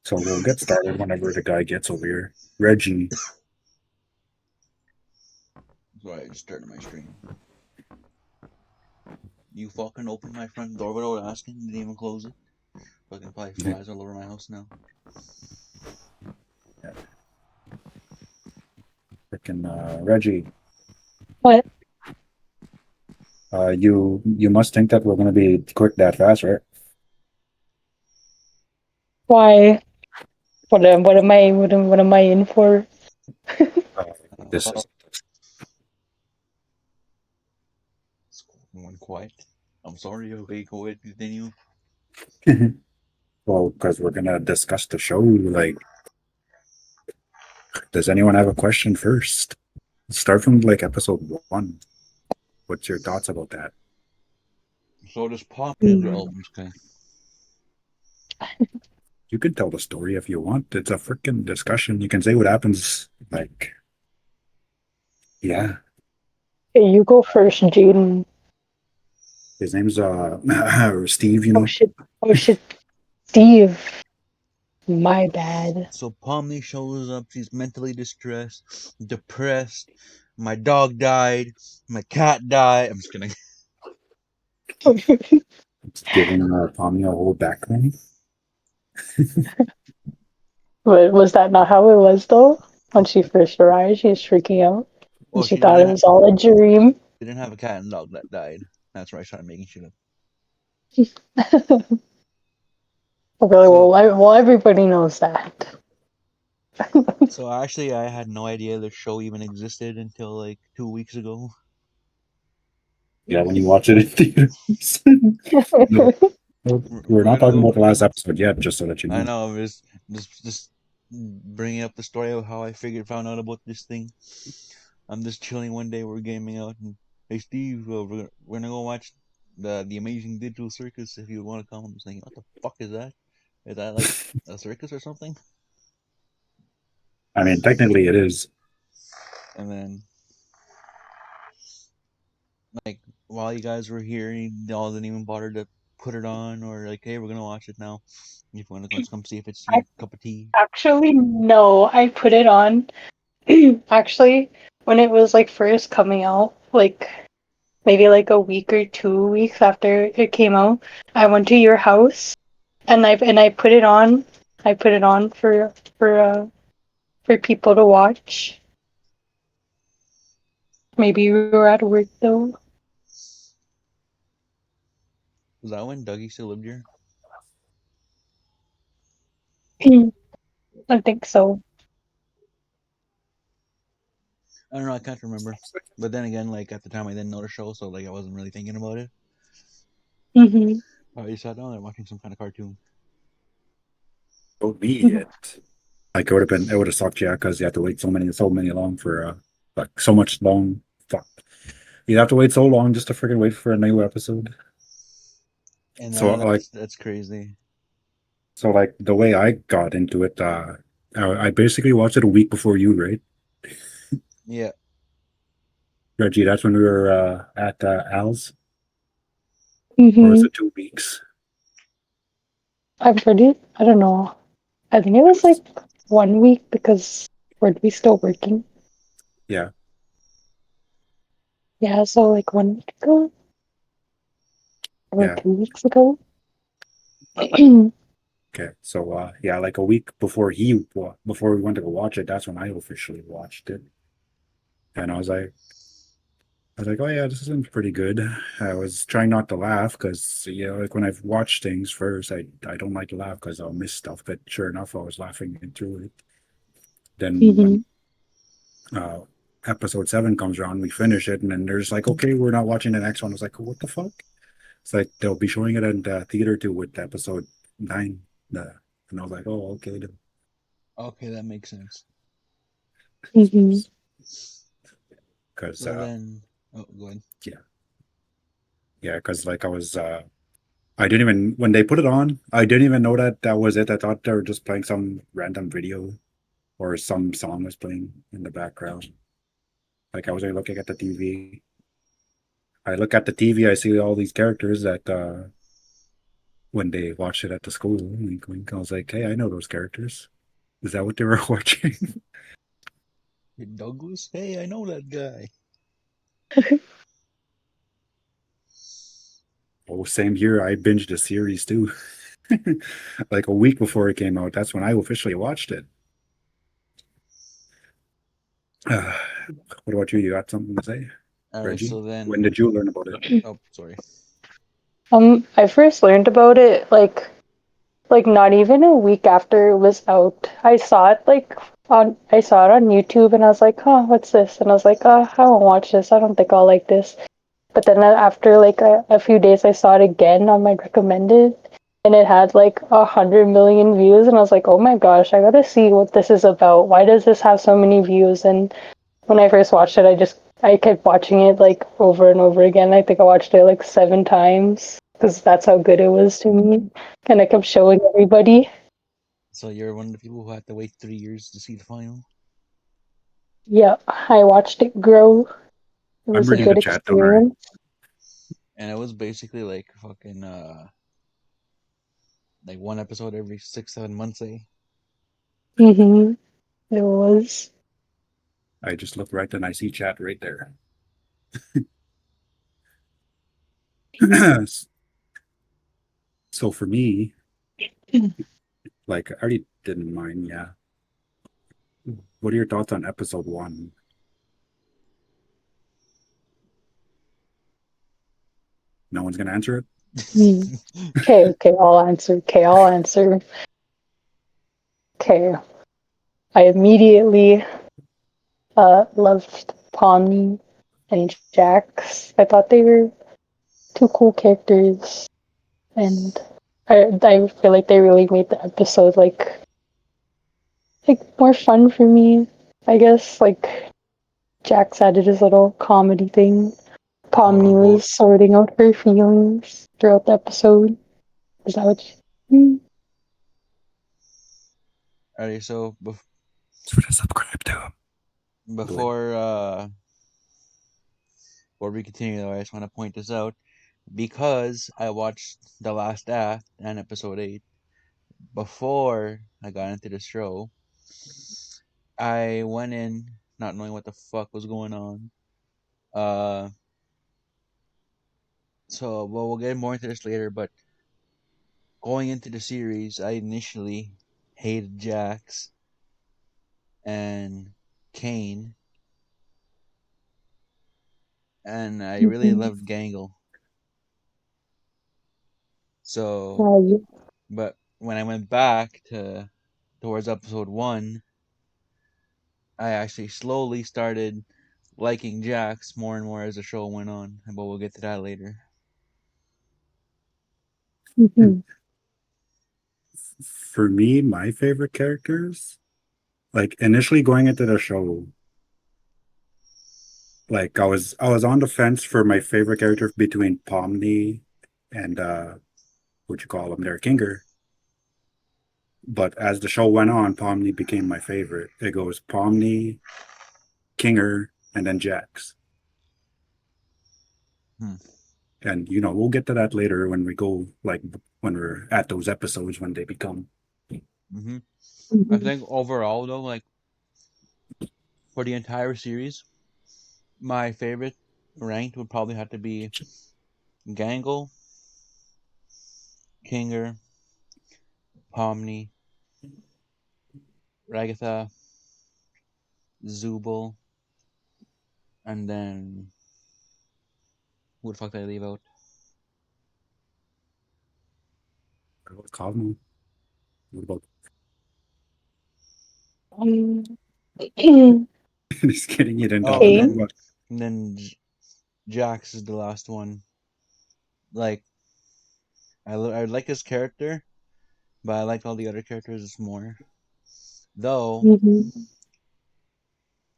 So we'll get started whenever the guy gets over here. Reggie. Sorry, I just started my stream. You fucking opened my front door without asking, didn't even close it. Fucking probably flies all over my house now. Freaking Reggie. What? You must think that we're gonna be quick that fast, right? Why? What am I in for? This is It's going quiet. I'm sorry, okay, go ahead, continue. well, because we're gonna discuss the show. Like, does anyone have a question first? Start from like episode 1. What's your thoughts about that? So there's popular albums, okay? You can tell the story if you want. It's a freaking discussion. You can say what happens. Like, yeah, Hey, you go first, Jaden. his name's Steve. You Oh know. shit. Oh shit. Steve. My bad. So Pomni shows up, she's mentally distressed, depressed. My dog died, my cat died. I'm just kidding. It's giving Tommy a whole background. But was that not how it was though? When she first arrived, she was freaking out. And Well, she thought it was all a dream. she didn't have a cat and dog that died. That's why I started making shit up. Really, So, well, everybody knows that. so actually, I had no idea the show even existed until like 2 weeks ago. Yeah, when you watch it in theaters. No, we're not talking about the last episode yet, just so that you know. I know, I'm just bringing up the story of how I found out about this thing. I'm just chilling one day, we're gaming out, and hey Steve, we're gonna go watch the amazing digital circus if you want to come. I'm just thinking, what the fuck is that? Is that like a circus or something? I mean, technically it is. And then like while you guys were here, y'all didn't even bother to put it on or like, hey, we're gonna watch it now. If you want to come see if it's your cup of tea. Actually, no. I put it on. Actually, when it was like first coming out, like maybe like a week or 2 weeks after it came out, I went to your house and I put it on. I put it on for people to watch. Maybe you were at work though. Was that when Dougie still lived here? I think so. I don't know, I can't remember. But then again, like at the time I didn't know the show, so like I wasn't really thinking about it. Mm-hmm. I just sat down there watching some kind of cartoon. Told me it. Like it would have sucked, yeah, because you have to wait so many long for like so much long. Fuck, you have to wait so long just to freaking wait for a new episode. And So like, that's crazy. so like the way I got into it, I basically watched it a week before you, right? Yeah. Reggie, that's when we were at Al's, or was Mm-hmm. it 2 weeks? I'm pretty. I don't know. I think it was like 1 week because we still working. Yeah. Yeah, so like 1 week ago or Yeah. 2 weeks ago. Okay. So yeah, like a week before we went to go watch it, that's when I officially watched it. And I was like, oh yeah, this isn't pretty good. I was trying not to laugh because like when I've watched things first, I don't like to laugh because I'll miss stuff. But sure enough, I was laughing through it. Then Mm-hmm. when uh episode 7 comes around, we finish it, and then there's like, okay, we're not watching the next one. I was like, what the fuck? It's like they'll be showing it in the theater too with episode 9. And I was like, oh, okay. Okay, that makes sense. Mm-hmm. Because So then, oh, go ahead. yeah, because like I didn't even when they put it on, I didn't even know that that was it. I thought they were just playing some random video or some song was playing in the background. Like I was looking at the TV. I look at the TV, I see all these characters that when they watched it at the school. Wink, wink. I was like, hey, I know those characters. Is that what they were watching? Hey, Douglas, hey, I know that guy. Oh, same here. I binged the series too. Like a week before it came out. That's when I officially watched it. Uh, what about you? You got something to say, All right, Reggie? so When then, did you learn about it? oh, sorry. I first learned about it like not even a week after it was out. I saw it on YouTube and I was like, huh, what's this? And I was like, oh, I won't watch this. I don't think I'll like this. But then after like a few days, I saw it again on my recommended, and it had like 100 million views, and I was like, oh my gosh, I gotta see what this is about. Why does this have so many views? And when I first watched it, I kept watching it like over and over again. I think I watched it like 7 times because that's how good it was to me, and I kept showing everybody. So you're one of the people who had to wait 3 years to see the final? Yeah, I watched it grow. It I'm was a reading the good And chat, don't worry. experience. and it was basically like fucking like one episode every 6, 7 months, eh? Mm-hmm. It was. I just look right and I see chat right there. So for me, like I already didn't mind, yeah. What are your thoughts on episode one? No one's gonna answer it? Okay, okay, I'll answer. Okay, I'll answer. Okay, I immediately loved Pawnee and Jax. I thought they were two cool characters, and I feel like they really made the episode like more fun for me. I guess like Jax added his little comedy thing. What Pomni about was sorting out her feelings throughout the episode. Is that what you? alright, so That's what I subscribe to. Go ahead. before before we continue though, I just want to point this out because I watched the last act and episode 8 before I got into the show. I went in not knowing what the fuck was going on. Uh, so well, we'll get more into this later. But going into the series, I initially hated Jax and Kane, and I really Mm-hmm. loved Gangle. So, Yeah. but when I went back to towards episode 1, I actually slowly started liking Jax more and more as the show went on. But we'll get to that later. Mm-hmm. For me, my favorite characters, like initially going into the show, like I was on the fence for my favorite character between Pomni and what you call him there, Kinger. But as the show went on, Pomni became my favorite. It goes Pomni, Kinger, and then Jax. Hmm. And we'll get to that later when we go like when we're at those episodes when they become. Hmm. I Mm-hmm. think overall though, like for the entire series, my favorite ranked would probably have to be Gangle, Kinger, Pomni, Ragatha, Zubul, and then who the fuck did I leave out? What about Cosmo? What about Um, just kidding, you didn't Oh, talk and about okay. then what? and then Jax is the last one. Like I like his character, but I like all the other characters more. Though Mm-hmm.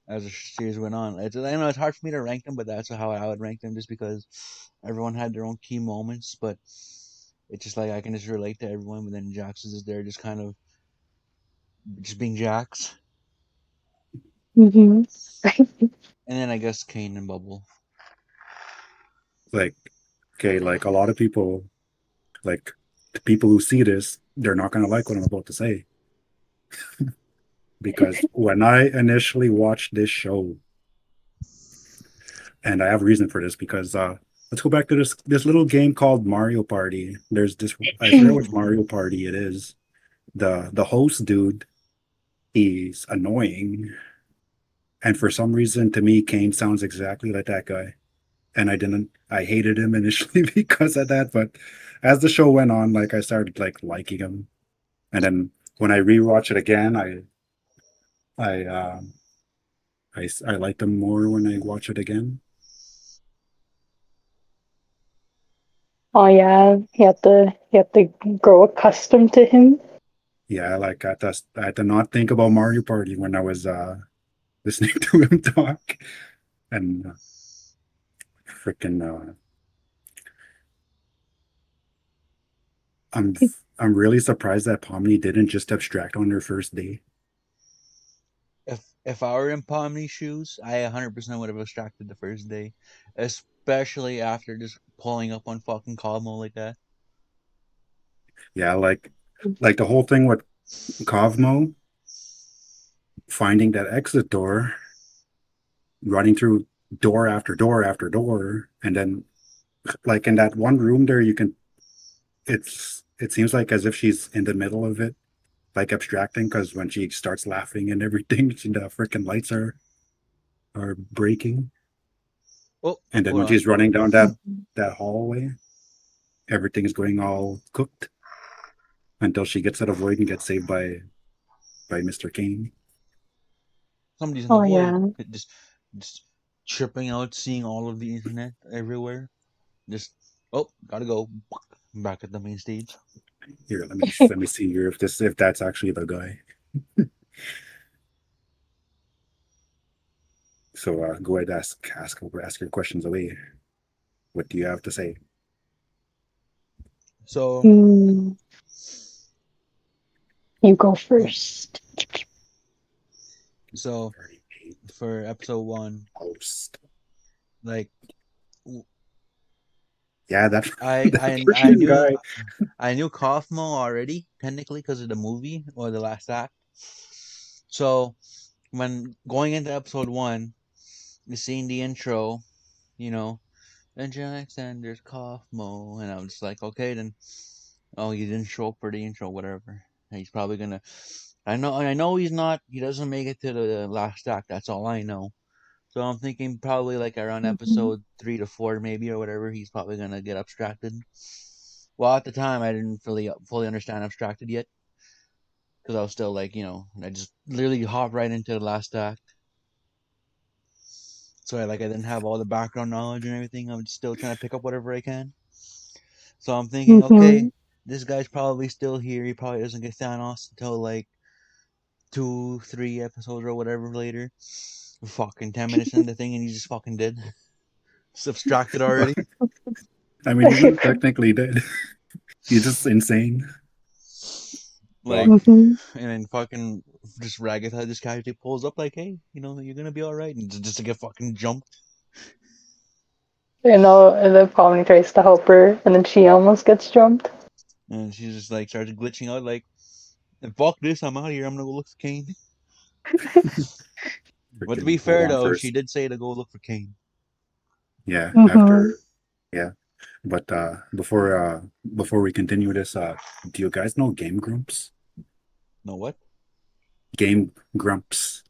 as the series went on, I know it's hard for me to rank them, but that's how I would rank them, just because everyone had their own key moments. But it's just like I can just relate to everyone. But then Jax is just there, just kind of just being Jax. Mm-hmm. And then I guess Kane and Bubble. Like, okay, like a lot of people like the people who see this, they're not going to like what I'm about to say. Because when I initially watched this show, and I have reason for this, because let's go back to this little game called Mario Party. There's this, I forget which Mario Party it is. The host dude, he's annoying, and for some reason, to me, Kane sounds exactly like that guy. And I hated him initially because of that, but as the show went on, like I started like liking him, and then when I rewatch it again, I I like him more when I watch it again. Oh yeah, you have to grow accustomed to him. Yeah, like I had to not think about Mario Party when I was listening to him talk, and freaking I'm I'm really surprised that Pomni didn't just abstract on their first day. If I were in Pomni's shoes, I 100% would have abstracted the first day, especially after just pulling up on fucking Cosmo like that. Yeah, like the whole thing with Cosmo finding that exit door, running through door after door after door, and then like in that one room there, you can it seems like as if she's in the middle of it, like abstracting, because when she starts laughing and everything, the freaking lights are breaking, Oh, and then hold when on. she's running down Mhm. that hallway, everything is going all cooked until she gets out of void and gets saved by Mr. Kane. Somebody's in the Oh void. yeah. Just tripping out, seeing all of the internet everywhere. Just, oh, gotta go. Back at the main stage. Here, let me see here if that's actually the guy. So go ahead, ask your questions away. What do you have to say? So, Hmm, you go first. so Already paid for episode one, host. like Yeah, that I that I I freaking knew guy. I knew Kaufmo already technically because of the movie or the last act. So when going into episode one, seeing the intro, you know, and Alexander's Kaufmo, and I was just like, okay, then, oh, he didn't show up for the intro, whatever. He's probably gonna. I know he's not. He doesn't make it to the last act. That's all I know. So I'm thinking probably like around Mhm. episode 3 to 4, maybe or whatever. He's probably gonna get abstracted. Well, at the time, I didn't fully understand abstracted yet because I was still like, I just literally hopped right into the last act. So I didn't have all the background knowledge and everything. I'm still trying to pick up whatever I can. So I'm thinking, okay, Mhm. this guy's probably still here. He probably doesn't get Thanos until like 2, 3 episodes or whatever later. Fucking 10 minutes into the thing, and he's just fucking dead. Just abstracted already. I mean, he's not technically dead. He's just insane. Like, Well, Mhm. and then fucking just ragged how this guy pulls up like, hey, you're gonna be all right, and just to get fucking jumped. And the Polly tries to help her, and then she almost gets jumped. And she just like starts glitching out like, fuck this, I'm out of here. I'm gonna go look for Kane. But to be freaking hold fair on though, she first. did say to go look for Kane. Yeah, Mhm. after yeah. But before we continue this, do you guys know Game Grumps? No what? Game Grumps.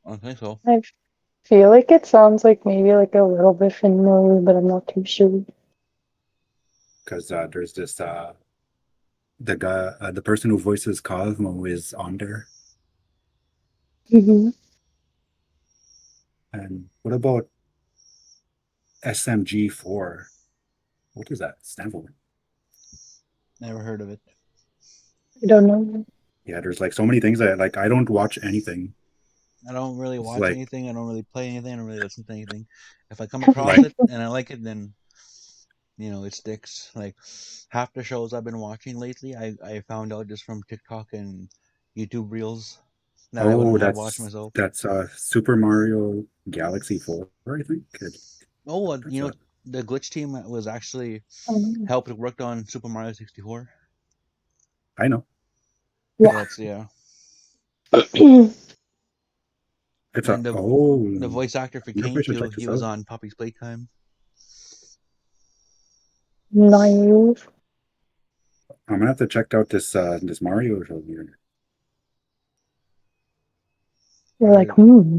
I don't think so. I feel like it sounds like maybe like a little bit familiar, but I'm not too sure. Because there's this the guy the person who voices Cosmo is on there. Mhm. And what about SMG4? What does that stand for? Never heard of it. I don't know. Yeah, there's like so many things that like I don't watch anything. I don't really It's watch anything. I don't really play anything. I don't really listen to anything. If I come across like it and I like it, then it sticks. Like half the shows I've been watching lately, I found out just from TikTok and YouTube reels that I oh wouldn't have watched that's myself. that's Super Mario Galaxy 4, I think. Oh, That's The glitch team was actually Um, helped worked on Super Mario 64. I know. yeah. That's yeah. It's a And the oh. voice actor I for wonder if we Kane should too. check He this was out. on Poppy's Playtime. Nice. I'm gonna have to check out this Mario show here. You're like, I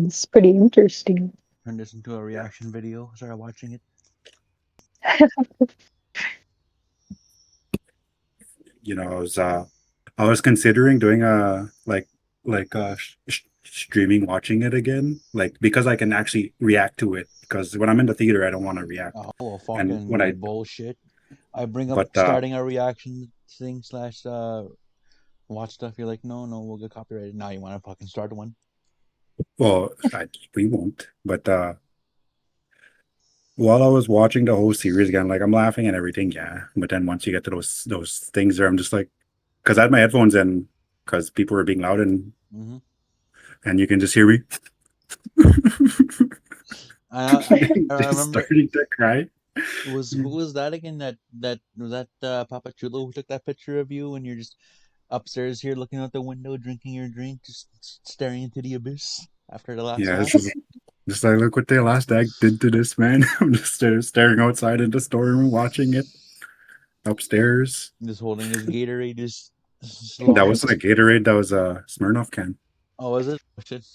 it's pretty interesting. turned this into a Yeah. reaction video. Started watching it. I was considering doing a streaming watching it again, like because I can actually react to it. Because when I'm in the theater, I don't want to react, Oh, well, and when fucking I bullshit. I bring up but starting a reaction thing slash watch stuff. You're like, no, no, we'll get copyrighted. Now you want to fucking start one. well, we won't. But while I was watching the whole series again, like I'm laughing and everything, yeah. But then once you get to those things there, I'm just like, because I had my headphones in, because people were being loud Mm-hmm. and you can just hear me I just remember starting to cry. was who was that again? That was that Papa Chulo who took that picture of you when you're just upstairs here looking out the window, drinking your drink, just staring into the abyss after the last Yeah, act. this is just like, look what the last act did to this man. I'm just staring outside in the storeroom watching it upstairs. Just holding his Gatorade, just That was lost. like Gatorade. That was a Smirnoff can. Oh, was it? Oh, shit.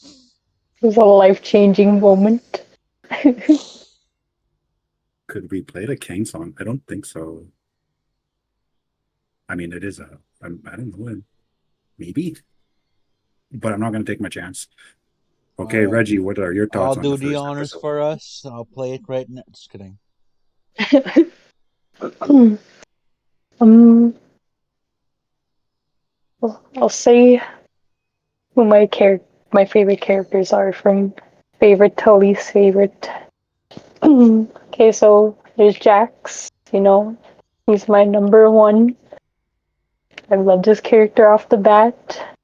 It was a life-changing moment. Could we play the Kane song? I don't think so. I mean, it is I don't know, maybe, but I'm not going to take my chance. All Okay, right, Reggie, what are your I'll thoughts on the do the first honors episode? for us. I'll play it right now. Just kidding. um, well, I'll say who my favorite characters are from favorite to least favorite. Okay, so there's Jax. He's my number one. I loved his character off the bat.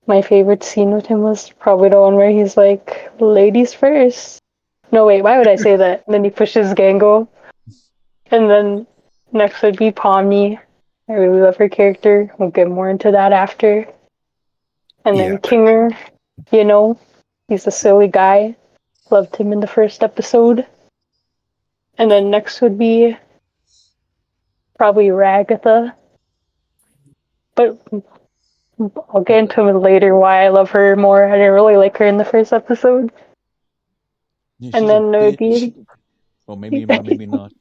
My favorite scene with him was probably the one where he's like, "Ladies first." No, wait, why would I say that? And then he pushes Gango. And then next would be Pomni. I really love her character. We'll get more into that after. And then Yeah, Kinger, you know, he's a silly guy. Loved him in the first episode. And then next would be probably Ragatha. But I'll get into it later why I love her more. I didn't really like her in the first episode. Yeah, And she's a then there would bitch. be. Well, maybe not.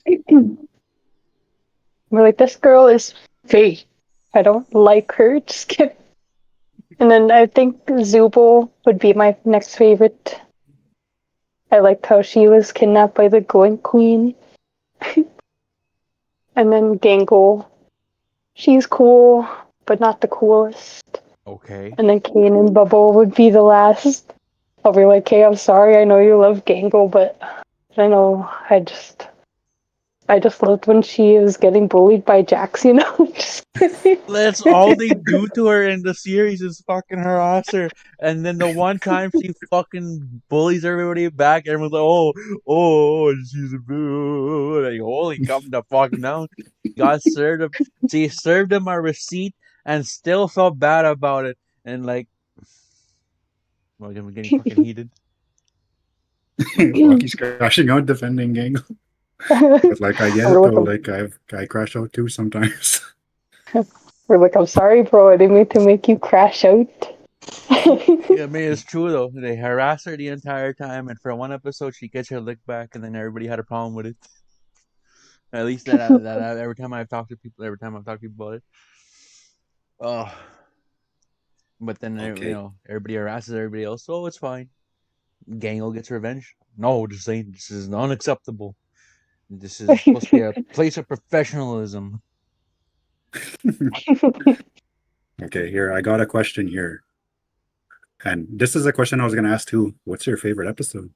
We're like, this girl is fake. I don't like her. Just kidding. And then I think Zubul would be my next favorite. I liked how she was kidnapped by the Glint Queen. And then Gangle. She's cool, but not the coolest. Okay. And then Kane and Bubble would be the last. I'll be like, hey, I'm sorry, I know you love Gangle, but I know I just loved when she was getting bullied by Jax. Just kidding. That's all they do to her in the series is fucking harass her. And then the one time she fucking bullies everybody back, everyone's like, oh, she's a boo. Like, holy, come the fuck down. Got served him. She served him a receipt and still felt bad about it. And like, well, again, we're getting fucking heated. Rocky's crashing out defending gang. But like I get we're it like, though, like I crash out too sometimes. we're like, I'm sorry, bro. I didn't mean to make you crash out. Yeah, I mean, it's true though. They harass her the entire time, and for one episode, she gets her lick back, and then everybody had a problem with it. At least every time I've talked to people, every time I've talked to people about it. Oh, but then Okay. everybody harasses everybody else, so it's fine. Gangle gets revenge. No, this is unacceptable. This is supposed to be a place of professionalism. Okay, here I got a question here. And this is a question I was gonna ask too. What's your favorite episode?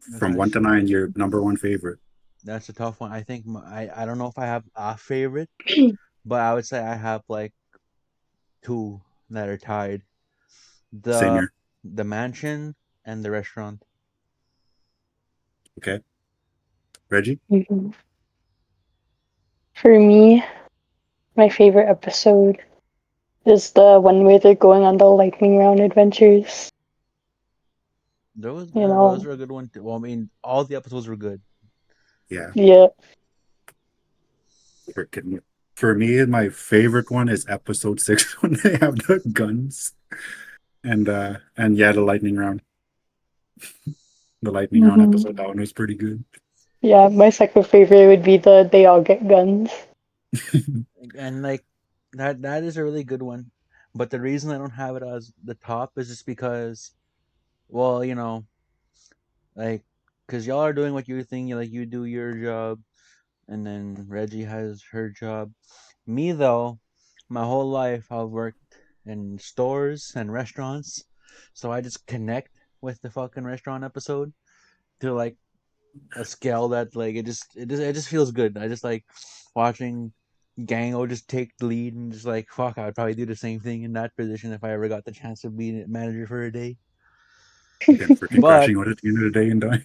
That's From one to actually nine, your number one favorite. that's a tough one. I think I don't know if I have a favorite, but I would say I have like two that are tied. Same The here. the mansion and the restaurant. Okay, Reggie. Mhm. For me, my favorite episode is the one where they're going on the lightning round adventures. You Those know, were a good one too. Well, I mean, all the episodes were good. Yeah, yeah. freaking. For me, my favorite one is episode 6 when they have the guns and yeah, the lightning round. The lightning round Hmm. episode, that one was pretty good. Yeah, my second favorite would be the they all get guns. And like that is a really good one. But the reason I don't have it as the top is just because, well, like, cause y'all are doing what you think, like you do your job, and then Reggie has her job. Me though, my whole life I've worked in stores and restaurants, so I just connect with the fucking restaurant episode to like a scale that like it just feels good. I just like watching Gango just take the lead and just like fuck, I would probably do the same thing in that position if I ever got the chance to be a manager for a day. Then freaking But crashing out at the end of the day and die.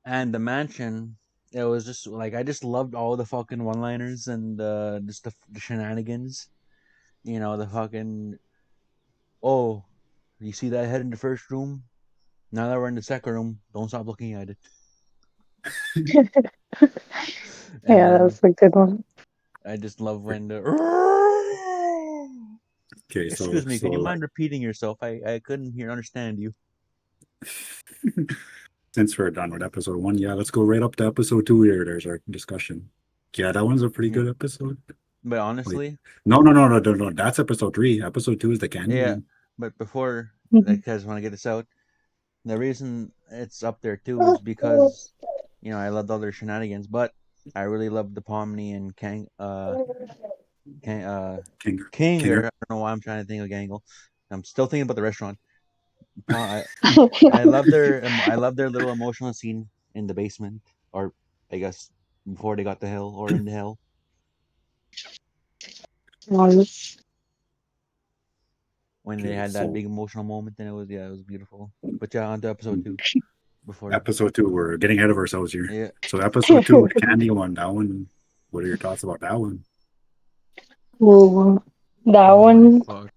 and the mansion, it was just like I just loved all the fucking one-liners and just the shenanigans. The fucking, oh, you see that head in the first room? Now that we're in the second room, don't stop looking at it. And Yeah, then that's a good one. I just love when the Okay, so excuse me, so can you like mind repeating yourself? I couldn't understand you. since we're done with episode 1, yeah, let's go right up to episode 2 here. There's our discussion. Yeah, that one's a pretty Yeah. good episode. But Wait, honestly, no. That's episode 3. Episode 2 is the candy yeah. one. But before, Mhm. like, I just want to get this out. The reason it's up there too is because, I loved all their shenanigans, but I really loved the Pomni and Kang, Kinger. King, or Kinger. I don't know why I'm trying to think of Gangle. I'm still thinking about the restaurant. I I love their little emotional scene in the basement, or I guess before they got to hell or in the hell Nice. when they Okay, had that so big emotional moment, and it was beautiful. But yeah, on to episode two before. episode 2, we're getting ahead of ourselves here. Yeah. So episode 2, the candy one, that one, what are your thoughts about that one? Ooh, that Oh my one, fuck.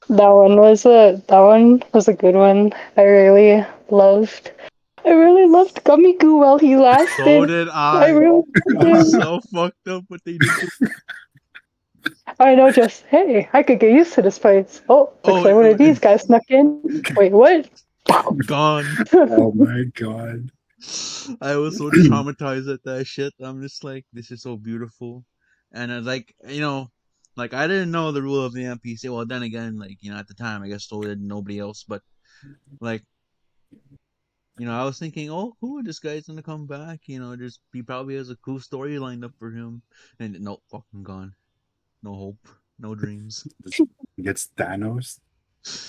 that one was a good one. I really loved Gummy Goo while he So lasted. did I I. really It was did. so fucked up what they did to. I know, just hey, I could get used to this place. Oh, looks Oh, like one of these guys snuck in. Wait, what? Pow. gone. Oh my god. I was so traumatized at that shit. I'm just like, this is so beautiful. And I like, like I didn't know the rule of the NPC. Well, then again, like, at the time, I guess so did nobody else. But like, I was thinking, oh, cool, this guy's gonna come back. Just he probably has a cool story lined up for him. And no, fucking gone. No hope. No dreams. Just gets Thanos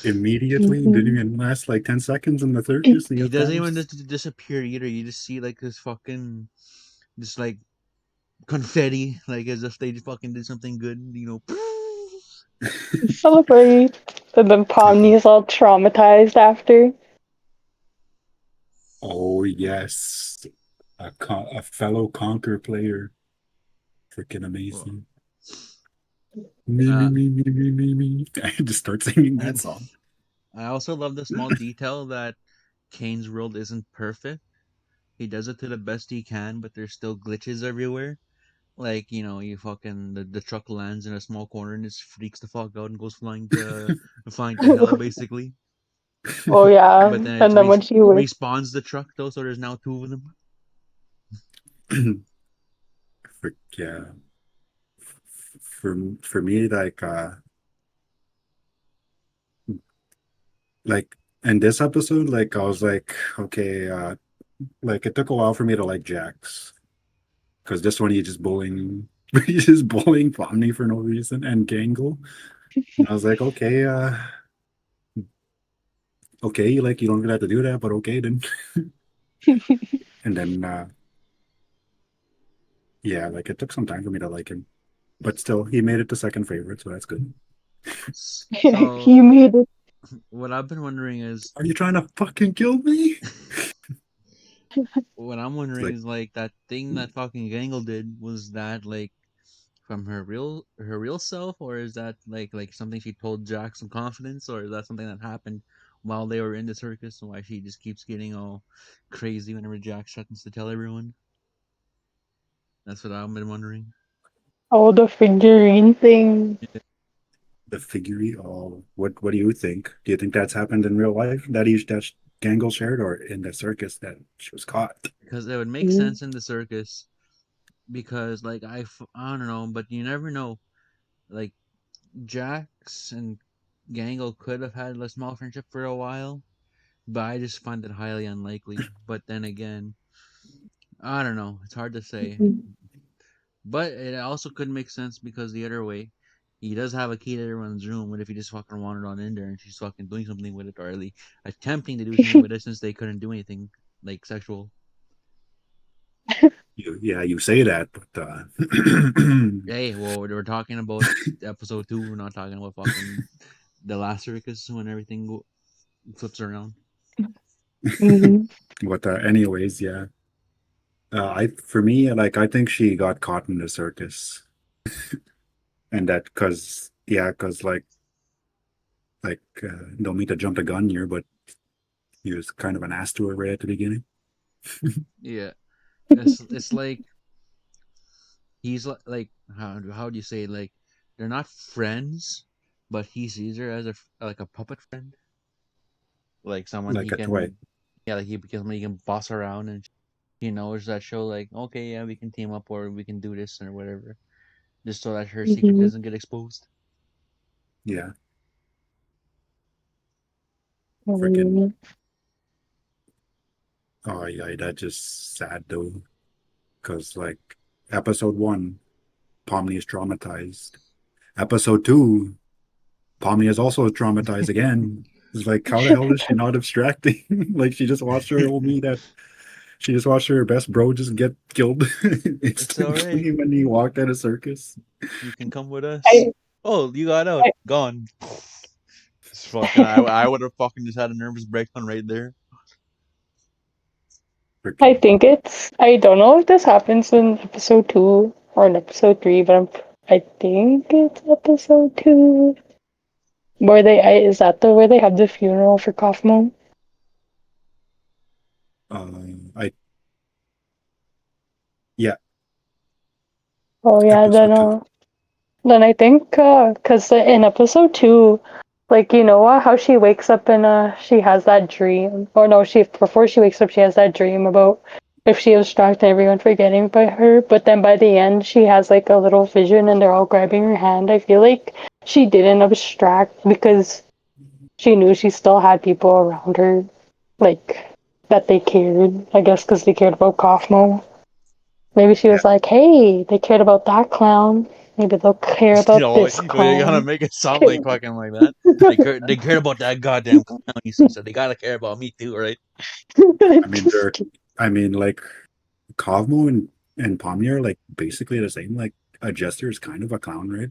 immediately. Didn't Mhm. even last like 10 seconds in the circus. He He gets doesn't even Thanos. just disappear either. You just see like this fucking, just like confetti, like as if they fucking did something good. Celebrate. And then Pomni's all traumatized after. Oh yes. A fellow Conquer player. Freaking Well, amazing. Me, me, uh, me, me, me, me, me. I just start singing that and song. I also love the small detail that Kane's world isn't perfect. He does it to the best he can, but there's still glitches everywhere. Like, you fucking the truck lands in a small corner and just freaks the fuck out and goes flying to hell basically. Oh yeah. But then it And then when she was respawns the truck though, so there's now two of them. Yeah. For me, like in this episode, like I was like, okay, like it took a while for me to like Jax. Because this one he's just bullying Pomni for no reason and Gangle. And I was like, okay, like you don't really have to do that, but okay then. And then yeah, like it took some time for me to like him. But still he made it to second favorite, so that's good. So he made it. what I've been wondering is, Are you trying to fucking kill me? what I'm It's wondering like, is like that thing that fucking Gangle did, was that like from her real self, or is that like something she told Jack some confidence, or is that something that happened while they were in the circus, and why she just keeps getting all crazy whenever Jack threatens to tell everyone? That's what I've been wondering. Oh, the figurine thing. the figurine. Oh, what do you think? Do you think that's happened in real life that Gangle shared, or in the circus that she was caught? Because it would make Mm. sense in the circus, because like I don't know, but you never know. Like Jax and Gangle could have had a small friendship for a while, but I just find it highly unlikely. But then again, I don't know. It's hard to say. But it also could make sense because the other way, he does have a key to everyone's room. What if he just fucking wandered on in there and she's fucking doing something with it, or at least attempting to do something with it, since they couldn't do anything like sexual? You say that, but Hey, well, we're talking about episode 2. We're not talking about fucking the last circus when everything flips around. Mhm. but anyways, yeah. I for me, like I think she got caught in the circus, and that because yeah, because don't mean to jump the gun here, but he was kind of an ass to her right at the beginning. Yeah, it's like he's like how do you say, like they're not friends, but he sees her as like a puppet friend, like someone he Like a toy. can, yeah, like he because somebody he can boss around, and she knows that show like, okay, yeah, we can team up or we can do this or whatever, just so that her secret Mhm. doesn't get exposed. Yeah, freaking. Mhm. Oh yeah, that's just sad though, because like episode one, Pomni is traumatized. Episode two, Pomni is also traumatized again. It's like, how the hell is she not abstracting? Like she just watched her best bro just get killed It's all right. instantly when he walked at a circus. You can come with us. Oh, you got out. I, Gone. It's fucking. I would have fucking just had a nervous breakdown right there. I Freaking think it's. I don't know if this happens in episode 2 or in episode 3, but I think it's episode 2. Where is that the where they have the funeral for Kaufman? I yeah, Oh yeah, episode two. then I think because in episode 2, like you know how she wakes up and she has that dream, or no, she before she wakes up she has that dream about if she abstracts everyone forgetting by her, but then by the end she has like a little vision and they're all grabbing her hand. I feel like she didn't abstract because she knew she still had people around her, like that they cared. I guess because they cared about Kaufmo. Maybe she Yeah, was like, "Hey, they cared about that clown. Maybe they'll care You about know, this you gotta clown." make it sound like fucking like that. They cared about that goddamn clown, you see, so they gotta care about me too, right? I mean I mean like Cosmo and Pomni are like basically the same. Like a jester is kind of a clown, right?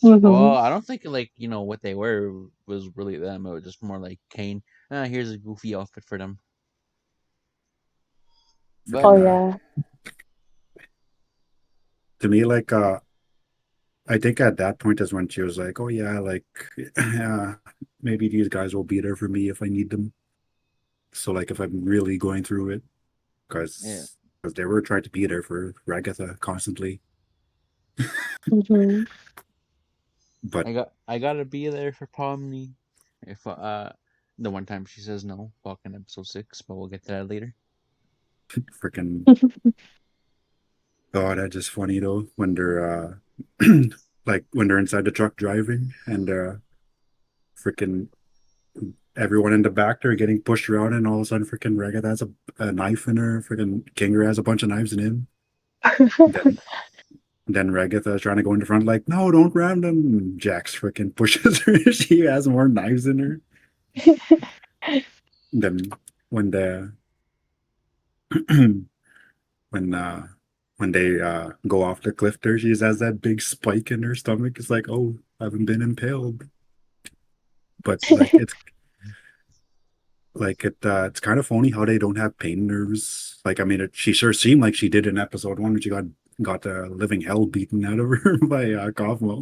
Well, Hmm. I don't think like what they were was really them. It was just more like Kane. Here's a goofy outfit for them. But Oh Freaking yeah. to me like I think at that point is when she was like, oh yeah, like maybe these guys will be there for me if I need them. So like if I'm really going through it, yeah, because they were trying to be there for Ragatha constantly. Hmm. But I gotta be there for Pomni. If the one time she says no, fucking episode 6, but we'll get to that later. freaking oh, that's just funny though when they're like when they're inside the truck driving and freaking everyone in the back they're getting pushed around and all of a sudden freaking Ragatha has a knife in her, freaking Kinger has a bunch of knives in him. Then then Ragatha is trying to go in the front like, no, don't ram them. Jax freaking pushes her. She has more knives in her. Then when the when uh when they go off the cliff there, she just has that big spike in her stomach. It's like, oh, I haven't been impaled. but like it's kind of funny how they don't have pain nerves. Like I mean, she sure seemed like she did in episode 1 when she got the living hell beaten out of her by Cosmo.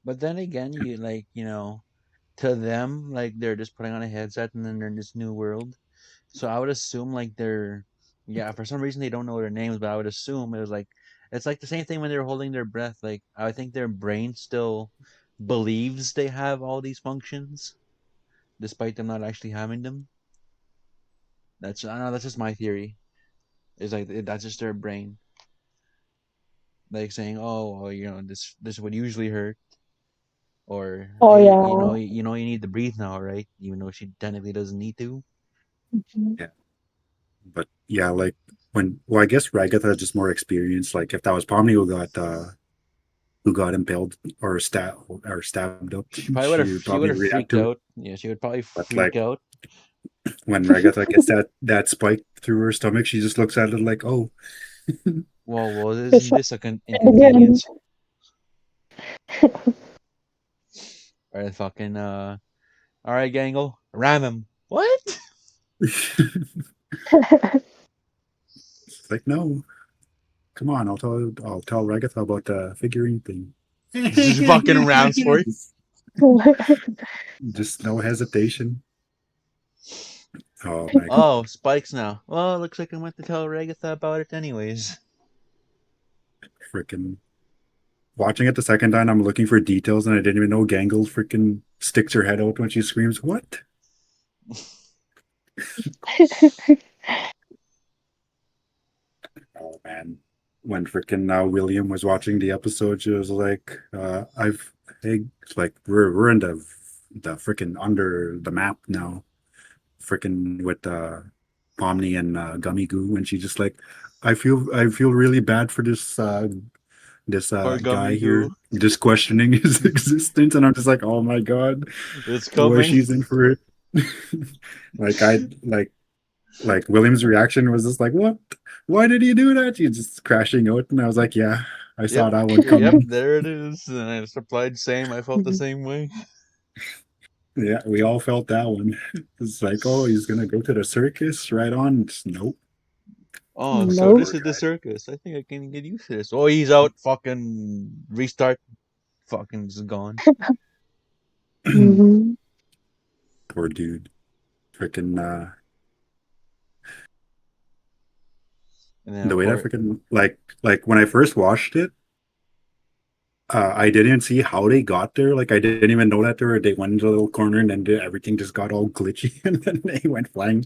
But then again, you like, to them, like they're just putting on a headset and then they're in this new world. So I would assume like they're, yeah, for some reason they don't know their names, but I would assume it was like, it's like the same thing when they're holding their breath. Like I think their brain still believes they have all these functions, despite them not actually having them. I don't know. That's just my theory. Is like that's just their brain, like saying, "Oh, well, this would usually hurt," or Oh "Hey, yeah. you need to breathe now, right?" Even though she technically doesn't need to. Mhm. Yeah, but yeah, like I guess Ragatha just more experienced. Like if that was Pomni who got impaled or stabbed up, she would She would probably have react freaked to it. out. Yeah, she would probably But freak like out. when Ragatha gets that spike through her stomach, she just looks at it like, oh, Well, It's isn't like, this a and again. inconvenience? Or fucking all right, Gangle, ram him. What? it's like no, come on, I'll tell Ragatha about the figurine thing. Just fucking rams for it. Just no hesitation. Oh my god, Oh, spikes now. Well, it looks like I meant to tell Ragatha about it anyways. freaking watching it the second time, I'm looking for details, and I didn't even know Gangle freaking sticks her head out when she screams, "What?" Oh man, when freaking William was watching the episode, she was like, hey, it's like we're in the freaking under the map now, freaking with Pomni and Gummy Goo, and she just like, I feel really bad for this Poor guy Gummy here, Goo. just questioning his existence, and I'm just like, oh my god, It's boy, coming. she's in for it. like I like William's reaction was just like, "What? Why did he do that?" He's just crashing out, and I was like, "Yeah, I saw Yep. that one Yep, coming." there it is. And I just replied, same. I felt the same way. Yeah, we all felt that one. It's like, "Oh, he's gonna go to the circus, right on." Just, nope. Oh, so Nope. this Poor is the guy. circus. I think I can get used to this. Oh, he's out. Fucking restart. Fucking is gone. Mhm. Poor dude. Freaking And then the of way that course, freaking like when I first watched it, I didn't see how they got there. Like I didn't even know that they went into a little corner, and then everything just got all glitchy, and then they went flying.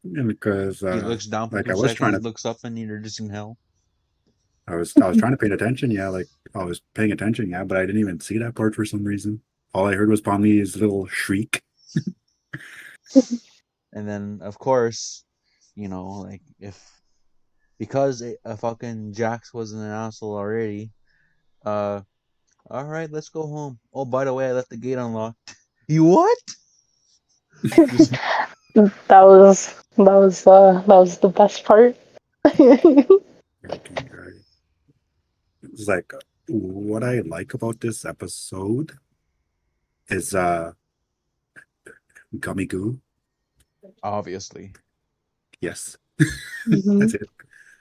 And because he looks down for like two seconds, looks up, and you're just in hell. I was trying to pay attention, yeah, like I was paying attention, yeah, but I didn't even see that part for some reason. All I heard was Pomni's little shriek. And then of course, like if because fucking Jax was an asshole already. Uh, all right, let's go home. Oh, by the way, I left the gate unlocked. You what? Just That was the best part. Freaking guy. It's like what I like about this episode is Gummy Goo. obviously. Yes, that's Mhm. it.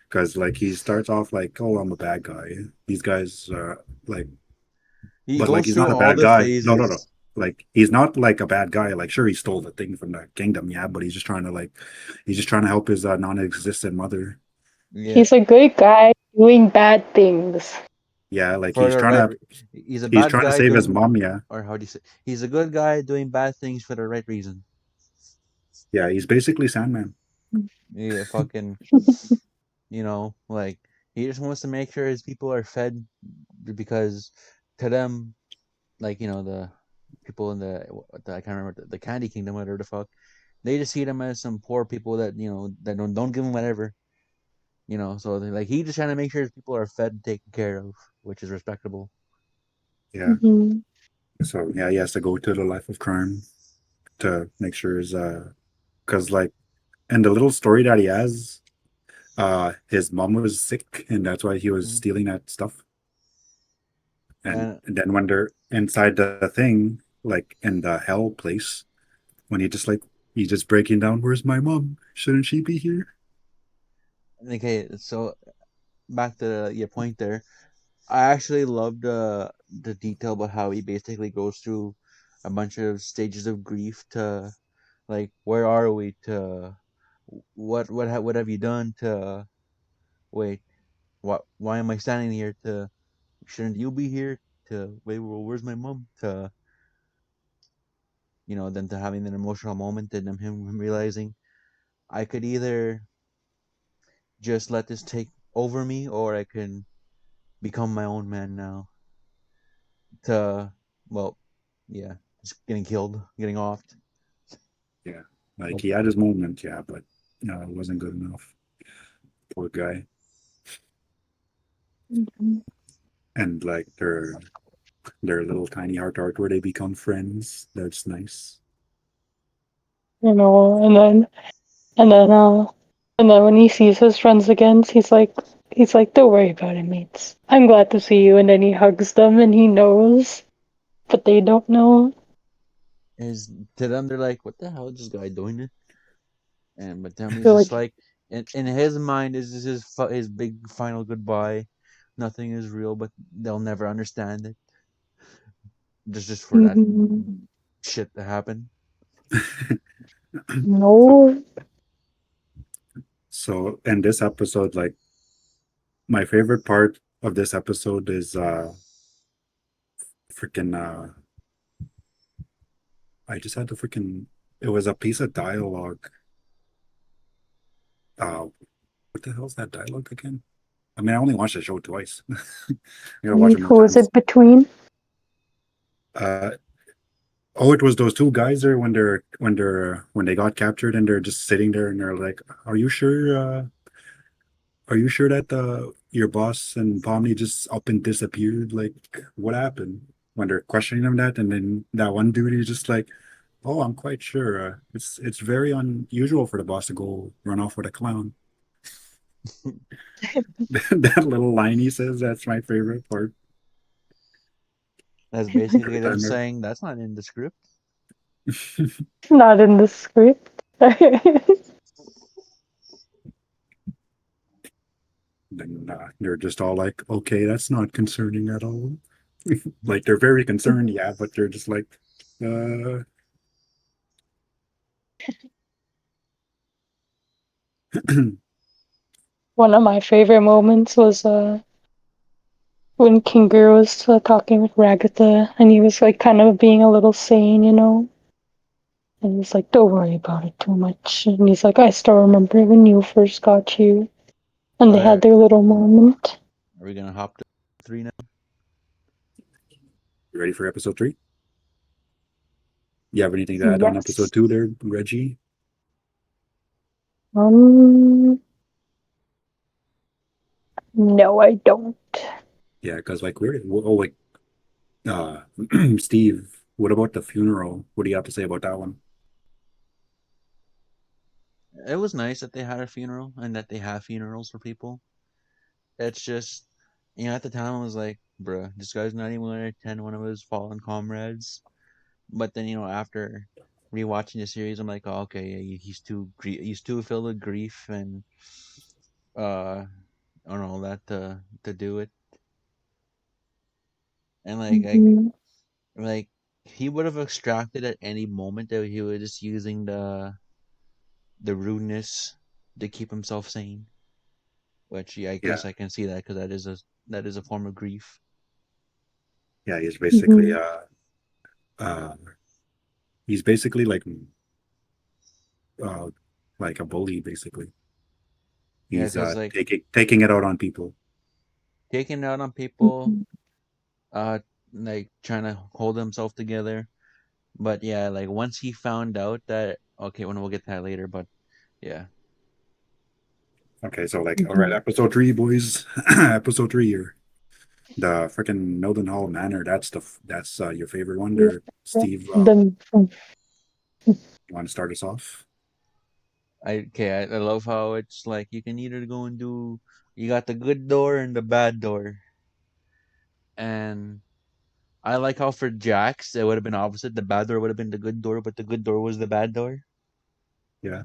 Because like he starts off like, oh, I'm a bad guy. These guys like, He but like goes he's through not a all bad the guy. No, no, no. phases. Like he's not like a bad guy. Like sure, he stole the thing from the kingdom, yeah, but he's just trying to help his non-existent mother. Yeah, He's a good guy doing bad things. Yeah, like for the he's a he's bad trying to guy save his doing, mom. Yeah, or how do you say? He's a good guy doing bad things for the right reason. yeah, he's basically Sandman. Yeah, fucking, like he just wants to make sure his people are fed because to them, like the people in the I can't remember the Candy Kingdom, whatever the fuck, they just see them as some poor people that that don't give them whatever. So like he just trying to make sure his people are fed and taken care of, which is respectable. Yeah, Mhm. so yeah, he has to go to the life of crime to make sure his because like and the little story that he has, his mom was sick, and that's why he was Mhm. stealing that stuff. And, And and then when they're inside the thing, like in the hell place, when he just breaking down, where's my mom? Shouldn't she be here? okay, so back to your point there, I actually loved the detail about how he basically goes through a bunch of stages of grief to like where are we to what have you done to wait why am I standing here to shouldn't you be here to wait well, where's my mom to then to having an emotional moment and him realizing I could either just let this take over me or I can become my own man now to well yeah just getting killed getting offed. Yeah. Like he had his moment, yeah, but it wasn't good enough. Poor guy. Mhm. And like their little tiny heart where they become friends. That's nice. You know, and then and then when he sees his friends again, he's like, don't worry about it, mates. I'm glad to see you. And then he hugs them, and he knows, but they don't know. Is to them they're like what the hell is this guy doing it and but them he's They're just like, like in his mind is this his big final goodbye. Nothing is real but they'll never understand it just for that "Mhm, shit to happen. So no, so in this episode, like my favorite part of this episode is freaking I just had to freaking it was a piece of dialogue. Uh what the hell's that dialogue again? I mean, I only watched the show twice. I gotta watch it more who was times. it between? Uh oh, it was those two guys there when they got captured and they're just sitting there and they're like, are you sure that your boss and Pomni just up and disappeared? Like, what happened?" When they're questioning him that, and then that one dude is just like, "Oh, I'm quite sure. It's very unusual for the boss to go run off with a clown." That little line he says, that's my favorite part. That's Every basically them time saying that's not in the script. Not in the script. then they're just all like, "Okay, that's not concerning at all." Like they're very concerned, yeah, but they're just like, uh. One of my favorite moments was when Kinger was talking with Ragatha, and he was like kind of being a little sane, you know. And he's like, "Don't worry about it too much." And he's like, "I still remember when you first got here." And All they had right, their little moment. are we gonna hop to 3 now? You ready for episode 3? You have anything to add on Yes. episode 2 there, Reggie? Um. No, I don't. Yeah, because like we're oh like uh Steve, what about the funeral? What do you have to say about that one? It was nice that they had a funeral and that they have funerals for people. It's just, at the time I was like, bruh, this guy's not even gonna attend one of his fallen comrades. But then, after rewatching the series, I'm like, oh, okay, yeah, he's too filled with grief and uh, I don't know that to do it. And Mhm. like he would have extracted at any moment that he was just using the rudeness to keep himself sane. Which yeah, I Yeah, guess I can see that because that is a form of grief. yeah, he's basically Mhm. uh he's basically uh like a bully basically. Yeah, He's because like taking it out on people. taking out on people, Mhm. uh, like trying to hold himself together. But yeah, like once he found out that okay, when we'll get to that later, but yeah, Okay, so like all right, Mhm. episode 3, boys. Episode 3 here. The freaking Mildenhall Manor, that's your favorite one Yeah. there, Steve. The You want to start us off? I love how it's like you can either go and do you got the good door and the bad door, and I like how for Jax it would have been opposite. The bad door would have been the good door, but the good door was the bad door. Yeah.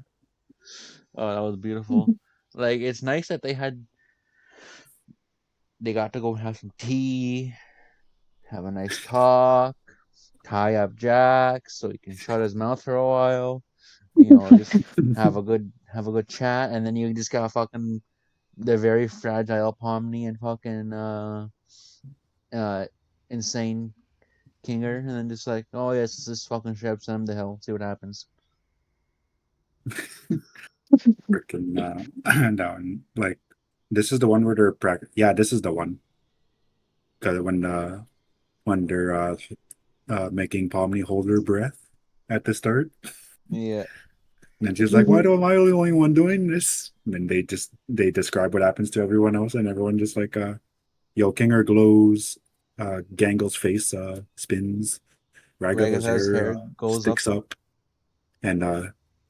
Oh, that was beautiful. Like it's nice that they got to go have some tea, have a nice talk, tie up Jax so he can shut his mouth for a while. Just have a good chat, and then you just got fucking the very fragile Pomni and fucking uh insane Kinger, and then just like, oh yes, this fucking ship, send him to hell, see what happens. Freaking down. Like this is the one where they're yeah, this is the one. Cause when they're making Pomni hold her breath at the start. Yeah, And then she's like, why do am I the only one doing this? And then they describe what happens to everyone else, and everyone just like yo, Kinger glows, Gangle's face spins, Ragatha's Ragatha's hair hair goes up. sticks up, and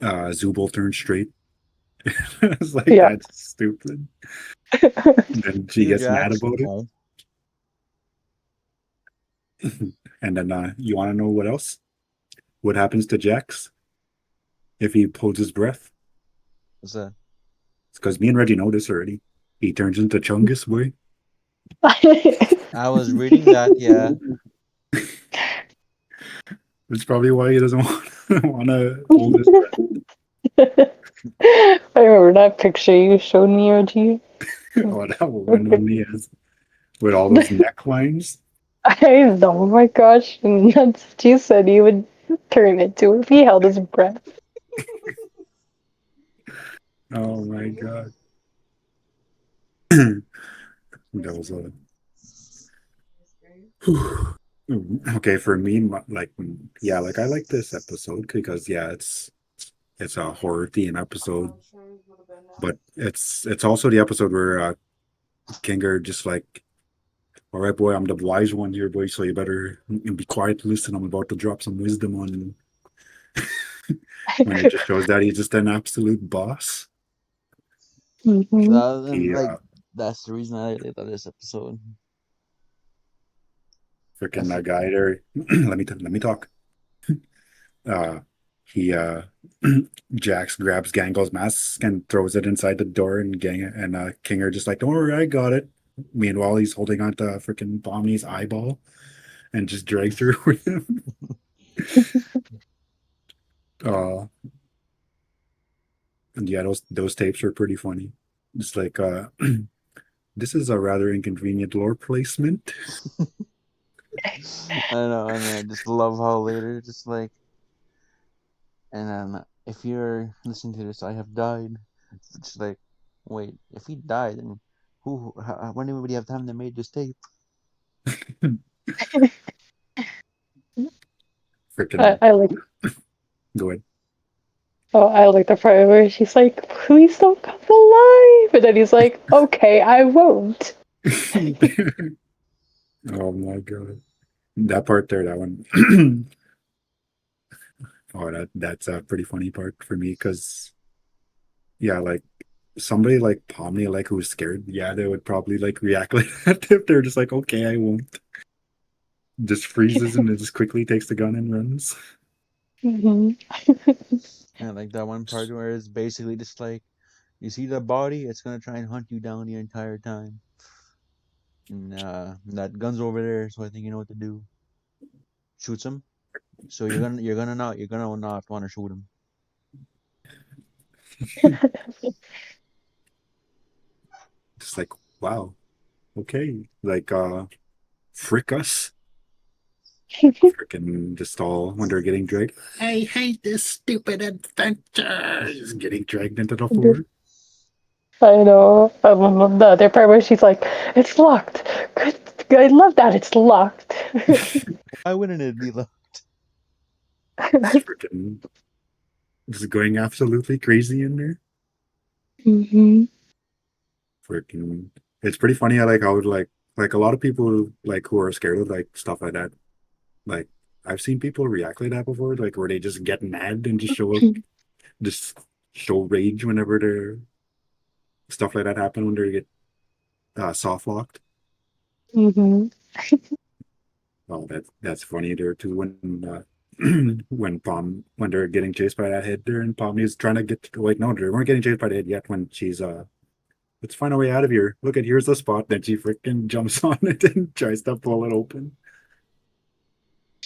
Zubul turns straight. It's like Yeah. that's stupid. And then she You gets mad Jax. about it. Oh, And then you want to know what else? What happens to Jax if he holds his breath? what's that? It's because me and Reggie know this already. He turns into Chungus, boy. I was reading that. Yeah, That's probably why he doesn't want to hold his breath. I remember that picture you showed me, OG. Oh, that one when he has with all those necklines. I know, oh my gosh. And that's what you said he would turn into if he held his breath. Oh my god. That was a okay for me. Like, yeah, like I like this episode because yeah, it's a horror theme episode, but it's also the episode where Kinger just like, all right, boy, I'm the wise one here, boy, so you better be quiet, listen. I'm about to drop some wisdom on you. When it just shows that he's just an absolute boss. Mhm. and He like that's the reason I like this episode. freaking That's that guy there. Let me talk. Uh, he Jax grabs Gangle's mask and throws it inside the door, and Kinger just like, don't worry, I got it. Meanwhile, he's holding on to freaking Pomni's eyeball and just drags her with him. Uh, and yeah, those tapes are pretty funny. It's like this is a rather inconvenient lore placement. I know, and I just love how later, just like, and if you're listening to this, I have died. It's like, wait, if he died, then when would he have time to make this tape? Freaking I like. go ahead. Oh, I like the part where she's like, "Please don't come alive," and then he's like, "Okay, I won't." Oh my god. That part there, that one. Oh, that's a pretty funny part for me because yeah, like somebody like Pomni, like who's scared, yeah, they would probably like react like that if they're just like, okay, I won't. Just freezes and then just quickly takes the gun and runs. Hmm. And like that one part where it's basically just like, you see the body, it's gonna try and hunt you down the entire time. And that gun's over there, so I think you know what to do. Shoots him. So you're gonna not want to shoot him. Just like, wow, okay, like frick us. Freaking just all when they're getting dragged. I hate this stupid adventure. Just getting dragged into the floor. I know. I love the other part where she's like, "It's locked." Good. I love that it's locked. Why wouldn't it be like? Just freaking just going absolutely crazy in there. Hmm. Freaking, it's pretty funny. I like how like a lot of people like who are scared of like stuff like that. Like I've seen people react like that before, like where they just get mad and just show rage whenever they're stuff like that happen when they get soft locked. Hmm. Oh, that's funny there too when they're getting chased by that head there and Pomni is trying to get like no, they weren't getting chased by the head yet when she's let's find our way out of here. Look at here's the spot. Then she freaking jumps on it and tries to pull it open.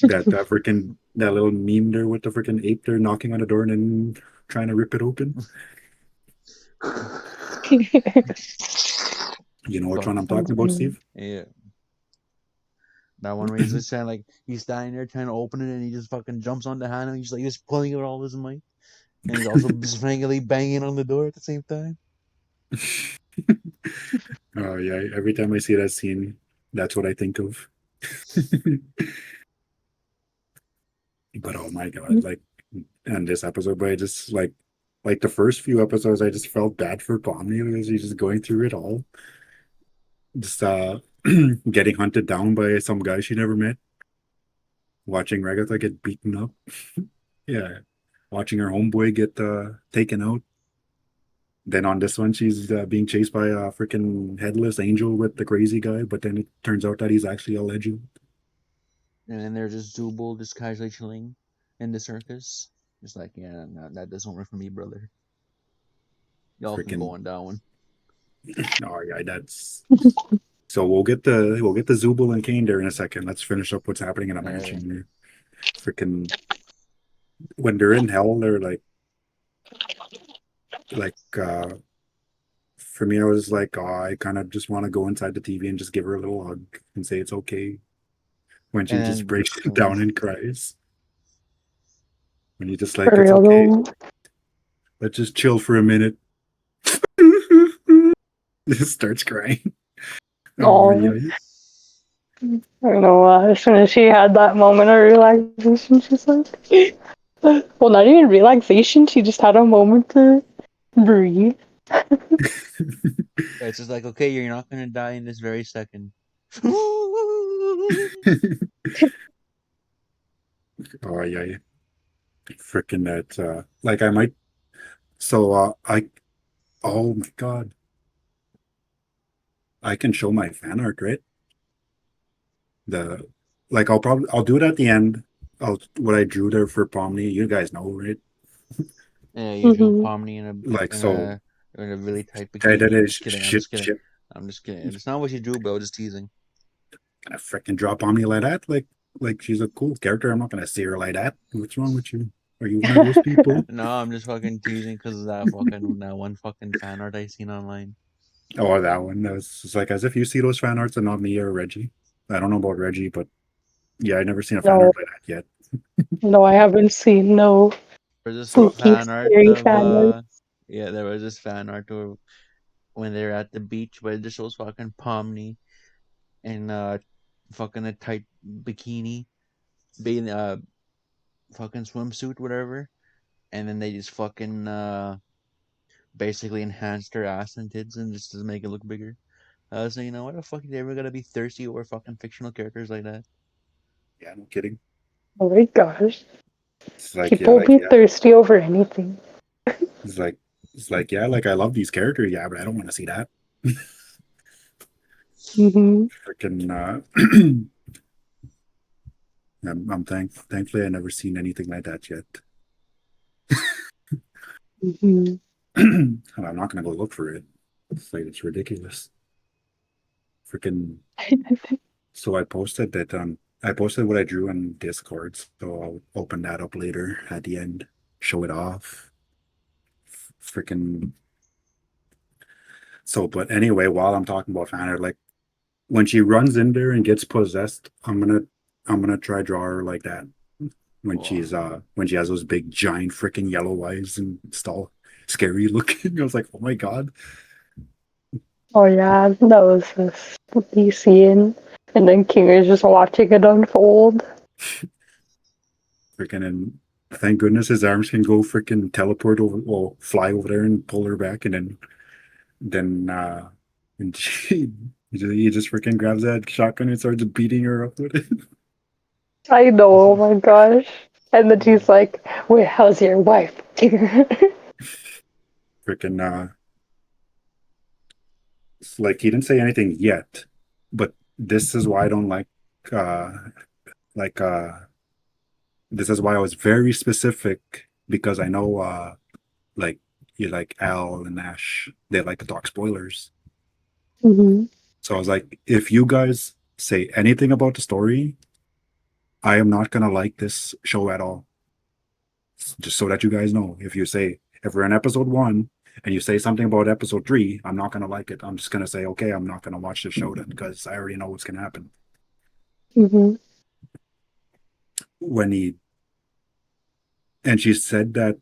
That freaking that little meme there with the freaking ape there knocking on the door and then trying to rip it open. You know which one I'm talking about, Steve? Yeah. That one where he's just trying like he's standing there trying to open it and he just fucking jumps on the handle and he's like just pulling it all his might. And he's also just frankly banging on the door at the same time. Oh yeah, every time I see that scene, that's what I think of. But oh my god, like and this episode, but I just like the first few episodes, I just felt bad for Bonnie because he's just going through it all. Just getting hunted down by some guy she never met, watching Regatha get beaten up. Yeah. Watching her homeboy get taken out. Then on this one, she's being chased by a freaking headless angel with the crazy guy, but then it turns out that he's actually a legend. And then there's just Zubul just casually chilling in the circus. Just like, yeah, no, that doesn't work for me, brother. Y'all can go Freaking on that one. oh yeah, that's so we'll get the Zubul and Kane there in a second. Let's finish up what's happening in the mansion here. Freaking when they're in hell, they're like for me, I was like, oh, I kind of just want to go inside the TV and just give her a little hug and say it's okay. When she just And breaks down and cries. When you just For like, it's real okay. though. Let's just chill for a minute. Just starts crying. Oh Oh, yeah. I know. As soon as she had that moment of relaxation, she's like, well, not even relaxation. She just had a moment to breathe. it's just like, okay, you're not gonna die in this very second. Oh yeah. Freaking that like I might so I oh my god. I can show my fan art, right? The like I'll do it at the end. I'll what I drew there for Pomni. You guys know, right? Yeah, you drew Mm-hmm. Pomni Like so in a really tight that bikini. I'm is just kidding. I'm just kidding. shit. I'm just kidding. It's not what you drew, but I was just teasing. Gonna freaking drop Pomni like that. Like she's a cool character. I'm not gonna see her like that. What's wrong with you? Are you one of those people? No, I'm just fucking teasing because of that one fucking fan art I seen online. Oh, that one. That was just like as if you see those fan arts and not me or Reggie. I don't know about Reggie, but yeah, I never seen a fan No, art like that yet. no, I haven't seen no There's this spooky, fan art scary of fan art. yeah, there was this fan art of when they're at the beach, but it just shows fucking Pomni in fucking a tight bikini, being fucking swimsuit, whatever, and then they just fucking basically enhanced her ass and tits and just to make it look bigger. So you know what the fuck, you ever gotta be thirsty over fucking fictional characters like that? Yeah, no kidding. Oh my gosh. It's like People be yeah. thirsty over anything. It's like yeah, like I love these characters, yeah, but I don't want to see that. Mm-hmm. Freaking thankfully I never seen anything like that yet. Mm-hmm. And I'm not gonna go look for it. It's like it's ridiculous. Freaking so I posted what I drew on Discord, so I'll open that up later at the end, show it off. Freaking so but anyway, while I'm talking about fan art, like when she runs in there and gets possessed, I'm gonna try draw her like that. Oh, When she has those big giant freaking yellow eyes and it's all scary looking. I was like, oh my god. Oh yeah, that was a spooky scene. And then King is just watching it unfold. Freaking and thank goodness his arms can go freaking teleport over or fly over there and pull her back and then and he just freaking grabs that shotgun and starts beating her up with it. I know, oh my gosh. And then she's like, wait, how's your wife? Freaking it's like he didn't say anything yet, but this is why I don't like uh like this is why I was very specific because I know like you like Al and Ash, they like to talk spoilers. Hmm. So I was like, if you guys say anything about the story, I am not gonna like this show at all. Just so that you guys know, if we're in episode one and you say something about episode three, I'm not gonna like it. I'm just gonna say, okay, I'm not gonna watch the show then because I already know what's gonna happen. Hmm. When he and she said that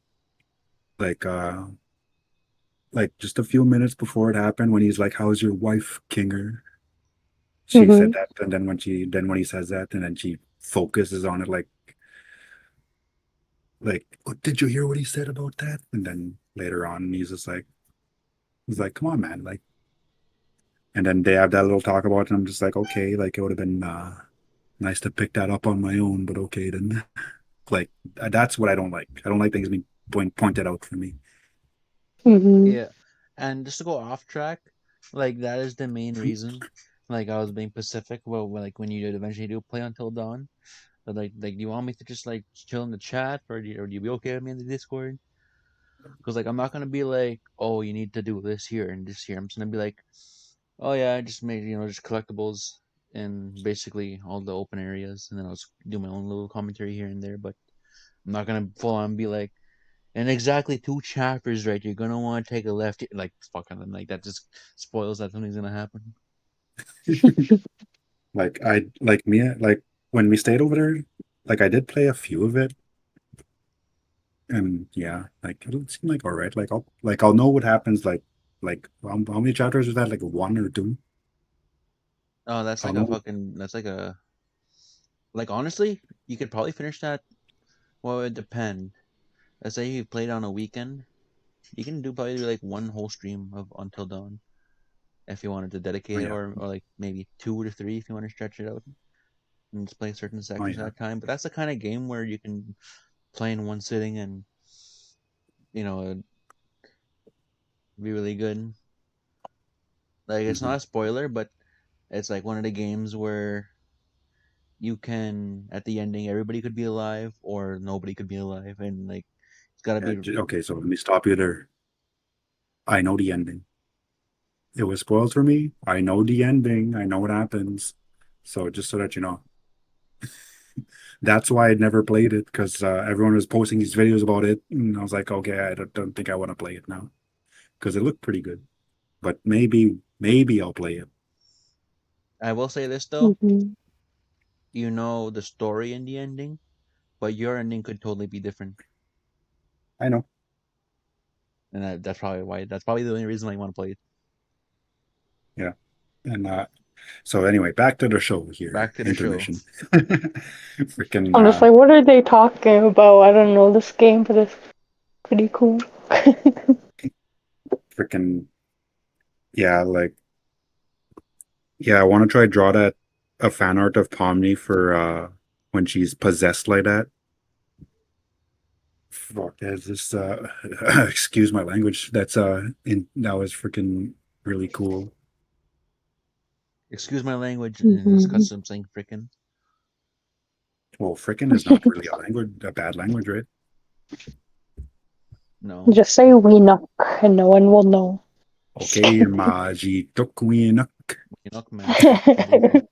like just a few minutes before it happened when he's like, how's your wife, Kinger? She said Hmm. that, and then when he says that, and then she focuses on it like, oh, did you hear what he said about that? And then later on, he's like, come on, man, like, and then they have that little talk about it, and I'm just like, okay, like it would have been nice to pick that up on my own, but okay then. Like that's what I don't like. I don't like things being pointed out for me. Hmm. Yeah, and just to go off track, like that is the main reason. Like I was being Pacific. Well, like when you eventually do play Until Dawn, but like, do you want me to just like chill in the chat, or do you be okay with me in the Discord? Because like I'm not gonna be like, oh, you need to do this here and this here. I'm just gonna be like, oh yeah, I just made just collectibles in basically all the open areas, and then I'll just do my own little commentary here and there. But I'm not gonna full on be like, in exactly two chapters, right? You're gonna want to take a left. Like fucking, like that just spoils that something's gonna happen. Like when we stayed over there, like I did play a few of it, and yeah, like it seemed like all right. I'll know what happens. How many chapters is that? Like one or two? Oh, that's I'll like a know. fucking. That's like honestly, you could probably finish that. Well, it would depend. Let's say you played on a weekend, you can do probably like one whole stream of Until Dawn if you wanted to Oh dedicate it, yeah, or like maybe two to three if you want to stretch it out and just play certain oh sections at yeah. a time. But that's the kind of game where you can play in one sitting and it'd be really good. Like it's Hmm. not a spoiler, but it's like one of the games where you can at the ending everybody could be alive or nobody could be alive, and like it's gotta Yeah, be. okay, so let me stop you there. I know the ending. It was spoiled for me. I know the ending. I know what happens. So just so that you know, that's why I never played it because everyone was posting these videos about it, and I was like, okay, I don't think I want to play it now because it looked pretty good. But maybe I'll play it. I will say this though, Hmm. you know the story in the ending, but your ending could totally be different, I know. and that's probably the only reason why you want to play it. Yeah. And so anyway, back to the show here. Back to the show. Intermission. Freaking I'm just like, what are they talking about? I don't know this game, but it's pretty cool. freaking yeah, like yeah, I want to try draw that a fan art of Pomni for when she's possessed like that. Fuck, there's this excuse my language. That was freaking really cool. Excuse my language, and it's Hmm. cause I'm saying frickin'. Well, freaking is not really a bad language, right? No, Just say Weenuck and no one will know. Okay, Maji Tokuina. Enoch man, what do you think?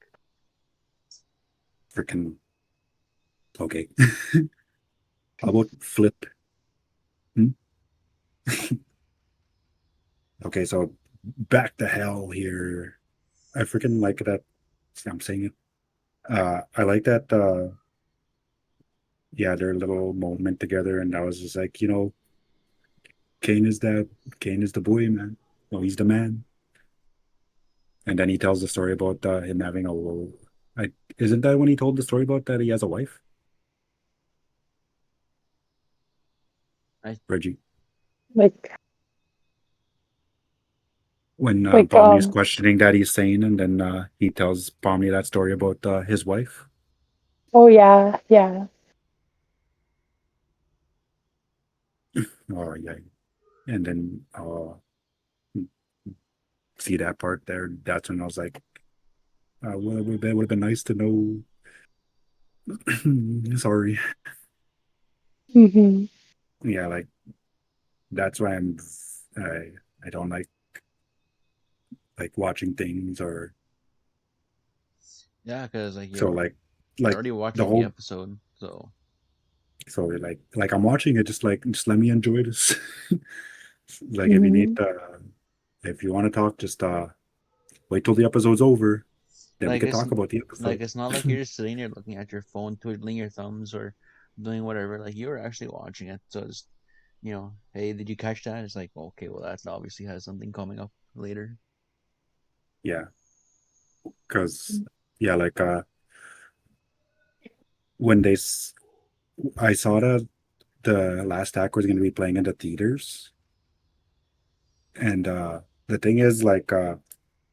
Freaking okay. How about flip? Hmm? Okay, so back to hell here. I freaking like that. I'm saying it. I like that. Yeah, their little moment together, and I was just like, Kane is that. Kane is the boy, man. No, he's the man. And then he tells the story about him having a little. I isn't that when he told the story about that he has a wife, I Reggie? like, When like, Pomni is questioning that he's sane, and then he tells Pomni that story about his wife. oh yeah, yeah. Oh yeah, and then see that part there. That's when I was like, would have been nice to know Sorry. Hmm. Yeah, like that's why I I don't like watching things or Yeah, because like so you're like already the watching the whole episode, so so like I'm watching it just let me enjoy this. Like Hmm. if you want to talk, just wait till the episode's over, then we like could it's talk about the like episode. it's not like you're just sitting there looking at your phone, twiddling your thumbs, or doing whatever. Like you're actually watching it, so it's hey, did you catch that? It's like okay, well that's obviously has something coming up later. Yeah, because yeah, like when I saw the last act was going to be playing in the theaters, and the thing is like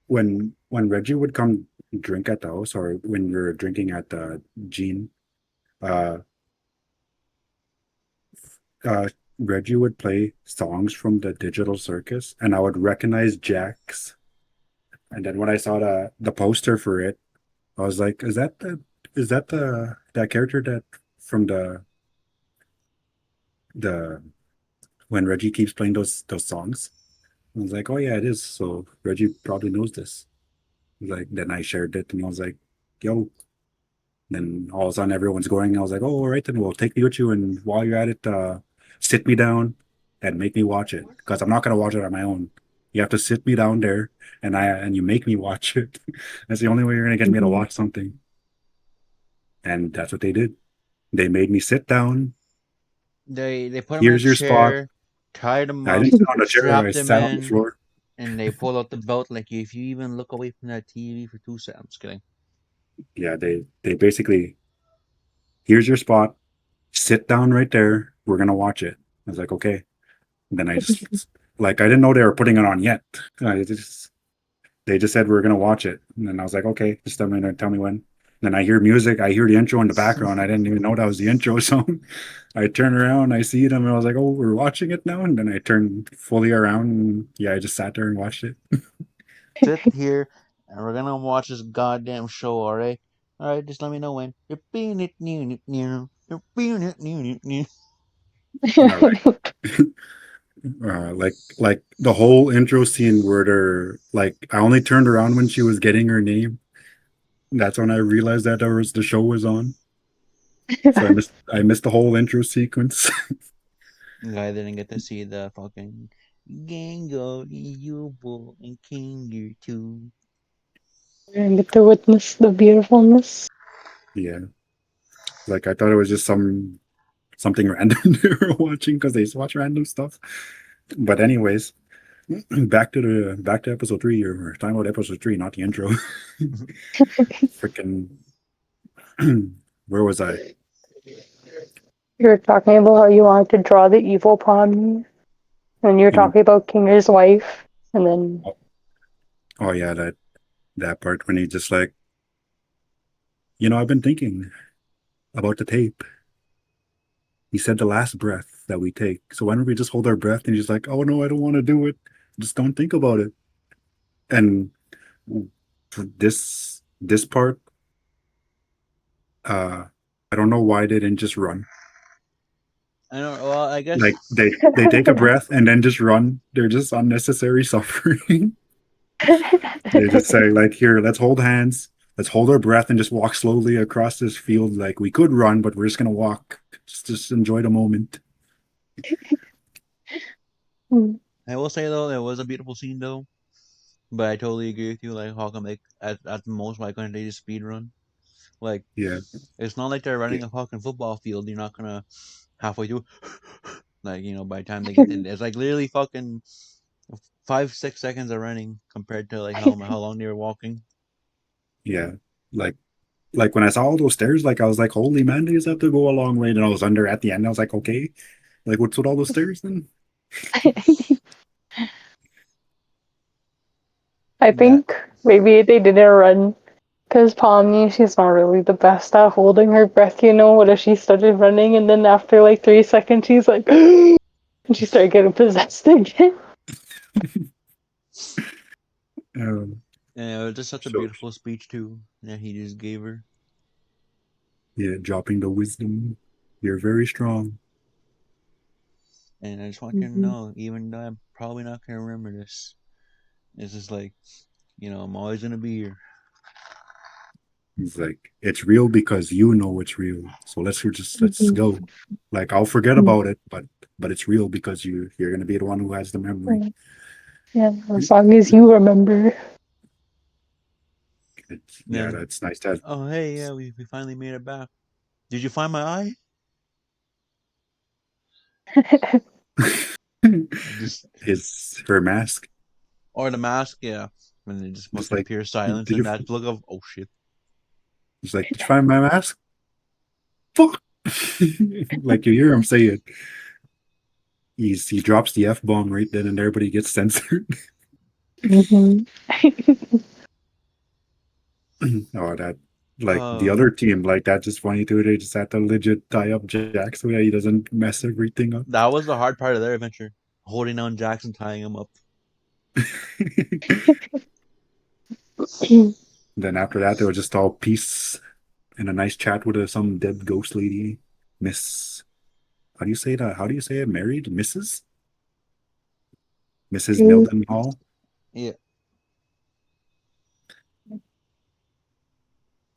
when Reggie would come drink at the house or when you're drinking at the Gene, uh, uh, Reggie would play songs from the digital circus, and I would recognize Jack's. And then when I saw the poster for it, I was like, is that the that character that from the when Reggie keeps playing those songs?" I was like, "Oh yeah, it is." So Reggie probably knows this. Like then I shared it, and I was like, "Yo." Then all of a sudden everyone's going. I was like, "Oh, all right, then we'll take me with you, and while you're at it, sit me down and make me watch it because I'm not gonna watch it on my own. You have to sit me down there, and you make me watch it. That's the only way you're gonna get me to Hmm. watch something." And that's what they did. They made me sit down. They put him in a Here's your spot. chair, tied him I up, didn't sit on the chair. I strapped him sat on the in, floor. and they pull out the belt. Like if you even look away from that TV for 2 seconds, I'm just kidding. Yeah, they basically here's your spot. Sit down right there. We're gonna watch it. I was like, okay. And then I just like I didn't know they were putting it on yet. I just they just said we are gonna watch it, and then I was like, okay, just tell me when. Then I hear music. I hear the intro in the background. I didn't even know that was the intro song. I turn around, I see them, and I was like, oh, we're watching it now. And then I turned fully around, and yeah, I just sat there and watched it. Sit here, and we're gonna watch this goddamn show. All right, all right. Just let me know when. You're being it new, new. You're being it new, new. All right. Like the whole intro scene where they're like I only turned around when she was getting her name. That's when I realized that the show was on. So I missed the whole intro sequence. I didn't get to see the fucking Gango, Yubo, and King too. And get to witness the beautifulness. Yeah. Like I thought it was just something random they were watching because they just watch random stuff. But anyways, back to episode three. You're talking about episode three, not the intro. Freaking where was I? You were talking about how you wanted to draw the evil pawn, and you were In talking about Kinger's wife, and then oh, oh yeah, that part when he just like, I've been thinking about the tape. He said the last breath that we take. So why don't we just hold our breath? And he's like, oh no, I don't want to do it. Just don't think about it. And for this part, uh, I don't know why they didn't just run. I don't. Well, I guess Like they take a breath and then just run. They're just unnecessary suffering. They just say like, here, let's hold hands. Let's hold our breath and just walk slowly across this field. Like we could run, but we're just gonna walk. Just enjoy the moment. I will say though, it was a beautiful scene though. But I totally agree with you. Like, how come like at the most why couldn't they just speed run? Like, Yeah, it's not like they're yeah, running a fucking football field. You're not gonna halfway through, like by the time they get in, it's like literally fucking 5 6 seconds of running compared to like how long they were walking. yeah. Like when I saw all those stairs, like I was like, holy man, they just have to go a long way. And I was under at the end. I was like, okay, like what's with all those stairs then? I Yeah, think maybe they didn't run because Pomni, she's not really the best at holding her breath, you know. What if she started running and then after like 3 seconds she's like, and she started getting possessed again? Um, and it was just such a so beautiful speech too. Yeah, he just gave her. Yeah, dropping the wisdom. You're very strong. And I just want you to Mhm. know, even though I'm probably not gonna remember this, it's just like, I'm always gonna be here. He's like, it's real because you know it's real. So let's Mhm. go. Like I'll forget Mhm. about it, but it's real because you're gonna be the one who has the memory. Yeah, as long as you remember. Yeah, Then, that's nice to oh hey, yeah, we finally made it back. Did you find my eye? have Just his her mask. or the mask, yeah. And then just Just fucking like, pure silence did and you? that look of oh shit. He's like, did you find my mask? Fuck! Like you hear him say it. He drops the F bomb right then and there, but he gets censored. Mhm. Oh, that like the Uh, other team, like that's just funny too. They just had to legit tie up Jack so that he doesn't mess everything up. that was the hard part of their adventure, holding down Jackson, tying him up. Then after that, they were just all peace and a nice chat with some dead ghost lady, Miss. How do you say that? How do you say it? Married, Mrs. Mildenhall. Yeah,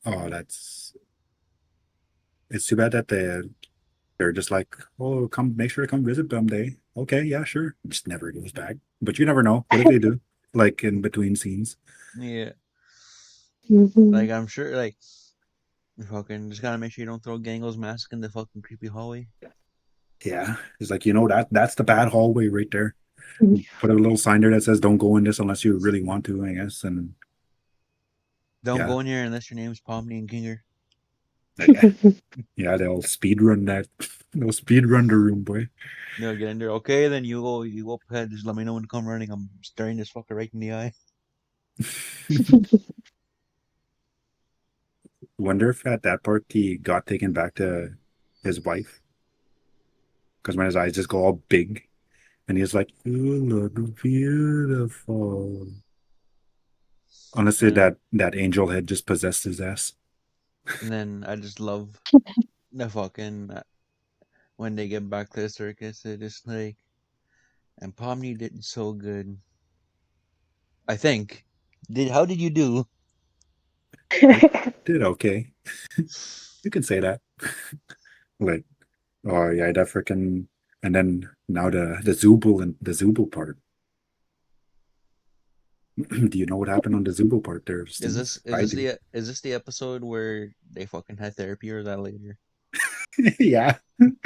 Oh, that's. It's too bad that they're just like, oh, come make sure to come visit someday. Okay, yeah, sure. Just never goes back. But you never know. What if they do? Like in between scenes. yeah. Like Mhm. I'm sure, like you fucking just gotta make sure you don't throw Gango's mask in the fucking creepy hallway. Yeah. It's like, that's the bad hallway right there. Put a little sign there that says don't go in this unless you really want to, I guess. And Don't yeah. go in here unless your name's Pomni and Kinger. Yeah, yeah, they'll speed run that. They'll speed run the room, boy. They'll get in there. Okay, then you go ahead. Just let me know when to come running. I'm staring this fucker right in the eye. Wonder if at that part he got taken back to his wife. Because when his eyes just go all big and he's like, you look beautiful. Honestly, And that angel had just possessed his ass. and then I just love the fucking when they get back to the circus. They're just like, and Pomni did so good. I think. How did you do? I did okay. You can say that. Like, oh yeah, that freaking and then now the Zubul part. Do you know what happened on the Zubul part there, Steve? I do. Is this the episode where they fucking had therapy or is that later? Yeah. And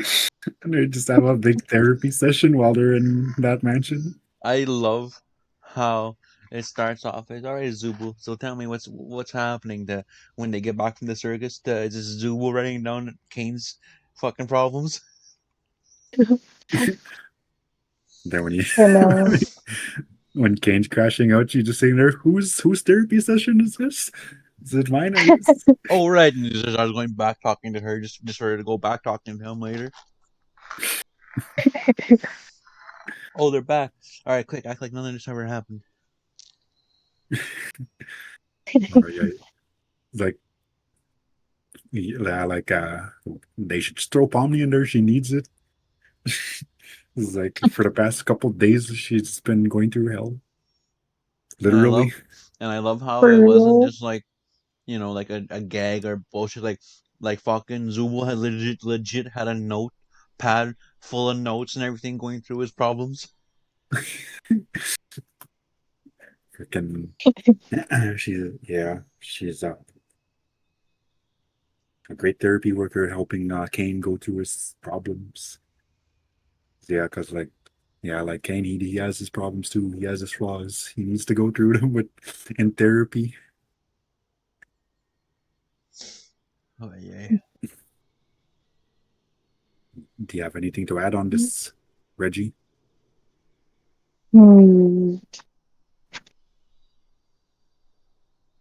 they just have a big therapy session while they're in that mansion. I love how it starts off as all right, Zubul. So tell me what's happening to when they get back from the circus. Is this Zubul writing down Kane's fucking problems? Then when you I know. when Kane's crashing out, you just saying there, whose therapy session is this? Is it mine, I guess? Oh right, and I was going back talking to her just for her to go back talking to him later. Oh, they're back. All right, quick, act like none of this ever happened. Oh yeah. Like yeah, like they should just throw Pomni in there. She needs it. It's like for the past couple of days she's been going through hell. And I Literally. love, and I love how For it wasn't real. just like like a gag or bullshit. Like fucking Zubul had legit had a notepad full of notes and everything going through his problems. Freaking she's a great therapy worker helping Kane go through his problems. Yeah, because like Kane, he has his problems too. He has his flaws. He needs to go through them with in therapy. Oh yeah. Do you have anything to add on this, Reggie? Hmm.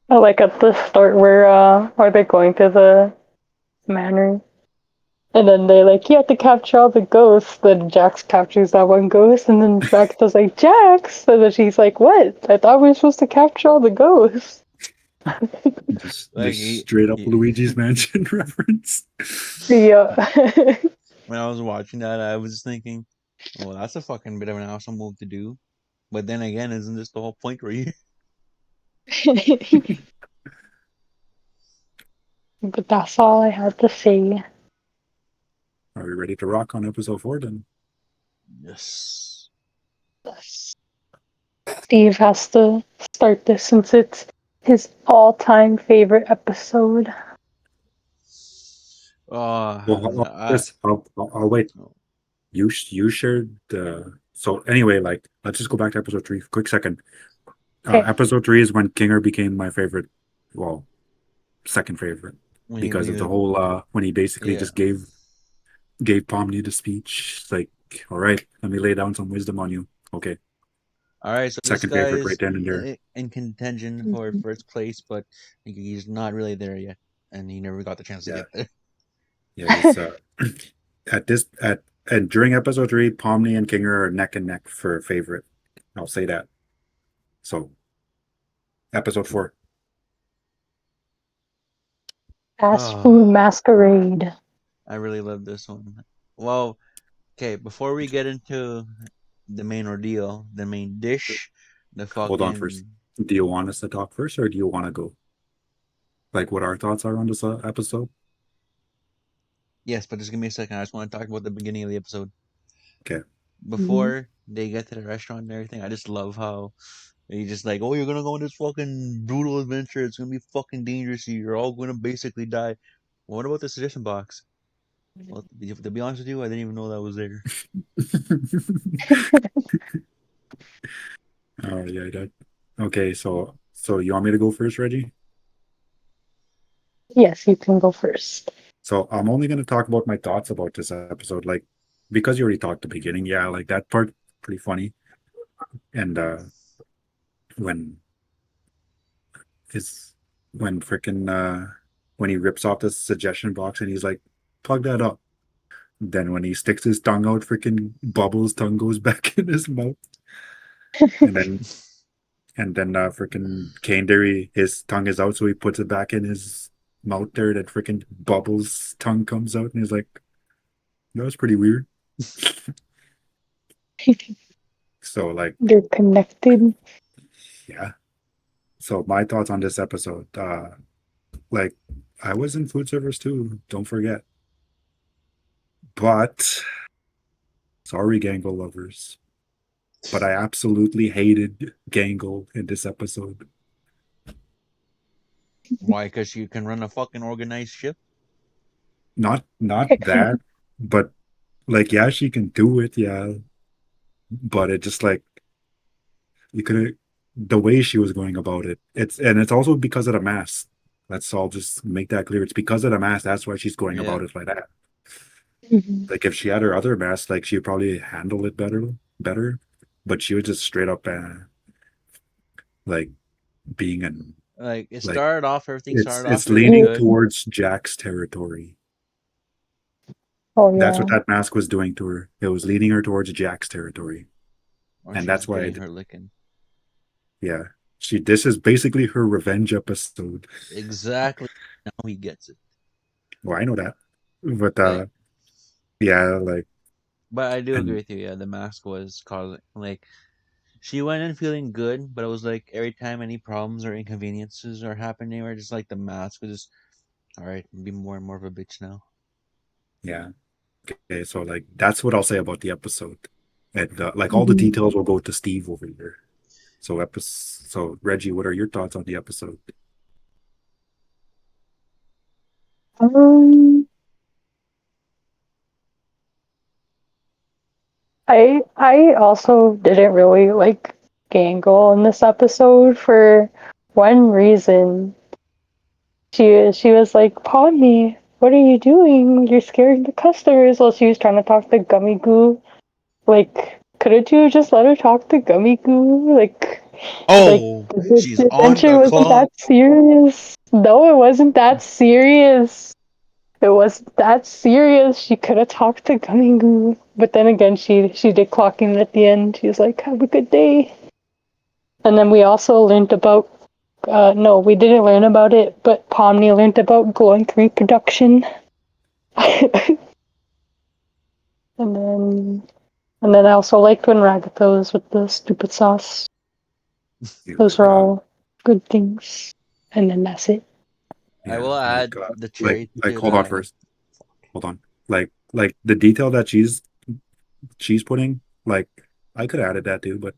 I like at the start where are they going to the manor? And then they like, you have to capture all the ghosts. Then Jax captures that one ghost, and then Max was like, Jax! And then she's like, what? I thought we were supposed to capture all the ghosts. Like Just straight up Luigi's Mansion reference. Yeah. when I was watching that, I was thinking, well, that's a fucking bit of an awesome move to do. But then again, isn't this the whole point where you? But that's all I had to say. Are we ready to rock on episode 4 then? Yes. Steve has to start this since it's his all-time favorite episode. Oh, Well, I'll wait. You shared the. So anyway, like, let's just go back to episode 3. Quick second. Okay. Episode 3 is when Kinger became my favorite. Well, second favorite when because of the you, whole when he basically yeah. just gave Pomni the speech. It's like, all right, let me lay down some wisdom on you. Okay, All right, so this second guy favorite right is then and there. in contention for first place, but he's not really there yet, and he never got the chance to Yeah, get there. yeah. He's at this at and during episode 3, Pomni and Kinger are neck and neck for favorite. I'll say that. So, episode 4. Fast Oh, Food Masquerade. I really love this one. Well, okay, before we get into the main ordeal, the main dish, the Hold on first. fucking Do you want us to talk first, or do you want to go? Like, what our thoughts are on this episode? yes, but just give me a second. I just want to talk about the beginning of the episode. Okay. Mhm. Before they get to the restaurant and everything, I just love how he's just like, oh, you're gonna go on this fucking brutal adventure. It's gonna be fucking dangerous. You're all gonna basically die. What about the suggestion box? Well, to be honest with you, I didn't even know that was there. Oh yeah, that. Okay, so you want me to go first, Reggie? Yes, you can go first. So I'm only going to talk about my thoughts about this episode, like because you already talked the beginning. Yeah, like that part pretty funny, and when his when freaking when he rips off the suggestion box and he's like, plug that up. Then when he sticks his tongue out, freaking Bubbles' tongue goes back in his mouth, and then freaking Cane Derry, his tongue is out, so he puts it back in his mouth there. That freaking Bubbles' tongue comes out, and he's like, that was pretty weird. So like, They're connected. yeah. So my thoughts on this episode, like I was in food service too, don't forget. But sorry, Gangle lovers. But I absolutely hated Gangle in this episode. Why? Because you can run a fucking organized ship. Not that, but like yeah, she can do it, yeah. But it just like you could the way she was going about it. It's also because of the mask. Let's all just make that clear. It's because of the mask. That's why she's going Yeah. about it like that. Mhm. Like if she had her other mask, like she'd probably handle it better. But she was just straight up like being an Like it like started off, everything it's started off it's really leaning good. towards Jack's territory. Oh That's what yeah. that mask was doing to her. It was leading her towards Jack's territory, Or and she's that's just why getting her licking. yeah, she. This is basically her revenge episode. Exactly. Now he gets it. Well, I know that, but Like, yeah, like but I do agree and with you. Yeah, the mask was causing like she went in feeling good, but it was like every time any problems or inconveniences are happening, or just like the mask was just all right, be more and more of a bitch now. yeah. Okay, so like that's what I'll say about the episode, and like all the Mhm. details will go to Steve over here. So Reggie, what are your thoughts on the episode? Um, I also didn't really like Gangle in this episode for one reason. She was like, Podme, what are you doing? You're scaring the customers. While she was trying to talk to Gummy Goo. Like, couldn't you just let her talk to Gummy Goo? Like Oh, she's the on adventure the wasn't clock. that serious. No, it wasn't that serious. It wasn't that serious. She could have talked to Gummy Goo. But then again, she did clock in at the end. She was like, have a good day. And then we also learned about no, we didn't learn about it, but Pomni learned about Gloink reproduction. and then and then I also liked when Ragatha was with the stupid sauce. Yeah, Those are all good things. And then that's it. I yeah, will add the cherry like to hold on that. first. Hold on. Like the detail that she's putting, like I could have added that too, but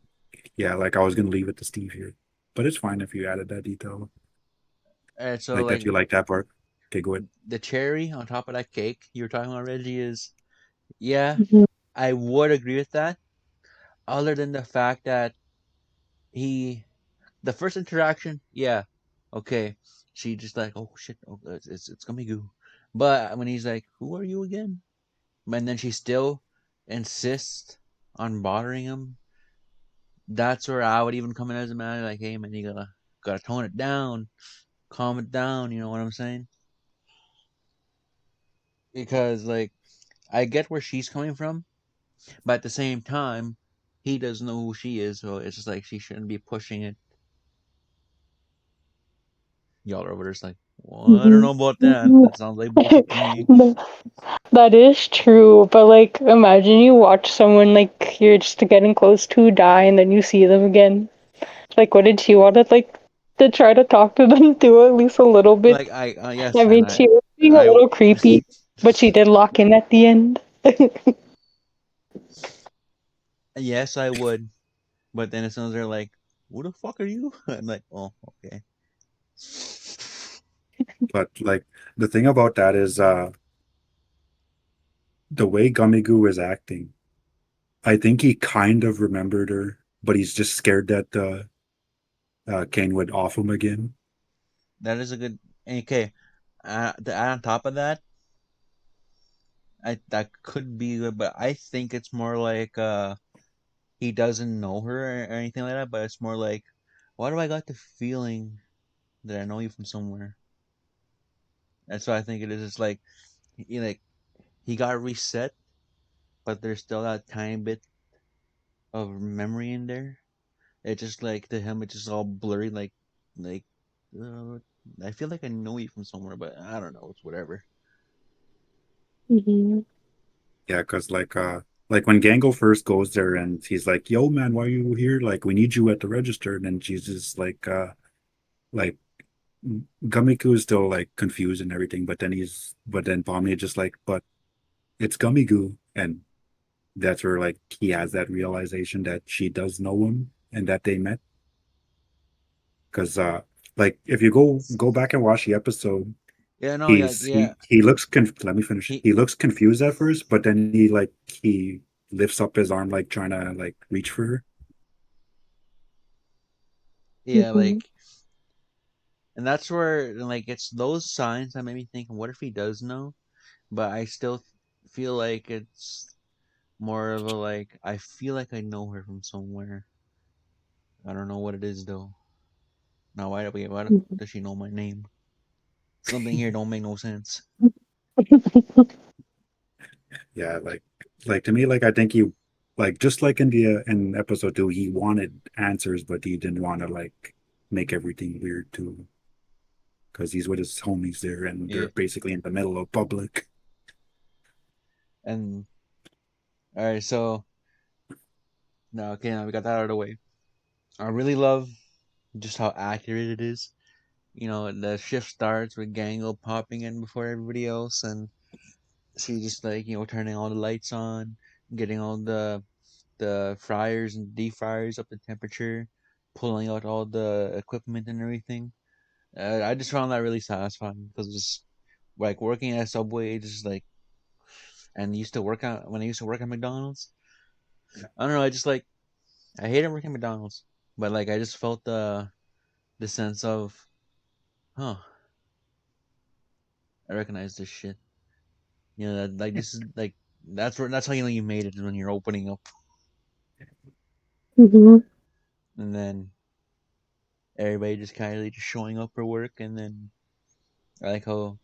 yeah, like I was gonna leave it to Steve here. But it's fine if you added that detail. So Like like that you like that part. Okay, go ahead. the cherry on top of that cake you were talking about, Reggie, is yeah, Mhm. I would agree with that. Other than the fact that he, the first interaction, yeah, okay, she just like, oh shit, oh, it's gonna be goo. But when he's like, who are you again? And then she still insists on bothering him. That's where I would even come in as a man, like, hey man, you gotta tone it down, calm it down. You know what I'm saying? Because like I get where she's coming from, but at the same time, he doesn't know who she is, so it's just like she shouldn't be pushing it. Y'all are over there's like, well, I don't Mhm. know about that. That sounds like bullshit to me. That is true, but like imagine you watch someone like you're just getting close to die and then you see them again. Like what did she want to try to talk to them too at least a little bit? Like I yes, I and mean she was being a I little creepy, but she did lock in at the end. yes I would, but then as soon as they're like, who the fuck are you? I'm like, oh okay. But like the thing about that is the way Gummigoo is acting. I think he kind of remembered her, but he's just scared that Kane would off him again. That is a good okay. To add on top of that, I that could be good, but I think it's more like he doesn't know her or anything like that, but it's more like, why do I got the feeling that I know you from somewhere? That's what I think it is. It's like he got reset, but there's still that tiny bit of memory in there. It's just like to him, it's just all blurry. Like uh, I feel like I know you from somewhere, but I don't know. It's whatever. Hmm. Yeah, because like when Gangle first goes there and he's like, "Yo, man, why are you here? Like, we need you at the register." And then she's just like Gummigoo is still like confused and everything, but then Pomni just like, but it's Gummigoo, and that's where like he has that realization that she does know him and that they met. Because like if you go back and watch the episode, Yeah, no, yeah, yeah. he looks let me finish. He, He looks confused at first, but then he lifts up his arm like trying to like reach for her. yeah, Hmm. and that's where like it's those signs that made me think, what if he does know? But I still feel like it's more of a like I feel like I know her from somewhere. I don't know what it is though. Now why the fuck does she know my name? Something here don't make no sense. Yeah, like to me, like I think he like just like in the in episode 2, he wanted answers, but he didn't want to like make everything weird too, because he's with his homies there and they're Yeah. basically in the middle of public. And all right, so now okay, now we got that out of the way. I really love just how accurate it is. You know, the shift starts with Gangle popping in before everybody else, and she just like turning all the lights on, getting all the fryers and deep fryers up to temperature, pulling out all the equipment and everything. I just found that really satisfying because just like working at Subway, just like and used to work out when I used to work at McDonald's. I don't know. I just like I hated working at McDonald's, but like I just felt the sense of, huh, I recognize this shit. You know, that like this is like that's how you know you made it is when you're opening up, Hmm. and then everybody just kind of just showing up for work, and then I like how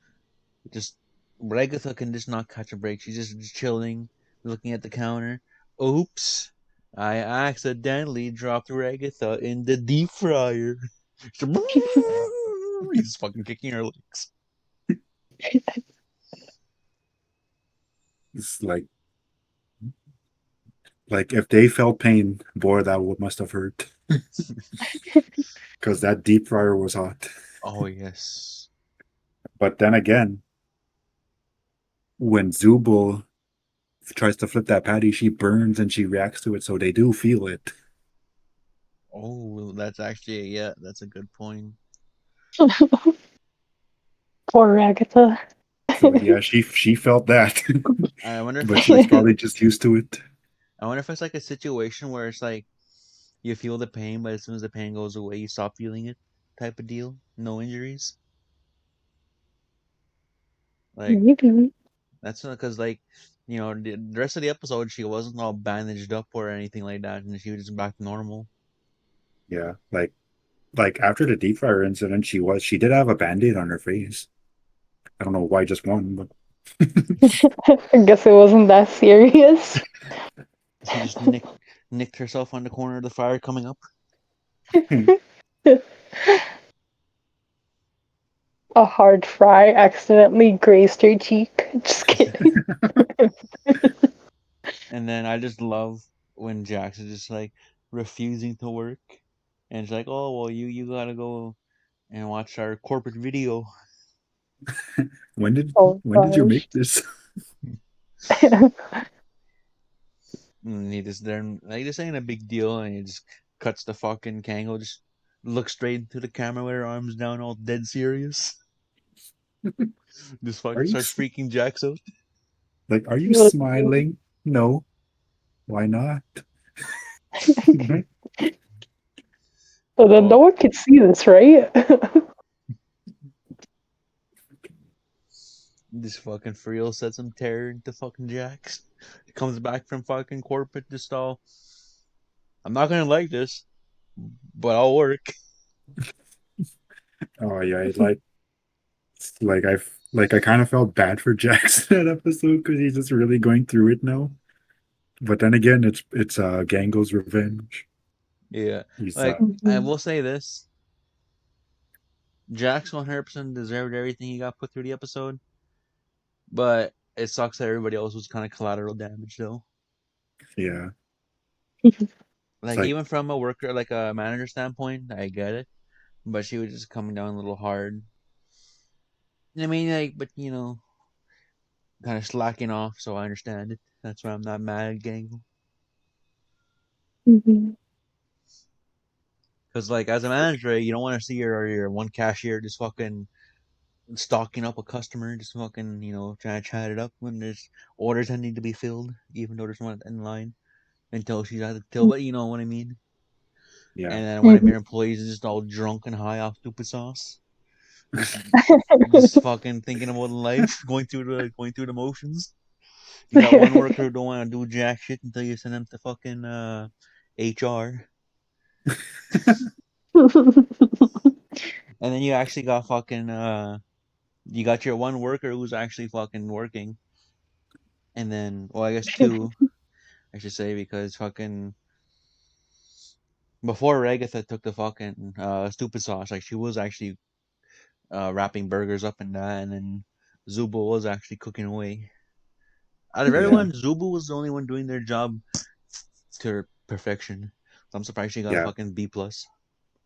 just Regatha can just not catch a break. She's just chilling, looking at the counter. Oops, I accidentally dropped Regatha in the deep fryer. He's fucking kicking her legs. It's like if they felt pain, boy, that must have hurt. Because that deep fryer was hot. Oh yes. But then again, when Zubul tries to flip that patty, she burns and she reacts to it, so they do feel it. Oh, that's actually yeah, that's a good point. Poor Agatha. So yeah, she felt that, I wonder if but it's she's like probably just used to it. I wonder if it's like a situation where it's like you feel the pain, but as soon as the pain goes away, you stop feeling it, type of deal. No injuries. Like Maybe. that's not because like the rest of the episode she wasn't all bandaged up or anything like that, and she was just back to normal. Yeah, like after the deep fryer incident, she did have a band-aid on her face. I don't know why just one, but I guess it wasn't that serious. She just nicked herself on the corner of the fire coming up. A hard fry accidentally grazed her cheek. Just kidding. And then I just love when Jax is just like refusing to work, and it's like, oh well, you gotta go and watch our corporate video. when did Oh when did you gosh. make this? And he just there, like this ain't a big deal, and he just cuts the fucking Kango, just looks straight into the camera with her arms down, all dead serious. Just Are fucking you starts freaking Jax out. are you So smiling? No. Why not? then no Oh, one can see this, right? this fucking for real sets some terror into fucking Jax. He comes back from fucking corporate just all. I'm not gonna like this, but I'll work. Oh yeah, I kind of felt bad for Jackson that episode because he's just really going through it now. But then again, it's Gango's revenge. Yeah, He's like I Mhm. will say this: Jax 100% deserved everything he got put through the episode, but it sucks that everybody else was kind of collateral damage though. yeah, it's Like even from a worker, like a manager standpoint, I get it, but she was just coming down a little hard. I mean, like, but kind of slacking off, so I understand it. That's why I'm not mad at Gangle. Mhm. Because like as a manager, you don't want to see your one cashier just fucking stalking up a customer, just fucking trying to chat it up when there's orders that need to be filled, even though there's one in line until she's at the till. But you know what I mean. yeah. And then one of Mhm. your employees is just all drunk and high off stupid sauce, just just fucking thinking about life, going through the motions. You got one worker who don't want to do jack shit until you send them to fucking HR. And then you actually got fucking you got your one worker who's actually fucking working, and then well I guess two I should say because fucking before Regatha took the fucking stupid sauce, like she was actually wrapping burgers up and that, and then Zubo was actually cooking away. Out of Yeah, everyone, Zubo was the only one doing their job to perfection. So I'm surprised she got a yeah. fucking B plus,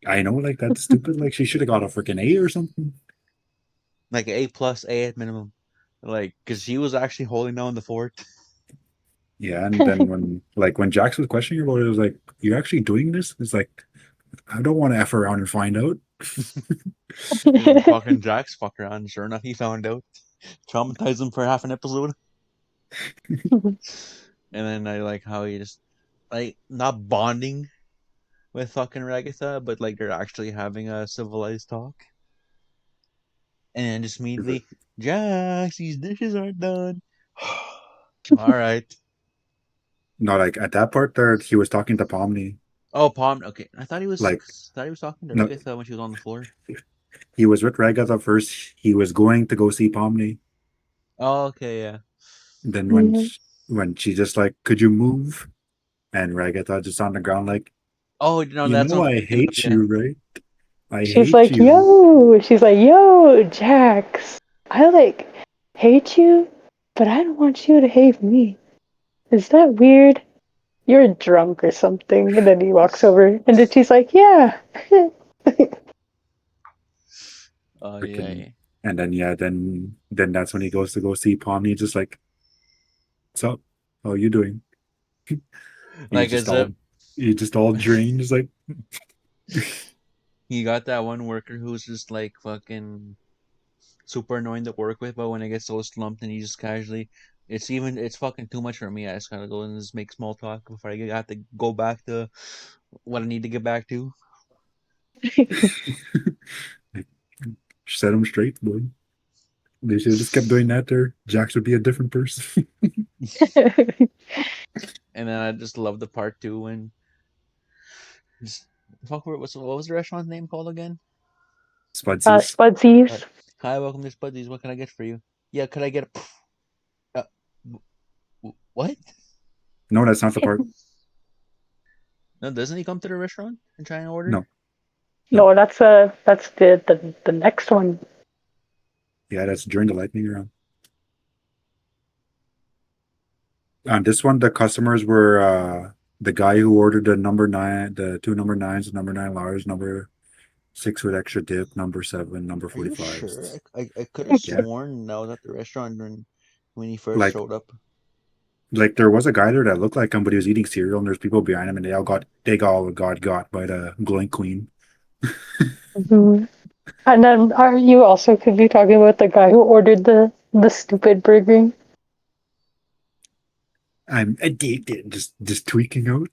I know, like that's stupid. Like she should have got a freaking A or something. like an A plus, A at minimum, like because she was actually holding down the fort. Yeah, and then when Jax was questioning about it, it was like, "You actually doing this?" It's like, I don't want to f around and find out. Fucking Jax fuck around. Sure enough, he found out. Traumatized him for half an episode. And then I like how he just like not bonding with fucking Ragatha, but like they're actually having a civilized talk. And then just immediately, Jax, these dishes aren't done. All right. No, like at that part there, he was talking to Pomni. Oh, Palm. Okay, I thought he was Like, talking to no, Ragatha when she was on the floor. he was with Regatha first. He was going to go see Pomni. Oh, okay, yeah. Then Mhm. when she just like, "Could you move?" And Regatha just on the ground like, Oh no, "You that's what know I'm I thinking of. hate Yeah, you, right?" I She's hate like, you. yo, she's like, yo, Jax, I like hate you, but I don't want you to hate me. Is that weird? You're drunk or something. And then he walks over, and then she's like, yeah. Oh yeah, Freaking. yeah. And then yeah, then that's when he goes to go see Pomni. Just like, what's up? How are you doing? He's Like just as all if he's just all drained. Just like, he got that one worker who's just like fucking super annoying to work with, but when it gets so slumped and he just casually, it's fucking too much for me. I just gotta go and just make small talk before I have to go back to what I need to get back to. like, set him straight, boy. They should have just kept doing that there. Jax would be a different person. And then I just love the part too when just what was the restaurant name called again? Spudsies. Spudsies. Hi, welcome to Spuddies. What can I get for you? Yeah, could I get a what? No, that's not the part. No, doesn't he come to the restaurant and try and order? No, no. No, that's the next one. Yeah, that's during the lightning round. On this one, the customers were the guy who ordered the number nine, the two number nines, number nine large, number six with extra dip, number seven, number Are you sure? 45s. I could have Yeah, sworn that was at the restaurant when he first like showed up. there was a guy there that looked like him, but he was eating cereal, and there's people behind him, and they all got by the glowing queen. Mhm. And then are you also could be talking about the guy who ordered the stupid burger? I'm addicted, just tweaking out.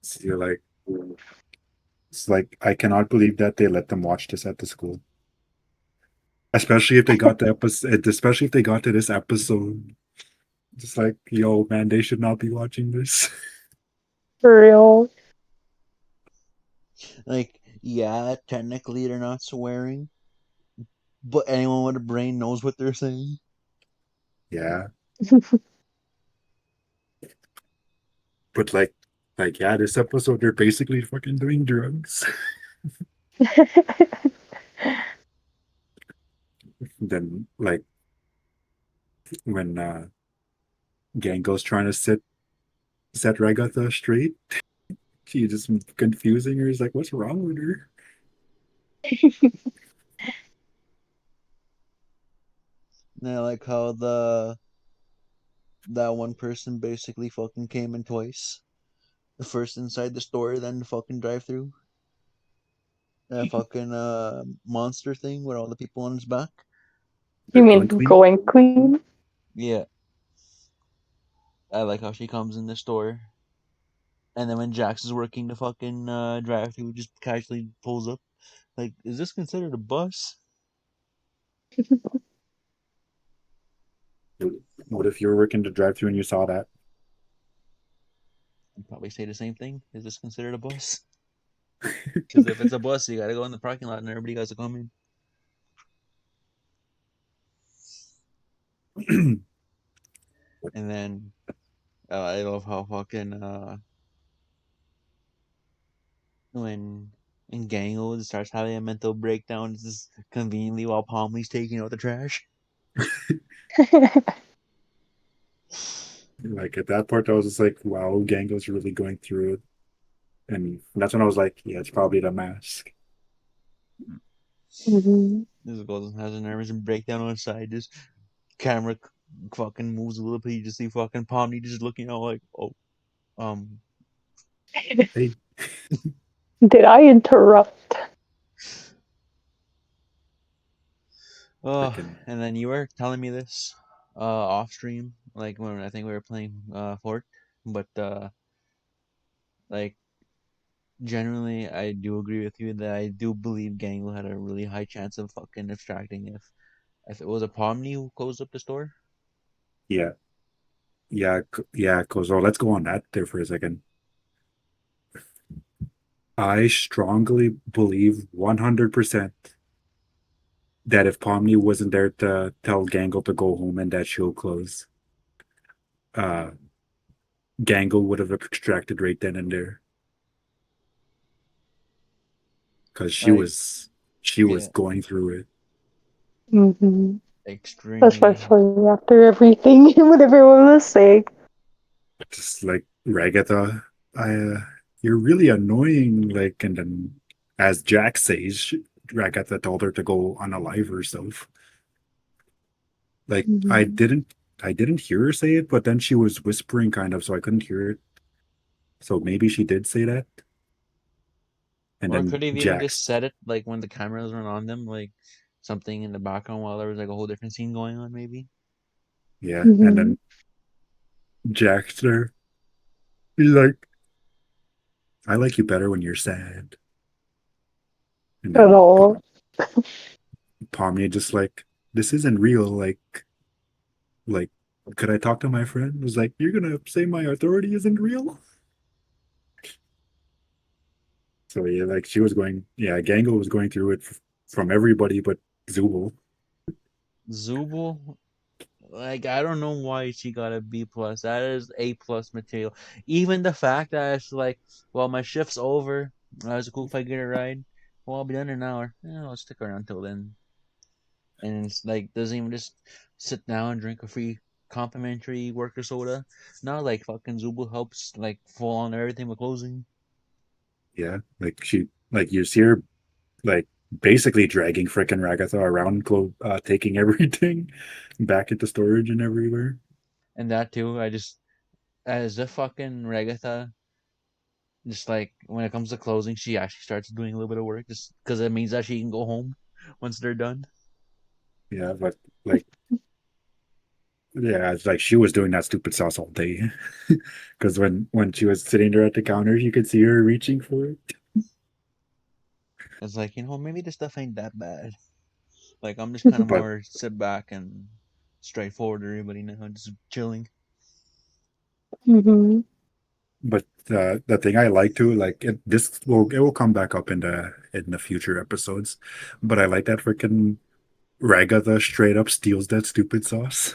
So you're like, it's like I cannot believe that they let them watch this at the school. Especially if they got the episode, especially if they got to this episode. Just like, yo, man, they should not be watching this. For real. Like, yeah, technically they're not swearing, but anyone with a brain knows what they're saying. Yeah, but yeah, this episode they're basically fucking doing drugs. Then like when Gango's trying to set Ragatha straight, she just confusing her. He's like, what's wrong with her? And I like how that one person basically fucking came in twice. The first inside the store, then the fucking drive through. That fucking monster thing with all the people on his back. The You mean Glint Queen? going queen? Yeah, I like how she comes in the store, and then when Jax is working the fucking drive through, just casually pulls up. Like, is this considered a bus? What if you were working to drive through and you saw that? I'd probably say the same thing. Is this considered a bus? Because if it's a bus, you gotta go in the parking lot and everybody has to come in. And then I love how fucking when Gango starts having a mental breakdown just conveniently while Palmley's taking out the trash. Like at that part, I was just like, wow, Gango's really going through it. And that's when I was like, yeah, it's probably the mask. Mhm. This goes and has a nervous breakdown on the side. This camera fucking moves a little bit. You just see fucking Palmley just looking out like, oh, um, Hey, Did I interrupt? oh, freaking and then you were telling me this off stream, like when I think we were playing Fort, but like generally I do agree with you that I do believe Gangle had a really high chance of fucking abstracting if it was a Pomni who closed up the store. yeah, yeah, Kozo, let's go on that there for a second. I strongly believe 100% that if Pomni wasn't there to tell Gangle to go home and that she'll close, uh, Gangle would have extracted right then and there. because Like, she was yeah, going through it. Hmm. extremely. Especially after everything what everyone was saying. Just like Ragatha, I you're really annoying. Like, and then as Jack says, Ragatha told her to go unalive herself. Like Hmm. I didn't hear her say it, but then she was whispering kind of, so I couldn't hear it. So maybe she did say that. And Or then could have even just Jack's, said it like when the cameras weren't on them, like something in the background while there was like a whole different scene going on, maybe. yeah, and Hmm. then Jack's there. He's like, I like you better when you're sad. And At then all. Pomni just like, this isn't real. Like, could I talk to my friend? Was like, you're gonna say my authority isn't real? So yeah, like she was going, yeah, Gango was going through it from everybody but Zubul. Zubul, like I don't know why she got a B plus. That is A plus material. Even the fact that it's like, well, my shift's over. It's cool if I get a ride. Well, I'll be done in an hour. Yeah, I'll stick around till then. And it's like doesn't even just sit down and drink a free complimentary worker soda. No, like fucking Zubul helps like full on everything with closing. Yeah, like she, like you see her, like basically dragging frickin' Ragatha around, taking everything back into storage and everywhere. And that too, I just as a fucking Regatha, just like when it comes to closing, she actually starts doing a little bit of work just because it means that she can go home once they're done. Yeah, but like, yeah, it's like she was doing that stupid sauce all day. Because when she was sitting there at the counter, you could see her reaching for it. It's like, maybe this stuff ain't that bad. Like I'm just kind of But more sit back and straightforward to everybody now, just chilling. Hmm. but the thing I like too, like it will come back up in the future episodes. But I like that freaking Ragatha straight up steals that stupid sauce.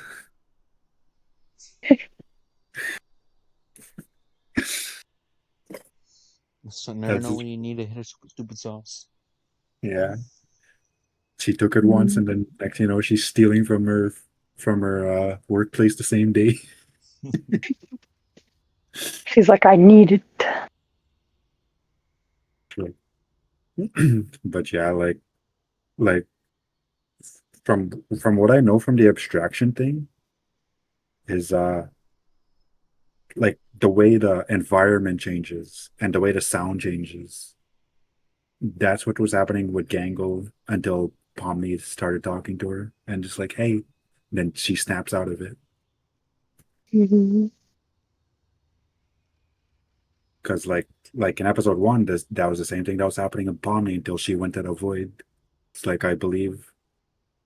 So never That's know when you need to hit a stupid sauce. yeah. She took it once, Hmm. and then next you know she's stealing from her workplace the same day. She's like, I need it. But yeah, like from what I know from the abstraction thing is like the way the environment changes and the way the sound changes. That's what was happening with Gangle until Pomni started talking to her and just like, hey, then she snaps out of it. Hmm. Because like in episode one, that was the same thing that was happening in Pomni until she went to the void. It's like I believe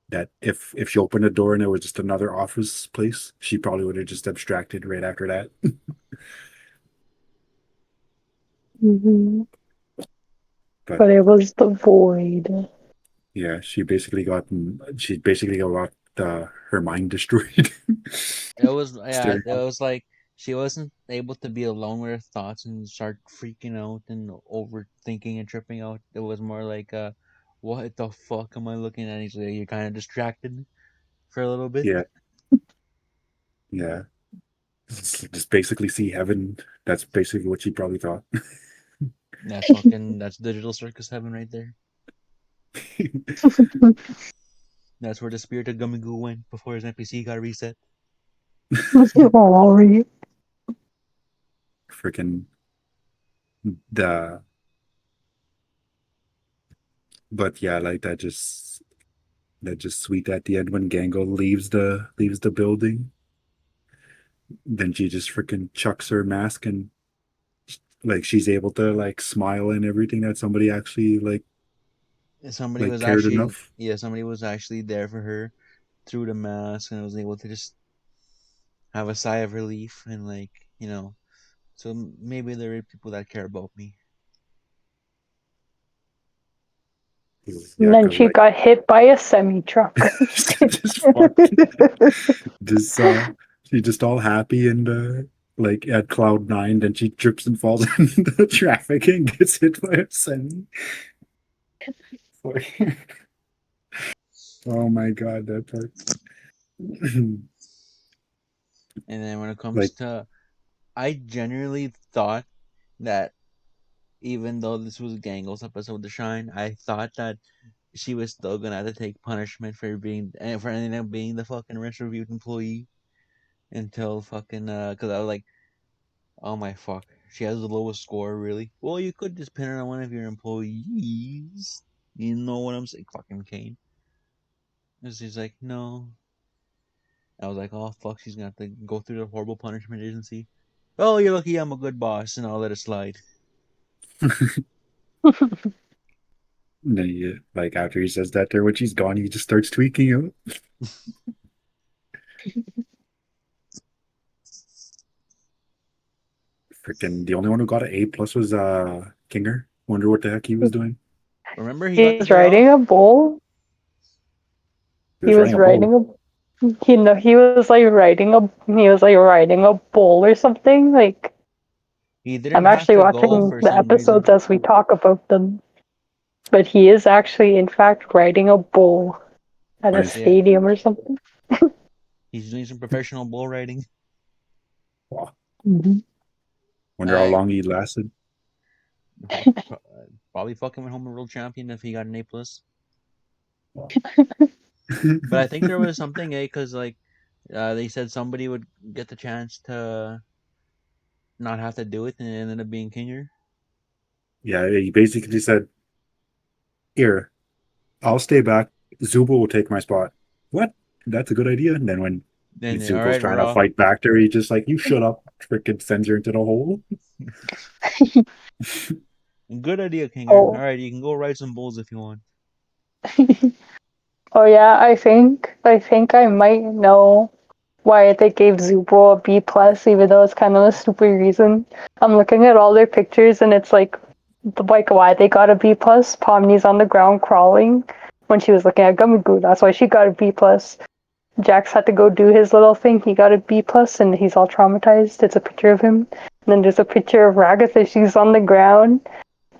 that if she opened the door and it was just another office place, she probably would have just abstracted right after that. Hmm. But But it was the void. yeah, she basically got her mind destroyed. It was yeah, Staring it was like she wasn't able to be alone with her thoughts and start freaking out and overthinking and tripping out. It was more like what the fuck am I looking at? So you're kind of distracted for a little bit. yeah, yeah. Just basically see heaven. That's basically what she probably thought. That's digital circus heaven right there. That's where the spirit of Gummy Goo went before his NPC got reset. Sorry. Freaking the but yeah, like that just sweet at the end when Gango leaves the building. Then she just freaking chucks her mask and like she's able to like smile and everything that somebody actually Somebody was cared actually enough. yeah, somebody was actually there for her through the mask and was able to just have a sigh of relief and so maybe there are people that care about me. And Yeah, then because she like got hit by a semi truck. just fucking just she's just all happy and like at cloud nine, then she trips and falls into the traffic and gets hit by a semi. Oh my god, that part. And then when it comes Like, to, I genuinely thought that even though this was Gangle's episode to shine, I thought that she was still gonna have to take punishment for ending up being the fucking rest reviewed employee until fucking because I was like, oh my fuck, she has the lowest score really. Well, you could just pin her on one of your employees. You know what I'm saying, fucking Kane. And she's like, no. I was like, oh fuck, she's gonna have to go through the horrible punishment agency. Oh, you're lucky I'm a good boss, and I'll let it slide. then like after he says that there when she's gone, he just starts tweaking out. Freaking the only one who got an A+ was Kinger. Wonder what the heck he was doing. Remember, he got the He's day off. riding a bull. He He was riding was a bull. riding a. He was like riding a. He was like riding a bull or something. Like He didn't I'm have actually to go watching for the some reason. episodes as we talk about them. But he is actually, in fact, riding a bull at a Nice. Yeah, stadium or something. he's doing some professional bull riding. Wow. Mm-hmm. Wonder how I long he lasted. probably fucking went home a world champion if he got an A+. Wow. But I think there was something, because like they said somebody would get the chance to not have to do it, and it ended up being Kinger. Yeah, he basically said, "Here, I'll stay back. Zubo will take my spot." What? That's a good idea. And then when Then all Zubo's right, trying right to off. fight back there, he just like, "You shut up!" Freaking sends her into the hole. Good idea, Kinger. All Oh. right, you can go ride some bulls if you want. Oh yeah, I think I might know why they gave Zubo a B+, even though it's kind of a stupid reason. I'm looking at all their pictures and it's like why they got a B+. Pomni's on the ground crawling when she was looking at Gummy. That's why she got a B+. Jax had to go do his little thing. He got a B+, and he's all traumatized. It's a picture of him. And then there's a picture of Ragatha. She's on the ground,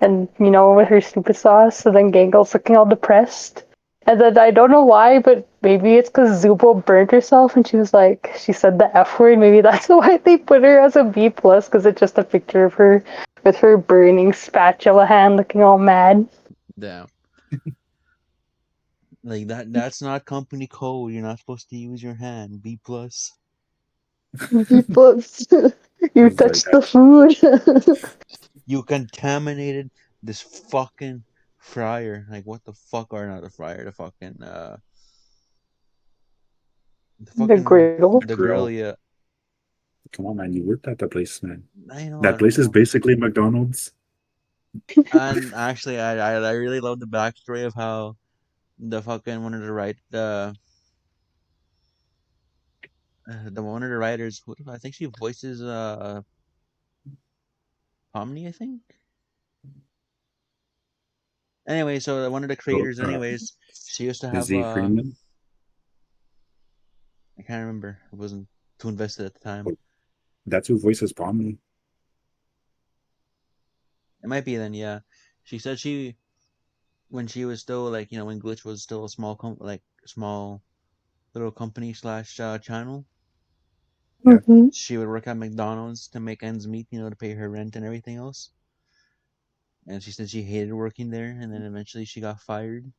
and with her stupid sauce. So then Gangle's looking all depressed. And then I don't know why, but maybe it's because Zubo burnt herself, and she said the F word. Maybe that's why they put her as a B+, because it's just a picture of her with her burning spatula hand, looking all mad. Damn. Like that's not company code. You're not supposed to use your hand. B+. B+. You It's like touched the food. You contaminated this fucking fryer. Like what the fuck, or not the fryer, the The fucking griddle. the grill, grill. yeah. Come on, man. You worked at the place, man. I know, I That don't place is know. basically McDonald's. And actually I really love the backstory of how the fucking one of the one of the writers, I think she voices Pomni, I think. Anyway, so one of the So, creators, anyways, she used to is have he Freeman? I can't remember. I wasn't too invested at the time. Oh, that's who voices Pomni. It might be then, yeah. She said when she was still like, when Glitch was still a small little company slash channel, Yeah. Mm-hmm. she would work at McDonald's to make ends meet, to pay her rent and everything else. And she said she hated working there, and then eventually she got fired.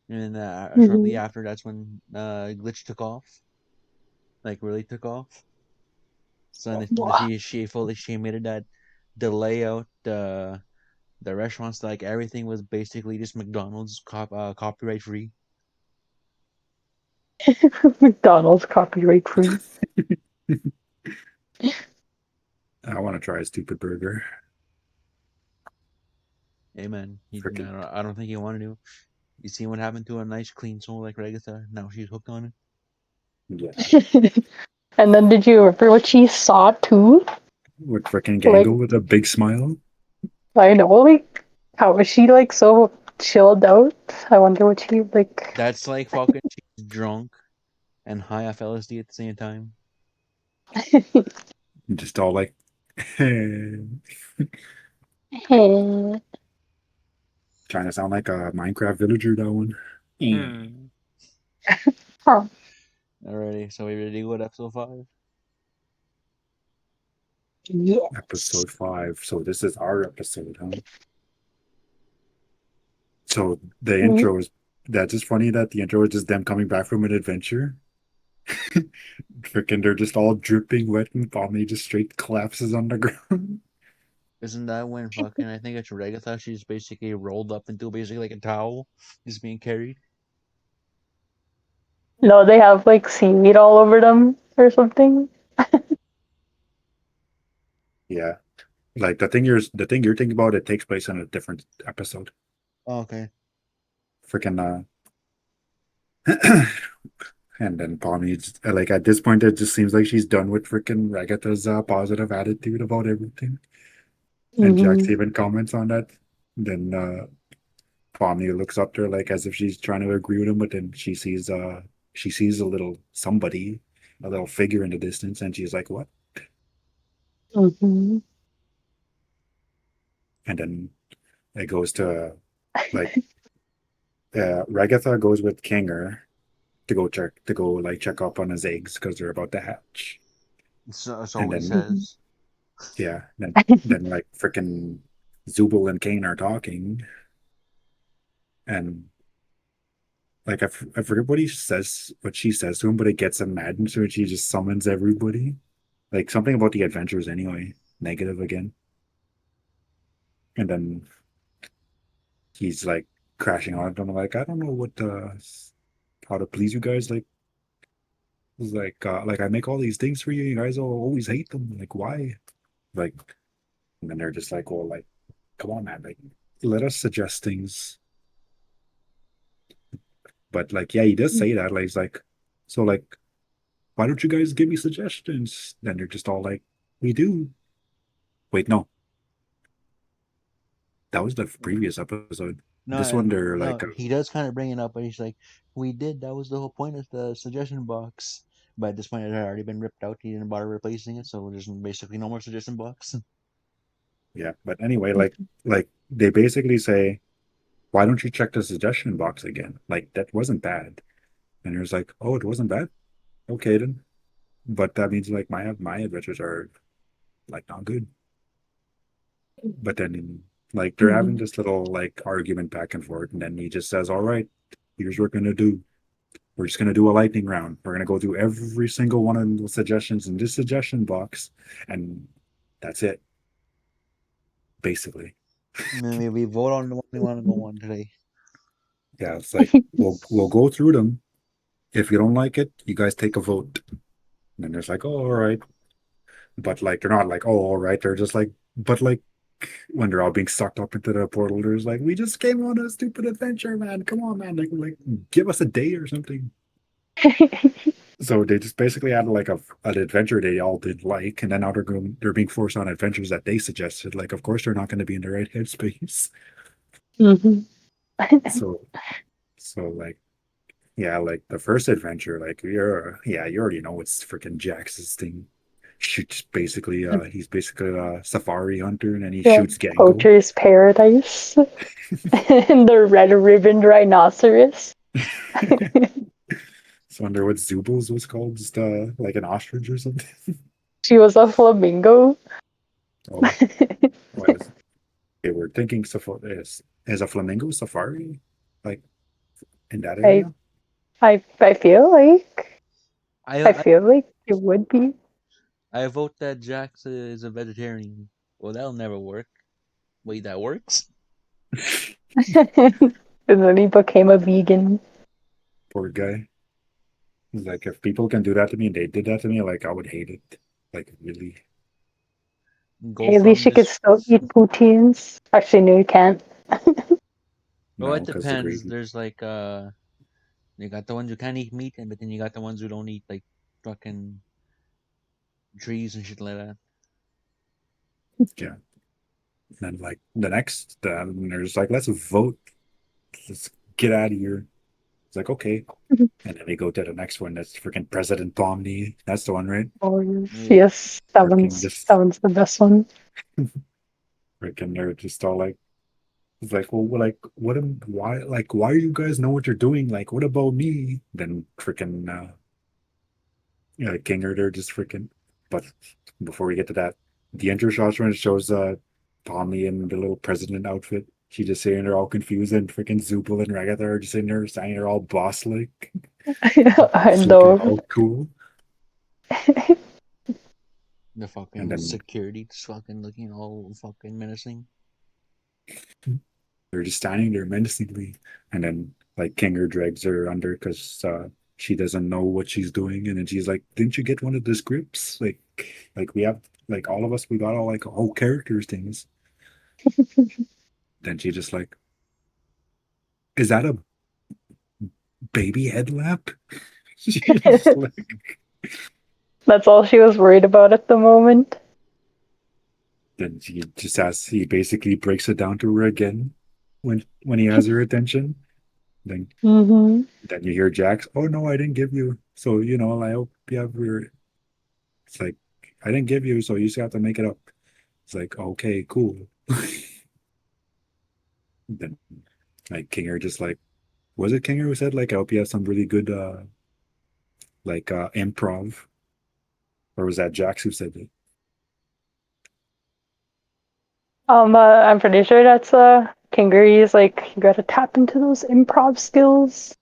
And then shortly Mm-hmm. after, that's when Glitch took off, like really took off. So then she admitted that the layout, the restaurants, like everything was basically just McDonald's copyright free. McDonald's copyright free. I want to try a stupid burger. Amen. Freaking I don't think you want to do. You see what happened to a nice clean soul like Regatha? Now she's hooked on it. yeah. And then did you remember what she saw too? With freaking Like, Gangle with a big smile. I know, like, how was she like so chilled out? I wonder what she like. That's like fucking she's drunk and high off LSD at the same time. Just all like, Hmm. Trying to sound like a Minecraft villager, that one. Hmm. Huh. Alrighty, so we ready to go with episode 5? Yes. Episode 5. So this is our episode, huh? So the Mm. intro is that's just funny that the intro is just them coming back from an adventure. Freaking, they're just all dripping wet and Pomni just straight collapses on the ground. Isn't that when fucking, I think it's Regatha, she's basically rolled up into basically like a towel, just being carried? No, they have like seaweed all over them or something. Yeah. Like the thing you're thinking about, it takes place in a different episode. Oh, okay. Freaking and then Pomni like at this point it just seems like she's done with freaking Ragatha's positive attitude about everything. And Jax Hmm. even comments on that. Then Pomni looks up to her like as if she's trying to agree with him, but then she sees a little somebody, a little figure in the distance, and she's like, "What?" Hmm. And then it goes to like Ragatha goes with Kinger to go like check up on his eggs because they're about to hatch. So And he then says. yeah, then like freaking Zubul and Kane are talking, and like I forget what she says to him, but it gets him mad, and so she just summons everybody. Like something about the adventures anyway, negative again. And then he's like crashing on them, like, I don't know how to please you guys. Like I make all these things for you, you guys all always hate them. Like, why? Like, and then they're just like, well, like, come on, man, like, let us suggest things. But like, yeah, he does say that. Like, he's like, so like, why don't you guys give me suggestions? Then they're just all like, we do. Wait, no, that was the previous episode. No, This one, they're no, like, he does kind of bring it up, but he's like, "We did. That was the whole point of the suggestion box." But at this point, it had already been ripped out. He didn't bother replacing it, so there's basically no more suggestion box. yeah. But anyway, like they basically say, why don't you check the suggestion box again? Like that wasn't bad. And it's like, oh, it wasn't bad. Okay then. But that means like my adventures are like not good. But then like they're having Hmm. this little like argument back and forth, and then he just says, all right, here's what we're gonna do. We're just gonna do a lightning round. We're gonna go through every single one of the suggestions in this suggestion box, and that's it, basically. Maybe we vote on the one we want to go on today. Yeah, it's like we'll go through them. If you don't like it, you guys take a vote. And then there's like, oh, all right. But like they're not like, oh, all right. They're just like, but like when they're all being sucked up into the portal, there's like, we just came on a stupid adventure, man. Come on, man. Like give us a day or something. So they just basically had like an adventure they all did like, and then now they're being forced on adventures that they suggested. Like, of course they're not going to be in the right headspace. Hmm. So so like yeah, like the first adventure, like you already know it's freaking Jax's thing. Shoots basically he's basically a safari hunter and then he Yeah, shoots Gango. Poacher's Paradise and the red ribboned rhinoceros. So I wonder what Zubul's was called, just like an ostrich or something. She was a flamingo. Oh, what is they were thinking safari is a flamingo safari? Like in that I area? I feel like I I I, feel like it would be. I vote that Jax is a vegetarian. Well, that'll never work. Wait, that works? And then he became a vegan. Poor guy. He's like, if people can do that to me and they did that to me, like I would hate it. Like really. Go At least from she could just. still eat poutines. Actually, no, you can't. Oh, No, it because the depends. gravy. There's like you got the ones who can't eat meat, and but then you got the ones who don't eat like fucking trees and shit like that. Yeah. And then like the next there's like, let's vote. Let's get out of here. It's like, okay. And then we go to the next one. That's freaking President Pomni. That's the one, right? Oh Yeah. yes, Freaking that just one's the best one. freaking they're just all like It's like, well, why do you guys know what you're doing? Like, what about me? Then freaking, King Herder just freaking. But before we get to that, the intro shots when it shows Tommy in the little president outfit. She just sitting there all confused, and freaking Zupel and Ragatha are just sitting there standing there all boss like, I just looking know. all cool. The And fucking then security just fucking looking all fucking menacing. they're just standing there menacingly. And then like Kinger drags her under because she doesn't know what she's doing. And then she's like, "Didn't you get one of the scripts? Like we have like all of us, we got all like whole characters things." Then she just like, "Is that a baby headlamp?" She's like, That's all she was worried about at the moment. then she just asks. He basically breaks it down to her again when he has her attention. Then Mm-hmm. then you hear Jax, "Oh no, I didn't give you. So I hope you have your." It's like, "I didn't give you, so you just have to make it up." It's like, okay, cool. Then like Kinger just like, was it Kinger who said like, "I hope you have some really good improv," or was that Jax who said it? I'm pretty sure that's Kinger. He's like, you gotta tap into those improv skills.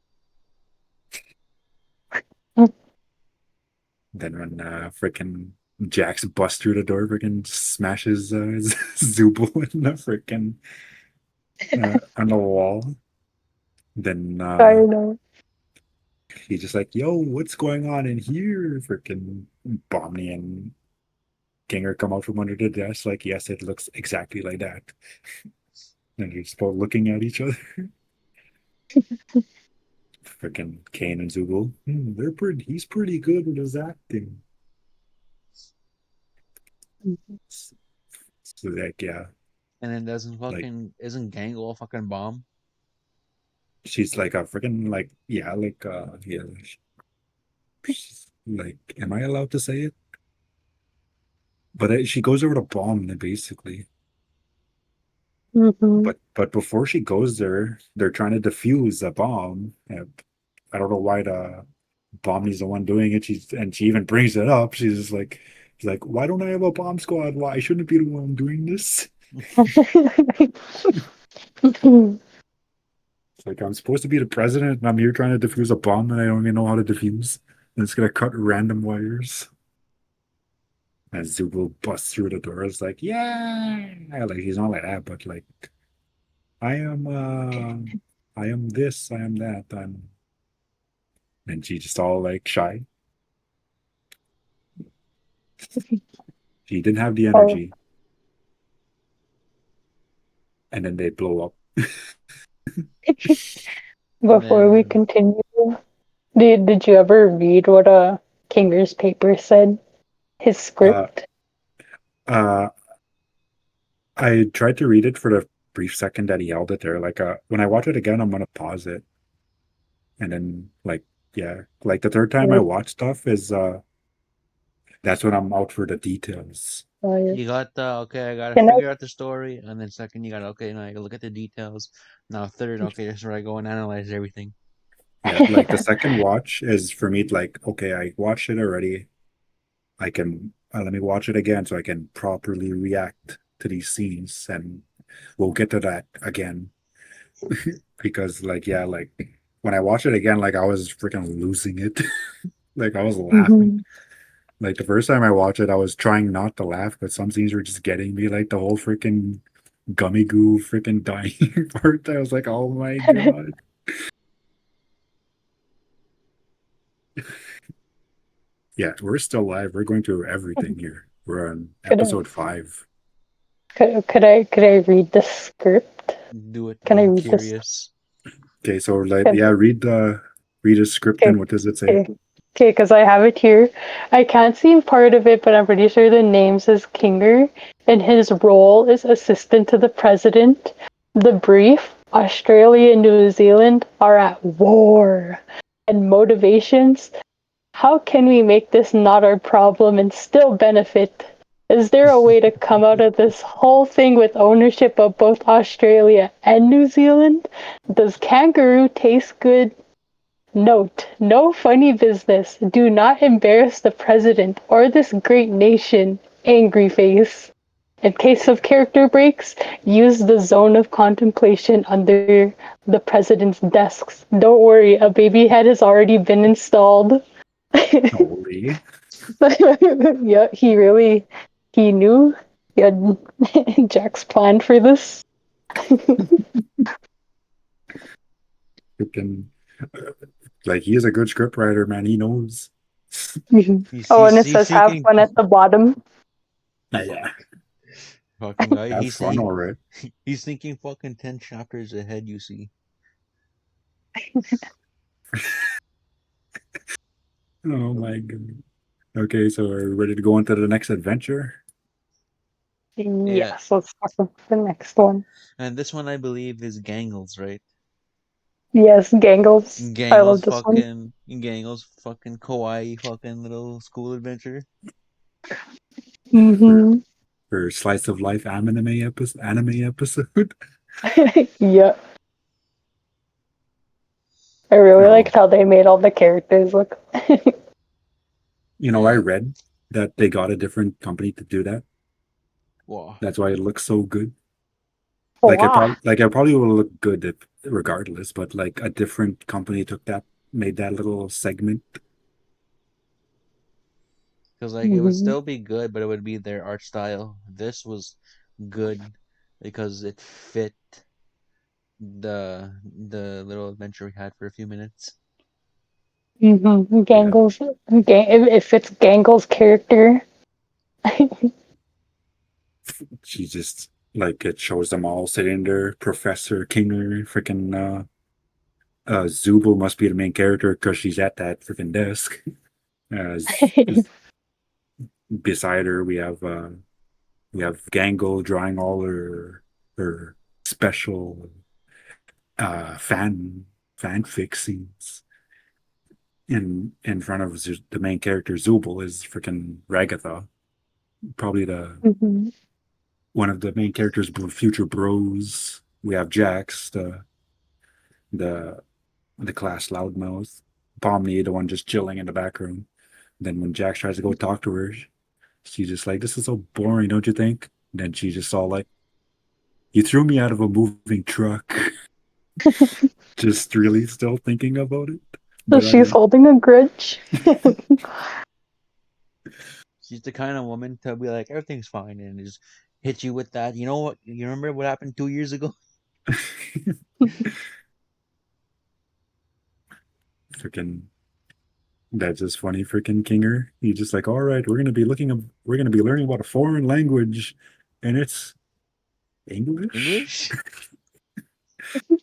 Then when freaking Jax busts through the door, freaking smashes Zubul in the freaking on the wall. Then I know. he's just like, "Yo, what's going on in here?" Freaking Bomni and Kinger come out from under the desk, like, "Yes, it looks exactly like that." And they're just both looking at each other. Freaking Kane and Zubul, they're pretty. He's pretty good with his acting. So like, yeah, And then doesn't like fucking isn't Gang all fucking bomb? she's like a freaking like, yeah, like yeah, like, am I allowed to say it? But she goes over to bomb them basically. Mm-hmm. But before she goes there, they're trying to defuse a bomb. I don't know why the Bomni's the one doing it. She even brings it up. She's like, "Why don't I have a bomb squad? Why shouldn't be the one doing this?" It's like, I'm supposed to be the president, and I'm here trying to defuse a bomb that I don't even know how to defuse. And it's gonna cut random wires. And Zubul busts through the door. It's like, yeah, like he's not like that, but like, I am, I am this, I am that, and she just all like shy. She didn't have the Oh, energy, and then they blow up. And before we then continue, did you ever read what Kinger's paper said? His Uh, script? uh, I tried to read it for the brief second that he held it there. Like, when I watch it again, I'm gonna pause it, and then like, yeah, like the third time I Like, watch stuff is that's when I'm out for the details. uh, you got the okay, I gotta can I figure out the story, and then second you gotta okay, now I gotta look at the details. Now third, okay, that's where I go and analyze everything. Yeah, like the second watch is for me like, okay, I watched it already. I can let me watch it again so I can properly react to these scenes, and we'll get to that again. Because like, yeah, like when I watch it again, like I was freaking losing it. Like I was laughing. Mhm. Like the first time I watched it, I was trying not to laugh, but some scenes were just getting me. Like the whole freaking gummy goo freaking dying part. I was like, oh my god. Yeah, we're still live. We're going through everything here. We're on could I episode 5. could I read the script? Do it. Can I I'm read this? curious. Okay, so like, Can, yeah, read a script okay, and what does it say? okay, okay, because I have it here. I can't see part of it, but I'm pretty sure the name says Kinger, and his role is assistant to the president. The brief: Australia and New Zealand are at war, and motivations: how can we make this not our problem and still benefit Is there a way to come out of this whole thing with ownership of both Australia and New Zealand? Does kangaroo taste good? Note, no funny business. Do not embarrass the president or this great nation. Angry face. In case of character breaks, use the zone of contemplation under the president's desks. Don't worry, a baby head has already been installed. Holy. Yeah, he knew he had Jack's plan for this. Freaking, like, he is a good scriptwriter, man. He knows. Oh, and it He's says have thinking, fun at the bottom. Yeah. fucking guy. Have fun, all right. He's thinking fucking 10 chapters ahead. You see. Oh my god. Okay, so are we ready to go into the next adventure? Yeah, Yes, let's talk about the next one. and this one I believe is Gangles, right? Yes, Gangles. I love this one. Gangles fucking kawaii fucking little school adventure. For Hmm. for slice of life anime episode. Yeah, I really Oh, liked how they made all the characters look. I Yeah. read that they got a different company to do that. Wow. That's why it looks so good. Oh, wow. Like it probably will look good regardless, but like a different company made that little segment. Because like it would Hmm. still be good, but it would be their art style. This was good because it fit the little adventure we had for a few minutes. Yeah. Gangles. It fits Gangles' character. She just like it shows them all sitting there. Professor Kinger, freaking Zubul must be the main character because she's at that freaking desk. Beside her, we have Gangle drawing all her special fanfic scenes. In front of the main character Zubul is freaking Ragatha, probably the Hmm. one of the main characters' future bros. We have Jax, the the class loudmouth, Pomni, the one just chilling in the background. Then when Jax tries to go talk to her, she's just like, "This is so boring, don't you think?" And then she's just all like, "You threw me out of a moving truck." Just really still thinking about it. So But I she's mean, holding a grudge. She's the kind of woman to be like everything's fine and just hit you with that. You know what? You remember what happened 2 years ago? freaking that's just funny, freaking Kinger. He's just like, all right, we're gonna be learning about a foreign language, and it's English. English?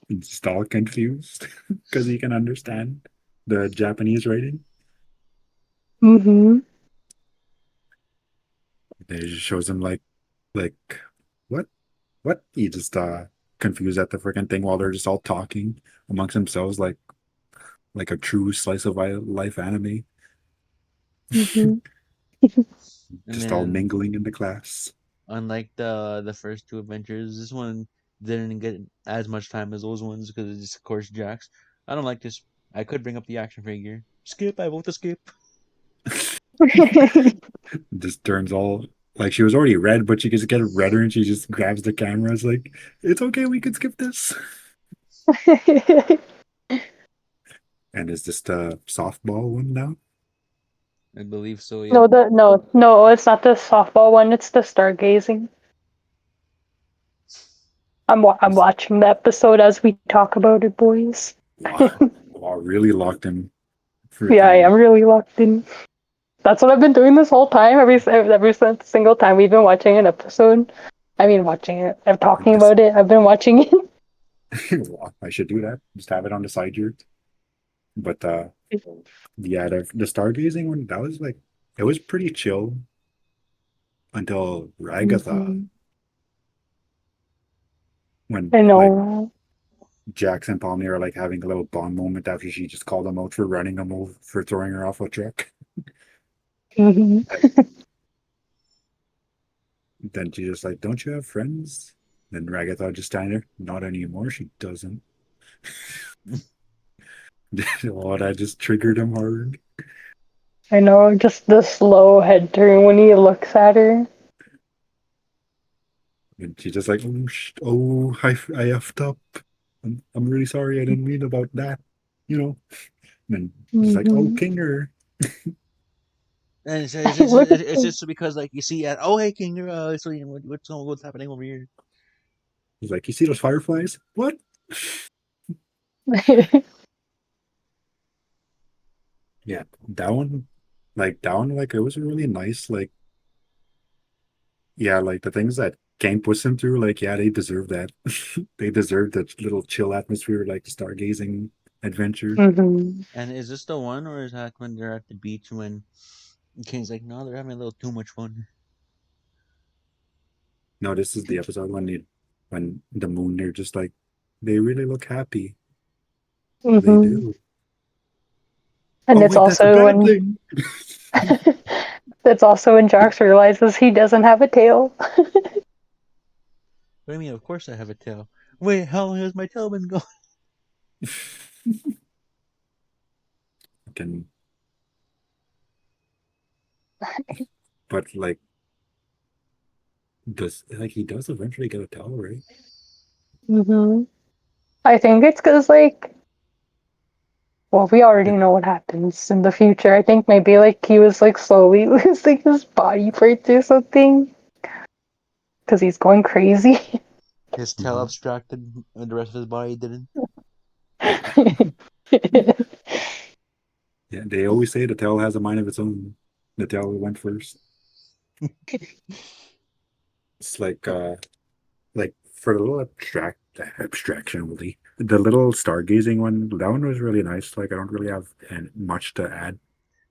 He's just all confused because he can understand the Japanese writing. Hmm. It just shows him like what what he just confused at the freaking thing while they're just all talking amongst themselves like a true slice of life anime. Hmm. And Just all then mingling in the class. unlike the first two adventures, this one didn't get as much time as those ones because it's of course Jax. I don't like this. I could bring up the action figure. Skip. I vote to skip. Just turns all like she was already red, but she gets get redder and she just grabs the camera. It's like, it's okay, we can skip this. And is this the softball one now? I believe so. Yep. no, it's not the softball one. It's the stargazing. I'm Just, watching the episode as we talk about it, boys. wow, wow, really locked in Yeah, I freaking am really locked in. That's what I've been doing this whole time. Every single time we've been watching an episode. I mean, watching it. I'm talking this. about it. I've been watching it. Wow, I should do that. Just have it on the side here. But yeah, the stargazing one, that was like it was pretty chill until Ragatha Mhm. when I like know. Jax and Pomni are like having a little bond moment after she just called them out for running them over for throwing her off a truck. Hmm. Then she's just like, "Don't you have friends?" Then Ragatha just standing there, "Not anymore." She doesn't. Oh, that just triggered him hard. I know, just the slow head turn when he looks at her. And she's just like, "Oh, I effed up. I'm really sorry. I didn't mean about that." You know. And then he's like, "Oh, Mm-hmm. Kinger." And Look at it's him. just because like you see at oh hey King, so you know, what's happening over here? He's like, "You see those fireflies? What?" Yeah, that one, like it was really nice. Like, yeah, like the things that Kane puts him through, like, yeah, they deserve that. They deserve that little chill atmosphere, like stargazing adventure. Mm-hmm. And is this the one, or is that when they're at the beach when King's like, no, they're having a little too much fun? No, this is the episode when the moon, they're just like, they really look happy. They Mm-hmm. do. And Oh it's wait, that's a also bad when thing. that's also when Jax realizes he doesn't have a tail. What do you mean? Of course I have a tail. Wait, how long has my tail been going? Can, but like, does like he does eventually get a towel, right? Mm-hmm. I think it's because well, we already know what happens in the future. I think maybe he was slowly losing his body parts or something because he's going crazy. His tail Mhm. abstracted, and the rest of his body didn't. Yeah, they always say the tail has a mind of its own. The tail went first. It's like for the little abstraction really. The little stargazing one, that one was really nice. Like I don't really have much to add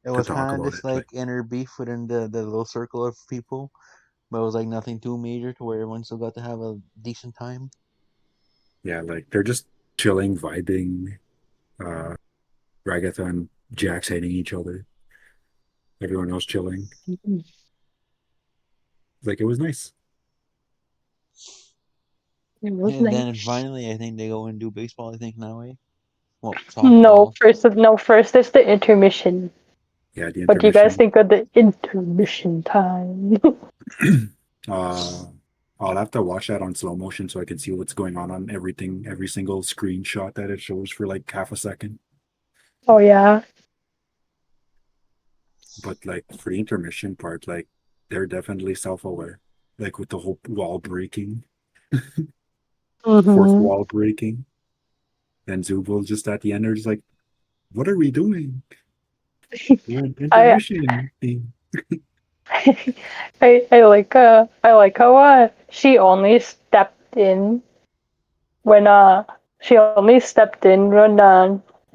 It to was talk kind of about this it. Like inner beef within the little circle of people, but it was like nothing too major to where everyone still got to have a decent time. yeah, like they're just chilling, vibing, uh Ragatha and Jax hating each other. Everyone else chilling. Like it was nice. It was And then nice. finally, I think they go and do baseball. I think now, eh? Well, No, softball. first there's the intermission. Yeah, the What do you guys intermission. think of the intermission time? uh I'll have to watch that on slow motion so I can see what's going on everything, every single screenshot that it shows for like half a second. Oh yeah. But like for the intermission part, like they're definitely self-aware. Like with the whole wall breaking, fourth Mm-hmm. wall breaking, and Zubul just at the end are just like, "What are we doing? We're in I intermission." I like how she only stepped in when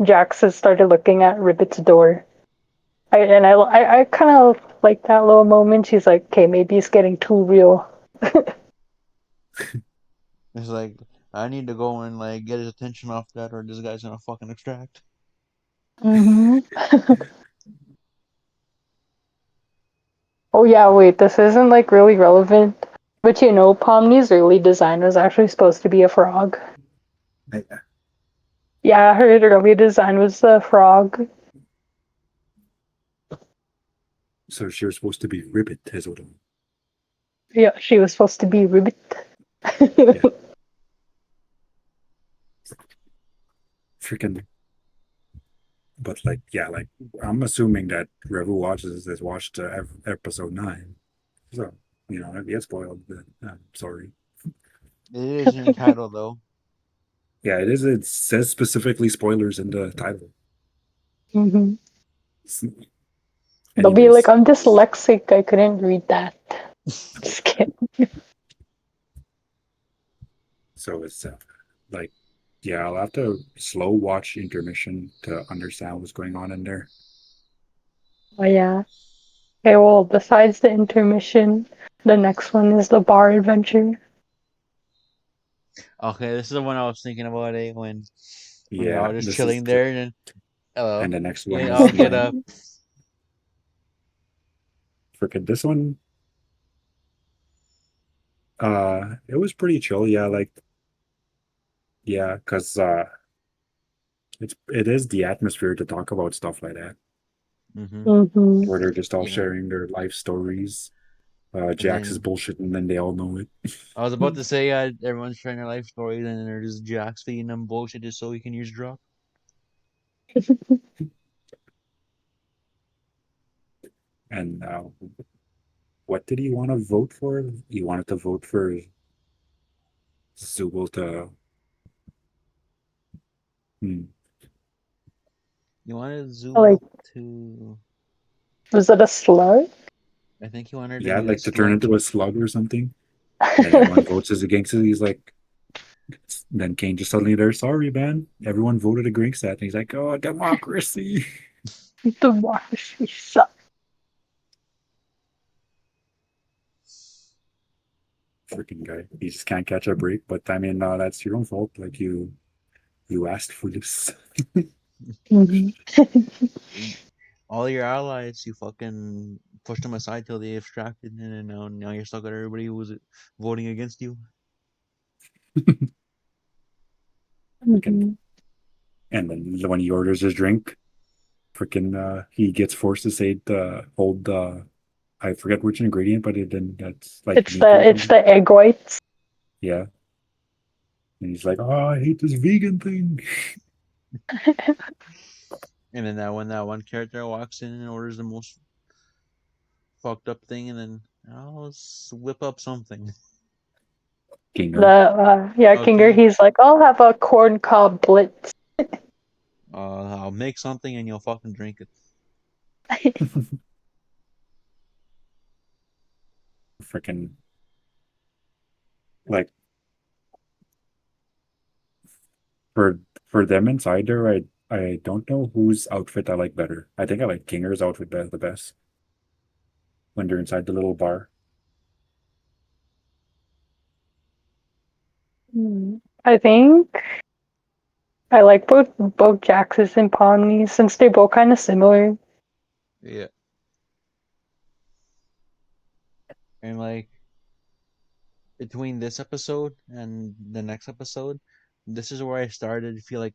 Jackson started looking at Ribbit's door. I kind of like that little moment. She's like, okay, maybe it's getting too real. It's like I need to go and like get his attention off that, or this guy's gonna fucking extract. Hmm. Oh yeah, wait, this isn't really relevant. But Pomni's early design was actually supposed to be a frog. I- Yeah, her early design was a frog. So she was supposed to be Ribbit as well. Yeah, she was supposed to be Ribbit. Yeah, freaking. But like, yeah, like I'm assuming that whoever watches this watched episode 9, so I get spoiled. But I'm sorry. It is in the title though. Yeah, it is. It says specifically spoilers in the title. Hmm. They'll be like, Anyways, I'm dyslexic. I couldn't read that. Just kidding. so it's like, yeah, I'll have to slow watch intermission to understand what's going on in there. Oh yeah. Okay, well, besides the intermission, the next one is the bar adventure. Okay, this is the one I was thinking about, eh? When they're Yeah, all just this is chilling there, and then hello, and the next one yeah, is I'll get the up. freaking this one. It was pretty chill. Yeah, like yeah, because it is the atmosphere to talk about stuff like that, Mm-hmm. Mm-hmm. where they're just all You know, sharing their life stories. and Jax is then bullshit, and then they all know it. I was about to say, everyone's sharing their life stories, and then there's Jax feeding them bullshit just so he can use drop. And what did he want to vote for? He wanted to vote for Zubul to. Hmm, You wanted Like, Zubul to. was it a slug? I think he wanted to yeah, be the like to turn slug. into a slug or something. And then everyone votes as against it. He's like, then Kane just suddenly there, sorry, man. Everyone voted against that. And he's like, oh, democracy. Democracy sucks. Freaking guy. He just can't catch a break. But I mean, that's your own fault. Like you asked for this. Mhm. Y- All your allies, you fucking pushed them aside till they abstracted, and then now you're stuck with everybody who was voting against you. Freaking, Mhm. and then when he orders his drink, freaking he gets forced to say the hold I forget which ingredient, but it then that's like It's meat or the something. egg whites. Yeah. And he's like, oh, I hate this vegan thing. And then that when that one character walks in and orders the most fucked up thing, and then let's whip up something. The Kinger. yeah, Kinger. Okay, He's like, I'll have a corn cob blitz. I'll make something and you'll fucking drink it. Freaking like for for them inside there, I don't know whose outfit I like better. I think I like Kinger's outfit the best when they're inside the little bar. I think I like both Jax's and Pawnee's since they're both kind of similar. Yeah, and like between this episode and the next episode, this is where I started to feel like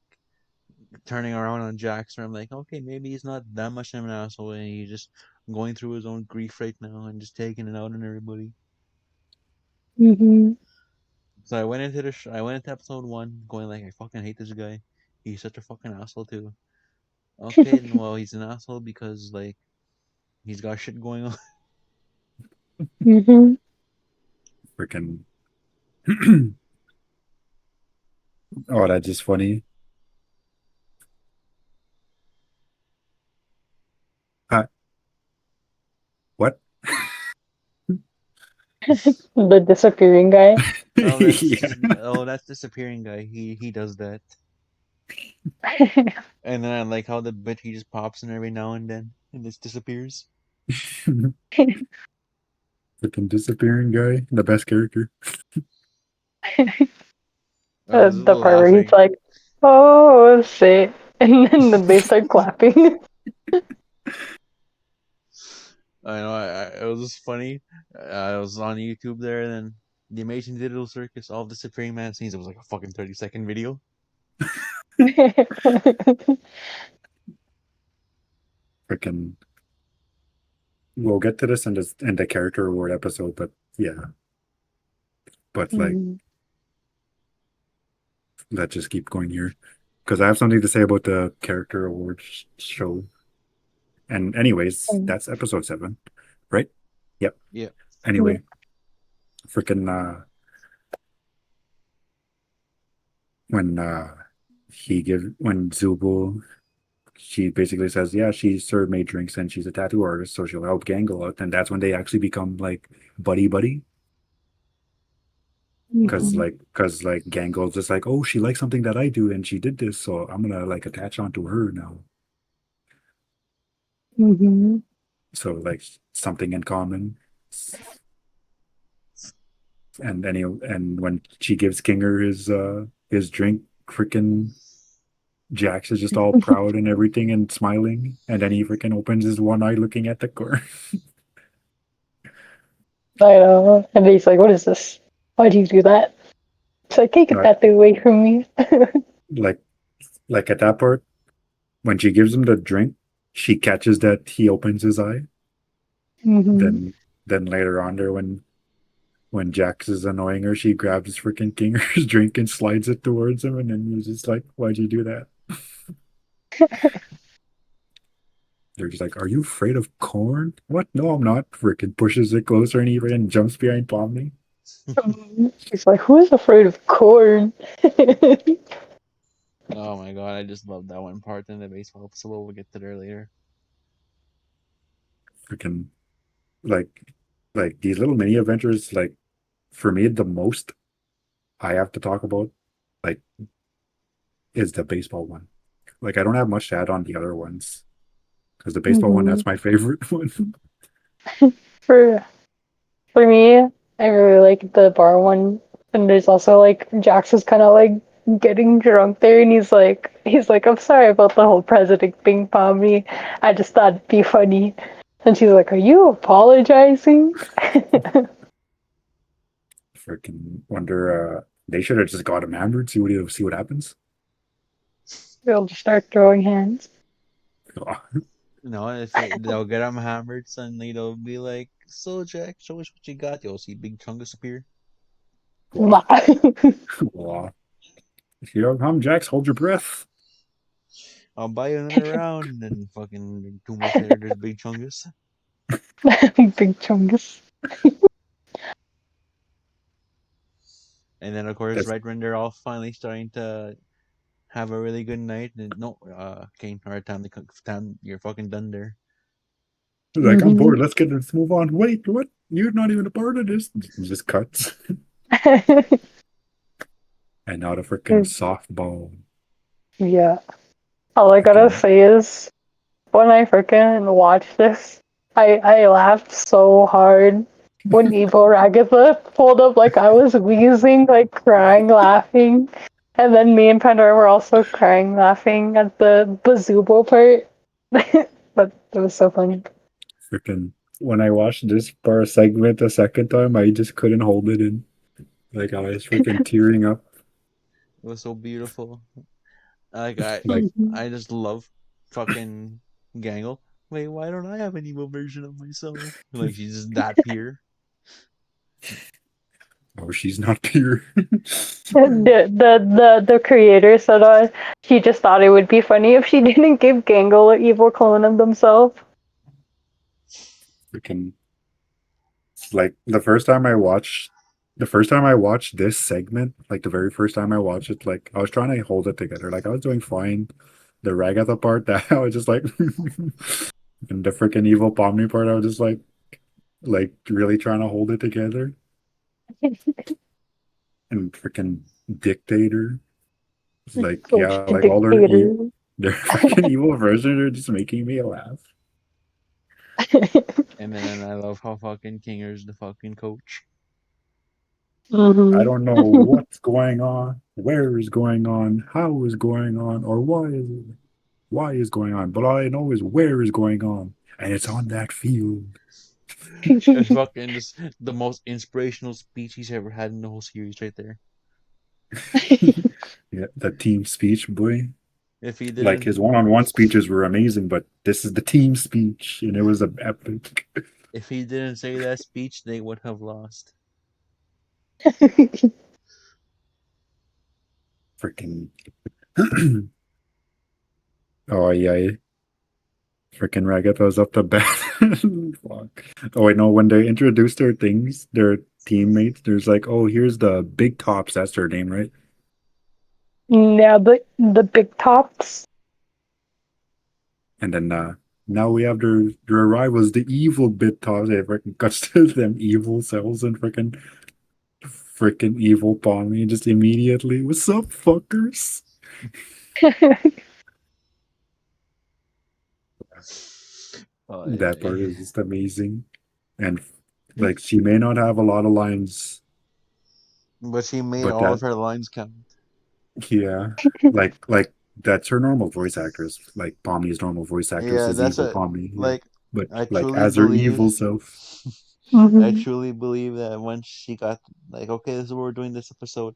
turning around on Jax. Where I'm like, okay, maybe he's not that much of an asshole, and he's just going through his own grief right now and just taking it out on everybody. Hmm. So I went into I went into episode one going like, I fucking hate this guy. He's such a fucking asshole too. Okay, then well, he's an asshole because like he's got shit going on. Hmm. Freaking oh, that's just funny. Uh, what? The disappearing guy. No, Yeah. that's disappearing guy. He does that. And then I like how the bit he just pops in every now and then and just disappears. Freaking disappearing guy, the best character. I was The part where he's laughing. like, "Oh shit," and then they start clapping. I know. It was just funny. I was on YouTube there, and then the Amazing Digital Circus, all the disappearing man scenes. It was like a fucking 30-second video. Freaking we'll get to this in the character award episode, but yeah. But like Mhm. let's just keep going here. Because I have something to say about the character awards show. And anyways, that's episode 7, right? Yep. Yeah. Yeah. Anyway, freaking when when Zubul she basically says, yeah, she served made drinks and she's a tattoo artist, so she'll help Gangle out. And that's when they actually become like buddy buddy. Cause Mm-hmm. Mhm. like cause like Gangle's just like, oh, she likes something that I do and she did this, so I'm gonna like attach onto her now. Mhm. So like something in common. And when she gives Kinger his drink, freaking Jax is just all proud and everything and smiling, and then he freaking opens his one eye looking at the car. I know. And he's like, "What is this?" Why do you do that? It's like, hey, get Like, that thing away from me. like, like at that part, when she gives him the drink, she catches that he opens his eye. Hmm. Then later on there, when Jax is annoying her, she grabs freaking Kinger's drink and slides it towards him, and then he's just like, "Why'd you do that?" They're just like, "Are you afraid of corn?" What? No, I'm not. Freaking pushes it closer and even jumps behind Pomni. She's like, who is afraid of corn? Oh my god, I just love that one part in the baseball episode. We'll get to there later. Freaking like, like these little mini adventures. Like for me, the most I have to talk about, like, is the baseball one. Like I don't have much to add on the other ones because the baseball one, Hmm. that's my favorite one. For for me, I really like the bar one. And there's also like Jax is kind of like getting drunk there, and he's like, I'm sorry about the whole president thing, Pommy. I just thought it'd be funny. And she's like, are you apologizing? Freaking wonder. They should have just got him hammered. See what happens. They'll just start throwing hands. No, they'll get them hammered, suddenly they'll be like, "So Jack, show us what you got." You'll see Big Chungus appear. Wow. Wow. Here come Jax. Hold your breath. I'll buy you another round, and then fucking 2 minutes later, there's Big Chungus. Big chungus. And then of course, That's right when they're all finally starting to have a really good night, and no, Kane, alright, time, you're fucking done there. like, I'm Hmm. bored. Let's move on. Wait, what? You're not even a part of this. It just cuts. And now the freaking softball. Yeah. All I gotta Freaking say is, when I freaking watched this, I laughed so hard when Evil Ragatha pulled up, like I was wheezing, like crying, laughing. And then me and Pandora were also crying, laughing at the Bazubo part. But it was so funny. freaking when I watched this bar segment the second time, I just couldn't hold it in. Like I was freaking tearing up. It was so beautiful. Like I, Like Mhm. I just love fucking Gangle. Wait, why don't I have an evil version of myself? Like she's just that pure. oh, she's not pure. The creator said she just thought it would be funny if she didn't give Gangle an evil clone of themselves. Freaking like the first time I watched this segment, like the very first time I watched it, like I was trying to hold it together. Like I was doing fine. The Ragatha part that I was just like and the freaking evil Pomni part, I was just like really trying to hold it together. And freaking dictator. It's like So yeah, like all dictator. their freaking evil versions are just making me laugh. And then I love how fucking Kinger's the fucking coach. I Hmm. don't know what's going on, where is going on, how is going on, or why is going on. But all I know is where is going on, and it's on that field. It's fucking just the most inspirational speech he's ever had in the whole series, right there. Yeah, the team speech, boy. If he Like didn't, his one-on-one speeches were amazing, but this is the team speech, and it was a epic. if he didn't say that speech, they would have lost. Freaking. Oh yeah, freaking Ragatha's up to bat. Fuck. Oh wait, no. When they introduced their things, their teammates, there's like, oh, here's the big tops. That's their name, right? Yeah, the big tops. And then now we have their rivals, the evil bit tops. They freaking cuts to them evil cells and freaking evil Pomni just immediately. What's up, fuckers? That Yeah. part is just amazing. And like she may not have a lot of lines, But she made but all of that her lines count. yeah, like that's her normal voice actress. Like Pomni's normal voice actress Yeah, is that's evil a Pomni. Yeah. like But I like truly as her believe evil self. I Mhm. truly believe that once she got like, okay, this is what we're doing this episode.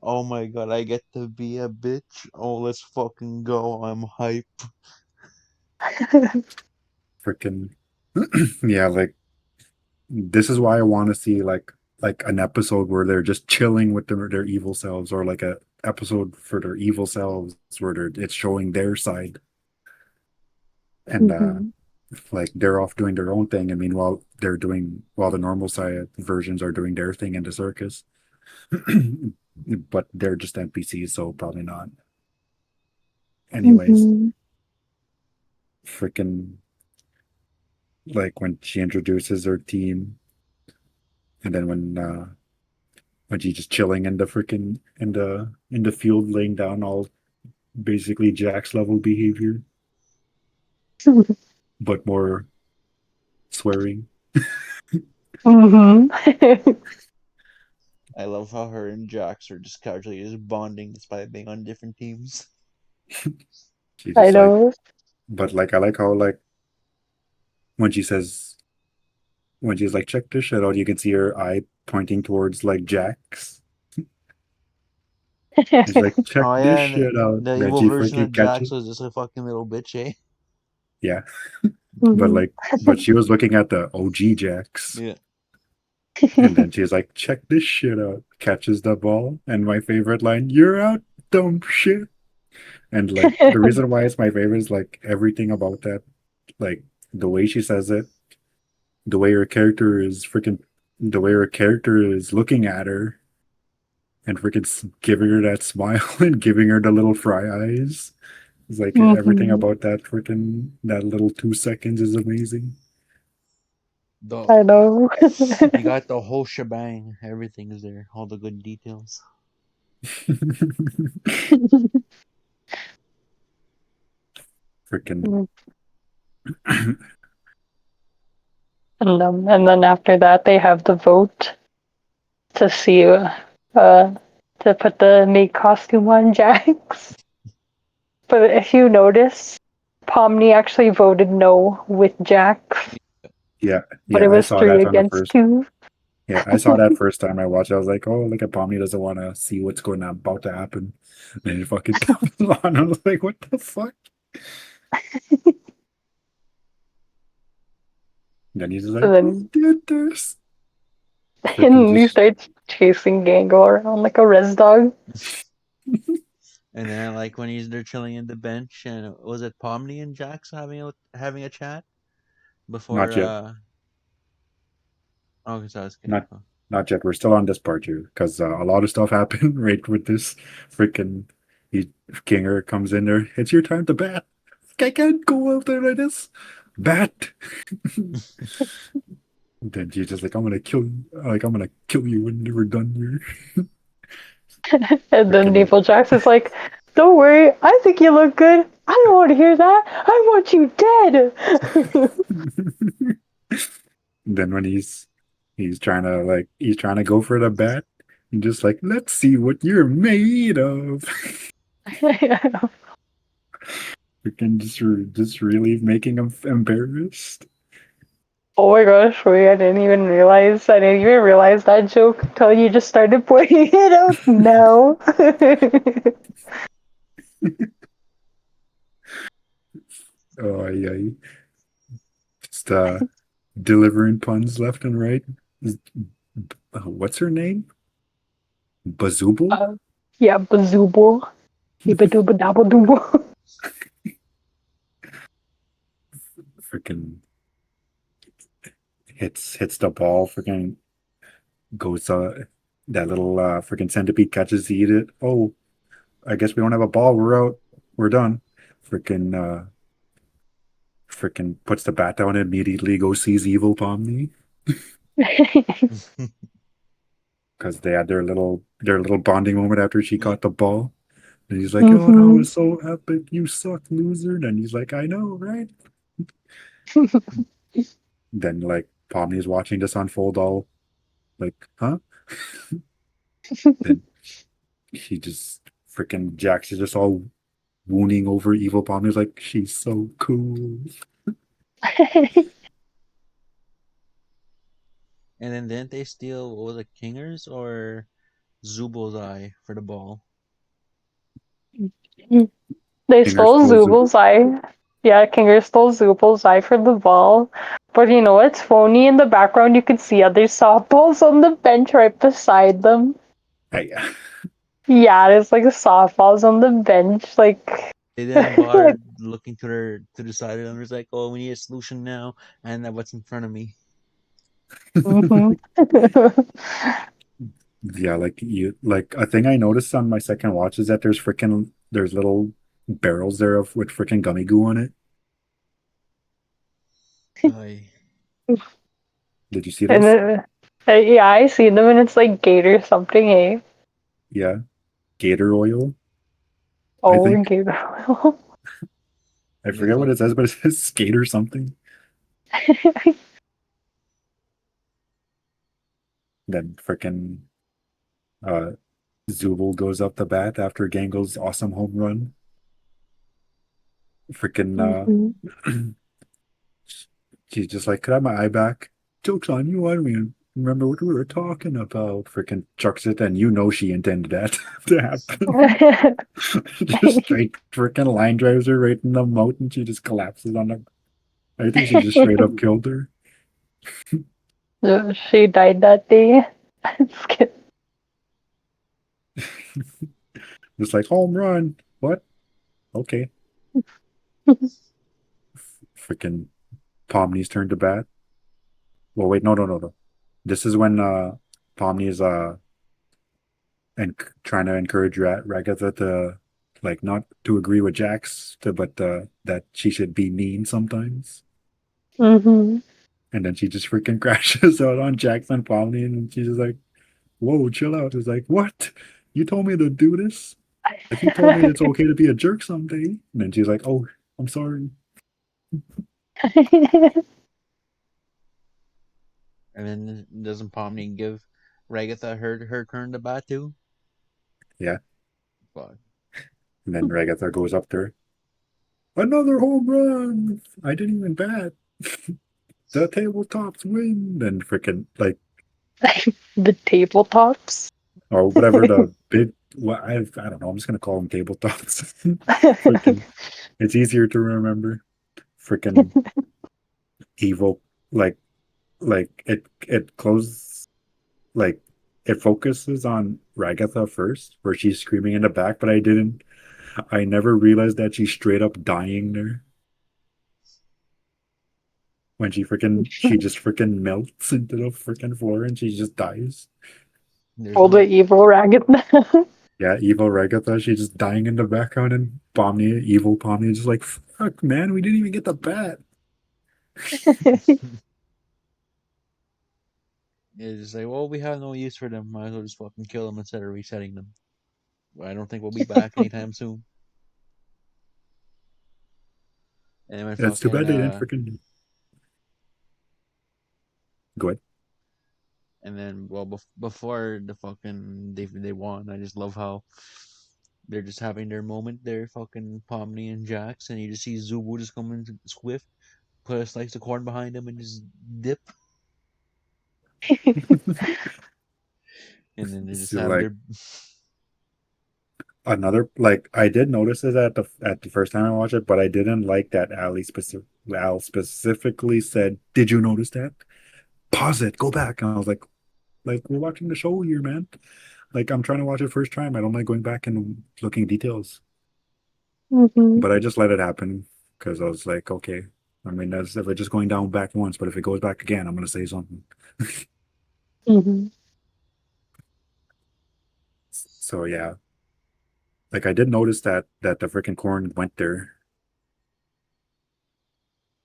Oh my god, I get to be a bitch. Oh, let's fucking go. I'm hype. Freaking yeah, like this is why I want to see like an episode where they're just chilling with their evil selves, or like a episode for their evil selves where it's showing their side, and Mhm. like they're off doing their own thing, and meanwhile while the normal side versions are doing their thing in the circus. But they're just NPCs, so probably not. Anyways, Mhm. freaking like when she introduces her team, and then when she's just chilling in the freaking in the field, laying down all basically Jack's level behavior, but more swearing. Mhm. I love how her and Jax are just casually just bonding despite being on different teams. She's I just like, know. but like I like how like when she says when she's like, check this shit out, you can see her eye pointing towards like Jack's. She's like, check Oh this yeah, and shit out. the Then evil she version freaking of Jax catches. was just a fucking little bitch, eh? Yeah. But Mhm. like but she was looking at the OG Jacks. Yeah. And then she's like, check this shit out. Catches the ball. And my favorite line, you're out, dumb shit. And like the reason why it's my favorite is like everything about that, like the way she says it, the way her character is freaking, the way her character is looking at her and freaking giving her that smile and giving her the little fry eyes. It's like everything Mhm. about that freaking, that little 2 seconds is amazing. The I know. You got the whole shebang. Everything is there. All the good details. Freaking, And then after that, they have the vote to see, to put the maid costume on Jax. But if you notice, Pomni actually voted no with Jax, yeah, but yeah, it I was saw three that from the against first. two. Yeah, I saw that first time I watched it. I was like, oh, look at Pomni doesn't want to see what's going on about to happen. And then it fucking comes on. I was like, what the fuck? And then he's just And like, who then did this? Freaking and he just starts chasing Gango around like a res dog. And then like when they're chilling in the bench, and was it Pomni and Jax having a chat before? not yet. Oh, so it's okay. Not not yet. We're still on this part here because a lot of stuff happened right with this freaking he Kinger comes in there. It's your time to bat. I can't go out there like this. Bat. Then she's just like, I'm gonna kill you. Like I'm gonna kill you when we're done here. And then Freaking Evil Jax is like, "Don't worry, I think you look good. I don't want to hear that. I want you dead." then when he's trying to go for the bat, and just like, let's see what you're made of. Freaking just really making him embarrassed. Oh my gosh, wait, I didn't even realize. I didn't even realize that joke until you just started pointing it out now. Oh yeah, just delivering puns left and right. What's her name? Bazooble? uh, yeah, Bazooble. Yibba-dooba-dabba-dooba. Freaking hits the ball. Freaking goes that little freaking centipede catches to eat it. Oh, I guess we don't have a ball. We're out. We're done. Freaking freaking puts the bat down and immediately goes sees evil Pomni because they had their little bonding moment after she Yeah. caught the ball. And he's like, "Oh, that Mhm. was so epic! You suck, loser!" And he's like, "I know, right?" Then like Pomni's watching this unfold, all like, "Huh?" Then he just freaking Jax is just all wooning over evil Pomni's like, "She's so cool." And then didn't they steal, what was it, Kingers or Zubo's eye for the ball? They Kinger stole stole Zoom. Zubal's eye. Yeah, Kinger stole Zubal's eye for the ball. But you know what's phony? In the background, you could see other softballs on the bench right beside them. Hey, Yeah, there's like softballs on the bench. Like, They didn't bother looking to the side of them. It's like, oh, we need a solution now, and that what's in front of me. mhm. yeah, like a thing I noticed on my second watch is that there's little barrels there of with freaking gummy goo on it. I Did you see And those? yeah, I see them, and it's like Gator something, eh? Yeah, gator oil, I Oh, think. Gator. I the forget what fuck. it says, but it says skater something. Then freaking uh Zubul goes up the bat after Gangel's awesome home run. Freaking Mhm. she's just like, could I have my eye back? Joke's on you, I don't even remember what we were talking about. Freaking chucks it, and you know she intended that to happen. Just straight freaking line drives her right in the mouth, and she just collapses on her. I think she just straight up killed her. She died that day. Just kidding. Just like home run. What? Okay. Freaking Pomni's turn to bat. Well, wait, no. This is when Pomni is and trying to encourage Ragatha to like not to agree with Jax, but that she should be mean sometimes. Hmm. And then she just freaking crashes out on Jax and Pomni, and she's just like, "Whoa, chill out." It's like, "What? You told me to do this? Like you told me it's okay to be a jerk someday." And then she's like, "Oh, I'm sorry." And then doesn't Pomni give Ragatha her turn to bat too? Yeah. Fuck. And then Ragatha goes up there. Another home run. I didn't even bat. The tabletops win. Then freaking like The tabletops. or whatever the big. What I don't know. I'm just gonna call them tabletops. Freaking, it's easier to remember. Freaking evil. Like it closes like it focuses on Ragatha first, where she's screaming in the back, but I never realized that she's straight up dying there. When she just freaking melts into the freaking floor and she just dies. There's All the no evil ragged. Yeah, evil Ragatha, she's just dying in the background, and Pomni, evil Pomni, is just like, fuck, man, we didn't even get the bat. it's just like, well, we have no use for them. Might as well just fucking kill them instead of resetting them. I don't think we'll be back anytime soon. And then when It's too fucking bad they didn't freaking go ahead. and then well before the fucking they won, I just love how they're just having their moment there, fucking Pomni and Jax, and you just see Zubu just come in swift, put a slice of corn behind him, and just dip, and then they just So, have like their another like I did notice it at the first time I watched it, but I didn't like that Al specifically said, "Did you notice that? Pause it, go back." And I was like we're watching the show here, man. Like I'm trying to watch it first time. I don't like going back and looking at details. Hmm. But I just let it happen because I was like, okay. I mean, that's if it's just going down back once, but if it goes back again, I'm gonna say something. Hmm. So yeah, like I did notice that the freaking corn went there,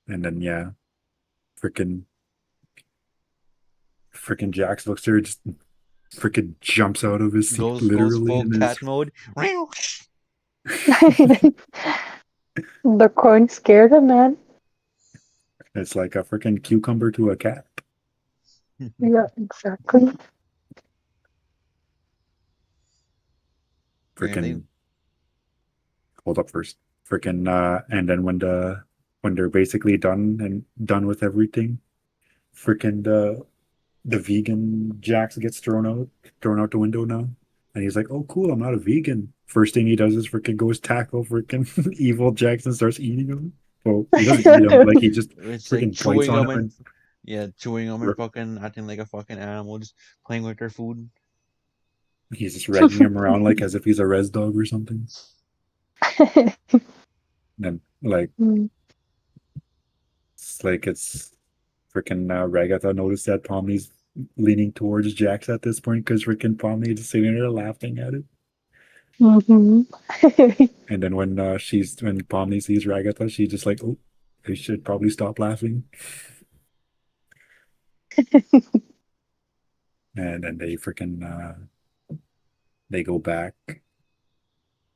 and then yeah, freaking freaking Jax looks there, just freaking jumps out of his seat goes literally, full and is cat mode. The corn scared him, man. it's like a freaking cucumber to a cat. Yeah, exactly. And they Freaking hold up first. Freaking and then when they're basically done with everything, freaking the vegan Jax gets thrown out the window now. And he's like, "Oh, cool, I'm not a vegan." First thing he does is freaking goes tackle freaking evil Jax and starts eating him. Well, he doesn't eat him, like he just It's like freaking bites chewing on them him and and yeah, chewing them and fucking acting like a fucking animal, just playing with their food. he's just dragging him around like as if he's a res dog or something. And then like Mm. it's freaking Ragatha noticed that Pomni's leaning towards Jax at this point because freaking Pomni is sitting there laughing at it. Mhm. And then when Pomni sees Ragatha, she's just like, "Oh, I should probably stop laughing." And then they go back,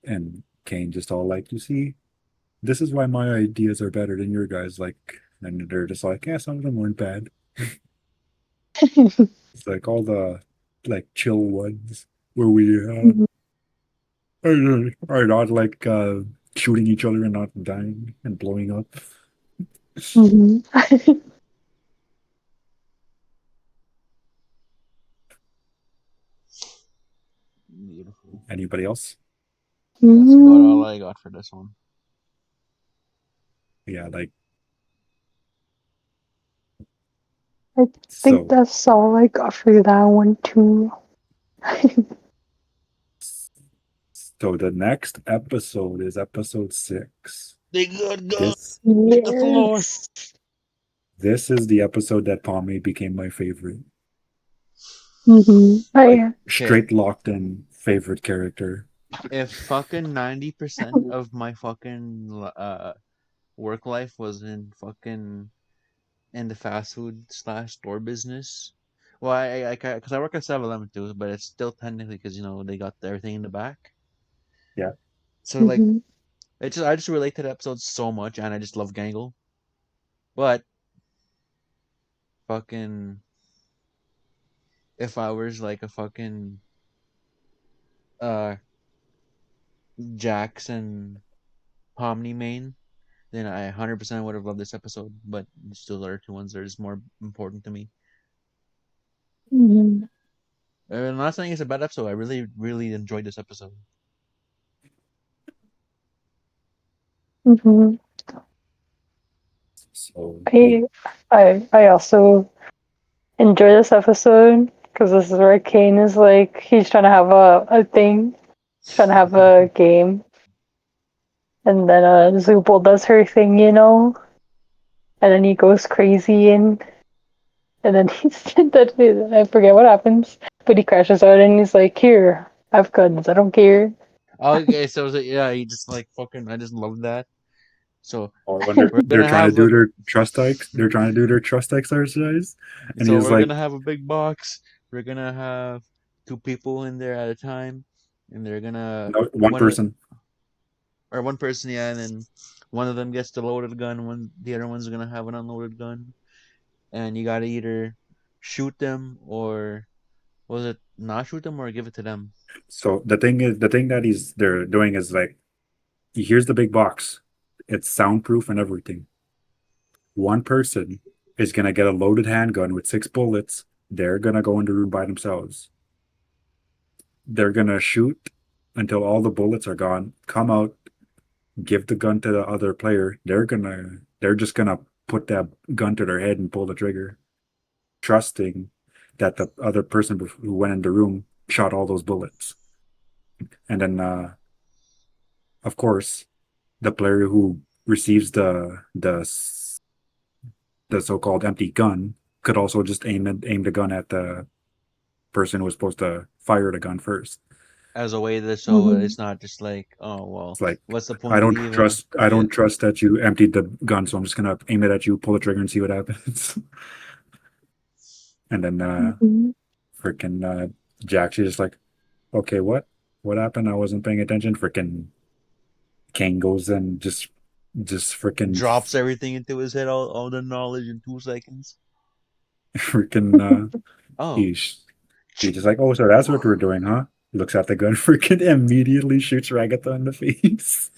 and Kane just all like, "You see, this is why my ideas are better than your guys." Like, and they're just like, "Yeah, some of them weren't bad." It's like all the like chill ones where we are not like shooting each other and not dying and blowing up. Mhm. Beautiful. Anybody else? That's about all Mm, I got for this one. Yeah, like I think so. that's all I got for that one too. So the next episode is episode 6. They got gun. This Hit the floor. Yes. this is the episode that Pomni became my favorite. Like I Okay, straight locked in favorite character. if fucking 90% of my fucking work life was in fucking in the fast food slash store business. Well, because I work at 7-Eleven too, but it's still technically because they got everything in the back. Yeah. So like, mhm. I just relate to the episode so much, and I just love Gangle. But fucking, if I was like a fucking uh Jackson Pomni main, then I 100% would have loved this episode. But still, the other two ones are just more important to me. Mhm. And I'm not saying it's a bad episode. I really, really enjoyed this episode. Mhm. So I I also enjoy this episode because this is where Kane is like he's trying to have a thing, trying to have a game, and then Zubul does her thing, and then he goes crazy and then he's that I forget what happens, but he crashes out and he's like, "Here, I've guns. I don't care." Okay, so yeah, you just like fucking. I just love that. So or when they're we're they're gonna trying to have do a their trust exercise, and so he's we're like, gonna have a big box. We're gonna have two people in there at a time, and they're gonna "No, one one person." or one person, yeah, and then one of them gets the loaded gun. The other one's gonna have an unloaded gun, and you gotta either shoot them or was it not shoot them or give it to them So the thing that they're doing is like, here's the big box. It's soundproof and everything. One person is gonna get a loaded handgun with 6 bullets. They're gonna go in the room by themselves. They're gonna shoot until all the bullets are gone, come out, give the gun to the other player. They're just gonna put that gun to their head and pull the trigger, trusting that the other person who went in the room shot all those bullets. And then of course, the player who receives the so-called empty gun could also just aim the gun at the person who was supposed to fire the gun first. as a way to show Mhm. it's not just like, oh well, It's like, what's the point of even I yeah. don't trust that you emptied the gun, so I'm just gonna aim it at you, pull the trigger, and see what happens. And then Mhm. freaking Jack, she's just like, okay, what happened? I wasn't paying attention. Freaking Kane goes and just freaking Drops everything into his head, all the knowledge in 2 seconds. freaking Oh, he's just like, oh, so that's what we're doing, huh? Looks at the gun, freaking immediately shoots Ragatha in the face.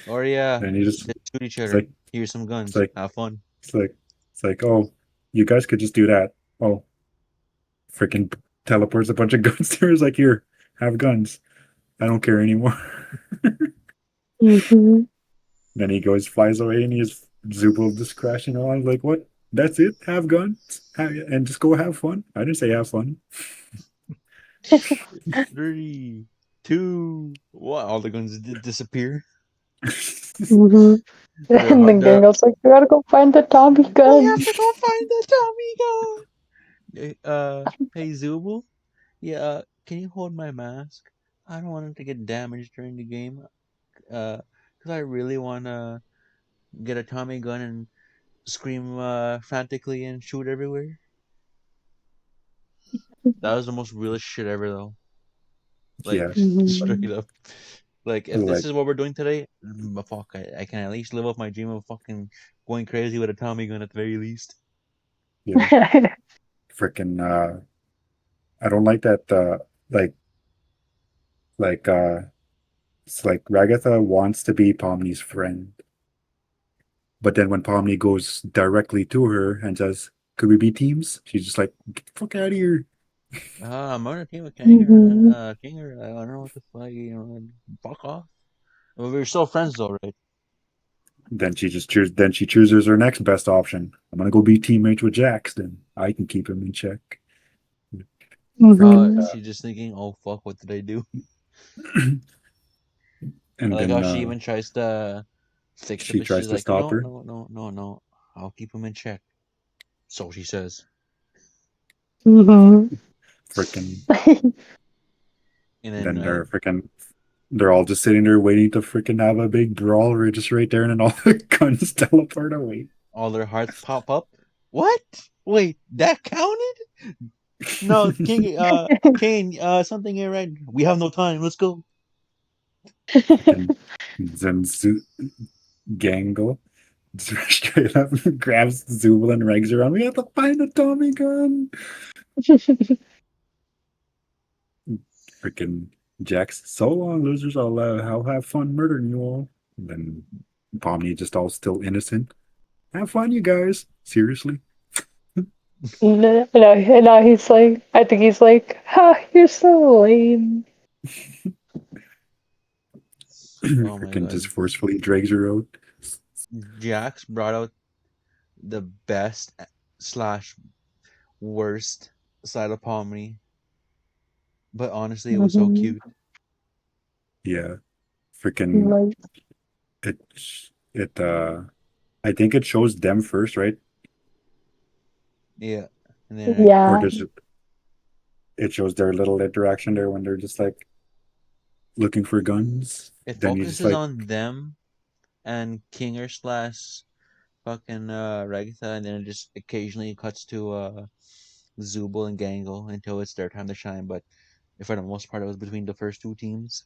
or yeah, And he just just shoot each it's other. like Here's some it's guns. like Have fun. it's like it's like, oh, you guys could just do that. Oh, freaking teleports a bunch of guns there. It's like, here, have guns. I don't care anymore. Mhm. Then he goes, flies away, and he's Zubul just crashing on. Like, what? That's it? Have guns? And just go have fun? I didn't say have fun. 3, 2, what? All the guns did disappear. Mhm. They're And then they're. Gango's like, "We gotta go find the Tommy We gun." have to go find the Tommy gun. Hey Zubul. Yeah. Can you hold my mask? I don't want it to get damaged during the game. Cause I really wanna get a Tommy gun and scream frantically and shoot everywhere. That was the most realest shit ever, though. Like Yeah, straight Mhm. up. Like if this like is what we're doing today, fuck, I can at least live up my dream of fucking going crazy with a Tommy gun at the very least. yeah, freaking. I don't like that. Like like it's like Ragatha wants to be Pomni's friend, but then when Pomni goes directly to her and says, "Could we be teams?" She's just like, "Get the fuck out of here." I'm on a team with Kanger. Mhm. Kanger, I don't know what the fuck, fuck off. Well, we're still friends though, right? Then she just chooses. Then she chooses her next best option. I'm gonna go be teammates with Jax. Then I can keep him in check. Freaking. Mhm. She's just thinking, oh fuck, what did I do? I And like how then she even tries to fix it, she but tries she's to like, stop no, her. no, no, no, no. I'll keep him in check. So she says. Mhm. Freaking. And then Then they're all just sitting there waiting to freaking have a big brawl just right there, and then all the guns teleport away. all their hearts pop up. What? Wait, that counted? No, King, Kane, something ain't right. We have no time. Let's go. Freaking Gangle straight up grabs Zubul and Regs around. We have to find a Tommy gun. Freaking Jax, so long, losers. I'll have fun murdering you all. And then Pomni just all still innocent. Have fun, you guys. Seriously. No, no, and now he's like, I think he's like, "Ha, you're so lame." Oh my Freaking just god. forcefully drags her out. Jax brought out the best slash worst side of Pomni, but honestly, it was so Mhm. cute. Yeah. Freaking Like, it it I think it shows them first, right? Yeah. And then Or yeah. does it shows their little interaction there when they're just like looking for guns? it Then you just focuses like, on them and Kinger slash fucking Ragatha, and then it just occasionally cuts to Zubul and Gangle until it's their time to shine. But for the most part, it was between the first two teams.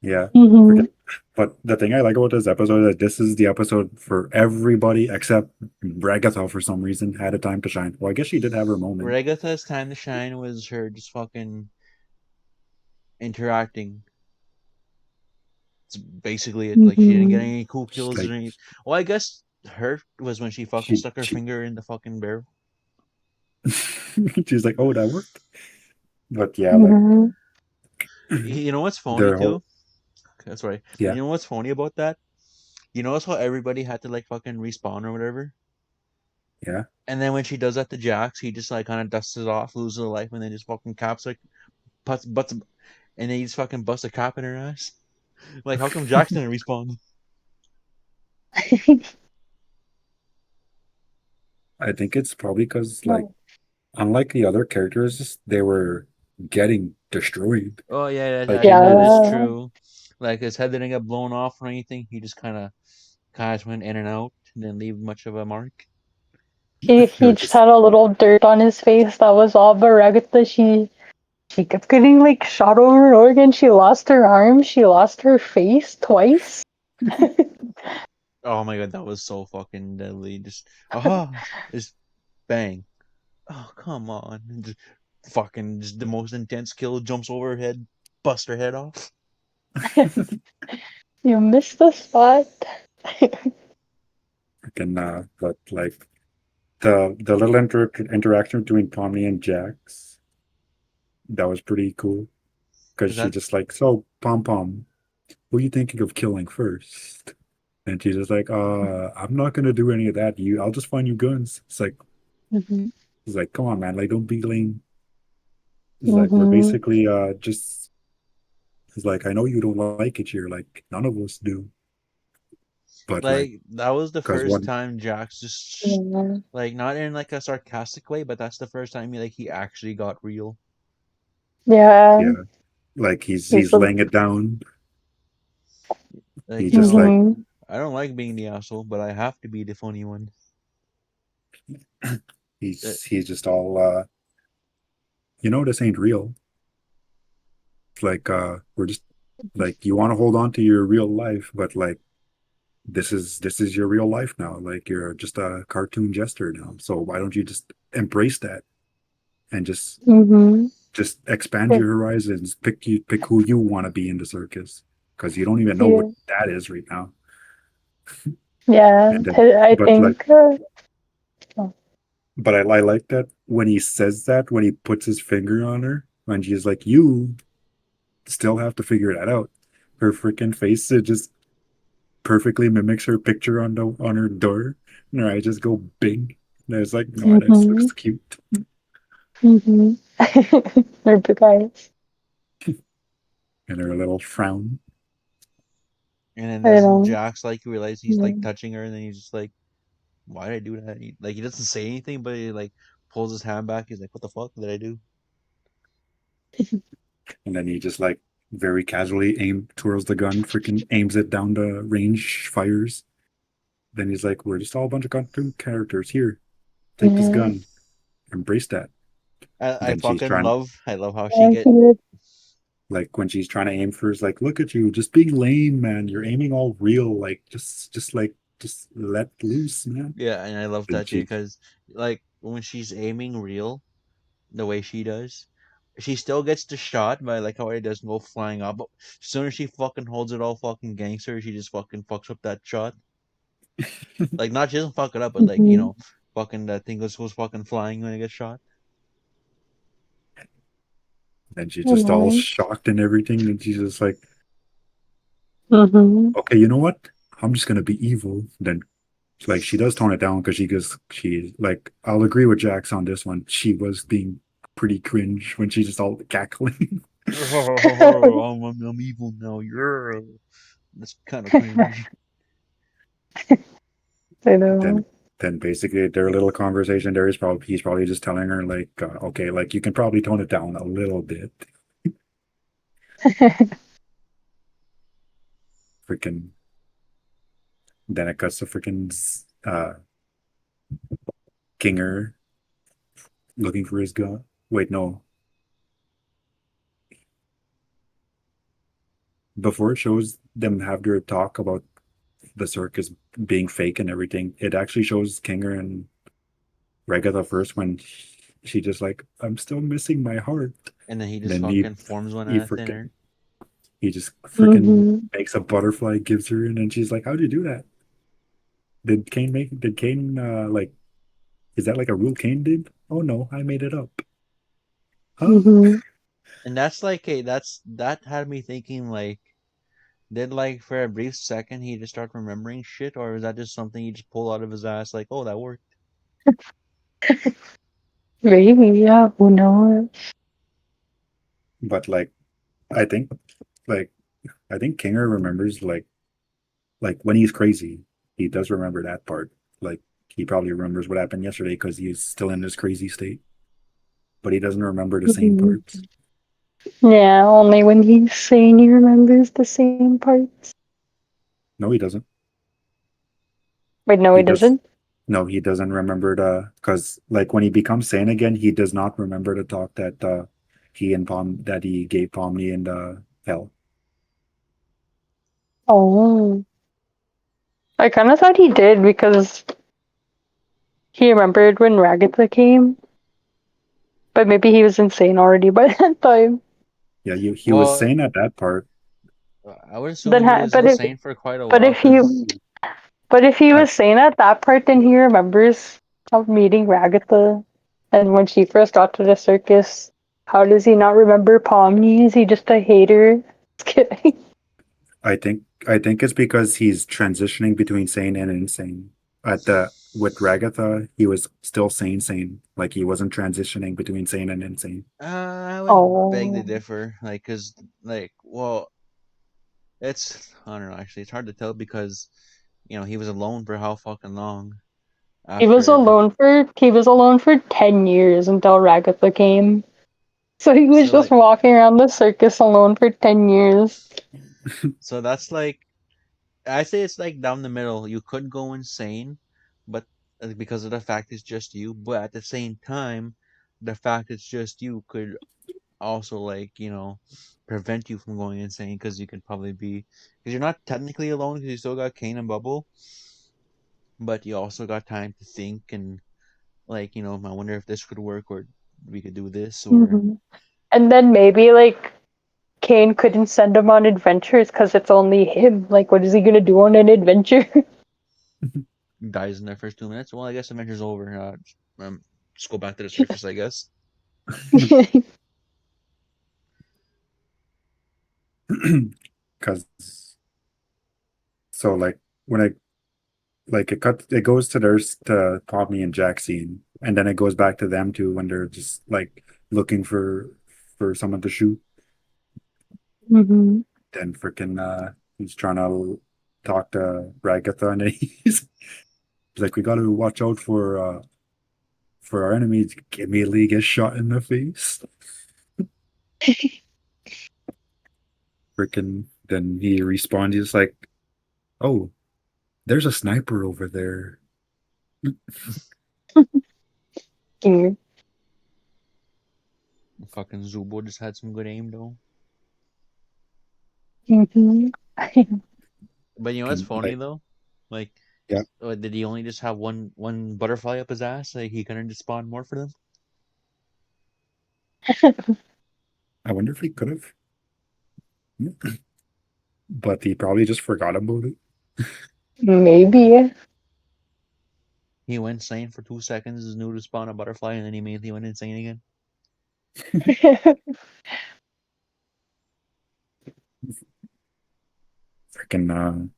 yeah. Mhm. Freaking but the thing I like about this episode is that this is the episode for everybody except Ragatha for some reason had a time to shine. Well, I guess she did have her moment. Ragatha's time to shine was her just fucking interacting. It's basically it. Like she didn't get Mhm. any cool She's kills or like anything. Well, I guess her was when she fucking she stuck her she finger in the fucking barrel. she's like, oh, that worked. But yeah, like Mhm. You know what's phony their too? whole That's right. yeah, You know what's phony about that? You notice how everybody had to like fucking respawn or whatever? yeah. And then when she does that to Jax, he just like kind of dusts it off, loses a life, and then just fucking caps like butts, and then he just fucking busts a cap in her ass. Like, how come Jax didn't respawn? I think it's probably because like No. unlike the other characters, they were getting destroyed. Oh yeah, Like he that is was, Yeah. true. Like his head didn't get blown off or anything. He just kind of went in and out, and didn't leave much of a mark. he He was just just had a little dirt on his face. That was all. But Ragatha, she kept getting like shot over and over again. She lost her arm. She lost her face twice. Oh my god, that was so fucking deadly. Just aha, just bang. Oh come on, just fucking just the most intense kill. Jumps over her head, bust her head off. You missed the spot. freaking but like the little interaction between Pomni and Jax, that was pretty cool. Because Is she that just like, so Pom Pom, who are you thinking of killing first? And she's just like, I'm not gonna do any of that. I'll just find you guns. Mm-hmm. It's like, come on, man, like don't be lame. It's like we're Mm-hmm. basically just. It's like I know you don't like it here, like none of us do, but like, like that was the cause first one, time Jax just Yeah. like not in like a sarcastic way, but that's the first time he actually got real. Yeah. yeah, like he's He's a, laying it down. Like He just like mm-hmm. I don't like being the asshole, but I have to be the funny one. Uh, he's just all this ain't real. It's like we're just like you want to hold on to your real life, but like this is your real life now. Like you're just a cartoon jester now. So why don't you just embrace that and Mm-hmm. just expand your horizons, pick who you want to be in the circus because you don't even know what Yeah. that is right now. Yeah. And then, I but like, think. Oh. but I like that when he says that when he puts his finger on her when she's like, you still have to figure that out. Her freaking face it just perfectly mimics her picture on her door, and her eyes just go big. And I was like, no, that Mm-hmm. looks cute. Mm-hmm. They're big eyes. And her little frown. and then I doesn't don't. Jax like realize he's like Yeah. touching her, and then he's just like, "Why did I do that?" He doesn't say anything, but he like pulls his hand back. He's like, "What the fuck did I do?" And then he just like very casually twirls the gun, freaking aims it down the range, fires. Then he's like, we're just all a bunch of cartoon characters here. Take this Yeah. gun, embrace that. I Then she's fucking trying, I love how she Yeah, get he did. like when she's trying to aim for, is like, look at you, just being lame, man. You're aiming all real, like just let loose, man. yeah, and I love And that too she, because like when she's aiming real, the way she does, she still gets the shot, but I like how it doesn't go flying up. But as soon as she fucking holds it all fucking gangster, she just fucking fucks up that shot. Like not she doesn't fuck it up, but like Mm-hmm. fucking that thing goes fucking flying when it gets shot. and she's just all Annoying. shocked and everything. And she's just like, Mm-hmm. okay, you know what? I'm just gonna be evil. Then like she does tone it down because she like I'll agree with Jax on this one. She was being pretty cringe when she's just all cackling. I'm evil now. Yeah, that's kind of cringe. I then know. then basically their little conversation there is probably he's probably just telling her like okay, like you can probably tone it down a little bit. Freaking then it cuts to freaking Kinger looking for his gun. Wait, no. Before it shows them have their talk about the circus being fake and everything, it actually shows Kinger and Regatha first when she just like, I'm still missing my heart. And then he And just then fucking forms one he out of thin air. freaking he just freaking Mm-hmm. makes a butterfly, gives her, and then she's like, how'd you do that? Did Kane like is that like a real Kane did? Oh no, I made it up. Huh? Mm-hmm. And that's like that had me thinking like, did like for a brief second he just start remembering shit, or is that just something he just pulled out of his ass? Like, oh, that worked. Maybe, yeah, who knows? But like I think like I think Kinger remembers like when he's crazy, he does remember that part. Like he probably remembers what happened yesterday because he's still in this crazy state, but he doesn't remember the same Mhm. parts. Yeah, only when he's saying he remembers the same parts. No, he doesn't. Wait, no, He he does. doesn't? No, he doesn't remember the because like when he becomes sane again, he does not remember the talk that he gave Pomni in the hell. Oh. I kind of thought he did because he remembered when Ragatha came, but maybe he was insane already by that time. Yeah, he was Well, sane at that part. I would assume Then, he was but insane for quite a but while, if he, cause but if he At was sane at that part, then he remembers. of meeting Ragatha. And when she first got to the circus, how does he not remember Pomni? Is he just a hater? Just kidding. I think it's because he's transitioning between sane and insane. At the with Ragatha, he was still sane, like he wasn't transitioning between sane and insane. I would beg to Oh, differ. Like, cause, like, well, I don't know. Actually, it's hard to tell because, he was alone for how fucking long after. he was alone for 10 years until Ragatha came. So he was So just like, walking around the circus alone for 10 years. so that's like, I say it's like down the middle. You could go insane, but because of the fact it's just you. But at the same time, the fact it's just you could also like prevent you from going insane because you could probably be because you're not technically alone because you still got Kane and Bubble, but you also got time to think and like I wonder if this could work or we could do this or Hmm. And then maybe like Kane couldn't send him on adventures because it's only him. Like, what is he gonna do on an adventure? dies in their first 2 minutes. Well, I guess Adventure's over. Just go back to the surface, I guess. Because so like when I like it goes to there's to Pomni and Jack scene, and then it goes back to them too when they're just like looking for someone to shoot. Hmm. Then freaking he's trying to talk to Ragatha, and he's like, we got to watch out for our enemies. Immediately gets shot in the face. Freaking then he responds. He's like, oh, there's a sniper over there. Fucking Zubo just had some good aim though. Hmm. But it's Freaking, funny like, though. Like, yeah, did he only just have one butterfly up his ass? Like he couldn't just spawn more for them? I wonder if he could have, but he probably just forgot about it. Maybe. He went insane for 2 seconds, knew to spawn a butterfly, and then he immediately went insane again. Freaking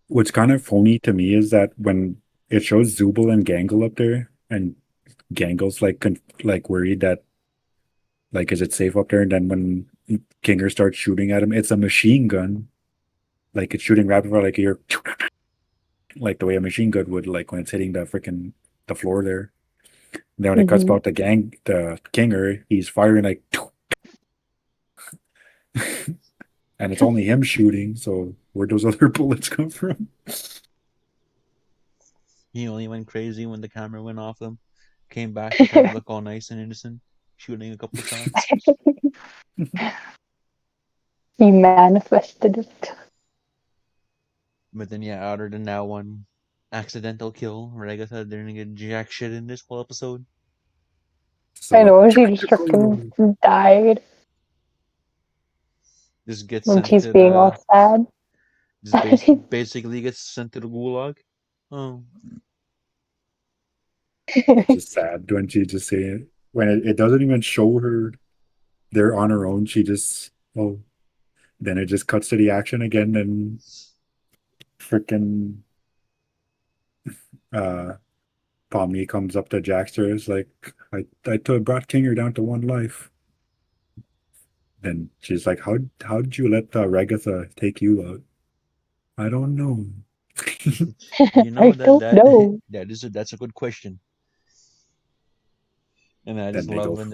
what's kind of phony to me is that when it shows Zubul and Gangle up there, and Gangle's like like worried that like is it safe up there, and then when Kinger starts shooting at him, it's a machine gun, like it's shooting rapid fire, like you're like the way a machine gun would, like when it's hitting the floor there. And then when it cuts Hmm. about the Kinger, he's firing like, and it's only him shooting. So where'd those other bullets come from? He only went crazy when the camera went off him. Came back to try to look all nice and innocent, shooting a couple shots. He manifested it. But then, yeah, other than that one accidental kill, where I guess I didn't get jack shit in this whole episode. I So know, she just freaking tactical. died Just gets when sent she's to being all the. sad. Just basically gets sent to the gulag. Oh, It's just sad when she just say it. When it doesn't even show her they're on her own. She just, oh, then it just cuts to the action again, and freaking uh Pomni comes up to Jackster, is like, I brought Kinger down to one life. And she's like, how did you let Ragatha take you out? I don't know. you I know that don't that know. that's a good question. And I Then just they love go, when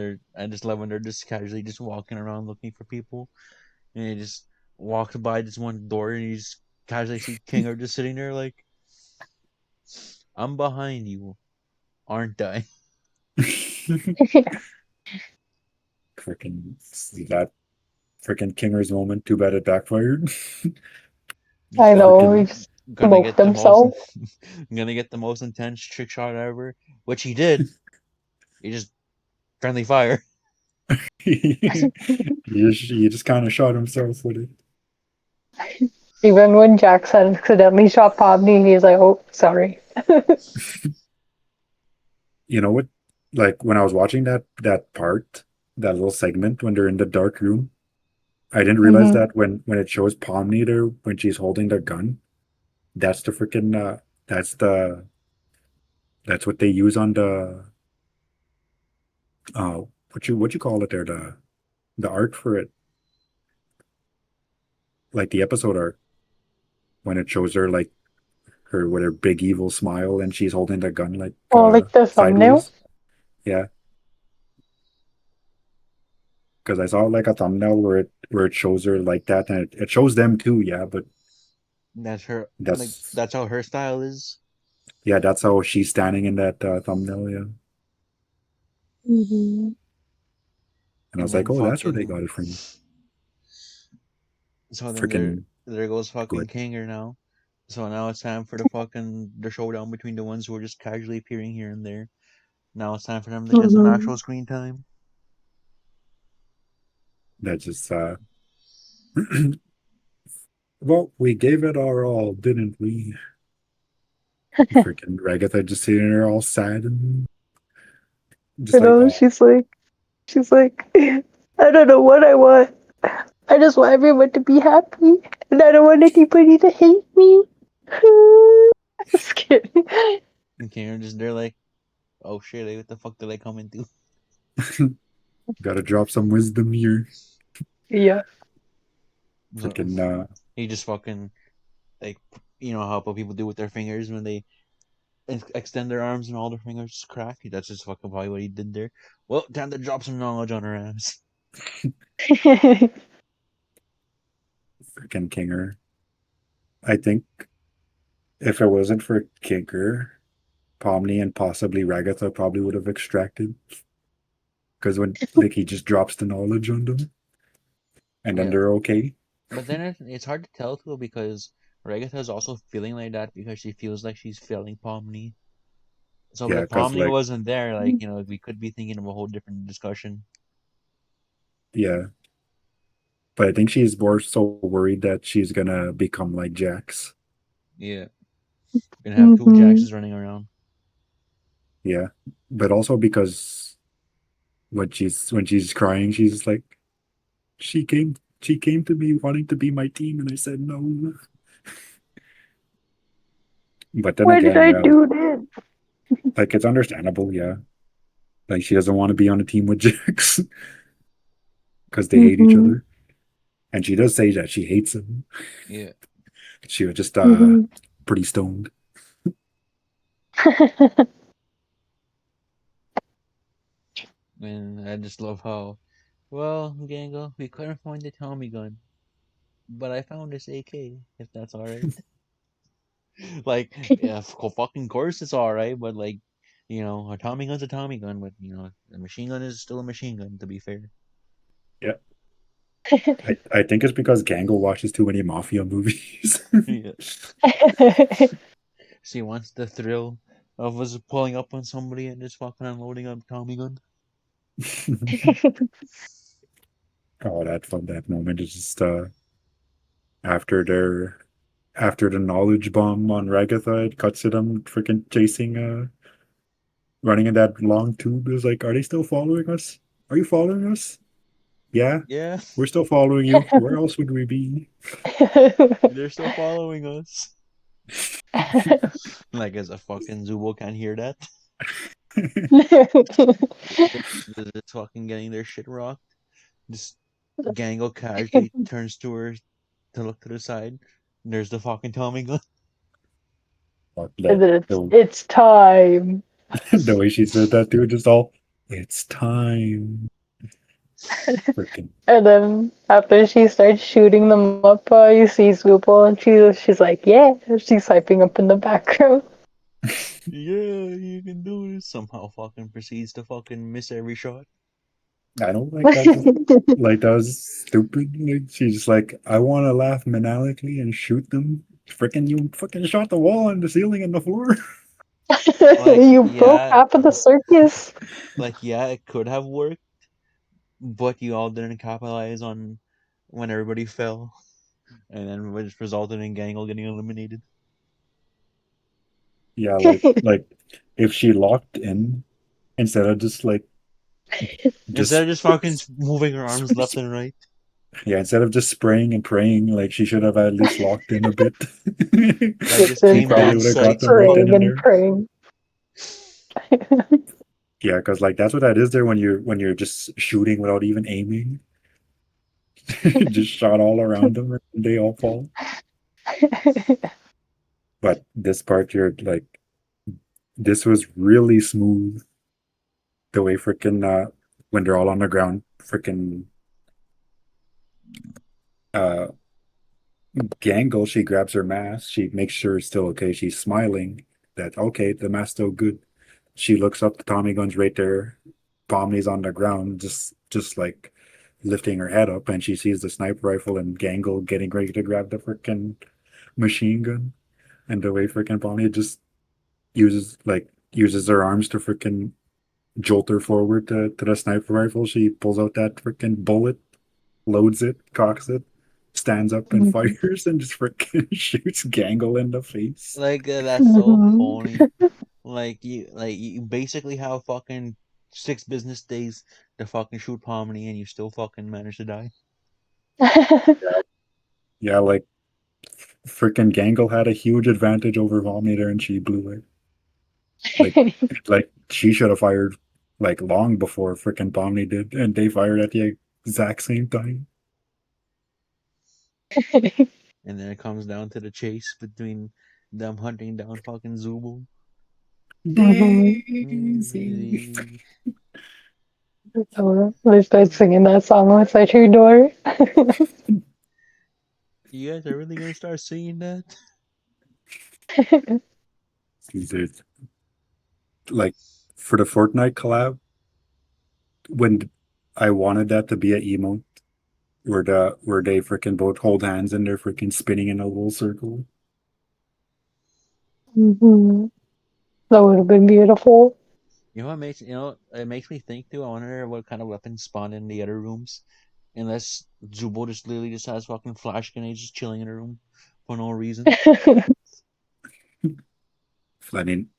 they're just casually just walking around looking for people, and he just walks by this one door, and you just casually see Kinger just sitting there like, "I'm behind you, aren't I?" freaking that freaking Kinger's moment. Too bad it backfired. I know, he Freaking just Gonna smoked get the most, himself. gonna get the most intense trick shot ever, which he did. He just friendly fire. he just kind of shot himself with it. Even when Jax had accidentally shot Pomni, he's like, oh, sorry. You know what? Like when I was watching that part, that little segment when they're in the dark room, I didn't realize Hmm. that when it shows Pomni there when she's holding the gun, that's the freaking that's the that's what they use on the uh what you call it there, the art for it, like the episode art when it shows her like her with her big evil smile and she's holding the gun like Oh, like the thumbnail? sideways. Yeah, because I saw like a thumbnail where it shows her like that and it shows them too. Yeah, but That's her. Like that's that's how her style is. yeah, that's how she's standing in that thumbnail. Yeah, Hmm. and I And was like, then oh, that's where they fucking. got it from. So then Freaking there goes fucking good. Kinger now. So now it's time for the showdown between the ones who are just casually appearing here and there. Now it's time for them to get some Hmm. actual screen time. That just well, we gave it our all, didn't we? Freaking Ragatha just sitting there all sad and just You like, know, oh, she's like, I don't know what I want. I just want everyone to be happy, and I don't want anybody to hate me. Just kidding. And Kinger just they're like, oh shit, what the fuck did I come into? gotta drop some wisdom here. Yeah. So Freaking he just fucking like how people do with their fingers when they extend their arms and all their fingers crack. That's just fucking probably what he did there. Well, time to drop some knowledge on her ass. freaking Kinger. I think if it wasn't for Kinger, Pomni and possibly Ragatha probably would have extracted. Because when like he just drops the knowledge on them and then Yeah, they're okay. but then it's hard to tell too because Regatha is also feeling like that because she feels like she's failing Pomni. So Yeah, if because Pomni like wasn't there, we could be thinking of a whole different discussion. yeah. But I think she's more so worried that she's gonna become like Jax. Yeah, gonna have two Hmm. Jaxes running around. Yeah. But also because when she's crying, she's like she came to me wanting to be my team and I said no. But then Why did again, I yeah, do this? like it's understandable, yeah. Like she doesn't want to be on a team with Jax because they hate each Hmm. other. And she does say that she hates him. Yeah, She was just Hmm. pretty stoned. and I just love how well, Gango, we couldn't find the Tommy gun, but I found this AK. If that's all right. Like, yeah, of fucking course it's all right, but a Tommy gun's a Tommy gun, but a machine gun is still a machine gun. To be fair. Yeah. I think it's because Gangle watches too many mafia movies. Yeah. She wants the thrill of us pulling up on somebody and just fucking unloading a Tommy gun. Oh, that moment is just after their after the knowledge bomb on Ragatha, it cuts to them freaking chasing running in that long tube. It was like, are they still following us? Are you following us? Yeah, Yeah, we're still following you. Where else would we be? they're still following us. Like, as a fucking Zubo can't hear that. They're just fucking getting their shit rocked. Just Gango casually turns to her to look to the side. And there's the fucking Tommy gun. But And the, then the it's time. the way she said that too, just all it's time. Freaking And then after she starts shooting them up, you see Swoople, and she's like, "Yeah!" She's hyping up in the background. Yeah, you can do this. Somehow fucking proceeds to fucking miss every shot. I don't like that. Just like that was stupid. Like she's just like, I want to laugh maniacally and shoot them. Freaking you! Fucking shot the wall and the ceiling and the floor. Like, You broke yeah, half of the circus. yeah, it could have worked, but you all didn't capitalize on when everybody fell, and then which resulted in Gangle getting eliminated. Yeah, like if she locked in instead of just like Instead just of just fucking moving her arms left and right, yeah, instead of just spraying and praying, like she should have at least locked in a bit. like Just just She been came probably down would have got sight them and right then praying and fucking and there. praying. Yeah, because like that's what that is there when you're just shooting without even aiming. Just shot all around them and they all fall. But this part you're like this was really smooth the way freaking when they're all on the ground, freaking uh Gangle, she grabs her mask, she makes sure it's still okay. She's smiling that okay, the mask's still good. She looks up, the Tommy gun's right there. Pomni's on the ground, just like lifting her head up, and she sees the sniper rifle and Gangle getting ready to grab the freaking machine gun. And the way freaking Pomni just uses her arms to freaking jolt her forward to the sniper rifle. She pulls out that freaking bullet, loads it, cocks it, stands up and Mhm. fires and just freaking shoots Gangle in the face. like that's so Mhm. funny. Like you basically have fucking 6 business days to fucking shoot Pomni and you still fucking manage to die. Yeah, like freaking Gangle had a huge advantage over Vomiter and she blew it. Like like she should have fired like long before freaking Pomni did, and they fired at the exact same time. And then it comes down to the chase between them hunting down fucking Zubul. Mhm. Daisy. Daisy. So they start singing that song outside your door. You guys are really gonna start singing that? There's, like for the Fortnite collab, when I wanted that to be an emote where they freaking both hold hands and they're freaking spinning in a little circle. Mhm. That would have been beautiful. You know what makes it makes me think too. I wonder what kind of weapons spawn in the other rooms. Unless Zubul just literally just has fucking flash grenades just chilling in a room for no reason. I mean,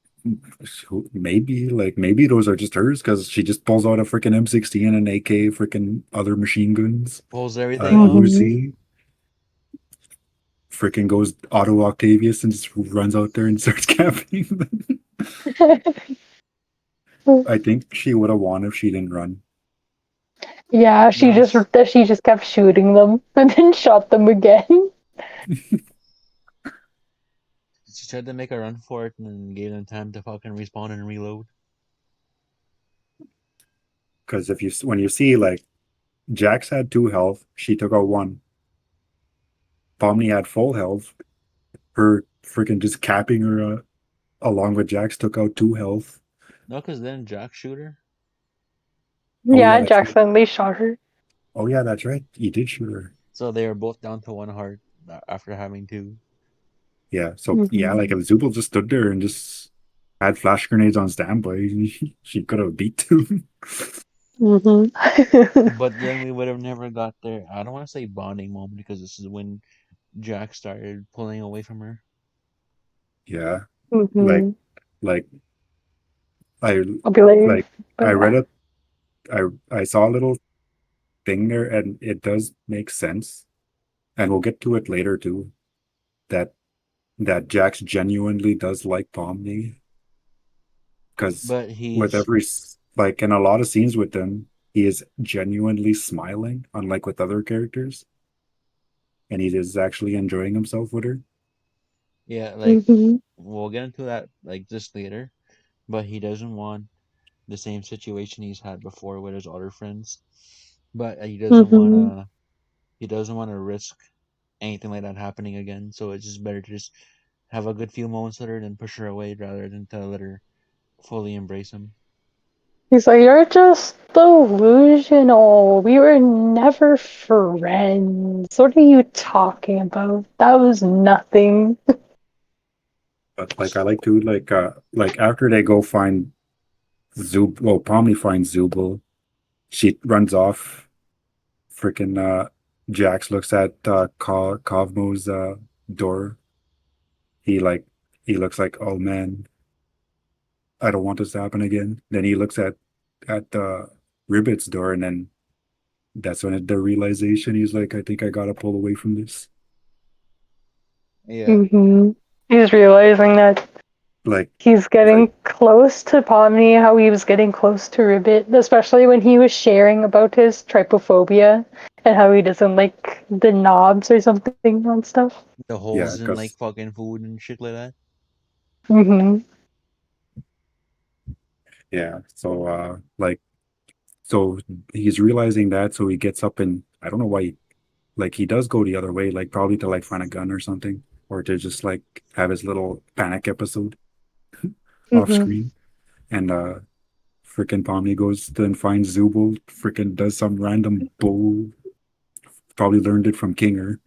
maybe those are just hers because she just pulls out a freaking M16 and an AK, freaking other machine guns, Pulls everything out. Mhm. Uzi, freaking goes Auto Octavius and just runs out there and starts camping them. I think she would have won if she didn't run. Yeah, Yes. she just kept shooting them and then shot them again. She tried to make a run for it and then gave them time to fucking respawn and reload. Because if you when you see like Jax had 2 health, she took out 1. Pomni had full health. Her freaking just capping her along with Jax took out 2 health. No, because then Jack shooter. Oh yeah, Yeah, that's right. Jackson, they shot her. Oh yeah, that's right. You did shoot her. So they were both down to 1 heart after having 2. Yeah. So yeah, like Mhm. if Zubul just stood there and just had flash grenades on standby, she could have beat him. Mhm. But then we would have never got there. I don't want to say bonding moment because this is when Jack started pulling away from her. Yeah. Like Mhm. like I I'll be like, like I but read it. I saw a little thing there and it does make sense. And we'll get to it later too. That that Jax genuinely does like Pomni because But with he's every like in a lot of scenes with them, he is genuinely smiling, unlike with other characters, and he is actually enjoying himself with her. yeah, like mhm. we'll get into that like just later. But he doesn't want the same situation he's had before with his other friends. But Mhm. he doesn't want to risk anything like that happening again. So it's just better to just have a good few moments with her than push her away rather than to let her fully embrace him. He's like, you're just delusional. We were never friends. What are you talking about? That was nothing. But like I like to like after they go find Zub well, Pomni finds Zubul, she runs off. Freaking Jax looks at Cosmo's door. He like he looks like, oh man, I don't want this to happen again. Then he looks at Ribbit's door, and then that's when the realization he's like, I think I gotta pull away from this. Yeah. hmm He's realizing that Like, he's like getting close to Pomni, how he was getting close to Ribbit, especially when he was sharing about his trypophobia and how he doesn't like the knobs or something on stuff. The yeah, holes in like because fucking food and shit like that. hmm yeah, so so he's realizing that, so he gets up and I don't know why like he does go the other way, like probably to like find a gun or something, or to just like have his little panic episode off hmm screen. And freaking Pomni goes to and finds Zubul, freaking does some random bull, probably learned it from Kinger.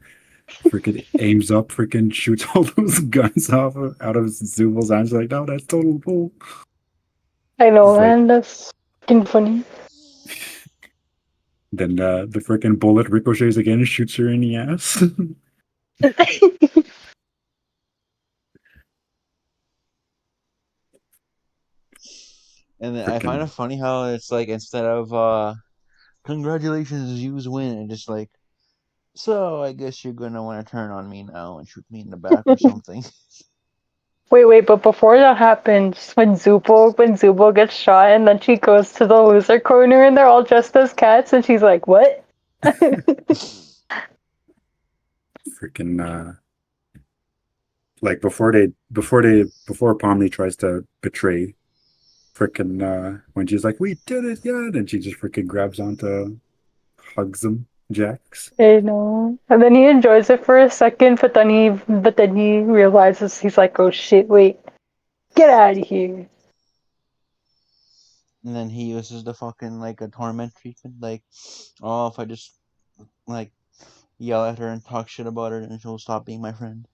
Freaking aims up, freaking shoots all those guns off out of Zubul's hands. Like, no, that's total bull. I know, It's like man. That's fucking funny. then the freaking bullet ricochets again and shoots her in the ass. And then I find it Freaking funny how it's like instead of congratulations, you win, and just like, so I guess you're gonna want to turn on me now and shoot me in the back or something. Wait, but before that happens, when Zubo gets shot and then she goes to the loser corner and they're all dressed as cats and she's like, "What?" freaking like before Pomni tries to betray freaking when she's like, we did it, yeah, then she just freaking grabs onto hugs him, Jax. I know. And then he enjoys it for a second, but then he realizes he's like, "Oh shit, wait. Get out of here." And then he uses the fucking like a torment treatment, like, oh, if I just like yell at her and talk shit about her, then she'll stop being my friend.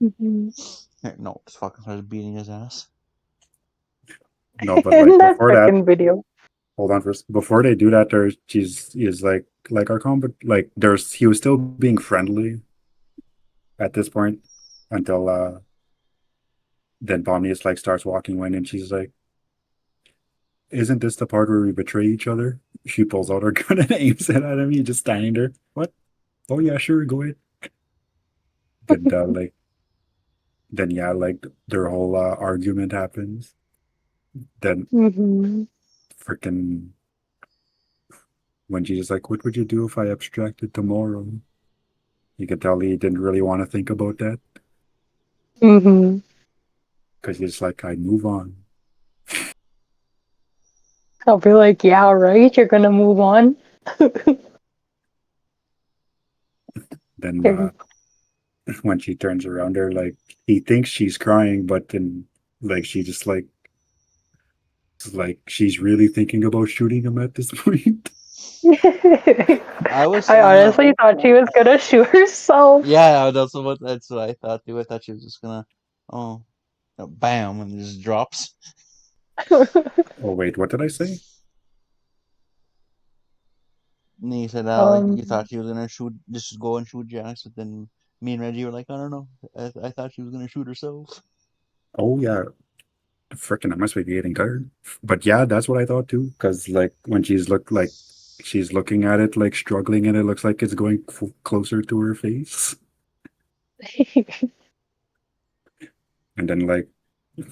hmm No, just fucking starts beating his ass. No, but In like that before that, second video. hold on first. Before they do that, there's she's is like our combat like there's he was still being friendly at this point until then Pomni just like starts walking away and she's like, isn't this the part where we betray each other? She pulls out her gun and aims it at him. He's just standing there. What? Oh yeah, sure, go ahead. Then like then yeah, like their whole argument happens. Then hmm freaking when she's like, "What would you do if I abstracted tomorrow?" You could tell he didn't really want to think about that hmm because he's like, "I move on." I'll be like, "Yeah, right. You're gonna move on." Then when she turns around, there like he thinks she's crying, but then like she just like she's really thinking about shooting him at this point. I was I saying like, honestly thought she was gonna shoot herself. yeah, that's what I thought too. I thought she was just gonna, oh, bam, and it just drops. Oh wait, what did I say? And he said, you um, thought she was gonna shoot, just go and shoot Jax, but then me and Reggie were like, I don't know. I thought she was gonna shoot herself. Oh yeah, freaking, I must be getting tired. But yeah, that's what I thought too. Because like when she's looking at it, like struggling, and it looks like it's going closer to her face, and then like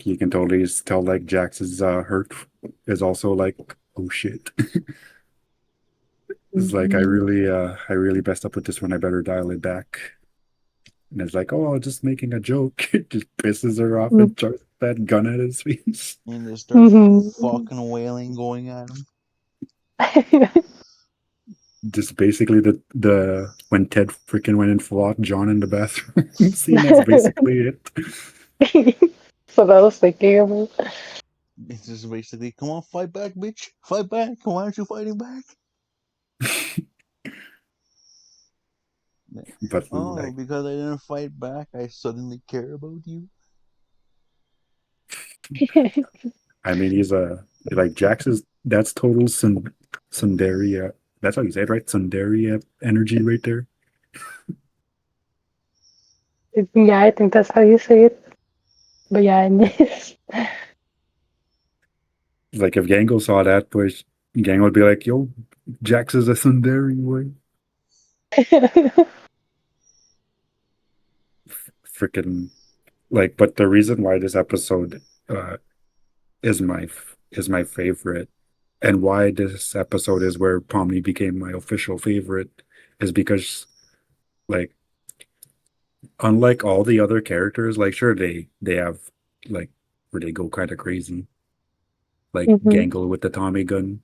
you can totally tell like Jax's hurt is also like, oh shit. It's like mhm. I really messed up with this one. I better dial it back. And it's like, oh, just making a joke. It just pisses her off and throws that gun at his face. And they start Mhm. fucking wailing, going at him. Just basically the when Ted freaking went and fought John in the bathroom scene. That's basically it. So that was thinking about. It's just basically, come on, fight back, bitch. Fight back. Why aren't you fighting back? But Oh, like, because I didn't fight back, I suddenly care about you. I mean, he's a like Jax is that's total Sundaria. That's how you say it, right? Sundaria energy right there. Yeah, I think that's how you say it. But yeah, in this. Like if Gangle saw that, pues Gang would be like, "Yo, Jax is a Sundari boy." Freaking like, but the reason why this episode uh is my favorite, and why this episode is where Pomni became my official favorite, is because like unlike all the other characters, like sure they have like where they go kind of crazy, like Hmm. Gangle with the Tommy gun.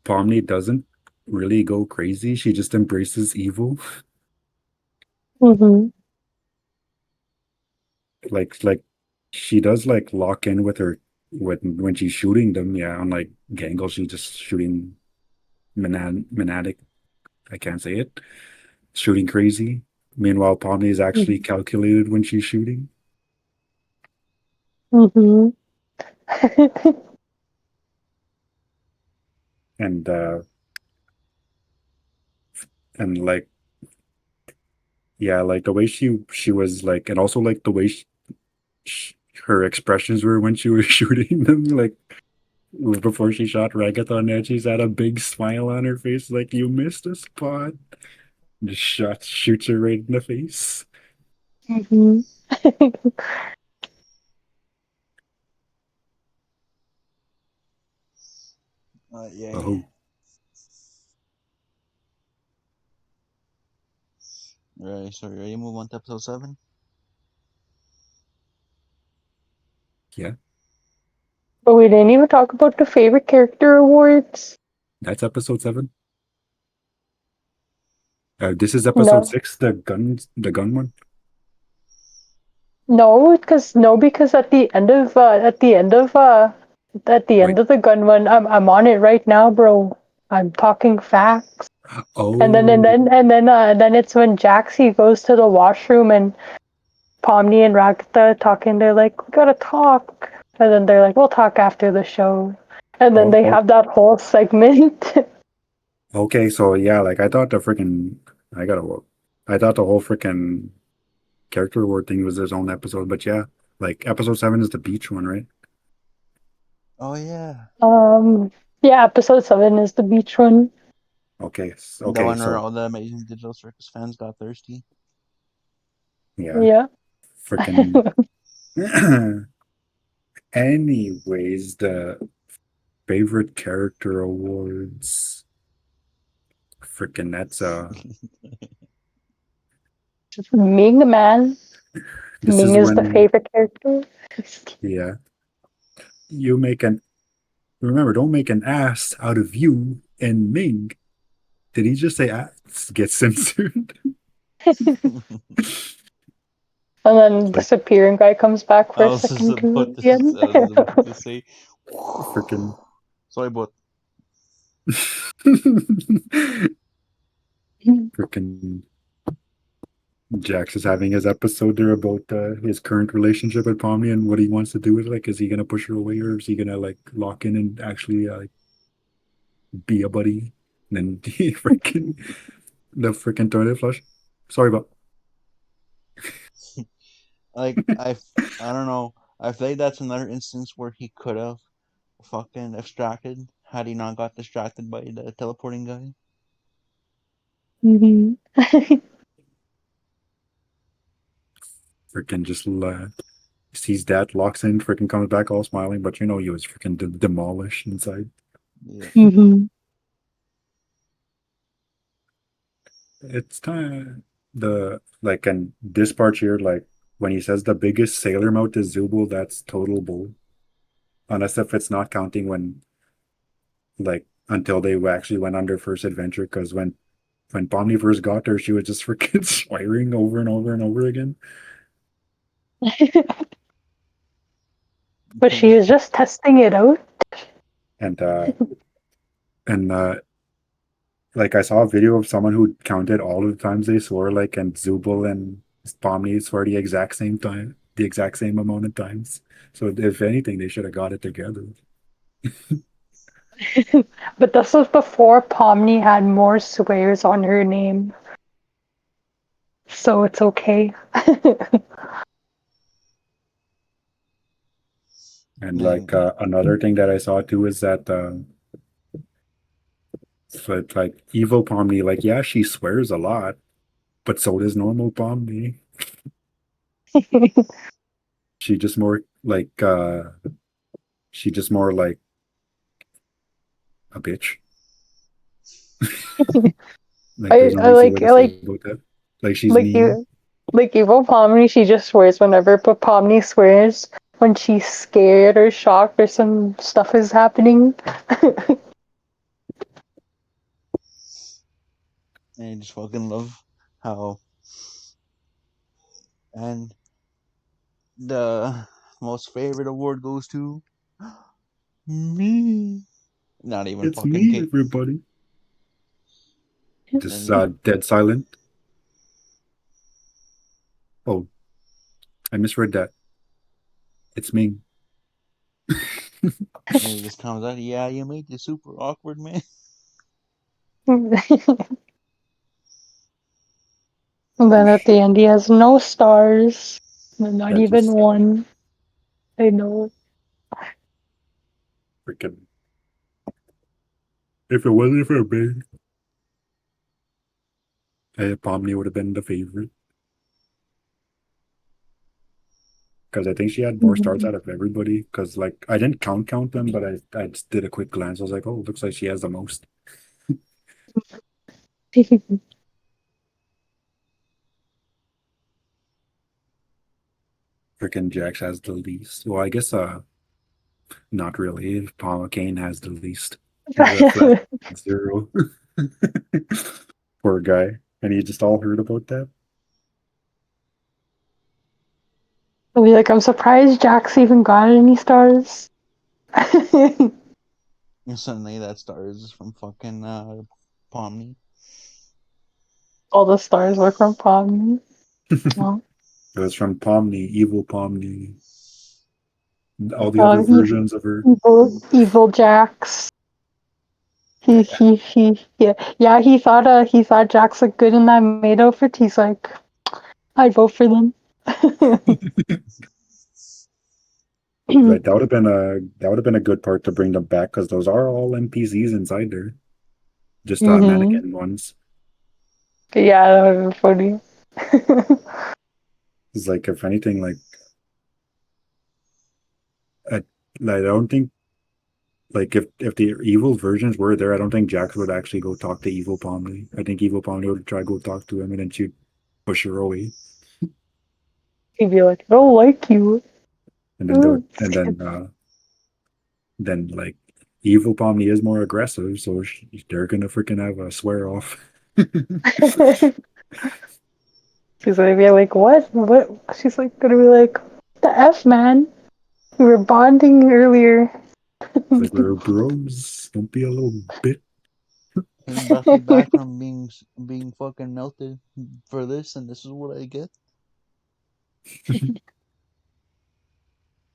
Pomni doesn't really go crazy. She just embraces evil. Hmm. Like she does like lock in with her when she's shooting them. Yeah, unlike Gangle, she's just shooting maniac. I can't say it. Shooting crazy. Meanwhile, Pomni is actually calculated when she's shooting. Hmm. And and like yeah, like the way she was like, and also like the way sh her expressions were when she was shooting them, like before she shot Ragathon, and she's had a big smile on her face, like you missed a spot. Just shoots her right in the face. Hmm. Yeah. Oh Right, so you ready to move on to episode 7? yeah, But we didn't even talk about the favorite character awards. that's episode 7. This is episode No, 6, the gun one. because at the end Wait. of the gun one, I'm on it right now, bro. I'm talking facts. Oh, Then it's when Jaxie goes to the washroom and Pomni and Ragtha talking. They're like, we gotta talk, and then they're like, we'll talk after the show. And then oh, they oh, have that whole segment. okay. So yeah, like I thought the freaking I gotta look. I thought the whole freaking character award thing was his own episode, but yeah, like episode 7 is the beach one, right? Oh, yeah. um, yeah, episode 7 is the beach one. Okay, The okay, one where so all the Amazing Digital Circus fans got thirsty. yeah, Yeah. freaking. Anyways, the favorite character awards, freaking that's Ming, man. this Ming is is the when favorite character. yeah, you make an remember, don't make an ass out of you and Ming. Did he just say ass? Get censored? And then Like disappearing guy comes back I for a was just second about too to, at the end. I was about to say, freaking sorry, but freaking Jax is having his episode there about his current relationship with Pomni and what he wants to do with it. Like, is he gonna push her away, or is he gonna like lock in and actually be a buddy? And then he freaking the freaking toilet flush. Sorry about like I don't know. I feel like that's another instance where he could have fucking abstracted had he not got distracted by the teleporting guy. Hmm. freaking just sees that, locks in, freaking comes back all smiling, but you know he was freaking demolished inside. Yeah. Hmm. It's time the like and this part here, like when he says the biggest sailor mouth is Zubul, that's total bull. Unless if it's not counting when like until they actually went on their first adventure, because when Pomni first got there, she was just freaking swearing over and over and over again. But she was just testing it out. And and like I saw a video of someone who counted all of the times they swore, like, and Zubul and Pomni swore the exact same time, the exact same amount of times. So if anything, they should have got it together. But this was before Pomni had more swears on her name, so it's okay. And like And another thing that I saw too is that so it's like evil Pomni, like yeah, she swears a lot, but so does normal Pomni. She just more like she just more like a bitch. Like there's no I easy way to say about that. Like she's like mean. you like evil Pomni. She just swears whenever, but Pomni swears when she's scared or shocked or some stuff is happening. I just fucking love how and the most favorite award goes to me. Not even It's fucking me, Kate. everybody. Just And dead silent. Oh, I misread that. It's me. he just comes out, yeah, you made this super awkward, man. And then at the end, he has no stars, not That even just one. I know. freaking. If it wasn't for me, Pomni would have been the favorite. Because I think she had more stars Mhm. out of everybody. Because like I didn't count them, but I just did a quick glance. I was like, oh, looks like she has the most. Freaking Jax has the least. Well, I guess not really. Paul Kane has the least. He's a flat zero. Poor guy. And he just all heard about that. I'll be like, I'm surprised Jax even got any stars. And suddenly that star is from fucking Pomni. All the stars were from Pomni. It Well, was from Pomni, evil Pomni, all the other e- versions of her. evil Jax. Yeah. Yeah. He thought Jax looked good in that maid outfit. He's like, I'd vote for them. Right, that would have been a good part to bring them back because those are all NPCs inside there, just hmm mannequin ones. Yeah, that would be funny. It's like if anything, I, I don't think like if the evil versions were there, I don't think Jax would actually go talk to evil Pomni. I think evil Pomni would try to go talk to him and then she'd push her away, He'd be like, I don't like you. and then Mm. like evil Pomni is more aggressive, so they're gonna freaking have a swear off. She's gonna be like, what? What? She's like gonna be like, the F man. We were bonding earlier. It's like we're bros. Don't be a little bit. Came Buffy back from being fucking melted for this, and this is what I get.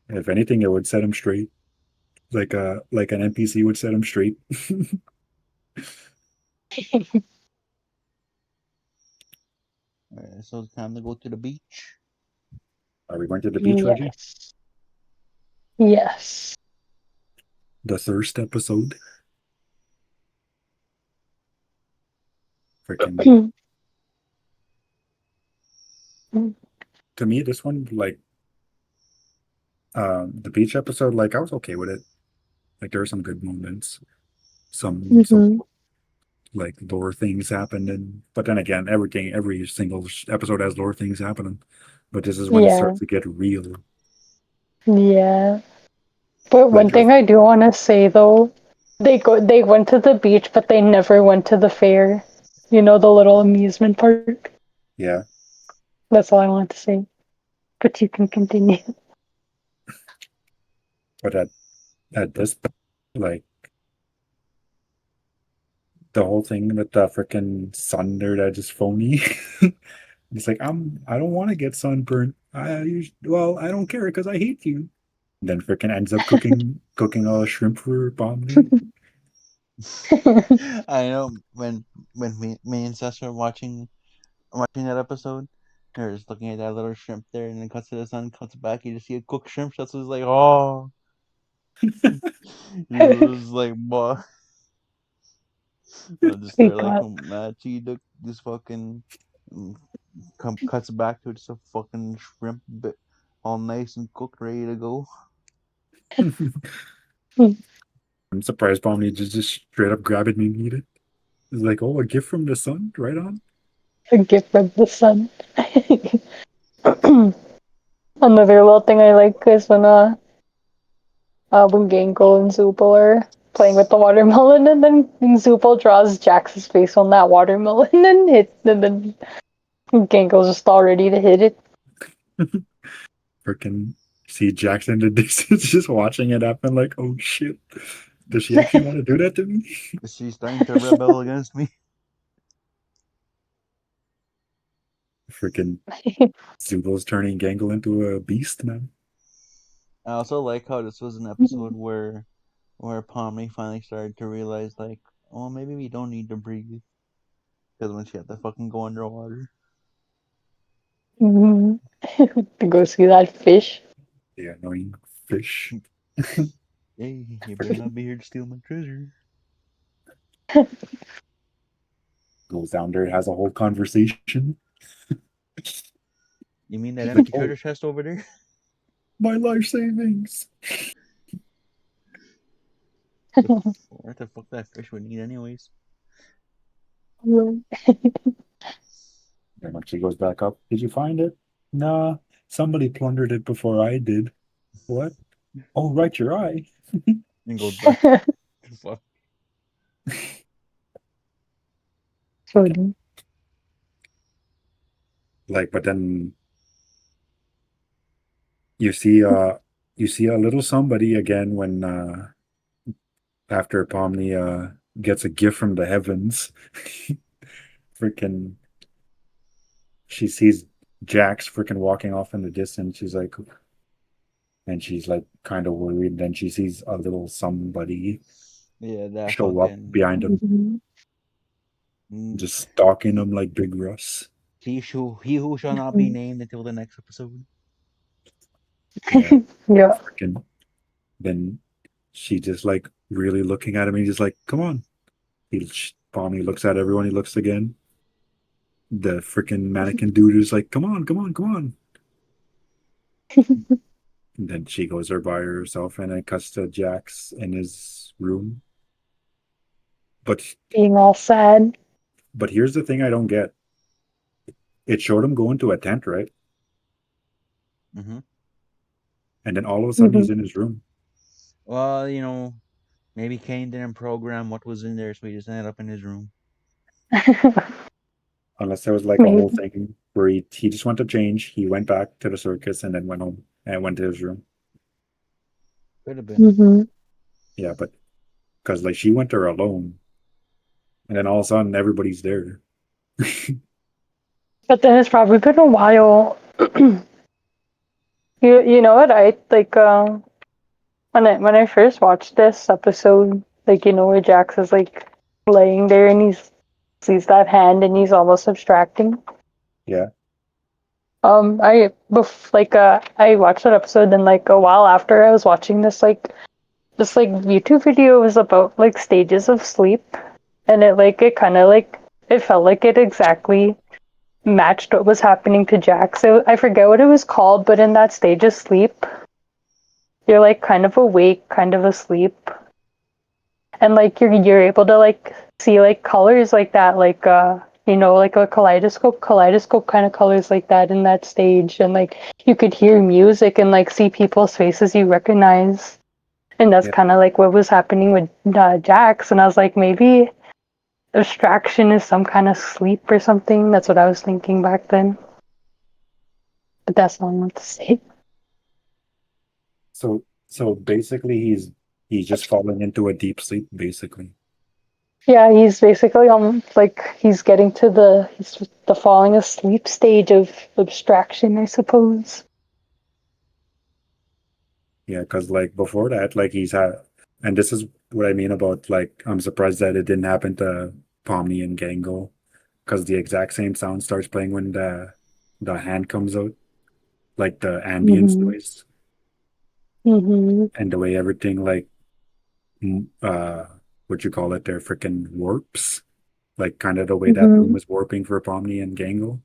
If anything, it would set him straight. Like an NPC would set him straight. Alright, so it's time to go to the beach. Are we going to the beach, Reggie? Yes. Yes. The thirst episode. Freaking to me, this one the beach episode, like I was okay with it. Like there were some good moments, some hmm like lore things happened, and but then again, every single episode has lore things happening. But this is when it Yeah. starts to get real. Yeah. But Like one thing I do want to say though, they went to the beach, but they never went to the fair. You know, the little amusement park. yeah, That's all I want to say. But you can continue. but at this like the whole thing with the freaking sun there that just phony. It's like I don't want to get sunburned. Well, I don't care because I hate you. And then freaking ends up cooking a shrimp for Bombay. I know when me and Seth were watching that episode, they're just looking at that little shrimp there, and then cuts to the sun, comes back, you just see a cooked shrimp. Seth was like, "Oh." He was like, boy, I just We start like got Machi look this fucking mm, cuts back to just a fucking shrimp bit, all nice and cooked, ready to go. I'm surprised Pomni just straight up grab it and eat it. It's like, oh, a gift from the sun, right on. a gift from the sun. Another little thing I like is when Genko and Zupo are playing with the watermelon, and then Zupo draws Jax's face on that watermelon and then Genko's just all ready to hit it. Freaking see Jackson in the distance just watching it happen, like, oh shit. Does she actually want to do that to me? She's starting to rebel against me. Freaking Zubo's turning Gangle into a beast, man. I also like how this was an episode where Pomni finally started to realize like, oh, maybe we don't need to breathe because when she had to fucking go underwater. Mhm. To go see that fish. The annoying fish. Hey, you better not be here to steal my treasure. Goes down there, has a whole conversation. You mean that She's like, empty oh, treasure chest over there? my life savings. What the fuck that fish would need anyways? And when she goes back up, did you find it? Nah, somebody plundered it before I did. What? Oh, right, your eye. And goes back. Fuck. Freaking Funny. like, but then you see a little somebody again when after Pomni gets a gift from the heavens. Freaking she sees Jax freaking walking off in the distance. She's like kind of worried. Then she sees a little somebody Yeah, that show up fucking. behind him, Mm, just stalking him like Big Russ. he who shall not be named until the next episode. Yeah, Yeah. freaking. Then she just like really looking at him. And he's just like, "Come on." Pomni looks at everyone. He looks again. The freaking mannequin dude is like, "Come on, come on, come on." And then she goes there by herself, and it cuts to Jax in his room. But Being all sad. but here's the thing I don't get. It showed him go into a tent, right? Mm-hmm. And then all of a sudden Hmm. he's in his room. Well, maybe Kane didn't program what was in there, so he just ended up in his room. Unless there was like a whole Maybe. thing where he just went to change. He went back to the circus and then went home and went to his room. Could have been. Hmm. Yeah, but because like she went there alone, and then all of a sudden everybody's there. But then it's probably been a while. You know what I like when I first watched this episode, like where Jax is like laying there and he sees that hand and he's almost abstracting. Yeah, I watched that episode and like a while after I was watching this YouTube video was about like stages of sleep, and it kind of like it felt like it exactly matched what was happening to Jack. So I forget what it was called, but in that stage of sleep, you're like kind of awake, kind of asleep, and like you're able to like see like colors like that, like like a kaleidoscope kind of colors like that in that stage, and like you could hear music and like see people's faces you recognize. And that's yeah. kind of like what was happening with Jax. And I was like, maybe abstraction is some kind of sleep or something. That's what I was thinking back then. But that's not what to say. So basically he's just falling into a deep sleep, basically. Yeah, he's basically like he's the falling asleep stage of abstraction, I suppose. Yeah, because like before that, like he's had, and this is what I mean about like I'm surprised that it didn't happen to Pomni and Gangle, because the exact same sound starts playing when the hand comes out, like the ambience Hmm. noise. Mhm. and the way everything like what you call it, their freaking warps, like kind of the way that room Mhm. was warping for Pomni and Gangle,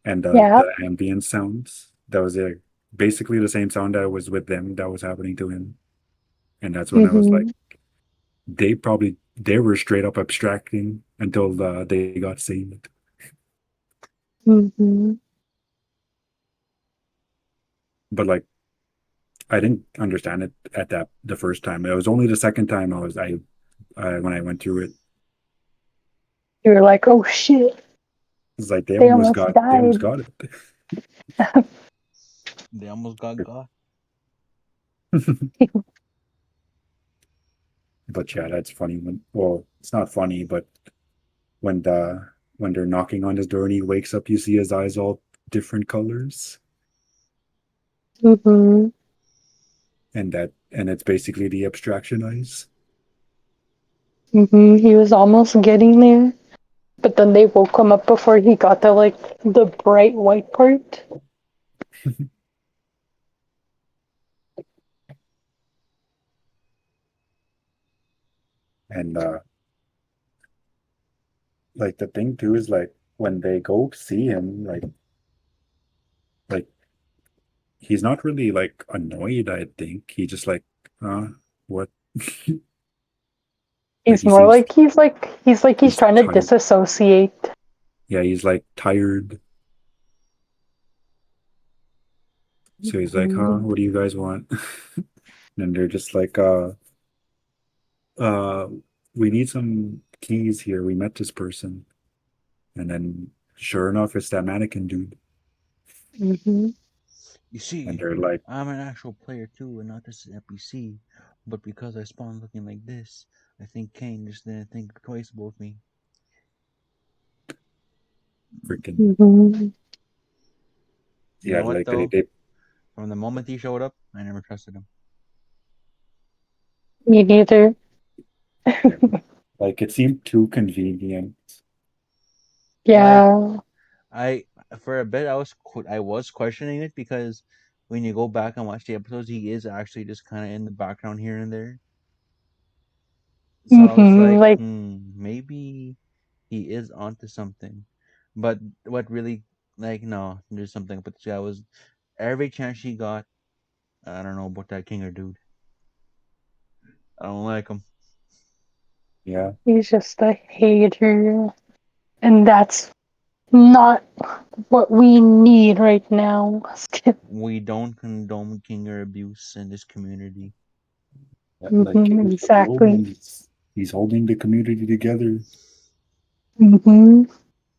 and Yeah. the ambient sounds. That was basically the same sound that was with them that was happening to him, and that's when I was like, Mhm. they were straight up abstracting until they got saved. Mhm. But like I didn't understand it at that the first time. It was only the second time I when I went through it. You were like, oh shit, It's like they almost they almost died. got it. They almost got. But yeah, that's funny when, well, it's not funny, but when when they're knocking on his door and he wakes up, you see his eyes all different colors, Mhm. and it's basically the abstraction eyes. Mhm. He was almost getting there, but then they woke him up before he got to like the bright white part. And like the thing too is like when they go see him, like he's not really like annoyed, I think. He just uh what? Like He's more like he's he's trying to tired. disassociate. Yeah, he's like tired. So he's like, huh, Mhm. what do you guys want? And they're just like, uh, we need some keys here. We met this person. And then sure enough, it's that mannequin dude. Mhm. You And see, they're like, I'm an actual player too, and not just an NPC. But because I spawned looking like this, I think Kane just didn't think twice about me. freaking, Mhm. You yeah, know what like though? they, From the moment he showed up, I never trusted him. Me neither. yeah, like it seemed too convenient. Like Yeah. I, for a bit, I was questioning it because when you go back and watch the episodes, he is actually just kind of in the background here and there. So I was Mhm. like, Like, maybe he is onto something. But what really, like, no, there's something. But yeah, was every chance she got, I don't know about that Kinger dude. I don't like him. Yeah, he's just a hater, and that's not what we need right now. We don't condone Kinger abuse in this community. like Mhm. King's the glue Exactly. and he's holding the community together. Mhm.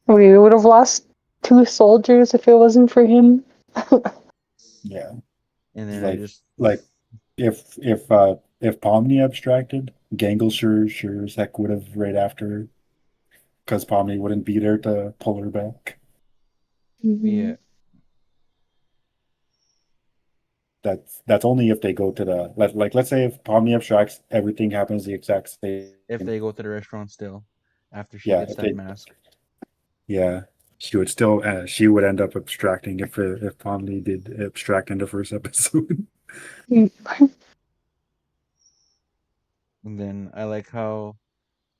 We would have lost two soldiers if it wasn't for him. Yeah, And then I like just, like if Pomni abstracted, Gangle sure as heck would have right after, because Pomni wouldn't be there to pull her back. yeah, Mhm. That's only if they go to the let's say if Pomni abstracts, everything happens the exact same. if they go to the restaurant still, after she Yeah, gets if that they mask. yeah, she would end up abstracting if Pomni did abstract in the first episode. And then I like how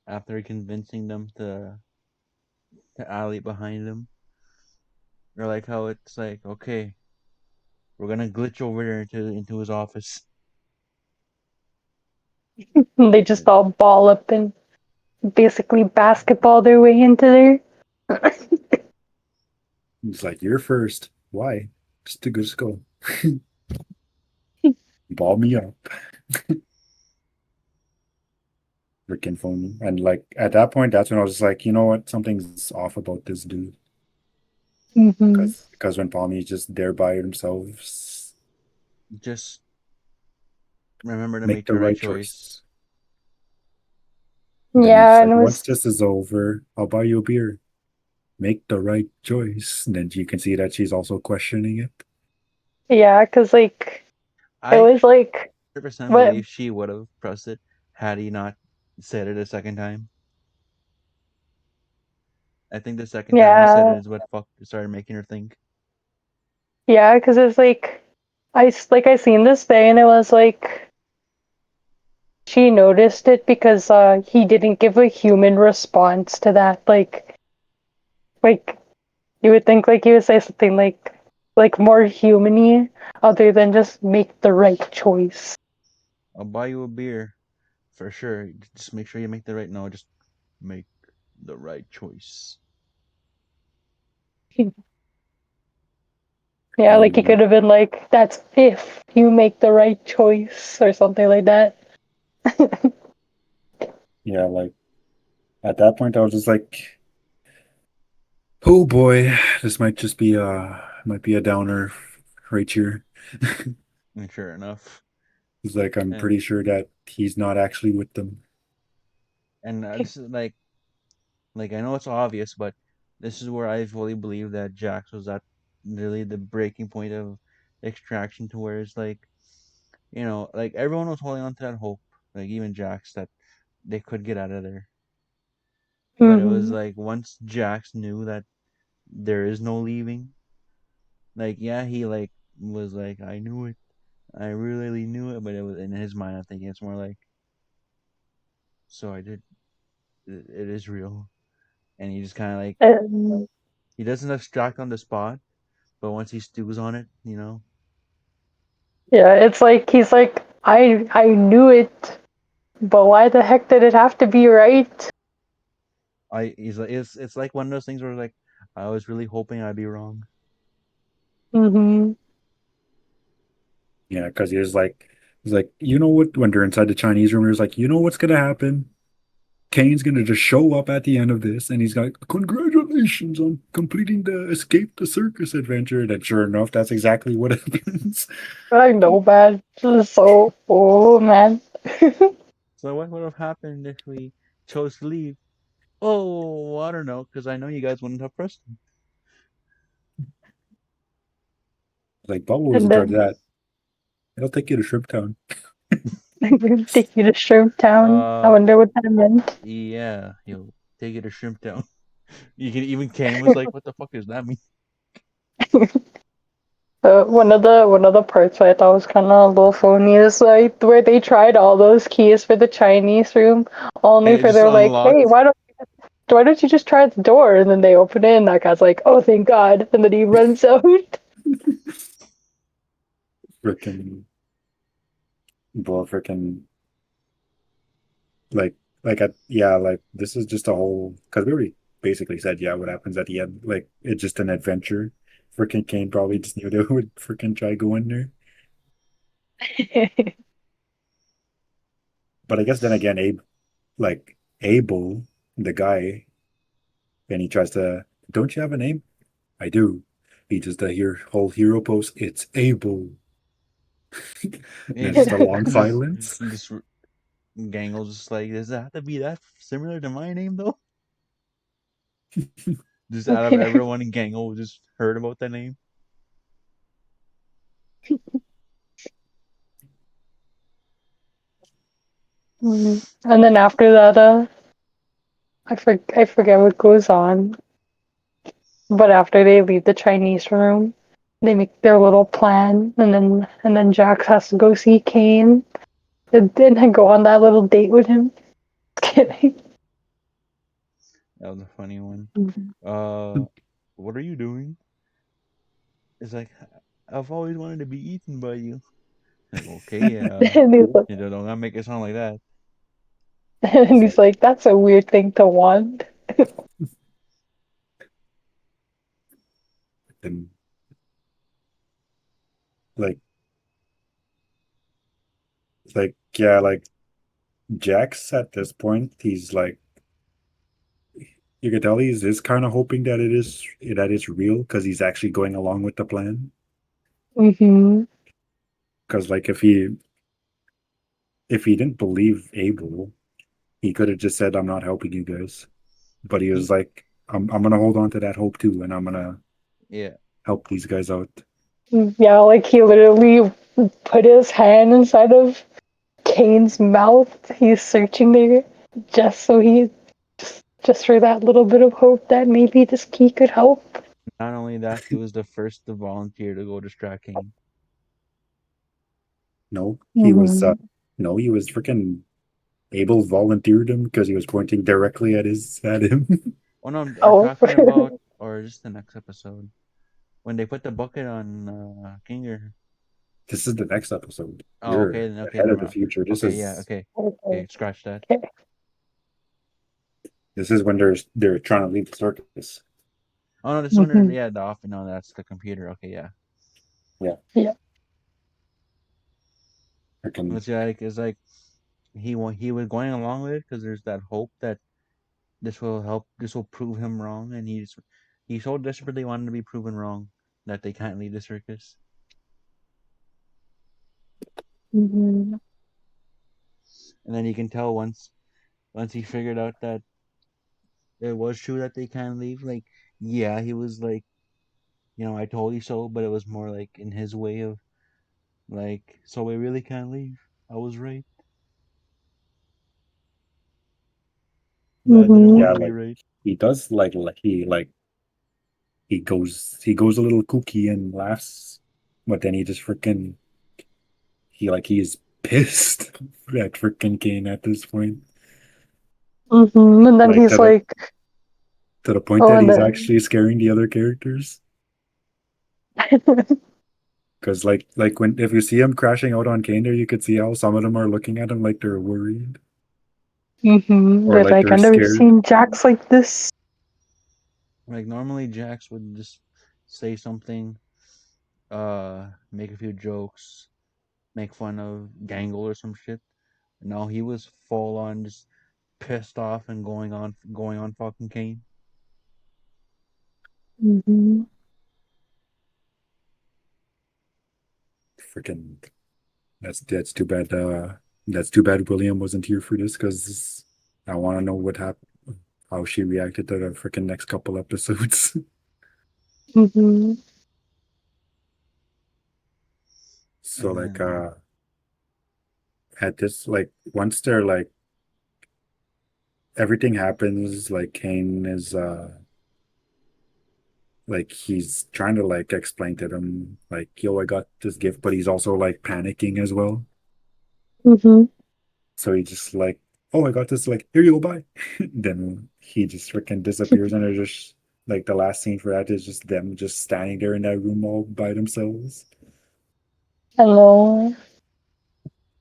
after convincing them to alley behind him, or like how it's like, okay, we're gonna glitch over there into his office. They just all ball up and basically basketball their way into there. He's like, "You're first. Why? Just to go ball me up." Freaking phony. And like at that point, that's when I was just like, you know what? Something's off about this dude. Hmm. Because when Palmy's just there by himself, Just remember to make make the the right right choice. choice. And then he's Yeah, and like, it once was this is over, I'll buy you a beer. Make the right choice. And then you can see that she's also questioning it. yeah, because like it I was like 100% what? believe she would have pressed it had he not said it a second time. I think the second time he said it Yeah, is what fucked started making her think. yeah, because it's like I seen this thing and it was like she noticed it because he didn't give a human response to that. Like you would think like he would say something like more humany other than just make the right choice. I'll buy you a beer for sure. Just make sure you make the right. No, just make the right choice. Yeah, like he Mm, could have been like, that's if you make the right choice or something like that. yeah, like at that point, I was just like, oh boy, this might be a downer right here. And sure enough, It's like I'm and pretty sure that he's not actually with them. this is like I know it's obvious, but this is where I fully believe that Jax was at really the breaking point of extraction, to where it's like, like everyone was holding on to that hope, like even Jax, that they could get out of there. But it was Hmm. like once Jax knew that there is no leaving, like yeah, he like was like, I knew it, I really knew it, but it was in his mind. I think it's more like, so I did. It is real, and he just kind of like And he doesn't abstract on the spot, but once he stews on it, yeah, it's like he's like, I knew it, but why the heck did it have to be right? he's like it's like one of those things where like I was really hoping I'd be wrong. Hmm. Yeah, because he's like, you know what? When they're inside the Chinese room, he was like, you know what's gonna happen? Kane's gonna just show up at the end of this, and he's like, "Congratulations on completing the escape the circus adventure." And sure enough, that's exactly what happens. I know, man. Just so, oh man. So what would have happened if we chose to leave? Oh, I don't know, because I know you guys wouldn't have pressed him. Like Bubble was in And charge of then that. It'll take you to Shrimp Town. take you to Shrimp Town. I Uh, wonder what that meant. yeah, he'll take it to Shrimp Town. You can even Kane was like, "What the fuck does that mean?" One of the parts I thought was kind of a little phony is like where they tried all those keys for the Chinese room, And only it for just they're like, hey, unlocked. why don't you just try the door? And then they open it, and that guy's like, oh, thank God, and then he runs out. Freaking, well, freaking, like, yeah, like this is just a whole because we already basically said, yeah, what happens at the end? Like, it's just an adventure. Freaking Kane probably just knew they would freaking try going there. But I guess then again, Abel, the guy, and he tries to, don't you have a name? I do. He does the whole hero pose. It's Abel. And And it's just a long just silence. this Gangle's just like, does it have to be that similar to my name though? Just out of everyone in Gangle just heard about that name. Mhm. And then after that, I forget what goes on. But after they leave the Chinese room, they make their little plan, and then Jax has to go see Kane, and then go on that little date with him. Just kidding. That was a funny one. Mhm. What are you doing? It's like, I've always wanted to be eaten by you. Like, okay, And he's like, don't gotta make it sound like that. and It's he's like, like, that's a weird thing to want. and like, yeah, like Jax at this point, he's like, you can tell he's kind of hoping that it's real because he's actually going along with the plan. Hmm. Because like if he didn't believe Abel, he could have just said, "I'm not helping you guys." But he was like, I'm gonna hold on to that hope too, and I'm gonna Yeah, help these guys out." Yeah, like he literally put his hand inside of Kane's mouth. He's searching there just so just for that little bit of hope that maybe this key could help. not only that, he was the first to volunteer to go distract Kane. No, he was Mhm. no, he was freaking Abel volunteered him because he was pointing directly at him. Oh no, are Oh. talking about or just the next episode when they put the bucket on Kinger. This is the next episode. Oh, You're okay, then okay, ahead of never the mind. future. Okay, yeah, okay, Okay. okay, scratch that. Okay. This is when they're trying to leave the circus. Oh no, this one, Mhm. yeah, the off. No, that's the computer. Okay, yeah. Yeah, Yeah. freaking It's like he was going along with it because there's that hope that this will help. This will prove him wrong, and he so desperately wanted to be proven wrong that they can't leave the circus. Mhm. And then you can tell once he figured out that it was true that they can't leave. Like, yeah, he was like, I told you so, but it was more like in his way of like, so we really can't leave. I was right, but I didn't want Mhm. yeah, to be like right. he does he goes a little kooky and laughs, but then he just freaking he's pissed at freaking Kane at this point. Mhm. And then Like he's like, to the point oh, that and he's then. actually scaring the other characters. Because when if you see him crashing out on Kane there, you could see how some of them are looking at him like they're worried or They're like like, they're I've never scared. seen Jax like this. Like normally Jax would just say something, make a few jokes, make fun of Gangle or some shit. No, he was full on just pissed off and going on fucking Kane. Mhm. Freaking that's too bad. That's too bad William wasn't here for this because I want to know what happened, how she reacted to the freaking next couple episodes. Mhm. So And like then at this once they're everything happens, Kane is he's trying to explain to them yo, I got this gift, but he's also panicking as well. Mhm. So he just oh, I got this, here you go, bye. Then he just freaking disappears, and they're just the last scene for that is just them just standing there in that room all by themselves, Hello.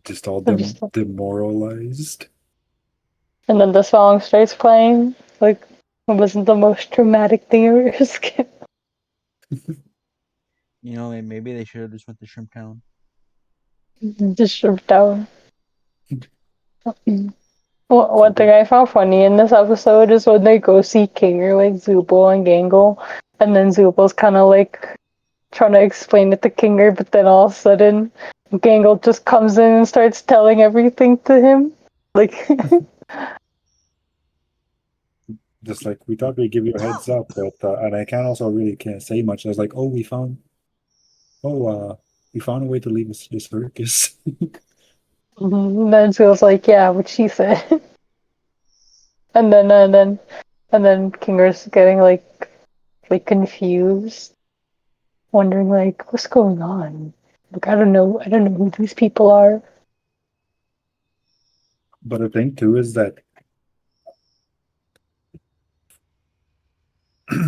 just all They're just, demoralized. and then the song starts playing. Like, it wasn't the most dramatic thing ever. Skip. maybe they should have just went to Shrimp Town. Just stripped down. Mhm. One thing Freaking I found funny in this episode is when they go see King or like Zubul and Gangle, and then Zubul's kind of like trying to explain it to Kinger, but then all of a sudden, Gangle just comes in and starts telling everything to him. Like, just we thought we'd give you a heads up, but and I can't say much. I was like, oh, we found a way to leave this circus. and then Zubul's like, yeah, what she said. And then, and then Kinger's getting like confused, wondering like, what's going on? Like, I don't know who these people are. But the thing too is that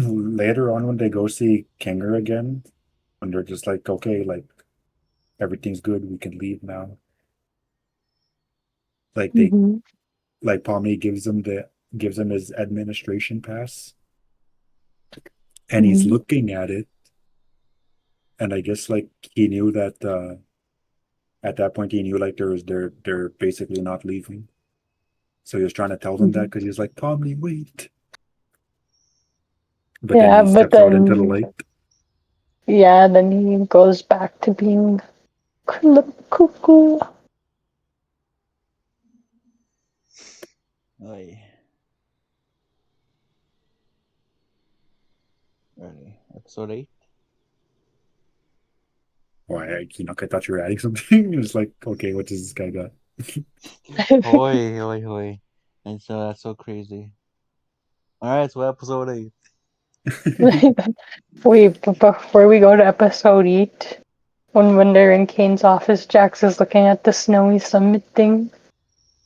later on when they go see Kinger again, when they're just okay, everything's good, we can leave now. They Hmm. Pomni gives him his administration pass, and he's Hmm. looking at it, and I guess he knew that at that point he knew they're basically not leaving. So he was trying to tell them that Hmm. because he was like, Pomni, wait. But then Yeah, he but steps out into the then light. yeah, then he goes back to being cuckoo. Ay, ready. Episode 8. I thought you were adding something. It was okay, what does this guy got? Hoy, hoy, hoy. And so that's so crazy. Alright, so episode 8. Wait, but before we go to episode 8, when they're in Kane's office, Jax is looking at the snowy summit thing,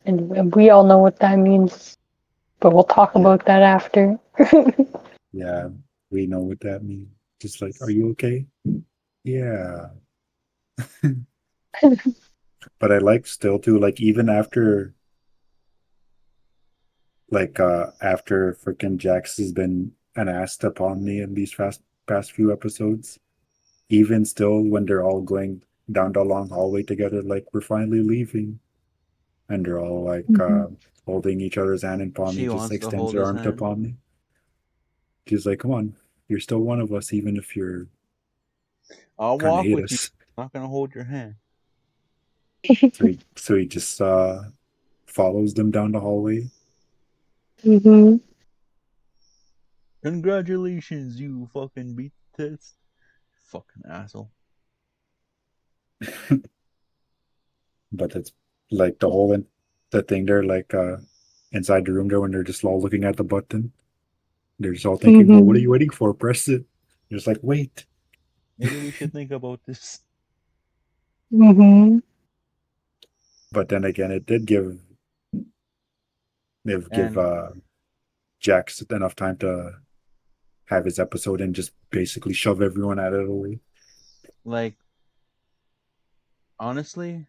and we all know what that means, but we'll talk Yeah, about that after. yeah, we know what that means. Just like, are you okay? Yeah. But I like still too, like even after freaking Jax has been an ass upon me in these past few episodes, even still when they're all going down the long hallway together, like we're finally leaving, and they're all like Mhm. holding each other's hand, and Pomni She just wants to extends hold her his arm to hand. Pomni. She's like, "Come on, you're still one of us, even if you're I'll kind of walk hate with you. us." I'm not gonna hold your hand. So he just follows them down the hallway. Mhm. Congratulations, you fucking beat the test. Fucking asshole. But it's like the thing there, like inside the room there when they're just all looking at the button. They're just all thinking, well, what are Mhm. you waiting for? Press it. You're just like, wait. Maybe we should think about this. Mhm. But then again, it give And Jax enough time to have his episode and just basically shove everyone out of the way. like, honestly,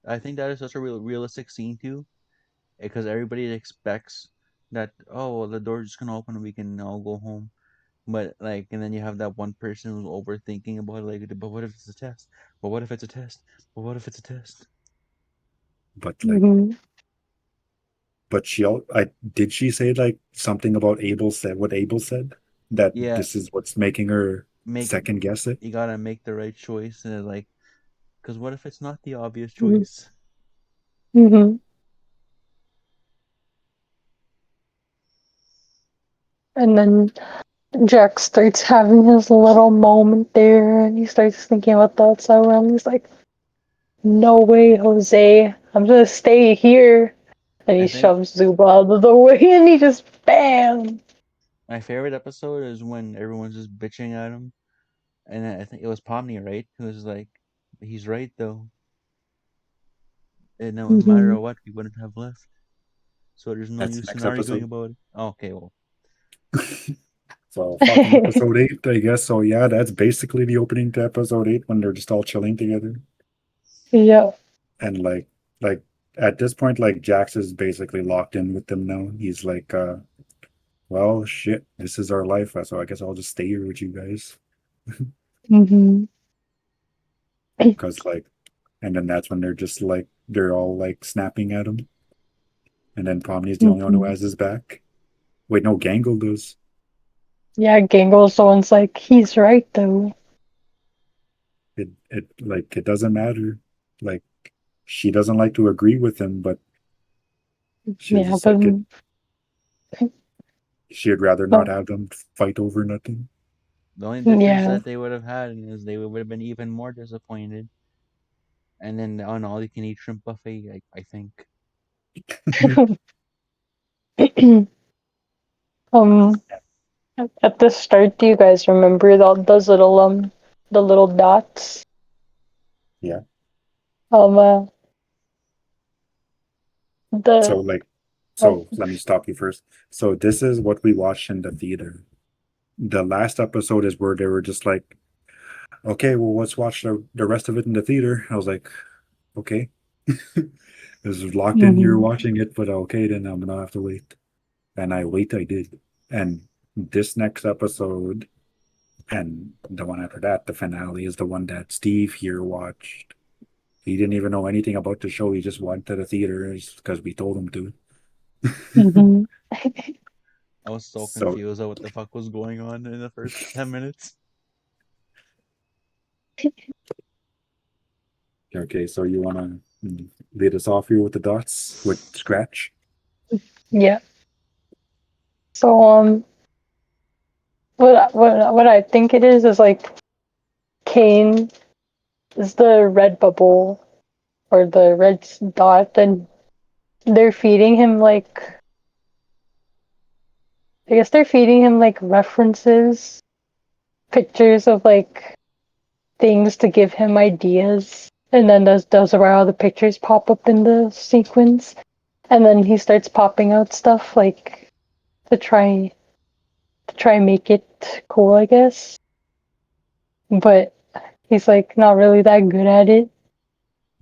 I think that is such a realistic scene too, because everybody expects that, oh, well, the door's just gonna open and we can all go home. But like, and then you have that one person who's overthinking about it, like, but what if it's a test? But what if it's a test? But what if it's a test? But like, Mhm. but I did she say like something about Abel said what Abel said that Yeah, this is what's making her make second guess it. you gotta make the right choice, and like, because what if it's not the obvious Mhm. choice? Mhm. And then Jack starts having his little moment there, and he starts thinking about the outside world. He's like, "No way, Jose! I'm gonna stay here." And he I think shoves Zuba out of the way, and he just bam. my favorite episode is when everyone's just bitching at him, and I think it was Pomni, right? Who was like, he's right though. And no matter Mhm. what, we wouldn't have left. So there's no That's use in next arguing episode. about it. Okay, well, So fucking episode 8, I guess. So yeah, that's basically the opening to episode 8 when they're just all chilling together. Yeah. And like at this point, like Jax is basically locked in with them now. He's like, well, shit, this is our life, so I guess I'll just stay here with you guys. Mhm. Because like, and then that's when they're all like snapping at him, and then Pomni's the only one who Mhm. has his back. Wait, no, Gangle does. Yeah, Gangle's the one's like, he's right though. It doesn't matter. Like she doesn't like to agree with him, but she's Yeah, just like it. but She'd rather not but have them fight over nothing. the only difference yeah. that they would have had is they would have been even more disappointed. And then on all you can eat shrimp buffet, I think. um, at the start, do you guys remember those little the little dots? Yeah. Um, the So like, oh, so let me stop you first. So this is what we watched in the theater. The last episode is where they were just like, okay, well, let's watch the rest of it in the theater. I was like, okay. This is locked in, you're mhm, watching it, but okay, then I'm gonna have to wait. And I did. And this next episode and the one after that, the finale, is the one that Steve here watched. He didn't even know anything about the show. He just went to the theaters because we told him to. mhm, I was so So, confused at what the fuck was going on in the first 10 minutes. okay, so you want to lead us off here with the dots with Scratch? yeah. So what I think it is like Kane is the red bubble or the red dot, and they're feeding him like I guess they're feeding him like references, pictures of like things to give him ideas, and then those are where all the pictures pop up in the sequence, and then he starts popping out stuff like to try and make it cool, I guess. But he's like not really that good at it,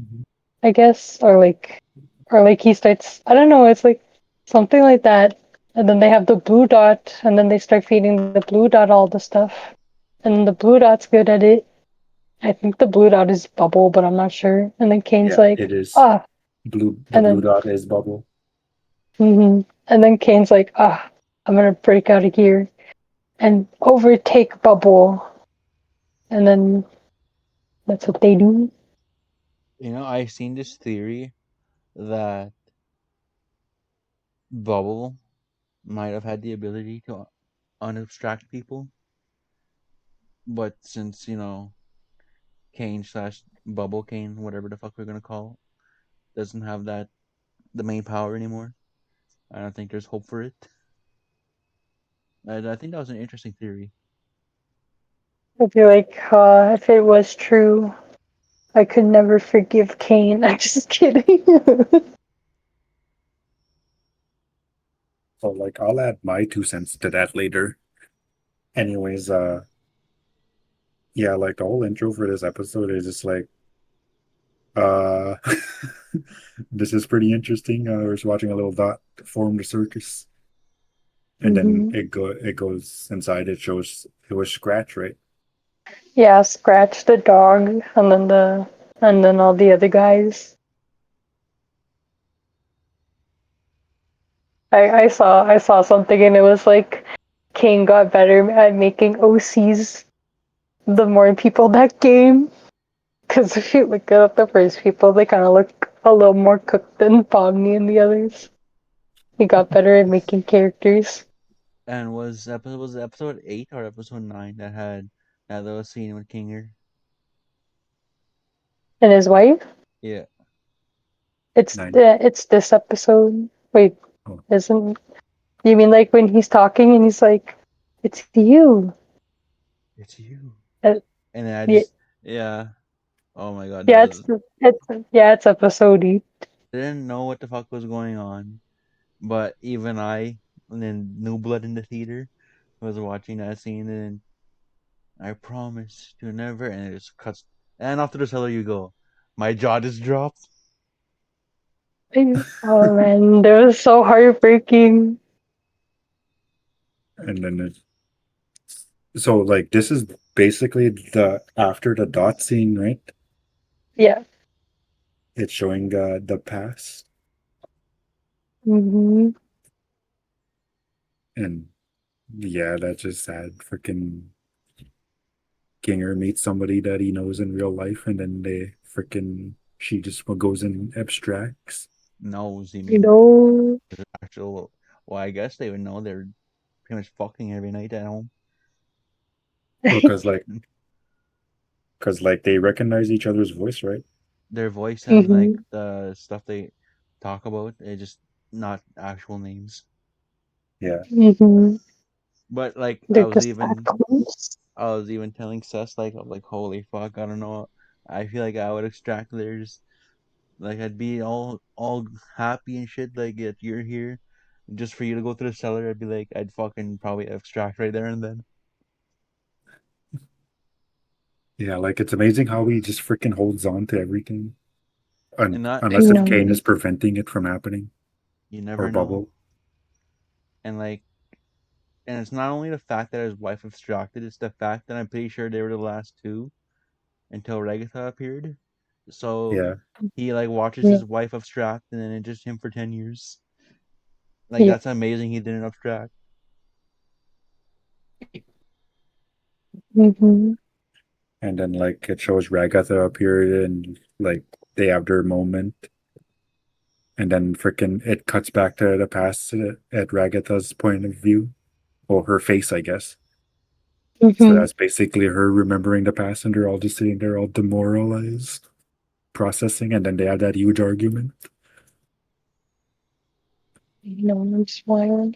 Mhm. I guess, or like he starts. I don't know. It's like something like that. And then they have the blue dot, and then they start feeding the blue dot all the stuff, and the blue dot's good at it. I think the blue dot is Bubble, but I'm not sure. And then Kane's Yeah, like, it is. ah, The and blue then dot is Bubble. and then Kane's like, ah, I'm gonna break out of here and overtake Bubble, and then that's what they do. I seen this theory that Bubble might have had the ability to unabstract people, but since Kane slash Bubble Kane, whatever the fuck we're gonna call, doesn't have the main power anymore. I don't think there's hope for it. I think that was an interesting theory. I feel like if it was true, I could never forgive Kane. I'm just kidding. So like I'll add my 2 cents to that later. Anyways, yeah, like the whole intro for this episode is just like uh this is pretty interesting. We're just watching a little dot form the circus. And then hmm it goes inside, it shows it was Scratch, right? Yeah, Scratch the dog, and then all the other guys. I saw something and it was like Kane got better at making OCs the more people that game. Because if you look at the first people, they kind of look a little more cooked than Pomni and the others. He got better at making characters. And was it episode 8 or episode 9 that had that little scene with Kinger? And his wife? Yeah. Nine. It's this episode. Wait, Oh, isn't you mean like when he's talking and he's like, "It's you." It's you. Uh, And then I yeah, just yeah. Oh my god, that yeah, was it's episode 8. I didn't know what the fuck was going on. But even I, and then New Blood in the theater, was watching that scene, and I promise to never, and it just cuts, and after the cellar you go. My jaw just dropped. Oh man, that was so heartbreaking. and then so like this is basically the after the dot scene, right? Yeah. It's showing the past, hmm and yeah, that's just sad. Freaking Kinger meets somebody that he knows in real life, and then she just goes and abstracts. No, you You mean know, actual? Well, I guess they would know they're pretty much fucking every night at home. Well, because like they recognize each other's voice, right? Their voice and like hmm the stuff they talk about, they just not actual names. Yeah. hmm But like They're just that close. I was even telling Sess I'm like, holy fuck, I don't know. I feel like I would extract theirs. Like I'd be all happy and shit. Like that you're here, just for you to go through the cellar. I'd be like, I'd fucking probably extract right there and then. Yeah, like it's amazing how he just freaking holds on to everything. And not I Unless if know. Kane is preventing it from happening you or never know. Bubble. And like, and it's not only the fact that his wife abstracted. It's the fact that I'm pretty sure they were the last two until Regatha appeared. So Yeah. he like watches Yeah. his wife abstract, and then it's just him for 10 years. Like Yeah. that's amazing. He didn't abstract. hmm And then like it shows Ragatha appeared and like they have their moment. And then freaking it cuts back to the past at Ragatha's point of view. Or her face, I guess. So hmm that's basically her remembering the past and they're all just sitting there all demoralized, processing, and then they have that huge argument. You know, I'm smiling.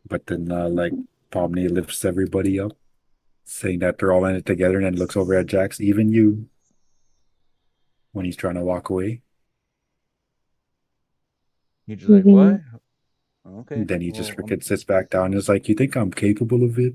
But then like Pomni lifts everybody up. saying that they're all in it together, and then looks over at Jax, even you, when he's trying to walk away. You're just like, Mhm. what? Okay. Then he just Well, freaking sits back down and is like, "You think I'm capable of it?"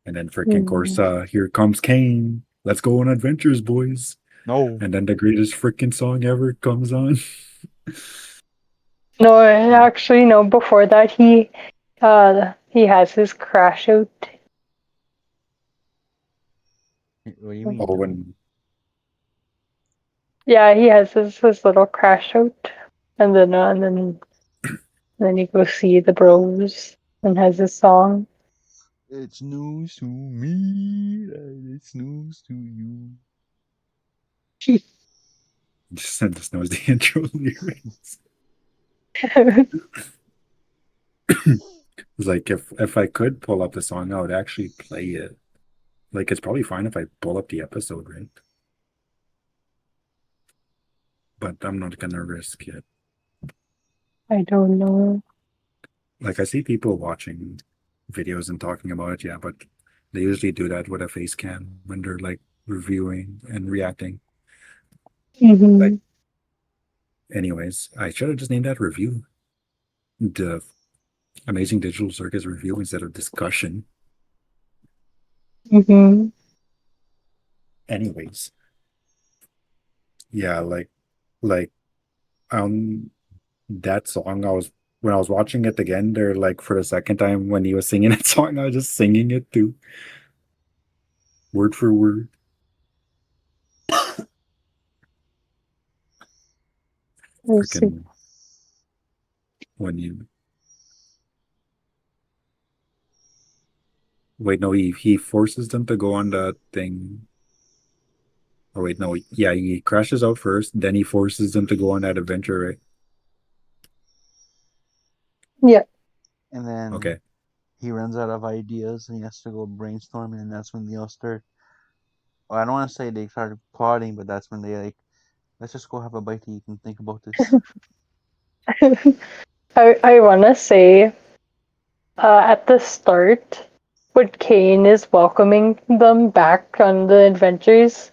And then freaking course, Mhm. here comes Kane. Let's go on adventures, boys. no. And then the greatest freaking song ever comes on. No, actually, no. Before that, he has his crash out. What do you mean? Oh, and Yeah, he has his little crash out, and then he goes see the bros and has his song. It's news to me. It's news to you. just send us knows the intro lyrics. It's like if I could pull up the song, I would actually play it. Like it's probably fine if I pull up the episode, right? But I'm not gonna risk it. I don't know. Like I see people watching videos and talking about it, yeah, but they usually do that with a face cam when they're like reviewing and reacting. Like, Mhm. anyways, I should have just named that review. The Amazing Digital Circus review instead of discussion. Mhm. Anyways, yeah, like um that song I was when I was watching it again there like for the second time when he was singing that song, I was just singing it too, word for word. Let's see. Freaking when you wait, no, he forces them to go on the thing. Oh wait, no, yeah, he crashes out first, then he forces them to go on that adventure, right? Yeah. And then Okay. he runs out of ideas and he has to go brainstorming, and that's when they all start. Well, I don't want to say they started plotting, but that's when they like, let's just go have a bite to eat and think about this. I wanna say, at the start, when Kane is welcoming them back on the adventures,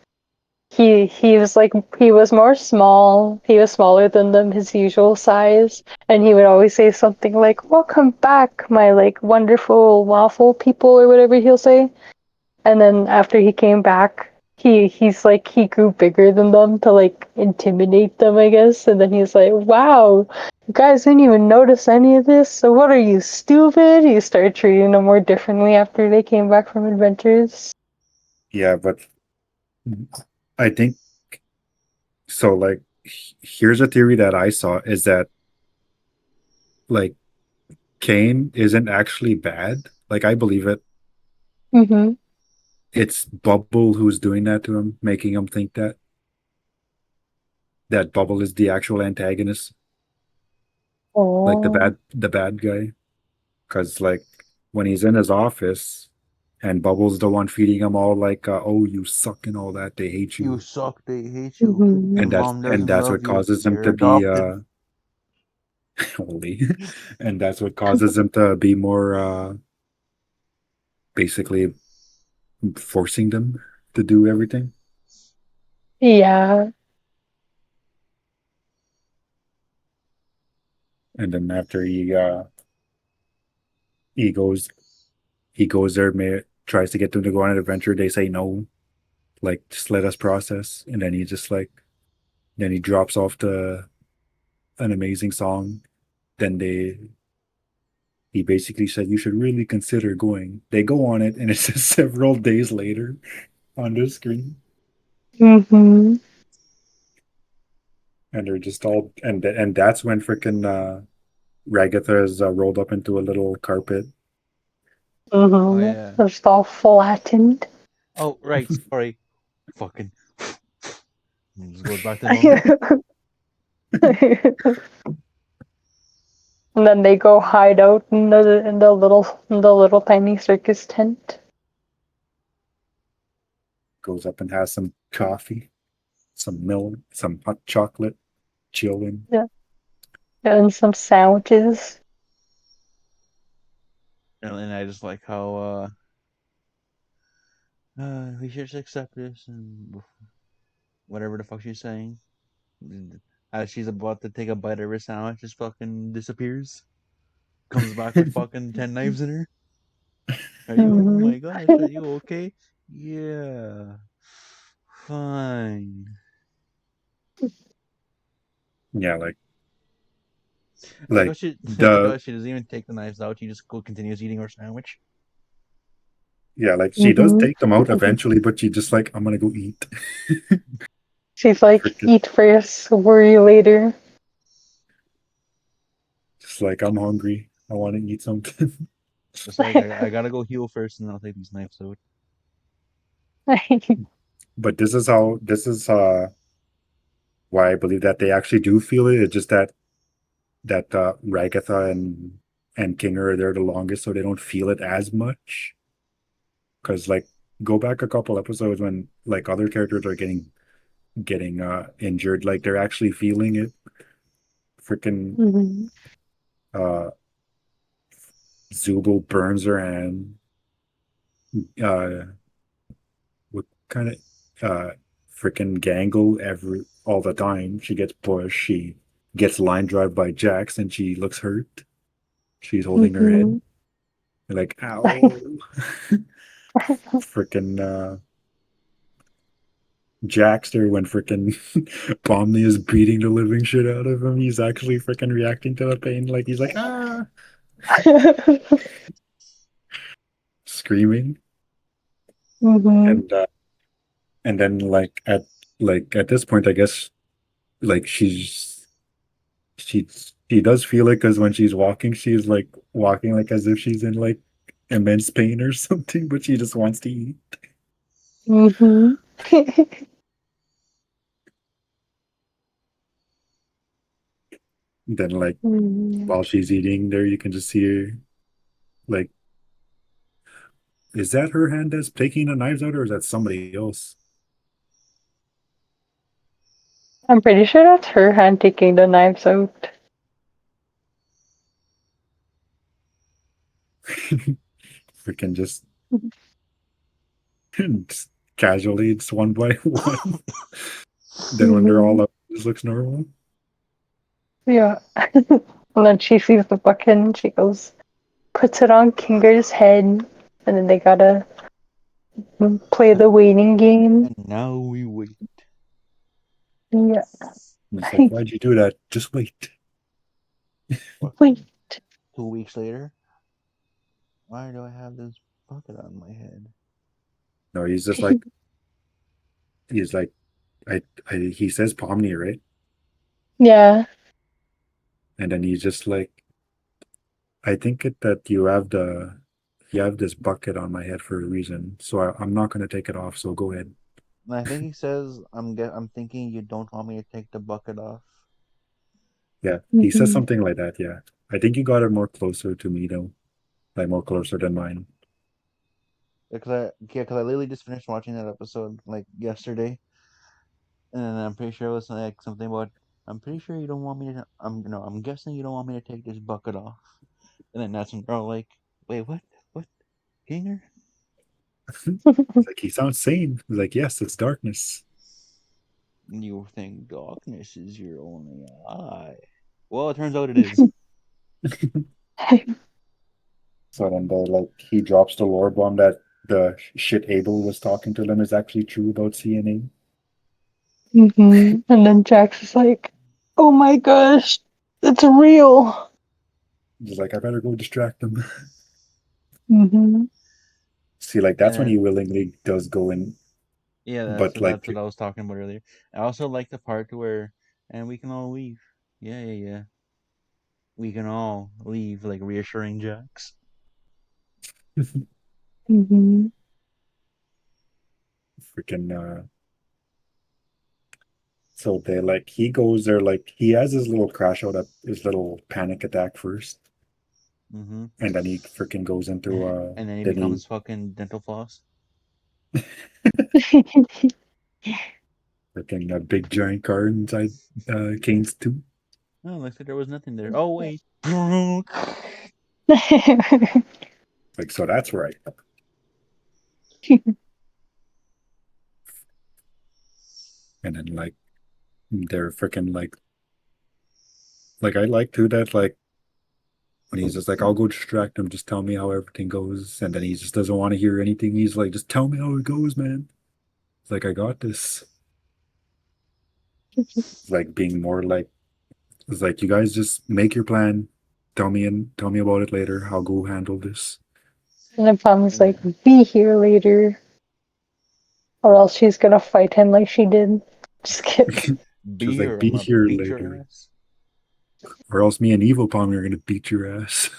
he was like he was more small. He was smaller than them, his usual size, and he would always say something like "Welcome back, my like wonderful waffle people" or whatever he'll say. And then after he came back, he's like he grew bigger than them to like intimidate them, I guess. And then he's like, "Wow, you guys didn't even notice any of this. So what are you, stupid?" He started treating them more differently after they came back from adventures. Yeah, but I think so. Like, here's a theory that I saw is that like Kane isn't actually bad. Like, I believe it. Mm-hmm. It's Bubble who's doing that to him, making him think that Bubble is the actual antagonist, like Oh. the bad guy. Because like when he's in his office and Bubble's the one feeding him all like, "Oh, you suck" and all that, they hate You you, suck. They hate you. Mm-hmm. Your and mom doesn't that's love what you. causes him You're to be adopted. holy, and that's what causes him to be more basically forcing them to do everything. Yeah. And then after he goes he goes there, tries to get them to go on an adventure. They say no, like just let us process. And then he just like then he drops off the an amazing song. Then he basically said you should really consider going. They go on it, and it says several days later on the screen, Mm-hmm. and they're just all and that's when freaking Ragatha is rolled up into a little carpet. Oh Mm-hmm. yeah. Just all flattened. Oh right. Sorry. Fucking. Just goes back to normal. And then they go hide out in the little tiny circus tent. Goes up and has some coffee. some milk, some hot chocolate, chilling. Yeah. And some sandwiches. And I just like how we should just accept this and whatever the fuck she's saying. As she's about to take a bite of her sandwich, just fucking disappears. Comes back with fucking 10 knives in her. Oh Hmm. my gosh, are you okay? Yeah. Fine. Yeah, I like how like she I like the how she doesn't even take the knives out, she just continues eating her sandwich. yeah, like she does Hmm. take them out eventually, but she just like, I'm gonna go eat. She's like, Freaking eat first, worry later. just like, I'm hungry. I want to eat something. It's like I gotta go heal first and then I'll take these knives out. But this is why I believe that they actually do feel it. It's just that Ragatha and Kinger are there the longest, so they don't feel it as much. Because like go back a couple episodes when like other characters are getting injured, like they're actually feeling it. Freaking Hmm. uh Zubul burns her hand. What kind of freaking Gangle every all the time. She gets pushed. She gets line drive by Jax, and she looks hurt. She's holding her head. Hmm. You're like, ow. Freaking Jackster when freaking Pomni is beating the living shit out of him. He's actually freaking reacting to the pain. Like he's like, ah, screaming. Hmm. And and then like at this point, I guess like she does feel it because when she's walking, she's like walking like as if she's in like immense pain or something, but she just wants to eat. Hmm. Then like while she's eating there, you can just see her like, is that her hand that's taking the knives out, or is that somebody else? I'm pretty sure that's her hand taking the knives out. Freaking just casually, it's one by one. Then when they're Hmm. all up, it just looks normal. Yeah. And then she sees the bucket and she goes, puts it on Kinger's head, and then they gotta play the waiting game. And now we wait. Yeah. And it's like, why'd you do that? Just wait. What? Wait. 2 weeks later? Why do I have this bucket on my head? No, he's like, he says Pomni, right? Yeah. And then he's just like, I think that you have this bucket on my head for a reason, so I'm not going to take it off. So go ahead. And I think he says, I'm thinking you don't want me to take the bucket off. Yeah, he says Hmm. something like that. Yeah, I think you got it more closer to me though, like more closer than mine. Because I literally just finished watching that episode like yesterday, and I'm pretty sure it was like something about. I'm pretty sure you don't want me to. I'm guessing you don't want me to take this bucket off. And then that's when they're all like, "Wait, what? What? Ginger?" It's like he sounds sane. He's like, yes, it's darkness. And you think darkness is your only eye? Well, it turns out it is. So then he drops the lore bomb that the shit Abel was talking to them is actually true about CNA. Hmm. And then Jax is like, oh my gosh, it's real. He's like, I better go distract them. Hmm. See, like And that's when he then willingly does go in, yeah, but that's like what I was talking about earlier. I also like the part where, and we can all leave. Yeah, yeah, yeah. We can all leave, like reassuring Jax. Hmm. freaking so they like he goes there like he has his little crash out at his little panic attack first, Mm-hmm. and then he freaking goes into And then he then he becomes fucking dental floss. freaking a big giant car inside Kane's too. Oh, looks like there was nothing there. Oh wait. Like, so that's right. And then like they're freaking like I like too that like when he's just like, I'll go distract him, just tell me how everything goes. And then he just doesn't want to hear anything. He's like, just tell me how it goes, man. It's like, I got this. It's like being more like, it's like, you guys just make your plan. Tell me about it later. I'll go handle this. And then Pam was And like, be here later, or else she's gonna fight him like she did. Just kidding. be Just like, here, I'm be gonna here beat your later. ass. Or else me and Evil Palm are gonna beat your ass.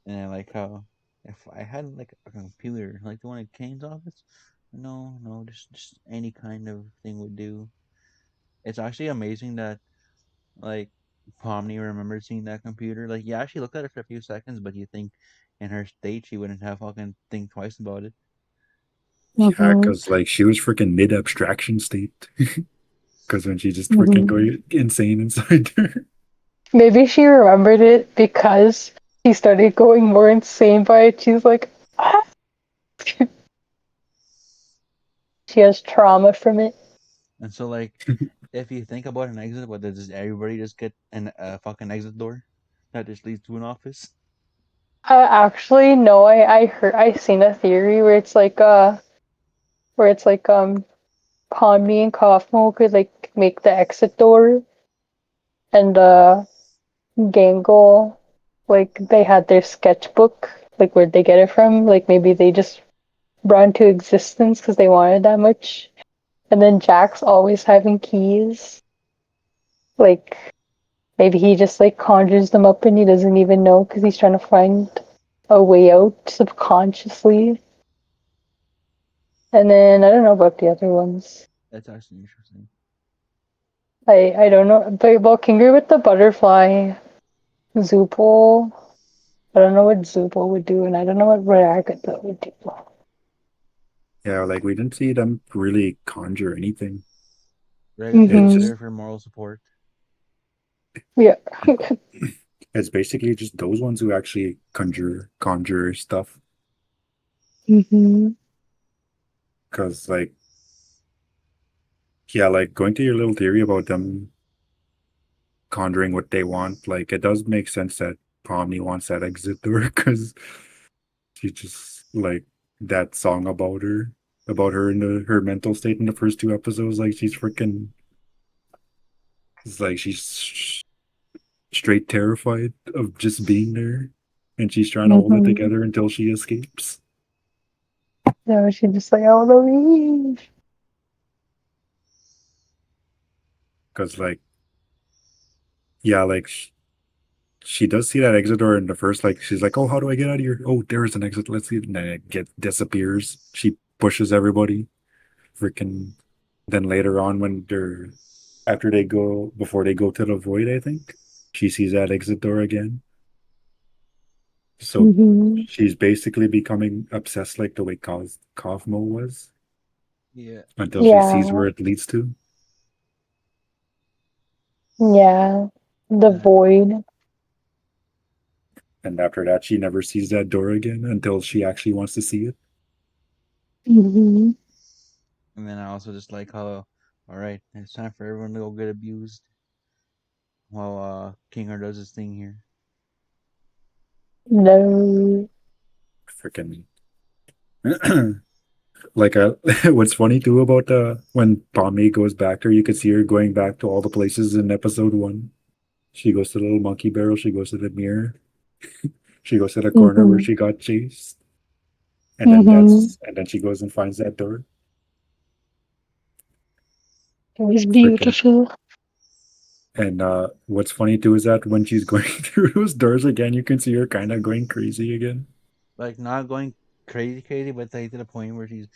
And I like how if I had like a computer, like the one at Kane's office, no, just any kind of thing would do. It's actually amazing that like Pomni remembered seeing that computer. Like, yeah, she looked at it for a few seconds, but you think in her state she wouldn't have fucking think twice about it. Yeah, hmm because like she was freaking mid abstraction state. Because when she just freaking hmm go insane inside there. Maybe she remembered it because she started going more insane by it. She's like, ah! She has trauma from it. And so like, if you think about an exit, what does everybody just get an fucking exit door that just leads to an office? Actually, no. I heard I seen a theory where it's like Pomni and Kaufmo could like make the exit door, and Gangle, like they had their sketchbook, like where'd they get it from? Like maybe they just brought into existence because they wanted that much. And then Jack's always having keys. Like maybe he just like conjures them up and he doesn't even know because he's trying to find a way out subconsciously. And then I don't know about the other ones. That's actually interesting. I don't know. But about Kinger with the butterfly, Zoopal. I don't know what Zoopal would do, and I don't know what Red Agatha would do. Yeah, like we didn't see them really conjure anything. Regatha's It's just Mm-hmm. just there for moral support. Yeah. it's basically just those ones who actually conjure stuff. mm-hmm. Because like yeah, like going to your little theory about them conjuring what they want, like it does make sense that Pomni wants that exit door because she just like that song about her in her mental state in the first two episodes, like she's freaking it's like she's straight terrified of just being there and she's trying to hold it Mm-hmm. together until she escapes. Yeah, she just like, I want to leave. Because like yeah, like she does see that exit door in the first, like she's like, oh, how do I get out of here? Oh, there's an exit, let's see. And then it disappears. She pushes everybody freaking. Then later on when they're after they go before they go to the void, I think she sees that exit door again. So Mm-hmm. she's basically becoming obsessed like the way Cosmo was Yeah. until she sees Yeah. where it leads to. Yeah. The Uh, void. And after that, she never sees that door again until she actually wants to see it. Mm-hmm. and then I also just like how, all right, it's time for everyone to go get abused while Kinger does his thing here. No. Freaking like what's funny too about when Pomni goes back there, you could see her going back to all the places in episode one. She goes to the little monkey barrel, she goes to the mirror, she goes to the corner where Mm-hmm. she got chased, Mm-hmm. and then she goes and finds that door. It was Freaking beautiful. and what's funny too is that when she's going through those doors again, you can see her kind of going crazy again. Like not going crazy, but like to the point where she's,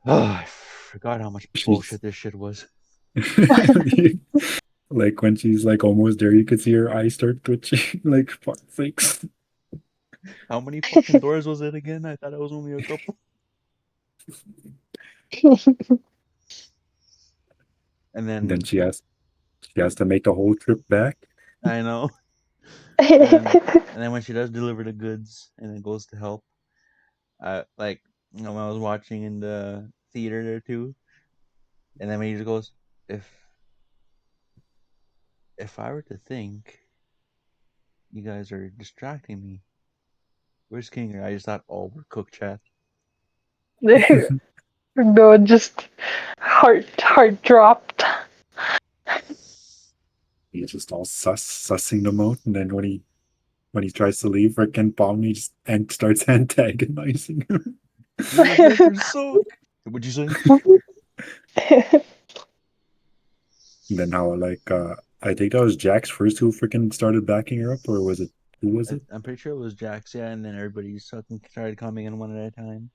oh, I forgot how much She's bullshit this shit was. like when she's like almost there, you could see her eyes start twitching. Like fuck sakes. How many fucking doors was it again? I thought it was only a couple. And And then then she has to make the whole trip back. I know. And then when she does deliver the goods and it goes to help, like when I was watching in the theater there too, and then when he just goes, if if I were to think you guys are distracting me, where's Kinger? I just thought, oh, we're cook chat. No, just heart dropped. He's just all sussing them out, and then when he tries to leave, freaking Pomni just and starts antagonizing him. Your adventures suck. What'd you say? And then how I think that was Jax first who freaking started backing her up, or was it who was it? I'm pretty sure it was Jax, yeah, and then everybody just fucking started coming in one at a time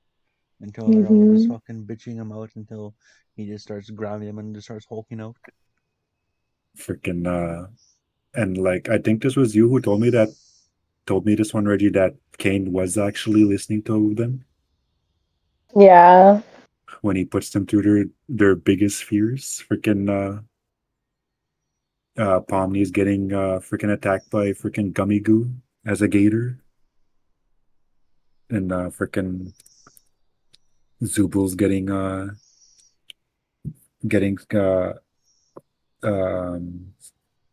until they're all just Mhm. fucking bitching him out until he just starts grabbing them and just starts hulking out. Freaking and like I think this was you who told me this one, Reggie, that Kane was actually listening to them Yeah. when he puts them through their biggest fears. Freaking Pomni's getting freaking attacked by freaking Gummy Goo as a gator, and freaking Zubal's getting um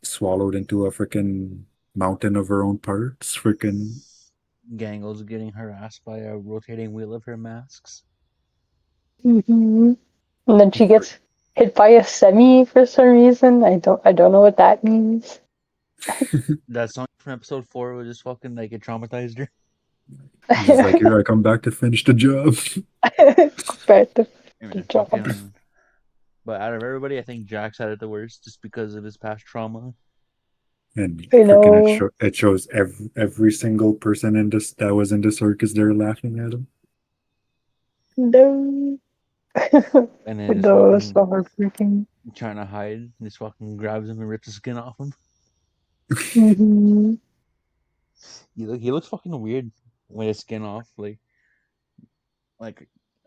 swallowed into a freaking mountain of her own parts. Freaking Gangle's getting harassed by a rotating wheel of her masks. Mhm. And then she gets hit by a semi for some reason. I don't know what that means. That song from episode 4 was just fucking like it traumatized her. He's just like, here I come back to finish the job. Back to I the mean, job. fucking. But out of everybody, I think Jax had it the worst just because of his past trauma. And I freaking know. it shows every single person in this that was in the circus there laughing at him. No. And then just No, it's fucking so heartbreaking. trying to hide, just fucking grabs him and rips the skin off him. Hmm. He looks fucking weird with his skin off, like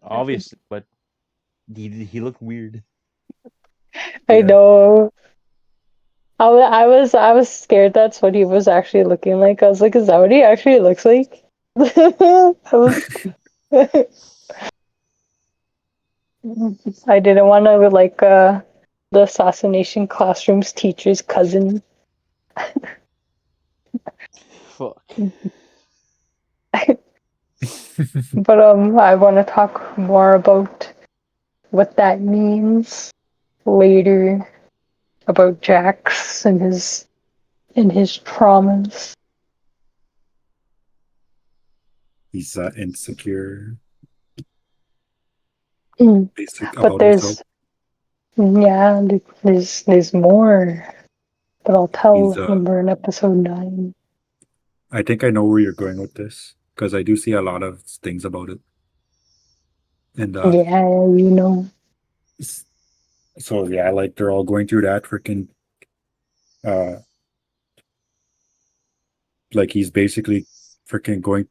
obviously, but he looked weird. I Yeah. know. I was scared that's what he was actually looking like. I was like, is that what he actually looks like? I was I didn't want to like the assassination classroom's teacher's cousin. Fuck. But I want to talk more about what that means later about Jax and his traumas. He's insecure, Mm. basic But about himself. yeah, there's more, but I'll tell He's when we're in episode 9. I think I know where you're going with this because I do see a lot of things about it. And Yeah, you know. s- so yeah, like they're all going through that freaking uh like he's basically freaking going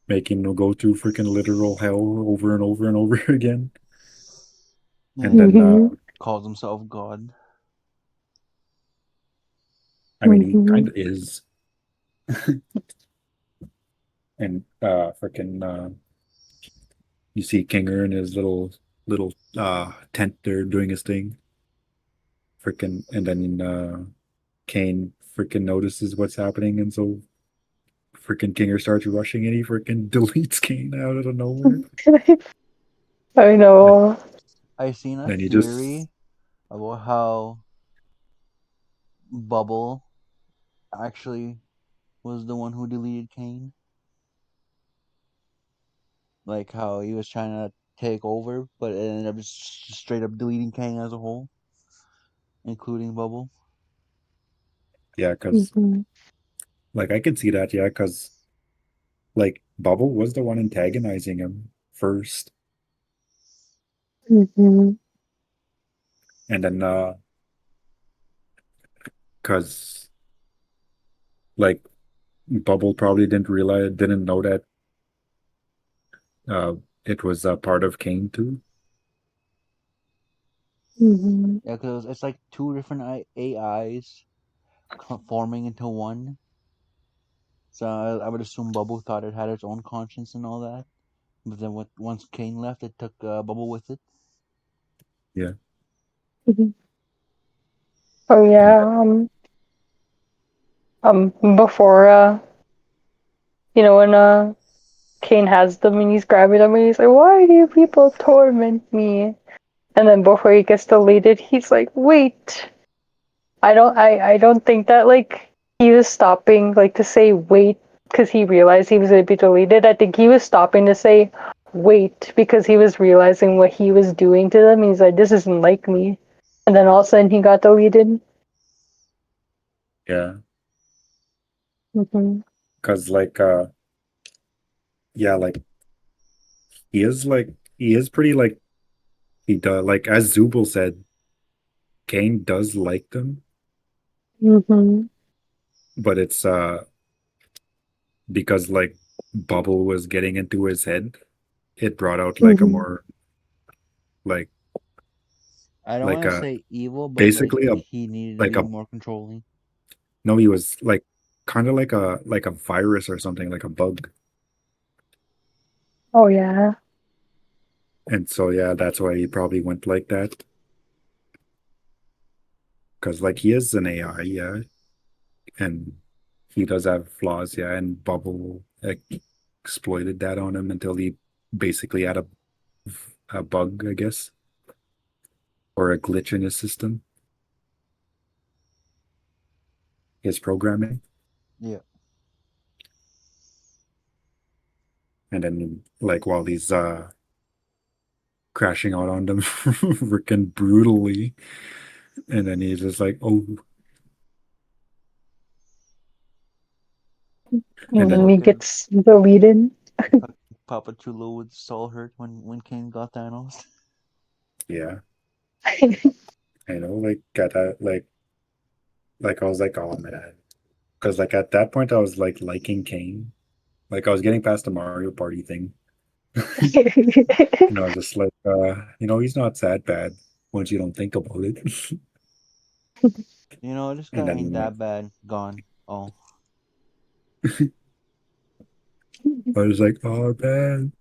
making them go through freaking literal hell over and over and over again. And then Yeah, Hmm. calls himself God. I mean he Hmm. kind of is. And freaking you see Kinger in his little tent there doing his thing. Freaking and then Kane freaking notices what's happening, and so freaking Kinger starts rushing and he freaking deletes Kane out of nowhere. I I know. I seen a And he just theory about how Bubble actually was the one who deleted Kane. Like how he was trying to take over, but it ended up just straight up deleting Kane as a whole, including Bubble. yeah, because Hmm. like I can see that, yeah, because like Bubble was the one antagonizing him first, Hmm. and then because like Bubble probably didn't know that uh it was a part of Cain too. Hmm. Yeah, because it's like two different AIs forming into one. So I would assume Bubble thought it had its own conscience and all that. But then once Kane left, it took Bubble with it. Yeah, Hmm. Oh and yeah. Before when Kane has them and he's grabbing them and he's like, "Why do you people torment me?" And then before he gets deleted, he's like, "Wait." I don't think that like he was stopping like to say wait because he realized he was gonna be deleted. I think he was stopping to say wait because he was realizing what he was doing to them. He's like, "This isn't like me." And then all of a sudden he got deleted. yeah, Hmm. because yeah, he is like he is pretty like he does like as Zubul said, Cain does like them, Hmm. but it's because like Bubble was getting into his head, it brought out like a Hmm. more like I don't like want to a say evil, but like basically he needed to like be a more controlling. no, he was like kind of like a virus or something, like a bug. Oh yeah. And so yeah, that's why he probably went like that. Because like he is an AI, yeah, and he does have flaws, yeah, and Bubble like, exploited that on him until he basically had a bug, I guess, or a glitch in his system, his programming. Yeah. And then like while he's crashing out on them freaking brutally, and then he's just like, oh, and And then then he Fucking, gets deleted. fucking Papa Chulo was all hurt when Kane got Thanos. yeah, I know, like at that like I was like, oh man, because like at that point I was like liking Kane, like I was getting past the Mario Party thing. I was just like, he's not that bad once you don't think about it. This And guy ain't then that bad. Gone. Oh, I was like, oh man,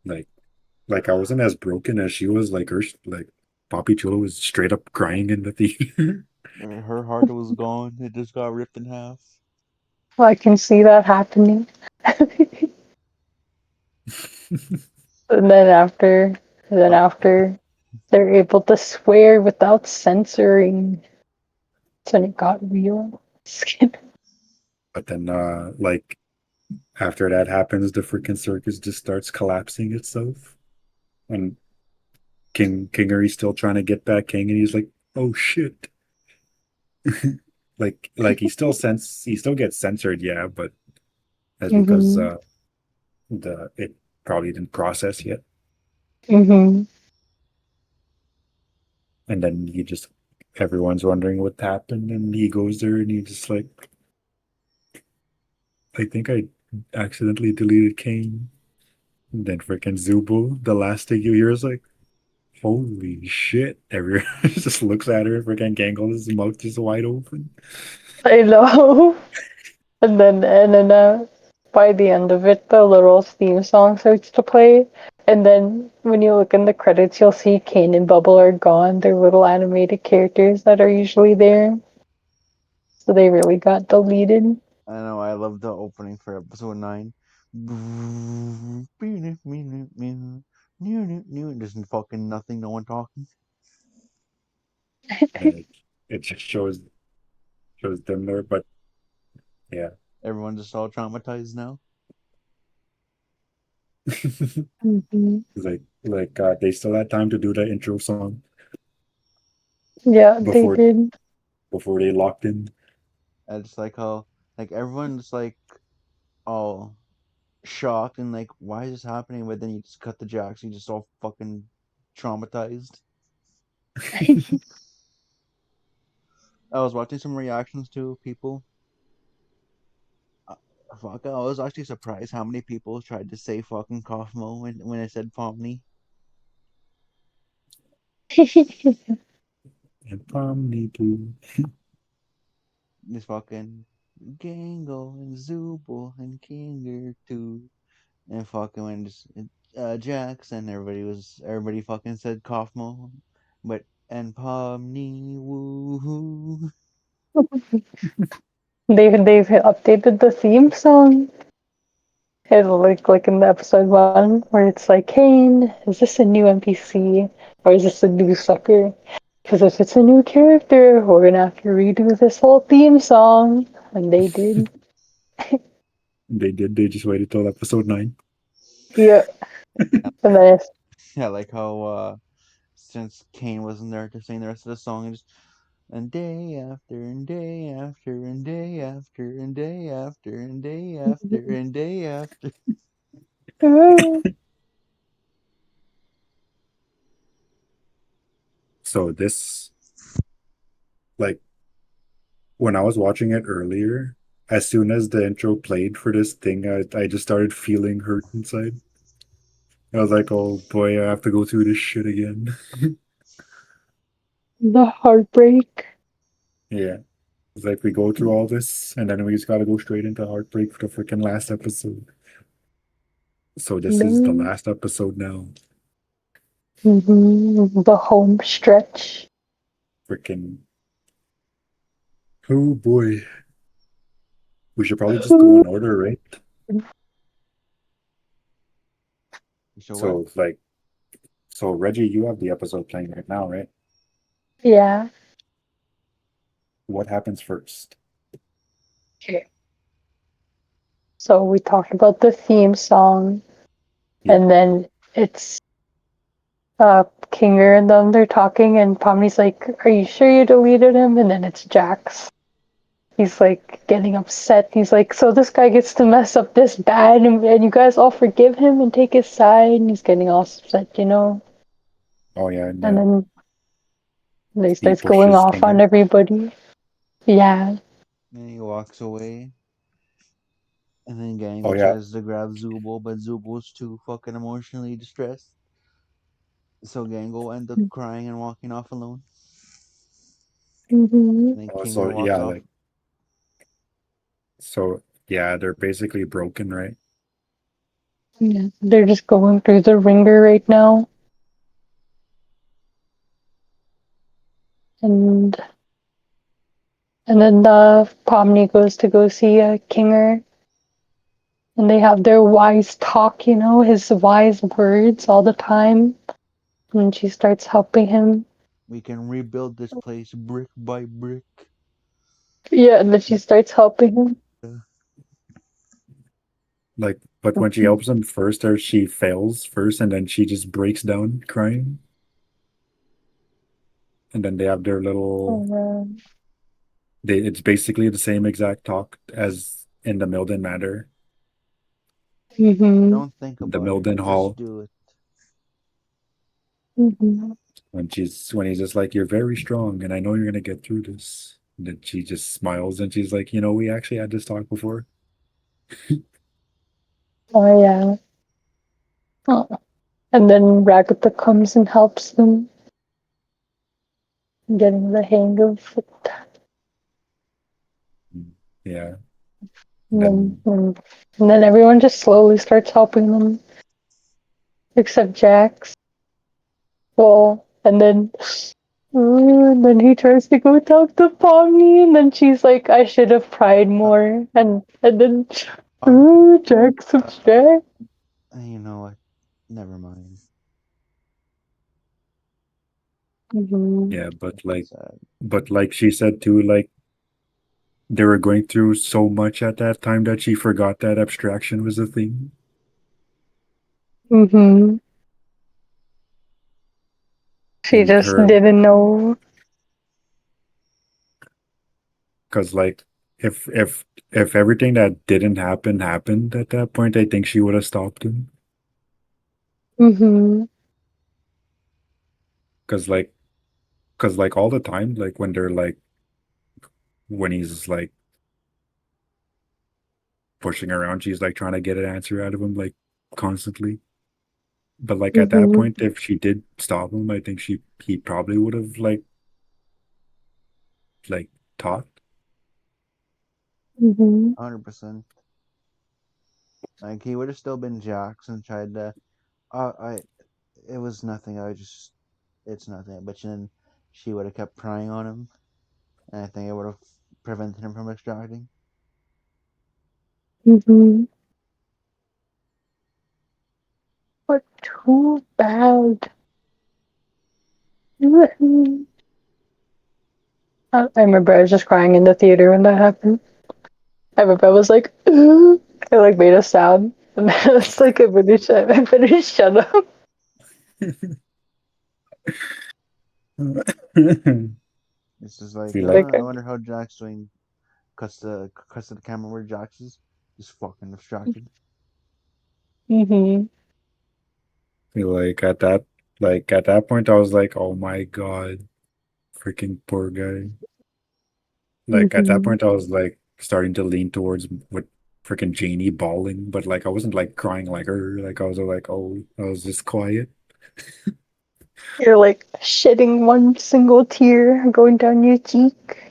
like like I wasn't as broken as she was. Like like Poppy Chulo was straight up crying in the theater. her heart was gone. It just got ripped in half. I can see that happening. And then after they're able to swear without censoring. That's when it got real. But then like after that happens, the freaking circus just starts collapsing itself. And Kingery's still trying to get back King, and he's like, "Oh shit!" like he still gets censored, yeah, but that's because Hmm. the it probably didn't process yet. Hmm. And then he just everyone's wondering what happened, and he goes there and he just like, I think I accidentally deleted Kane. And then freaking Zubul, the last thing you hear is like, holy shit. Everyone just looks at her, freaking Gangle's mouth just wide open. I know. And then by the end of it, the little theme song starts to play. And then when you look in the credits, you'll see Kane and Bubble are gone. They're little animated characters that are usually there. So they really got deleted. I know. I love the opening for episode 9. Just fucking nothing. No one talking. And it just shows them there, but yeah. Everyone's just all traumatized now. Hmm. They still had time to do the intro song Yeah, they before did. before they locked in. I just like how like everyone's like all shocked and like why is this happening? But then you just cut the jacks. You just all fucking traumatized. I was watching some reactions to people Fuck, I was actually surprised how many people tried to say fucking Kaufmo when I said Pomni. And Pomni. This fucking Gango and Zooble and Kinger too. And fucking when Jax and everybody fucking said Kaufmo. But and Pomni woo. They've updated the theme song. It's like in the episode one where it's like, Kane, is this a new NPC or is this a new sucker? Because if it's a new character, we're gonna have to redo this whole theme song. And they did. They did. They just waited till episode 9. Yeah. And then it's Yeah, like how since Kane wasn't there to sing the rest of the song, and day after and day after and day after and day after and day after and day after. So this, like, when I was watching it earlier, as soon as the intro played for this thing, I just started feeling hurt inside. I was like, oh boy, I have to go through this shit again. the heartbreak. Yeah. It's like we go through all this and then we just gotta go straight into heartbreak for the freaking last episode. So this is the Mm-hmm. last episode now. The home stretch. Freaking oh boy. We should probably just go in order, right? So what? So like so Reggie, you have the episode playing right now, right? Yeah. What happens first? Okay. So we talked about the theme song, Yeah. and then it's Kinger and them. They're talking, and Pomni's like, "Are you sure you deleted him?" And then it's Jax. He's like getting upset. He's like, "So this guy gets to mess up this bad, and you guys all forgive him and take his side?" And he's getting all upset, you know. Oh yeah, and And then they he starts going pushes off on Kinger. everybody. Yeah. And he walks away. And then Oh Gango yeah. tries to grab Zubul, but Zubul's too fucking emotionally distressed. So Gango ends up crying and walking off alone. Mm-hmm. And then Oh, Kinger so walks yeah, off. like so yeah, they're basically broken, right? Yeah. They're just going through the ringer right now. And then the Pomni goes to go see Kinger, and they have their wise talk, you know, his wise words all the time. And she starts helping him. We can rebuild this place brick by brick. Yeah, and then she starts helping him. Yeah. Like, but when she Mhm. helps him first, or she fails first, and then she just breaks down crying, and then they have their little. It's basically the same exact talk as in the Milden Matter, Mm-hmm. Don't think the about it. Milden Just Hall, do it. Mm-hmm. when he's just like, "You're very strong, and I know you're gonna get through this." And then she just smiles and she's like, we actually had this talk before. Oh yeah. Oh. And then Ragatha comes and helps them getting the hang of it. Yeah. And then, Then and then everyone just slowly starts helping them, except Jax. Well, and then he tries to go talk to Pomni, and then she's like, "I should have cried more." And then, Um, Jax is Jax. you know what? Never mind. Mm-hmm. yeah, That's sad. but like she said too, like they were going through so much at that time that she forgot that abstraction was a thing. Mm-hmm. She And just her, didn't know. because like if everything that didn't happen happened at that point, I think she would have stopped him. Mm-hmm. Because like all the time, like when they're like when he's like pushing around. She's like trying to get an answer out of him, like constantly. But like at that Mhm. point, if she did stop him, I think he probably would have like talked. Mhm. 100%. Like he would have still been Jax and tried to. I. It was nothing. It's nothing. But then she would have kept prying on him, and I think it would have prevented him from extracting. Mhm. But too bad. Mhm. I remember I was just crying in the theater when that happened. I remember I was like, "Ugh." I like made a sound, and I was like, I better shut up. It's just like, Feel like Like, I wonder how Jax doing. Cuts to the camera where Jax is just fucking distracted. mhm. feel like at that point I was like, oh my God, freaking poor guy. Like at that Mhm. point I was like starting to lean towards what freaking Janie bawling, but like I wasn't like crying like her. Like I was like, oh, I was just quiet. You're like shedding one single tear going down your cheek.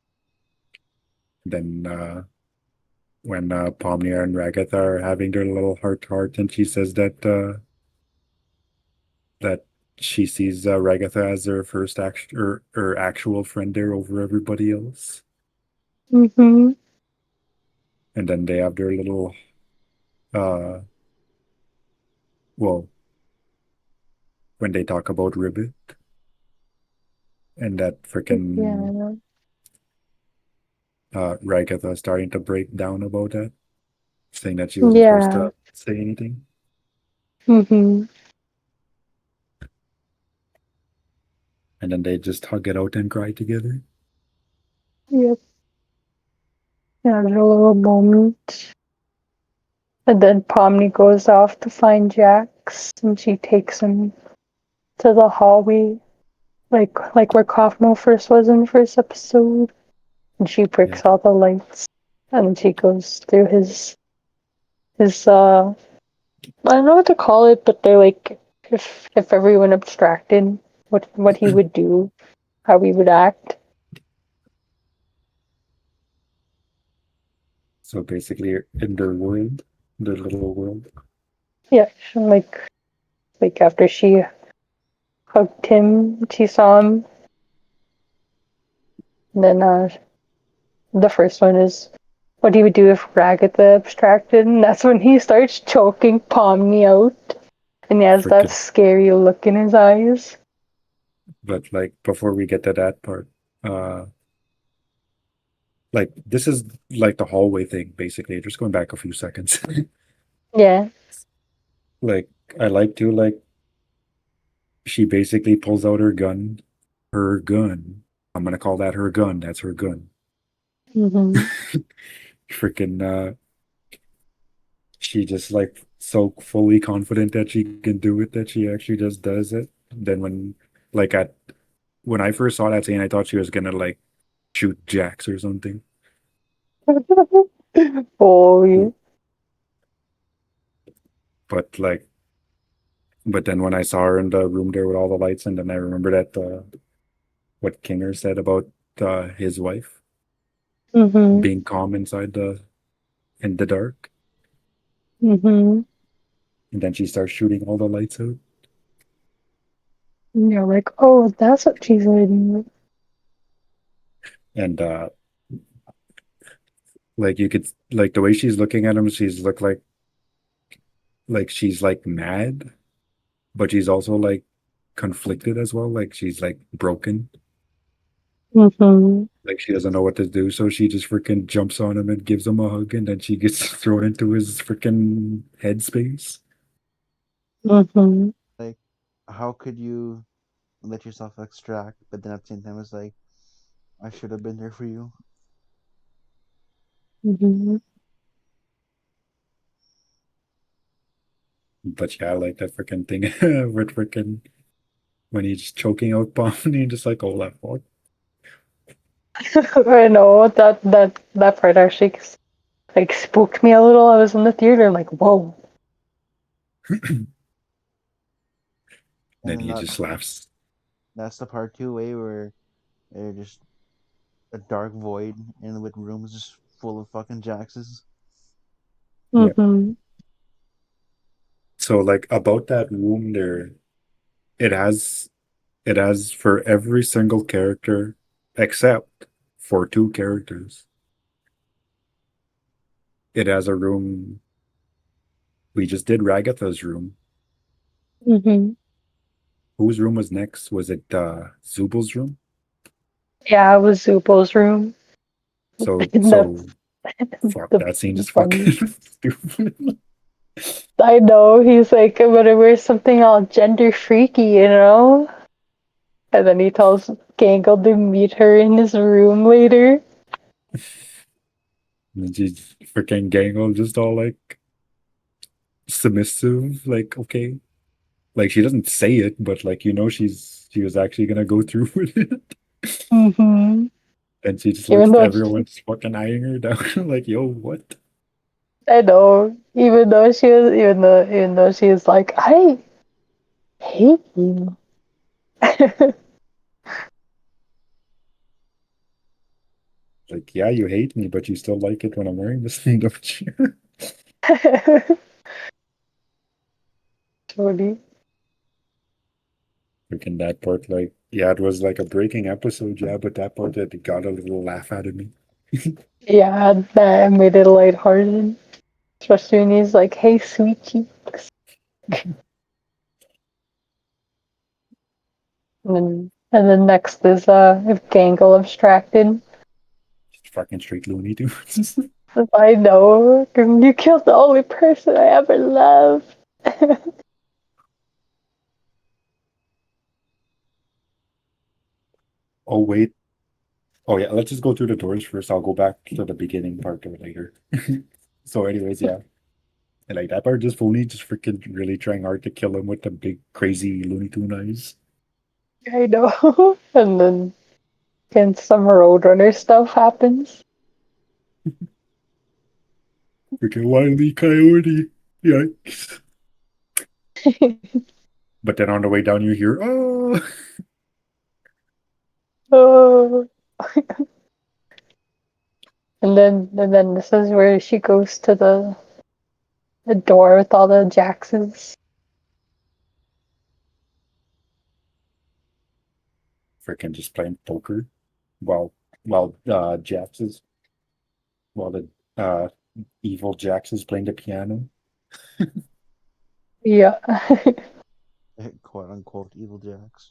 Then when Pomnia and Ragatha are having their little heart to heart, and she says that she sees Ragatha as her first actual friend there over everybody else. Mhm. And then they have their little uh well, when they talk about Ribbit and that freaking Yeah. Ragatha starting to break down about that, saying that she wasn't supposed Yeah. to say anything. Mhm. And then they just hug it out and cry together. Yep. Yeah, there's a little moment. And then Pomni goes off to find Jax, and she takes him to the hallway, like where Kaufmo first was in the first episode. And she Yeah. breaks all the lights, and then she goes through his I don't know what to call it, but they're like if everyone abstracted what he would do, how he would act. So basically in their world, their little world. Yeah, and like after she hugged him, she saw him. And then the first one is what he would do if Ragatha abstracted, and that's when he starts choking Pomni out, and he has that Freaking scary look in his eyes. but like before we get to that part, uh like this is like the hallway thing, basically. Just going back a few seconds. Yeah. Like I like to like she basically pulls out her gun. Her gun. I'm gonna call that her gun. That's her gun. Mhm. Freaking she just like so fully confident that she can do it that she actually just does it. Then like at when I first saw that scene, I thought she was gonna like shoot Jax or something. Oh, yeah. But like but then when I saw her in the room there with all the lights, and then I remember that what Kinger said about his wife Mhm. being calm inside the in the dark, Mhm. and then she starts shooting all the lights out. And you're like, oh, that's what she's doing. And like you could like the way she's looking at him, she's look like she's like mad, but she's also like conflicted as well. Like she's like broken. Mhm. Like she doesn't know what to do, so she just freaking jumps on him and gives him a hug, and then she gets thrown into his freaking headspace. Mhm. Like, how could you let yourself extract, but then at the same time, it's like, I should have been there for you. Mhm. But yeah, I like that freaking thing with freaking when he's choking out Bomb and he's just like, oh that fuck. I know that part actually like spooked me a little. I was in the theater like, whoa. And Then then he just laughs. that's the part two, where they're just a dark void and with rooms just full of fucking Jaxes. Yeah. Mm-hmm. So like about that room there, it has it has for every single character except for two characters. It has a room. We just did Ragatha's room. Mm-hmm. Whose room was next? Was it Zubal's room? Yeah, it was Zupo's room. So That's so fuck the that scene just fucking funny. stupid. I know, he's like, I'm gonna wear something all gender freaky, you know? And then he tells Gangle to meet her in his room later. And she's freaking Gangle just all like submissive, like okay. Like she doesn't say it, but like she was actually gonna go through with it. Mm-hmm. And she just Even looks though, everyone's fucking eyeing her down like, yo, what? I know, even though she was like, I hate you. Like, yeah, you hate me, but you still like it when I'm wearing this thing, don't you? Totally. Freaking that part, like, yeah, it was like a breaking episode, yeah, but that part that got a little laugh out of me. Yeah, that made it lighthearted. Especially when he's like, hey, sweet cheeks. And then next is if Gangle abstracted. Just fucking straight Looney Tunes. I know. You killed the only person I ever loved. Oh, wait. Oh, yeah, let's just go through the doors first. I'll go back to the beginning part of it later. So, anyways, yeah. And like that part just phony, just freaking really trying hard to kill him with the big crazy Looney Tune eyes. I know. And then some Roadrunner stuff happens. Freaking Wile E. Coyote. Yikes. But then on the way down, you hear, oh, Oh. And then this is where she goes to the door with all the Jaxes. freaking just playing poker while Jax is, while the uh, evil Jax is playing the piano. Yeah. Quote unquote evil Jax.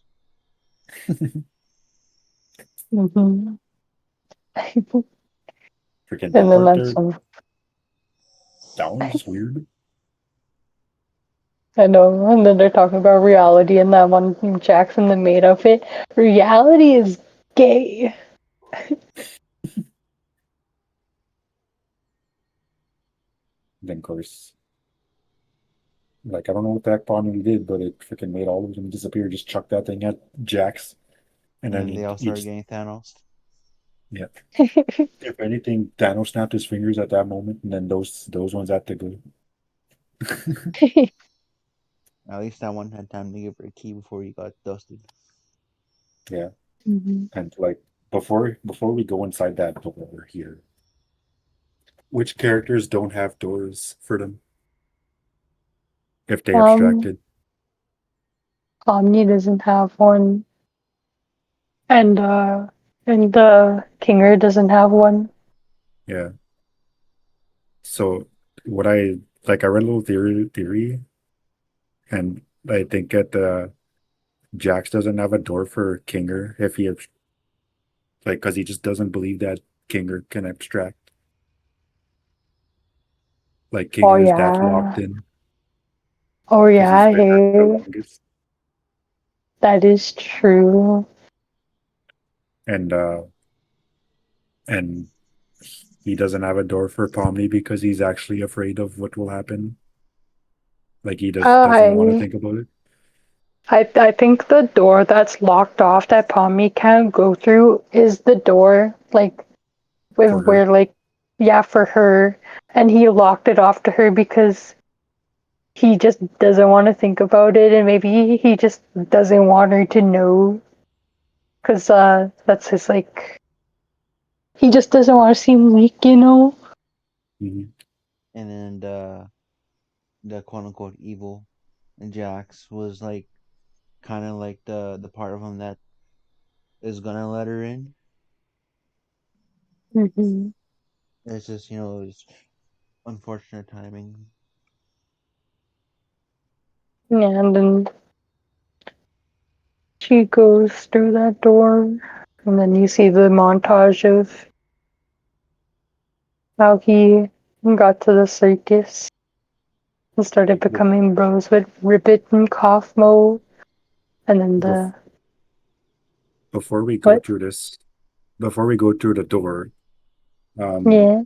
hmm Freaking And that then part that's there, some. that one's weird. I know. And then they're talking about reality, and that one Jackson, the maid outfit. Reality is gay. Then, of course, like, I don't know what the heck Bonnie did, but it freaking made all of them disappear. Just chuck that thing at Jax. And And then then they all he started just, getting Thanos. yeah. If anything, Thanos snapped his fingers at that moment, and then those ones had to go. At least that one had time to give her a key before he got dusted. Yeah. hmm And like before we go inside that door here, which characters don't have doors for them if they Um, abstracted? Omni doesn't have one, and Kinger doesn't have one. Yeah. So what I like, I read a little theory, and I think that Jax doesn't have a door for Kinger if he like because he just doesn't believe that Kinger can abstract. Like Oh Kinger is that locked yeah. in Oh because yeah, he's I been there for the hear longest, that is true. and and he doesn't have a door for Pomni because he's actually afraid of what will happen. Like he just Uh, doesn't want to I think about it I think the door that's locked off that Pommy can't go through is the door like for with her. where like yeah, for her, and he locked it off to her because he just doesn't want to think about it, and maybe he just doesn't want her to know, because that's his like. He just doesn't want to seem weak, you know. Mhm. And then the quote unquote evil Jax was like kind of like the part of him that is gonna let her in. Mm-hmm. It's just it's unfortunate timing. Yeah, and then she goes through that door, and then you see the montage of how he got to the circus and started Like becoming bros with Ribbit and Kaufmo, and then bef- the before we go what? through this, before we go through the door, um, Yeah.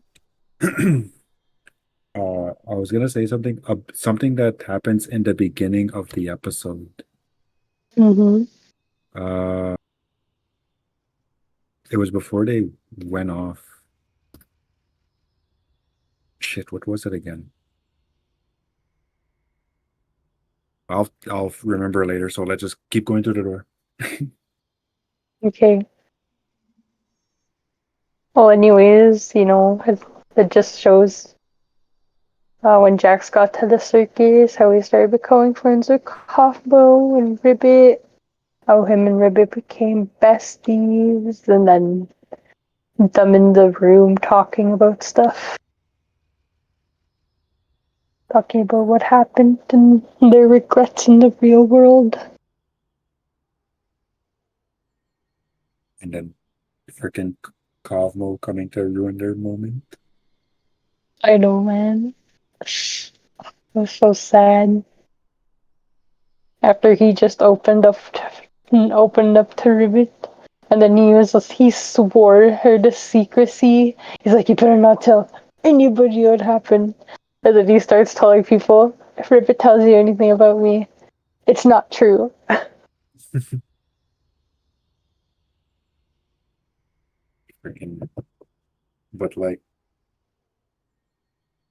I was gonna say something that happens in the beginning of the episode. Mm-hmm. Uh, it was before they went off. Shit, what was it again? I'll remember later. So let's just keep going through the door. Okay. Well, anyways, it just shows when Jax got to the circus, how he started becoming friends with Kaufmo and Ribbit, how him and Ribbit became besties, and then them in the room talking about stuff, talking about what happened and their regrets in the real world. And then freaking Cosmo coming to ruin their moment. I know, man. It was so sad. After he just opened up to Ribbit, and then he swore her to secrecy. He's like, you better not tell anybody what happened. And then he starts telling people, if Ribbit tells you anything about me, it's not true. Freaking, but like,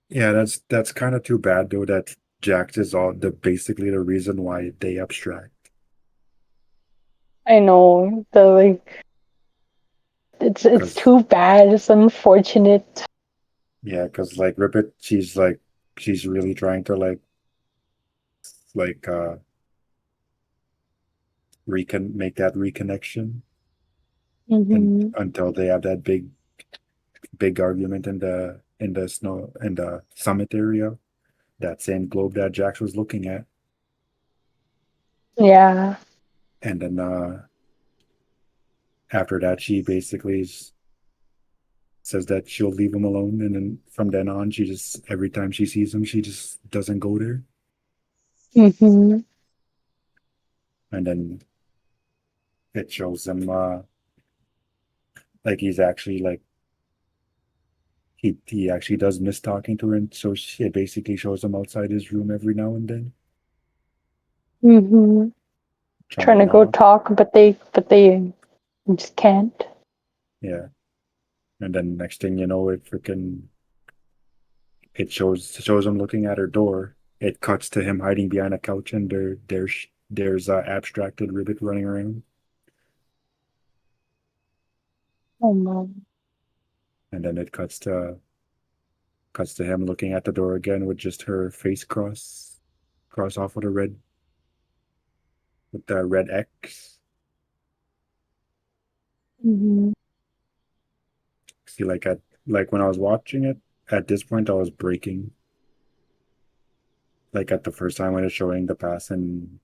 yeah, that's kind of too bad though. That Jax is all the basically the reason why they abstract. I know, it's Because too bad. It's unfortunate. yeah, because like Ribbit, she's really trying to like make that reconnection, and Hmm. until they have that big argument in the summit area, that same globe that Jax was looking at, Yeah. and then after that she basically says that she'll leave him alone, and then from then on she just every time she sees him she just doesn't go there, Hmm. and then it shows him like he's actually like he actually does miss talking to her, and so it basically shows him outside his room every now and then Hmm. trying to Trying to go knock. talk, but they just can't. Yeah, and then next thing you know it shows him looking at her door. It cuts to him hiding behind a couch, and there's abstracted Ribbit running around, Oh no. and then it cuts to him looking at the door again with just her face cross off with the red X. Hmm. See, like when I was watching it at this point, I was breaking. Like at the first time when it's showing the past and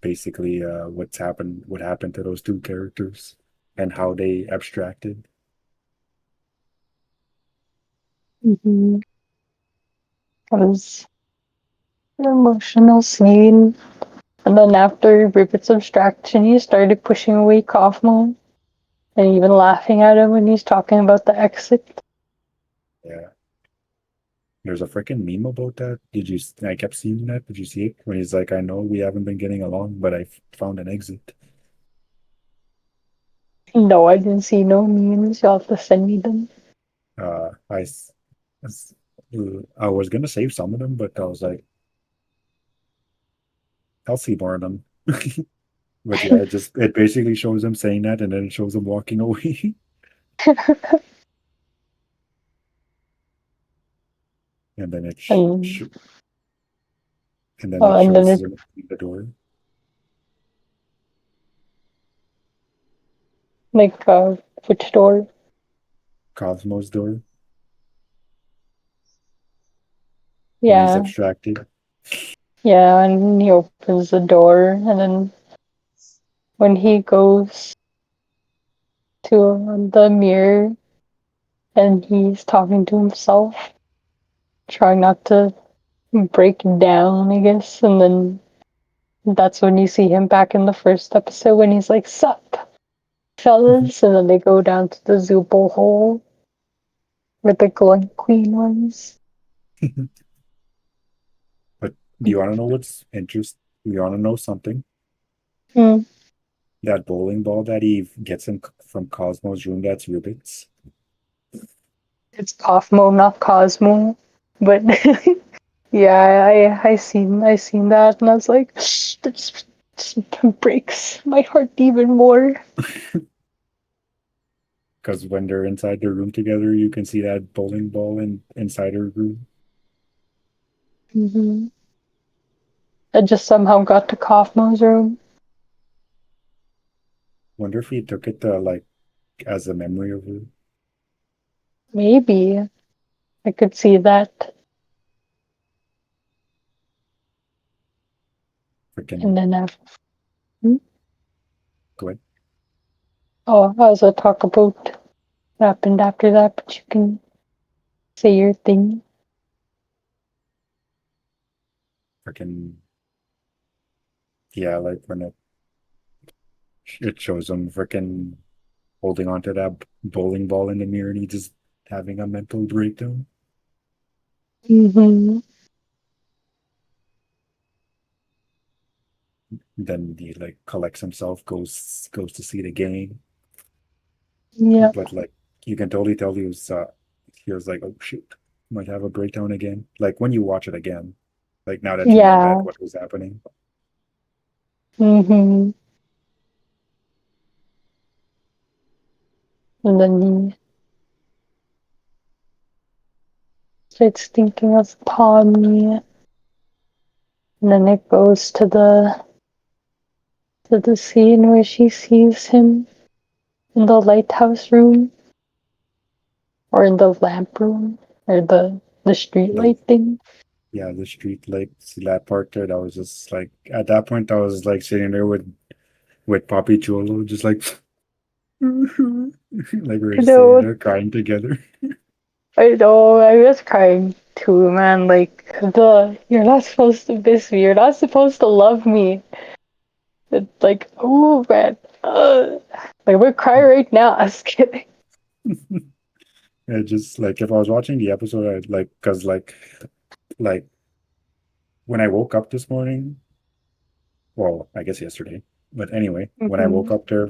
basically what happened to those two characters and how they abstracted. Hmm. It was an emotional scene. And then after Ribbit's abstraction, he started pushing away Kaufman and even laughing at him when he's talking about the exit. Yeah. There's a freaking meme about that. I kept seeing that. Did you see it? When he's like, I know we haven't been getting along, but I found an exit. No, I didn't see no memes. You'll have to send me them. I s- I was gonna save some of them, but I was like, I'll see more of them. But yeah, it basically shows him saying that, and then it shows him walking away, and then and it and then shows it him opening the door. like which door? Cosmo's door when he's Yeah, abstracted. yeah, and he opens the door, and then when he goes to the mirror and he's talking to himself, trying not to break down, I guess, and then that's when you see him back in the first episode when he's like, "Sup, fellas," and then they go down to the Zoople hole with the Glen Queen ones. But do you want to know what's interesting? You want to know something? Hmm. That bowling ball that he gets from Cosmo's room, that's Ribbits. It's Cosmo, not Cosmo, but yeah, I seen that, and I was like, that just breaks my heart even more. Because when they're inside the room together, you can see that bowling ball inside her room. Hmm. I just somehow got to Cosmo's room. Wonder if he took it to like as a memory of her. Maybe I could see that, Freaking and then after. Hmm? go ahead. Oh, I was gonna talk about what happened after that, but you can say your thing. Freaking yeah, like when it shows him freaking holding onto that bowling ball in the mirror and he just having a mental breakdown. Hmm. Then he like collects himself, goes to see the gang. Yeah, But like you can totally tell he was like, oh shoot, might have a breakdown again. Like when you watch it again, like now that you know that yeah. what was happening. Hmm. And then he starts thinking of Tommy, and then it goes to the scene where she sees him in the lighthouse room or in the lamp room or the street The light thing. yeah, the street lights, that part there, that was just like at that point I was like sitting there with Poppy Chulo, just like like we were I sitting know, there crying together. I know, I was crying too, man. Like, you're not supposed to miss me. You're not supposed to love me. It's like, oh man, like we're crying right now. I was kidding. It just like if I was watching the episode, I'd like because like when I woke up this morning, well, I guess yesterday, but anyway, when I woke Hmm. up there,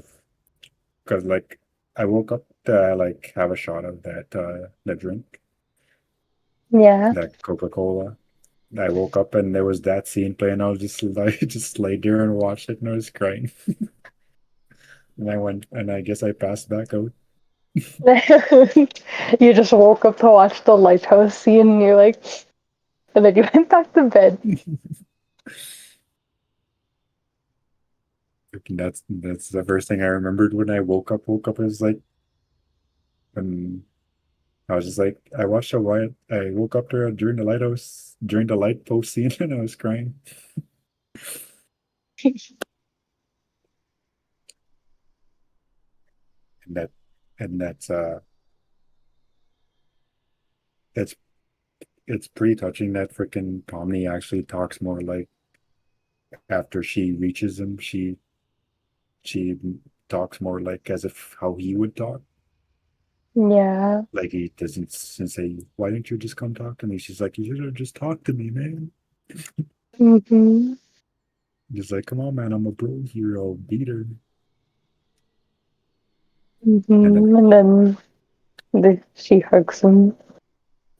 because like I woke up to like have a shot of the drink, Yeah. that Coca-Cola. I woke up and there was that scene playing. I was just like just laid there and watched it and I was crying. And I went and I guess I passed back out. You just woke up to watch the lighthouse scene, and you're like, and then you went back to bed. That's the first thing I remembered when I woke up. Woke up, it was like when I was just like I watched a while. I woke up there during the light post scene and I was crying. And that's it's pretty touching that freaking Pomni actually talks more like after she reaches him, she talks more like as if how he would talk. Yeah. Like he doesn't say, "Why didn't you just come talk to me?" She's like, "You should have just talked to me, man." Hmm. He's like, "Come on, man, I'm a bro hero, beater." And then Hmm. And then She hugs him,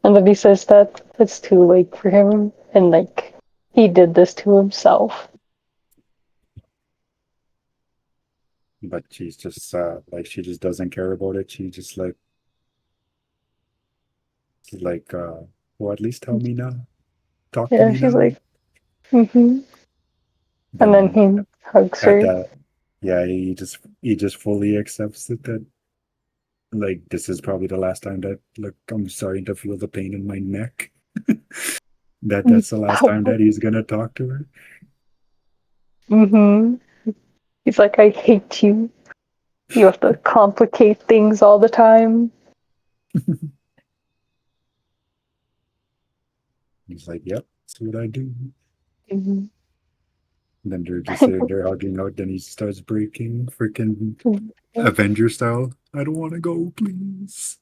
and then he says that it's too late for him, and like he did this to himself. But she's just like she just doesn't care about it. She just like well, at least tell me now. Talk to Yeah, me she's now. like, mm-hmm. And then Then he hugs at her. that, yeah, he just fully accepts it that like this is probably the last time that like I'm starting to feel the pain in my neck. That's the last time that he's gonna talk to her. Mm-hmm. He's like, I hate you. You have to complicate things all the time. He's like, "Yep, that's what I do." Mhm. And then they're just sitting there hugging out. Then he starts breaking, freaking Avenger style. I don't want to go, please.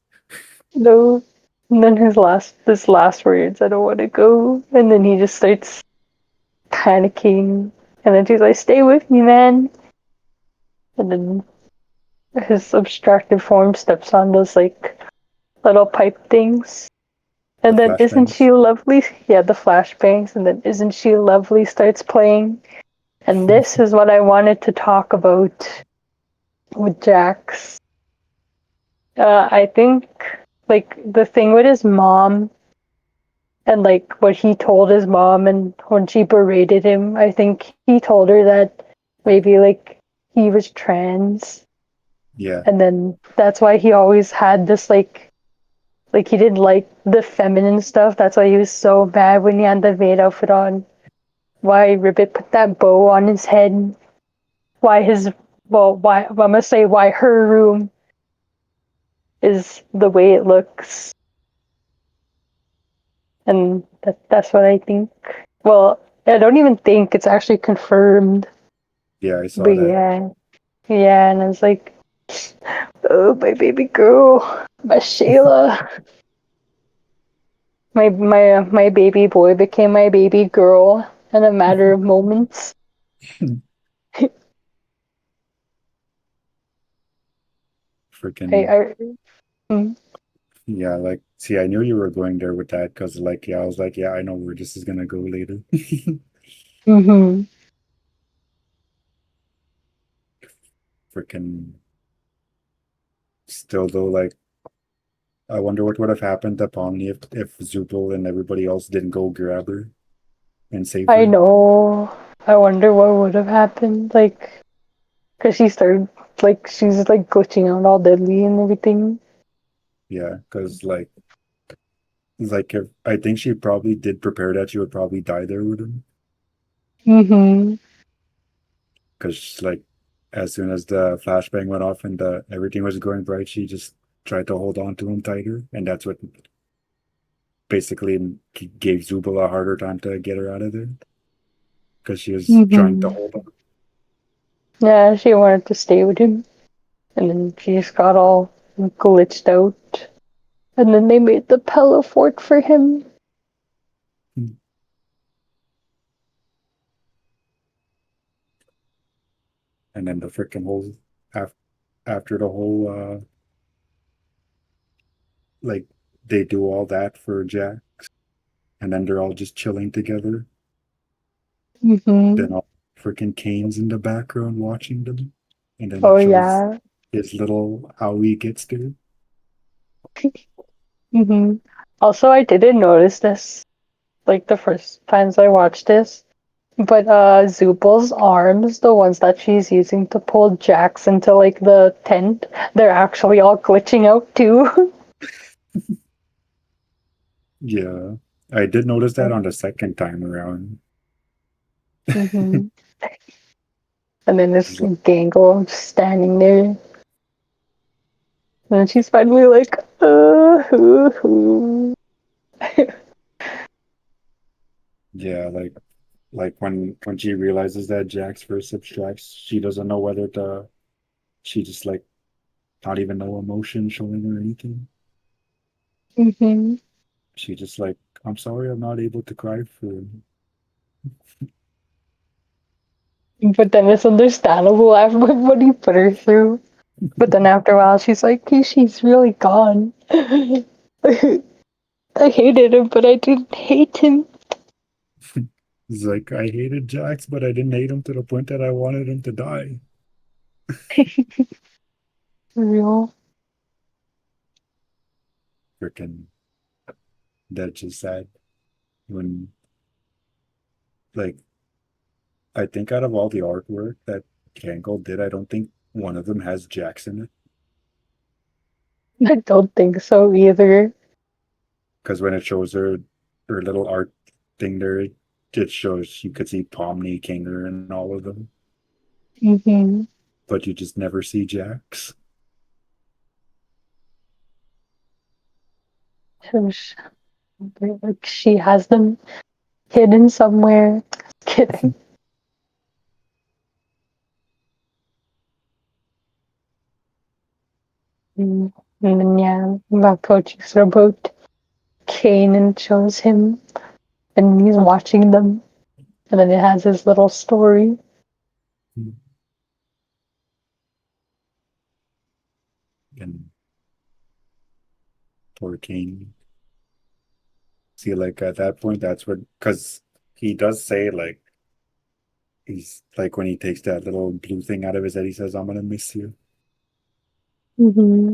No. And then his last words, I don't want to go. And then he just starts panicking. And then she's like, stay with me, man. And then his abstracted form steps on those like little pipe things. The And then isn't flashbangs. she lovely? Yeah, the flashbangs. And then isn't she lovely starts playing. And this is what I wanted to talk about with Jax. I think like the thing with his mom and like what he told his mom and when she berated him, I think he told her that maybe like he was trans Yeah, and then that's why he always had this like he didn't like the feminine stuff. That's why he was so mad when he had the maid outfit on. Why Ribbit put that bow on his head. Why his why I'm gonna say why her room is the way it looks. And that's what I think. Well, I don't even think it's actually confirmed. yeah, I But saw that. yeah, yeah, and I was like, oh, my baby girl, my Shayla, my baby boy became my baby girl in a matter of moments. I, Freaking I, mm, yeah, like see, I knew you were going there with that because like yeah, I was like, yeah, I know where this is gonna go later. mm-hmm. Freaking still though, like I wonder what would have happened to Pomni if Zupel and everybody else didn't go grab her and save I her. know. I wonder what would have happened, like, cause she started like she's like glitching out all deadly and everything. Yeah, because like if I think she probably did prepare that she would probably die there with him. Mm-hmm. Because like as soon as the flashbang went off and everything was going bright, she just tried to hold on to him tighter, and that's what basically gave Zubul a harder time to get her out of there because she was trying to Mm-hmm. hold on. Yeah, she wanted to stay with him. And then she just got all glitched out. And then they made the pillow fort for him. And then the freaking whole af- after the whole like they do all that for Jack, and then they're all just chilling together. Mm-hmm. Then all freaking Kane's in the background watching them, and then Oh it shows yeah. his little how he gets there. Mm-hmm. Also, I didn't notice this like the first times I watched this, but Zupel's arms, the ones that she's using to pull Jax into like the tent, they're actually all glitching out too. Yeah, I did notice that on the second time around. Mm-hmm. And then this Gangle just standing there, and then she's finally like, hoo, hoo. Yeah, like when she realizes that Jack's first subtracts, she doesn't know whether to she just like not even no emotion showing or anything. Mm-hmm. She just like, I'm sorry I'm not able to cry for him. But then it's understandable after what he put her through. But then after a while, she's like, she's really gone. I hated him, but I didn't hate him. He's like, I hated Jax, but I didn't hate him to the point that I wanted him to die. For real. Freaking, that's just sad. When, like, I think out of all the artwork that Kangle did, I don't think one of them has Jax in it. I don't think so either. Because when it shows her little art thing there, it shows you could see Pomni, Kinger, and all of them, Mm-hmm. but you just never see Jax. Like she has them hidden somewhere. Just kidding. Mm. And then yeah, Mako talks about Kane and shows him, and he's watching them, and then it has his little story. And poor Kane. See, like at that point, that's what, because he does say, like, he's like when he takes that little blue thing out of his head, he says, I'm gonna miss you. Mm-hmm.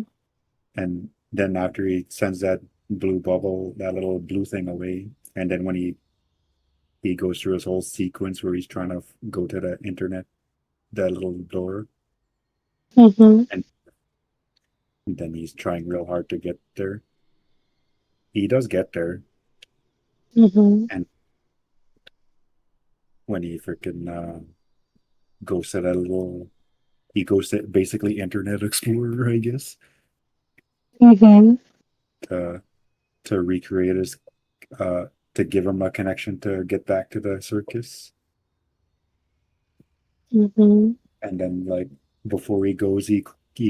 And then after he sends that blue bubble, that little blue thing away, and then when he goes through his whole sequence where he's trying to go to the internet, that little door, Mm-hmm. and then he's trying real hard to get there. He does get there, Mm-hmm. and when he freaking goes to that little, he goes to basically Internet Explorer, I guess, Mm-hmm. to recreate his uh to give him a connection to get back to the circus. Mm-hmm. And then like before he goes, he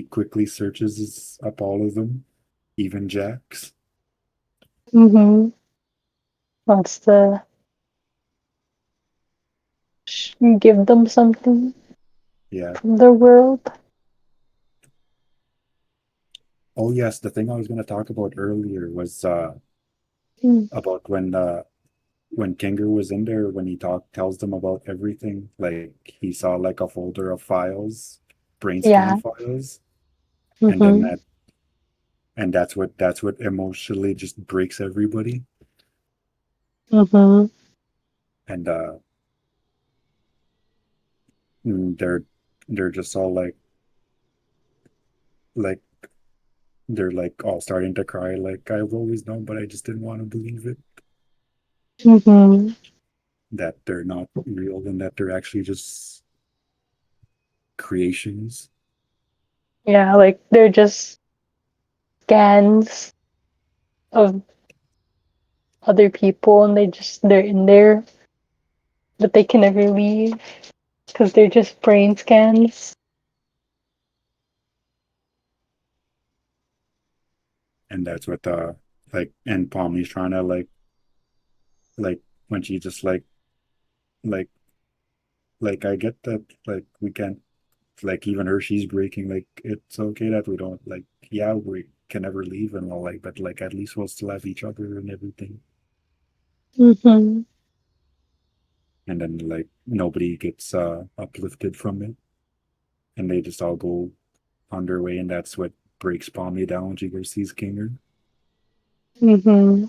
quickly searches up all of them, even Jack's. Mm-hmm. Wants to give them something Yeah. from their world. Oh yes, the thing I was going to talk about earlier was Mm. about when Kinger was in there, when he tells them about everything. Like he saw like a folder of files, brain scan Yeah. files, and then Mm-hmm. that and that's what emotionally just breaks everybody. Mm-hmm. And they're just all like they're like all starting to cry, like I've always known, but I just didn't want to believe it, Mm-hmm. that they're not real and that they're actually just creations. Yeah, like they're just scans of other people, and they're in there, but they can never leave because they're just brain scans. And that's what like and Palmy's trying to like when she just like I get that, like we can't, like even her, she's breaking, like it's okay that we don't, like, yeah, we can never leave and all, like, but like at least we'll still have each other and everything. Mm-hmm. And then like nobody gets uplifted from it, and they just all go on their way, and that's what breaks Palmy down when she goes sees Kinger. Mm-hmm.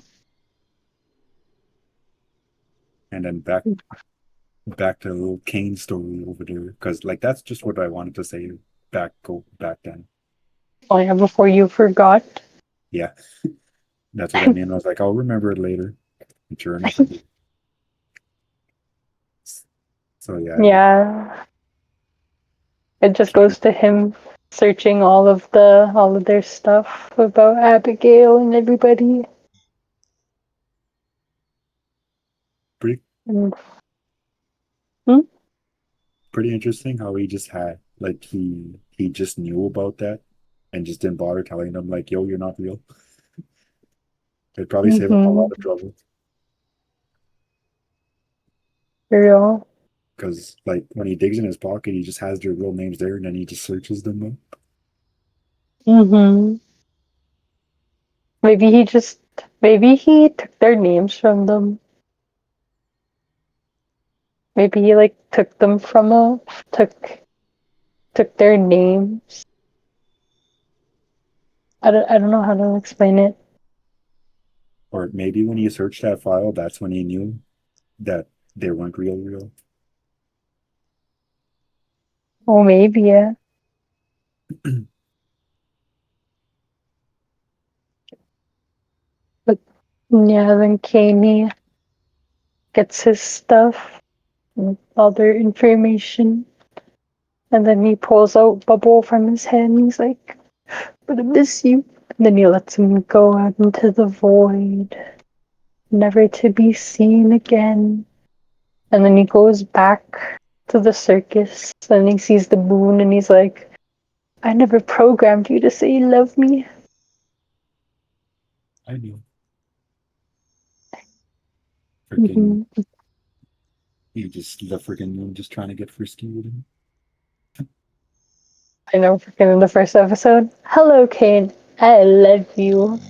And then back to the little Kane story over there, because like that's just what I wanted to say, go back then. Oh yeah, before you forgot. Yeah, that's what I mean. I was like, I'll remember it later. And sure enough, I did. So yeah, Yeah, it just she goes to him searching all of their stuff about Abigail and everybody. pretty And hmm? pretty interesting how he just had, like, he just knew about that and just didn't bother telling them, like, yo, you're not real. It'd probably save him a Mm-hmm. lot of trouble, For real. because like when he digs in his pocket, he just has their real names there, and then he just searches them up. Mm-hmm. Maybe maybe he took their names from them. Maybe he like took them from took their names. I don't know how to explain it. Or maybe when you searched that file, that's when he knew that they weren't real. Oh, maybe, yeah. But yeah, then Kami gets his stuff, and all their information, and then he pulls out Bubble from his head, and he's like, "I'm gonna miss you." And then he lets him go out into the void, never to be seen again. And then he goes back to the circus, and he sees the moon, and he's like, "I never programmed you to say you love me." I knew. Freaking, Hmm. the freaking moon just trying to get frisky with him. I know, freaking in the first episode. Hello, Kane. I love you.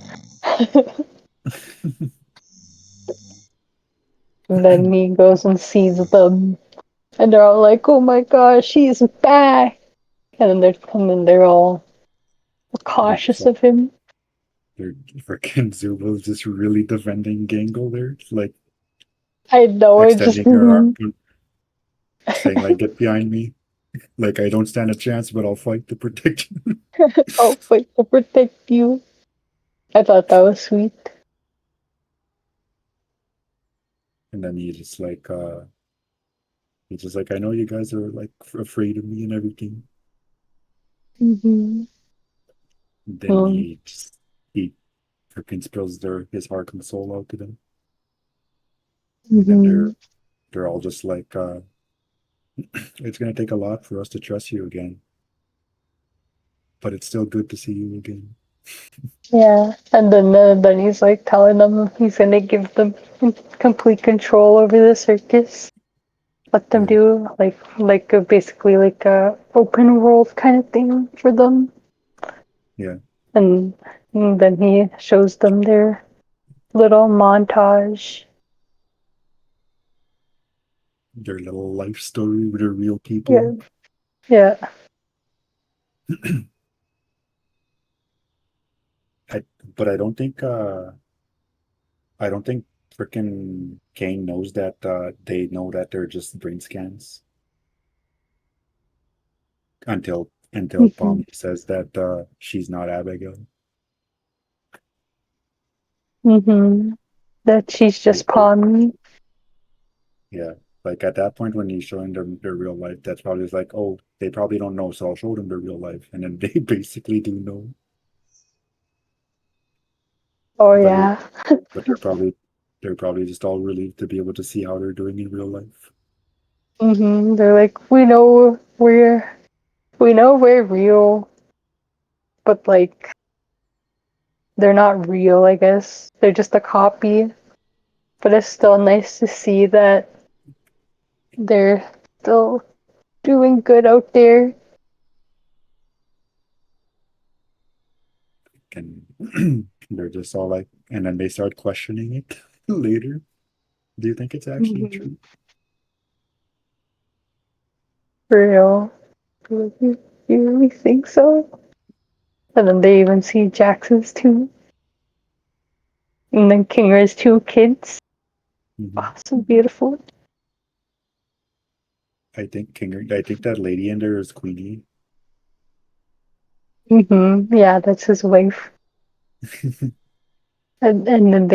And then he goes and sees them, and they're all like, "Oh my gosh, she's back!" And then they're all They're just cautious like, of him. they're freaking Zubo's just really defending Gangle there. It's like I know, it just extending her arm, saying like, "Get behind me." Like I don't stand a chance, but I'll fight to protect you. oh, wait, to protect you. I thought that was sweet. And then he's just like, I know you guys are like afraid of me and everything. Mm-hmm. And then Mm, he freaking spills his heart and soul out to them. And then mm-hmm. they're all just like, it's gonna take a lot for us to trust you again, but it's still good to see you again. Yeah, and then he's like telling them he's gonna give them complete control over the circus. Let them Yeah, do basically like a open world kind of thing for them. yeah. And, and then he shows them their little montage. Their little life story with their real people. Yeah, yeah. I, but I don't think freaking Kane knows that they know that they're just brain scans until Hmm. Pomni says that she's not Abigail. Hmm. That she's They, just they, Pomni. yeah, like at that point when he's showing them their real life, that's probably just like, oh, they probably don't know, so I'll show them their real life, and then they basically do know, Oh but it, yeah. but they're probably just all relieved to be able to see how they're doing in real life. They're like, we know we're real, but like they're not real, I guess. They're just a copy. But it's still nice to see that they're still doing good out there. And they're just all like, and then they start questioning it later. Do you think it's actually Mhm. true? For real. You really think so? And then they even see Jackson's too. And then Kinger's two kids. Hmm. Oh, so beautiful. I think that lady in there is Queenie. Yeah, that's his wife. And then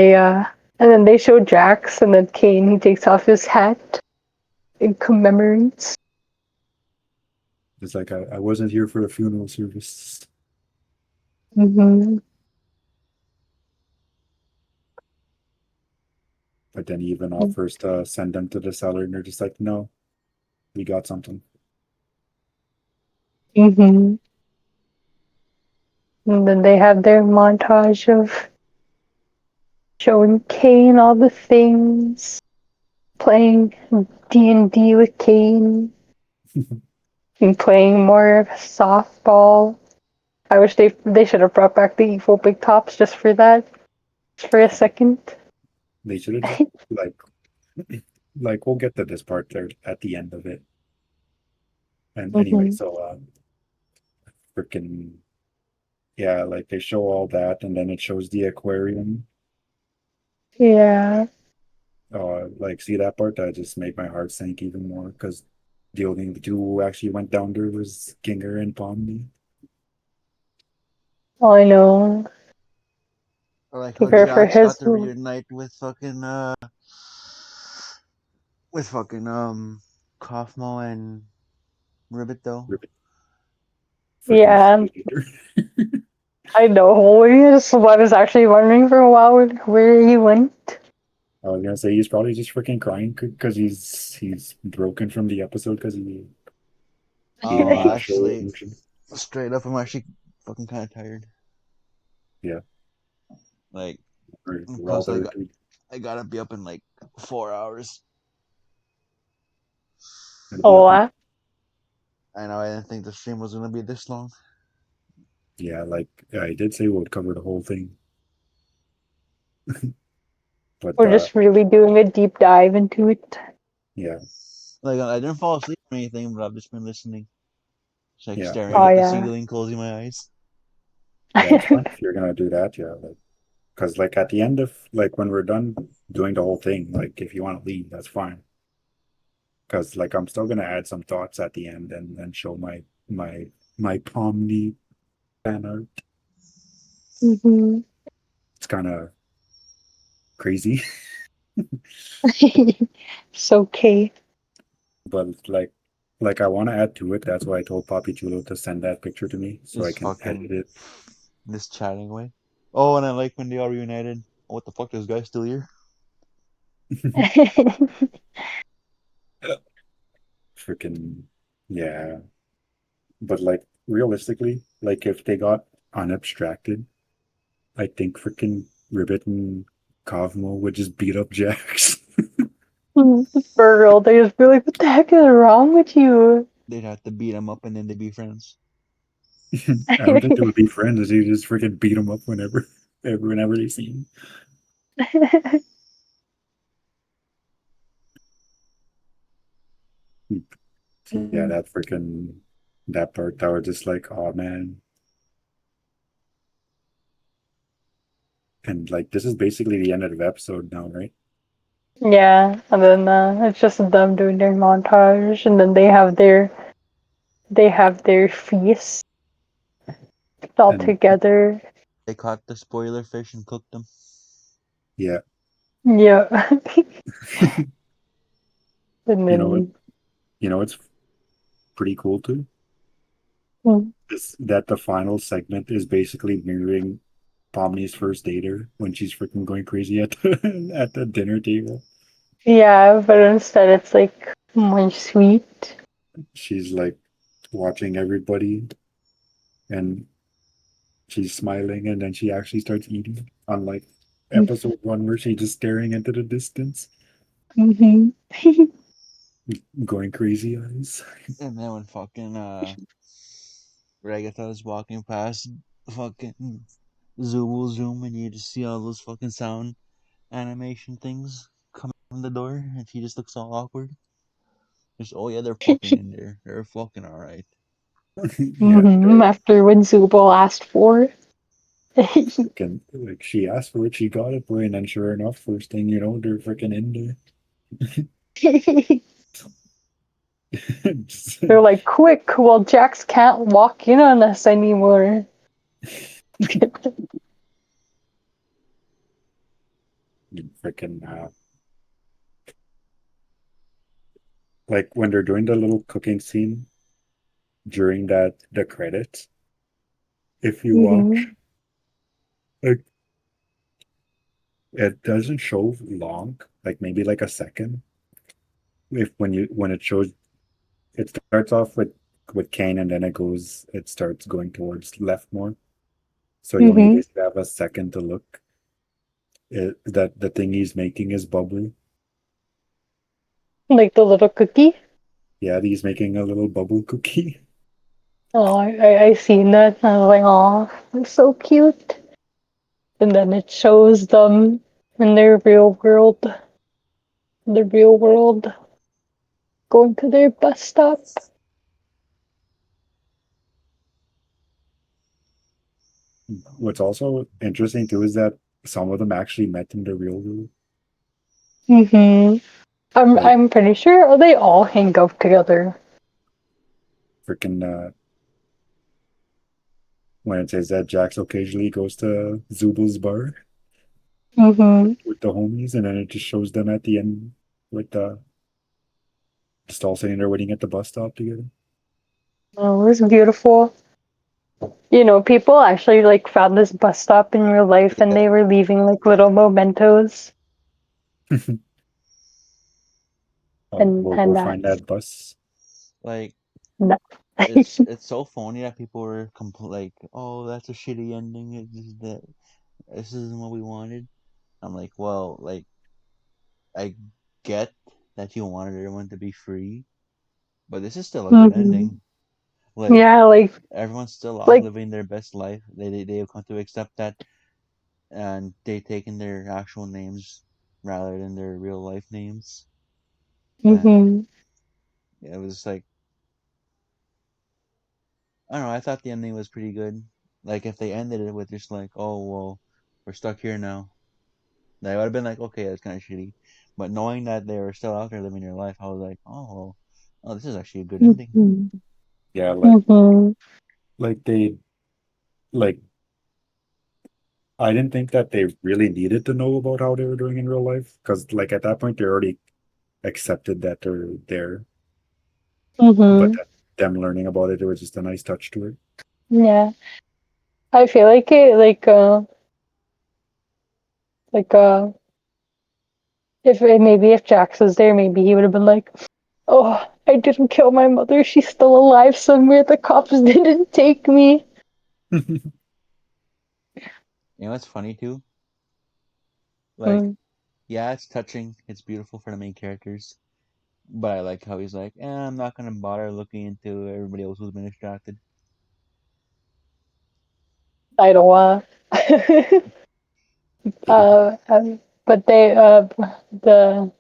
they show Jax, and then Kane, he takes off his hat and commemorates. It's like I wasn't here for the funeral service, Hmm. but then he even offers to send them to the cellar, and they're just like, no, we got something. Hmm. And then they have their montage of showing Kane all the things, playing D&D with Kane, and playing more of softball. I wish they should have brought back the evil big tops just for that, just for a second. They should have just like we'll get to this part there at the end of it. And anyway, Hmm. so freaking yeah, like they show all that, and then it shows the aquarium. Yeah. Like see that part that just made my heart sink even more because the only two who actually went down there was Ginger and Pomni. Oh, I know. I like how Prepare for Jax got his. to reunite with fucking Kaufmo and Ribbit though. Rip it. Freaking Yeah, hater. I know. I was actually wondering for a while where he went. I was gonna say he's probably just freaking crying because he's broken from the episode because he Oh, didn't show actually, emotion. straight up, I'm actually fucking kind of tired. Yeah, Like, we're all plus there too. I gotta be up in like 4 hours. Gonna be Oh, up in I know I didn't think the stream was gonna be this long. yeah, like yeah, I did say we'll cover the whole thing, but we're just really doing a deep dive into it. yeah, Like I didn't fall asleep or anything, but I've just been listening, just like yeah, staring Oh at the yeah. ceiling, closing my eyes. yeah, it's fine if you're gonna do that. Yeah, like because like at the end of like when we're done doing the whole thing, like if you want to leave, that's fine. Because like I'm still gonna add some thoughts at the end and show my Pomni fan art. Hmm. It's kind of crazy, It's okay. but like I want to add to it. That's why I told Papi Chulo to send that picture to me so I Just can edit fucking it. this chatting way. Oh, and I like when they are reunited. Oh, what the fuck? This guy's still here. Freaking yeah. But like realistically, like if they got unabstracted, I think freaking Ribbit and Cosmo would just beat up Jax. For real, they just be like, "What the heck is wrong with you?" They'd have to beat him up and then they'd be friends. I don't think they would be friends. They just freaking beat him up whenever they see him. Yeah, that freaking that part that was just like, oh man. And like this is basically the end of the episode now, right? Yeah, and then it's just them doing their montage, and then they have their feast all And together. They caught the spoiler fish and cooked them. yeah, Yeah, and you know what? then You know it's pretty cool too. mm, Is that the final segment is basically mirroring Pomni's first dater when she's freaking going crazy at at the dinner table. yeah, but instead it's like more sweet. She's like watching everybody and she's smiling and then she actually starts eating. Unlike episode one where she's just staring into the distance, Mm-hmm. going crazy eyes. And then when fucking Regatha's walking past, fucking zoom, and you just see all those fucking sound animation things coming from the door, and she just looks all awkward. Just, oh yeah, they're fucking in there. They're fucking alright. Yeah, After when Zubul asked for. freaking like she asked for it, she got it, boy, and then sure enough, first thing you know, they're freaking in there. Just- They're like, quick, well, Jax can't walk in on us anymore. freaking like when they're doing the little cooking scene during that the credits, if you Hmm. watch, like it doesn't show long, like maybe like a second. If when it shows, it starts off with Kane and then it starts going towards left more. So you only Hmm. basically have a second to look. That the thing he's making is bubble. Like the little cookie. Yeah, he's making a little bubble cookie. Oh, I seen that and I was like, oh, it's so cute. And then it shows them in their the real world, going to their bus stop. What's also interesting too is that some of them actually met in the real world. Hmm. Like I'm pretty sure they all hang out together. freaking when it says that Jax occasionally goes to Zubal's bar Hmm. with the homies, and then it just shows them at the end with just all sitting there waiting at the bus stop together. Oh, it was beautiful. You know, people actually like found this bus stop in real life and Yeah, they were leaving like little mementos Oh, we'll and go find that's that bus. like that. it's so phony that people were like, oh, that's a shitty ending. This isn't what we wanted. I'm like, well, like I get that you wanted everyone to be free, but this is still a good Hmm. ending. Like Yeah, everyone's still off like living their best life. They have come to accept that, and they taken their actual names rather than their real life names. And hmm. it was like, I don't know. I thought the ending was pretty good. Like if they ended it with just like, oh well, we're stuck here now. That would have been like, okay, that's kind of shitty. But knowing that they were still out there living their life, I was like, oh, well, oh, this is actually a good ending. Hmm. Yeah, Hmm. like they like I didn't think that they really needed to know about how they were doing in real life because like at that point they already accepted that they're there, but Hmm. them learning about it, it was just a nice touch to it. Yeah. I feel like it like if maybe if Jax was there, maybe he would have been like, "Oh, I didn't kill my mother. She's still alive somewhere. The cops didn't take me." You know what's funny too? Like, Mm, yeah, it's touching, it's beautiful for the main characters, but I like how he's like, I'm not gonna bother looking into everybody else who's been distracted. I don't but the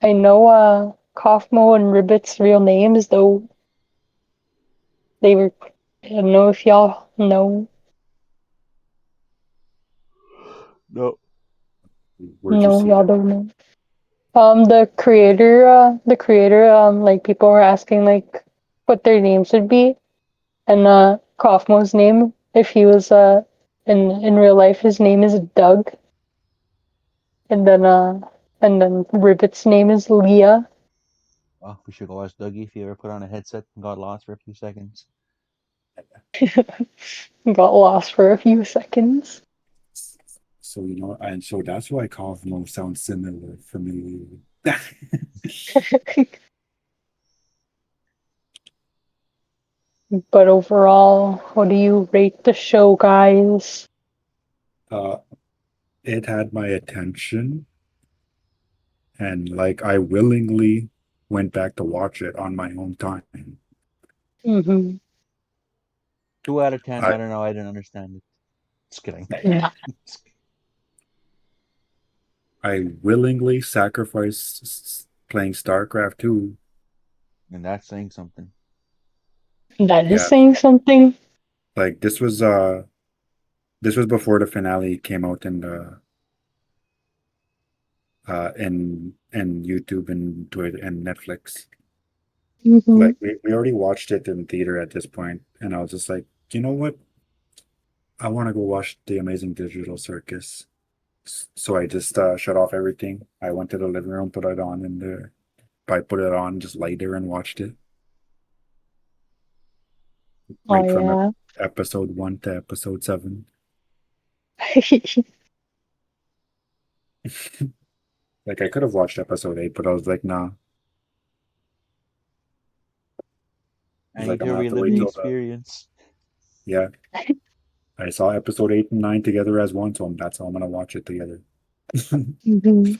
I know Kaufmo and Ribbit's real names though they were. I don't know if y'all know. No. Where'd you No, see y'all that? don't know. The creator, like people were asking like what their names would be, and Kaufmo's name, if he was in real life, his name is Doug, and then Ribbit's name is Leah. Oh, we should go watch Dougie if you ever put on a headset and got lost for a few seconds. Got lost for a few seconds. So and so that's why Cosmo sounds similar, familiar. But overall, how do you rate the show, guys? uh, it had my attention, and like I willingly went back to watch it on my own time. Mm-hmm. 2 out of 10. I I don't know. I didn't understand it. Just kidding. Yeah. I willingly sacrificed playing StarCraft 2. And that's saying something. That is Yeah, saying something. like this was before the finale came out in the in YouTube and Twitter and Netflix. Mm-hmm. Like we already watched it in theater at this point, and I was just like, you know what? I want to go watch The Amazing Digital Circus. So I just shut off everything. I went to the living room, put it on, and I put it on, just lay there and watched it Oh right from yeah. episode 1 to episode 7. Like I could have watched episode 8, but I was like, nah. I I was like, need I'm to gonna have to relive wait the till the experience. yeah. I saw episode 8 and 9 together as one, so that's how I'm gonna watch it together. Mhm.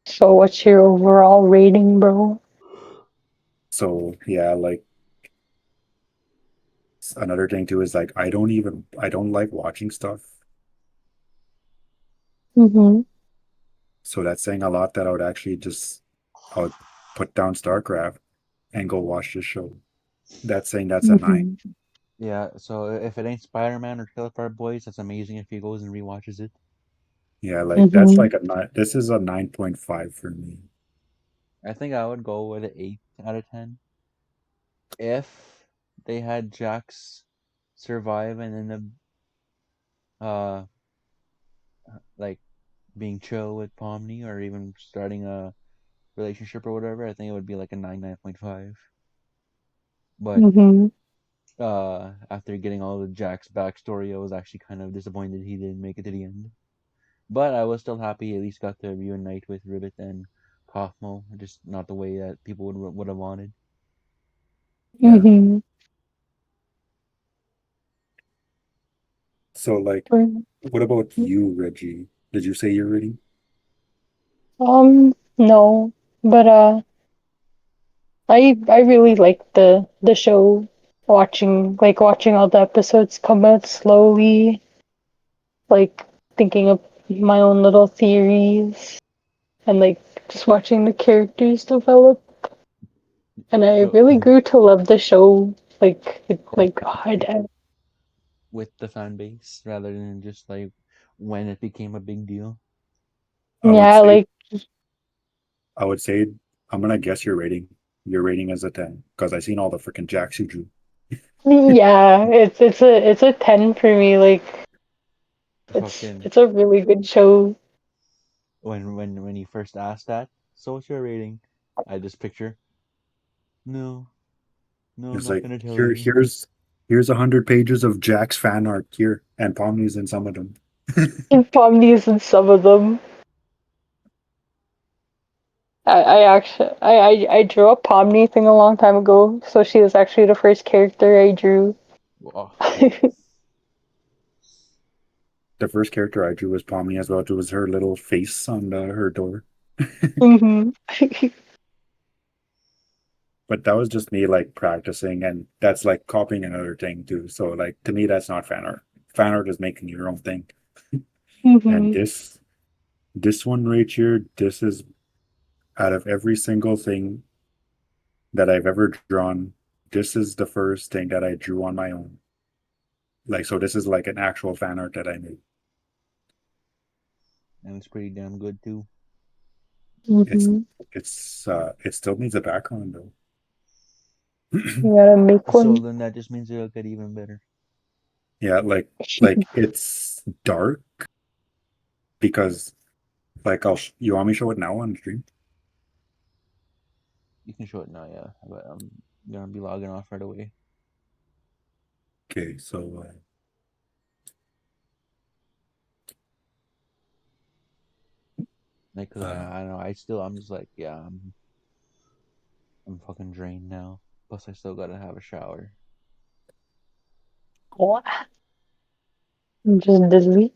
So what's your overall rating, bro? So yeah, like Another thing too is like I don't like watching stuff. Mm-hmm. So that's saying a lot that I would put down StarCraft and go watch this show. That's saying that's a nine. Mm-hmm. Yeah, so if it ain't Spider-Man or Killer Fire Boys, that's amazing if he goes and rewatches it. Yeah, like that's Mm-hmm. like a nine. This is a 9.5 for me. I think I would go with an 8 out of 10 if they had Jax survive and then uh like being chill with Pomni or even starting a relationship or whatever. I think it would be like a 9.5. But Mm-hmm. after getting all the Jack's backstory, I was actually kind of disappointed he didn't make it to the end. But I was still happy he at least got to reunite with Ribbit and Kaufmo, just not the way that people would have wanted. Yeah. Mm-hmm. So like, what about you, Reggie? Did you say you're reading? No, but I really like the show. Watching all the episodes come out slowly, like thinking of my own little theories, and like just watching the characters develop. And I So really grew to love the show. with the fan base rather than just like when it became a big deal. I would yeah, say like I would say I'm gonna guess your rating. Your rating is a 10 because I seen all the freaking jacks you drew. yeah, it's a 10 for me. Like Fucking it's a really good show. when he first asked that, so what's your rating? I just picture no, no, I'm It's not like gonna tell you. here's 100 pages of Jack's fan art here, and Pomni's in some of them. And Pomni's in some of them. I actually I drew a Pomni thing a long time ago, so she was actually the first character I drew. Oh, The first character I drew was Pomni as well. It was her little face on her door. hmm But that was just me like practicing, and that's like copying another thing too. So like to me, that's not fan art. Fan art is making your own thing. And hmm this one right here, this is out of every single thing that I've ever drawn, this is the first thing that I drew on my own. Like so, this is like an actual fan art that I made. and it's pretty damn good too. It's hmm it still needs a background though. You gotta make So one. then that just means it'll get even better. Yeah, like it's dark because like you want me to show it now on stream? You can show it now, yeah, but I'm gonna be logging off right away. Okay, so Like, cause uh, I don't know, I'm just like, yeah, I'm fucking drained now. Plus, I still gotta have a shower. Oh, I'm just dizzy.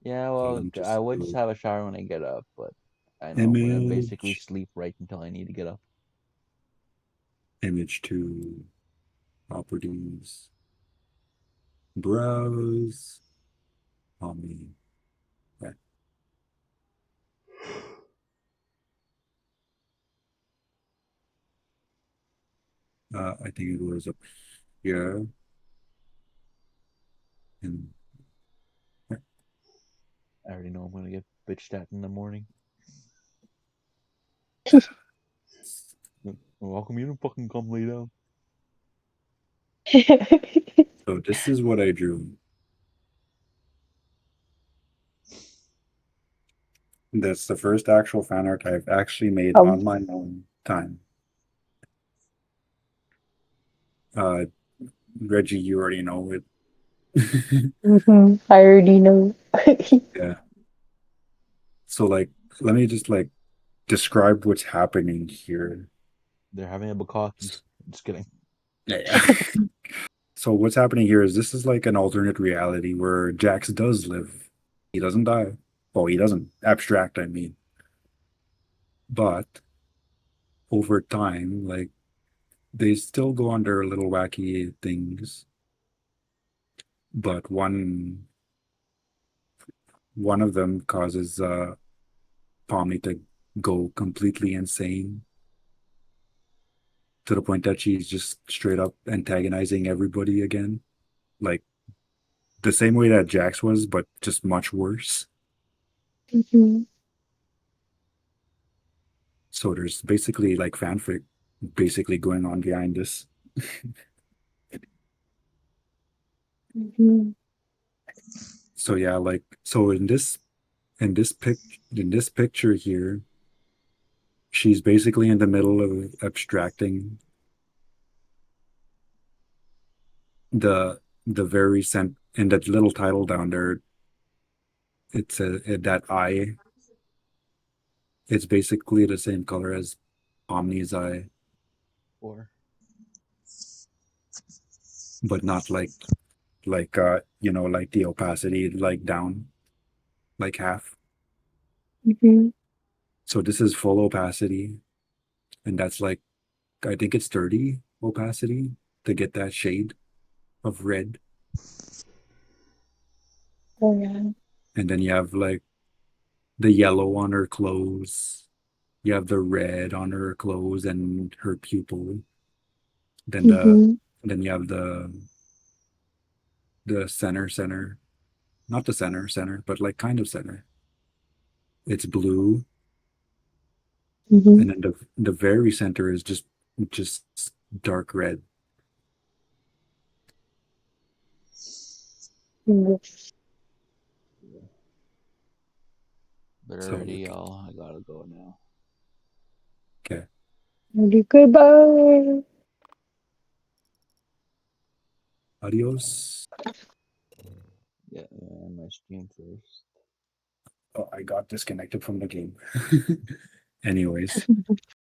Yeah, okay, let well, me I just would just do have a shower when I get up, but I know I'm gonna basically image, sleep right until I need to get up. image to properties, browse, me. Yeah. I think it was up here. And I already know I'm gonna get bitched at in the morning. Well, how come you don't fucking come lay down? so this is what I drew. That's the first actual fan art I've actually made um, on my own time. Uh, Reggie, you already know it. I already know. Yeah. So like, let me just like describe what's happening here. They're having a bukkake. Just kidding. Yeah. So what's happening here is this is like an alternate reality where Jax does live. He doesn't die. Well, he doesn't abstract, I mean. But over time, like they still go on their little wacky things, but one of them causes Pomni to go completely insane to the point that she's just straight up antagonizing everybody again, like the same way that Jax was, but just much worse. Mm-hmm. So there's basically like fanfic basically going on behind this. Mm-hmm. So yeah, like so in this picture here, she's basically in the middle of abstracting the very cent in that little title down there. It's that eye. It's basically the same color as Omni's eye, Or but not like like the opacity like down like half. Mm-hmm. So this is full opacity, and that's like I think it's 30 opacity to get that shade of red. Oh yeah. And then you have like the yellow on her clothes. You have the red on her clothes and her pupil. Then Mm-hmm. then you have the center, not the center, but like kind of center. It's blue, Mm-hmm. and then the very center is just dark red. Yes. but So already, like, y'all. I gotta go now. okay, Goodbye. adios. Yeah, my stream first. Oh, I got disconnected from the game. Anyways.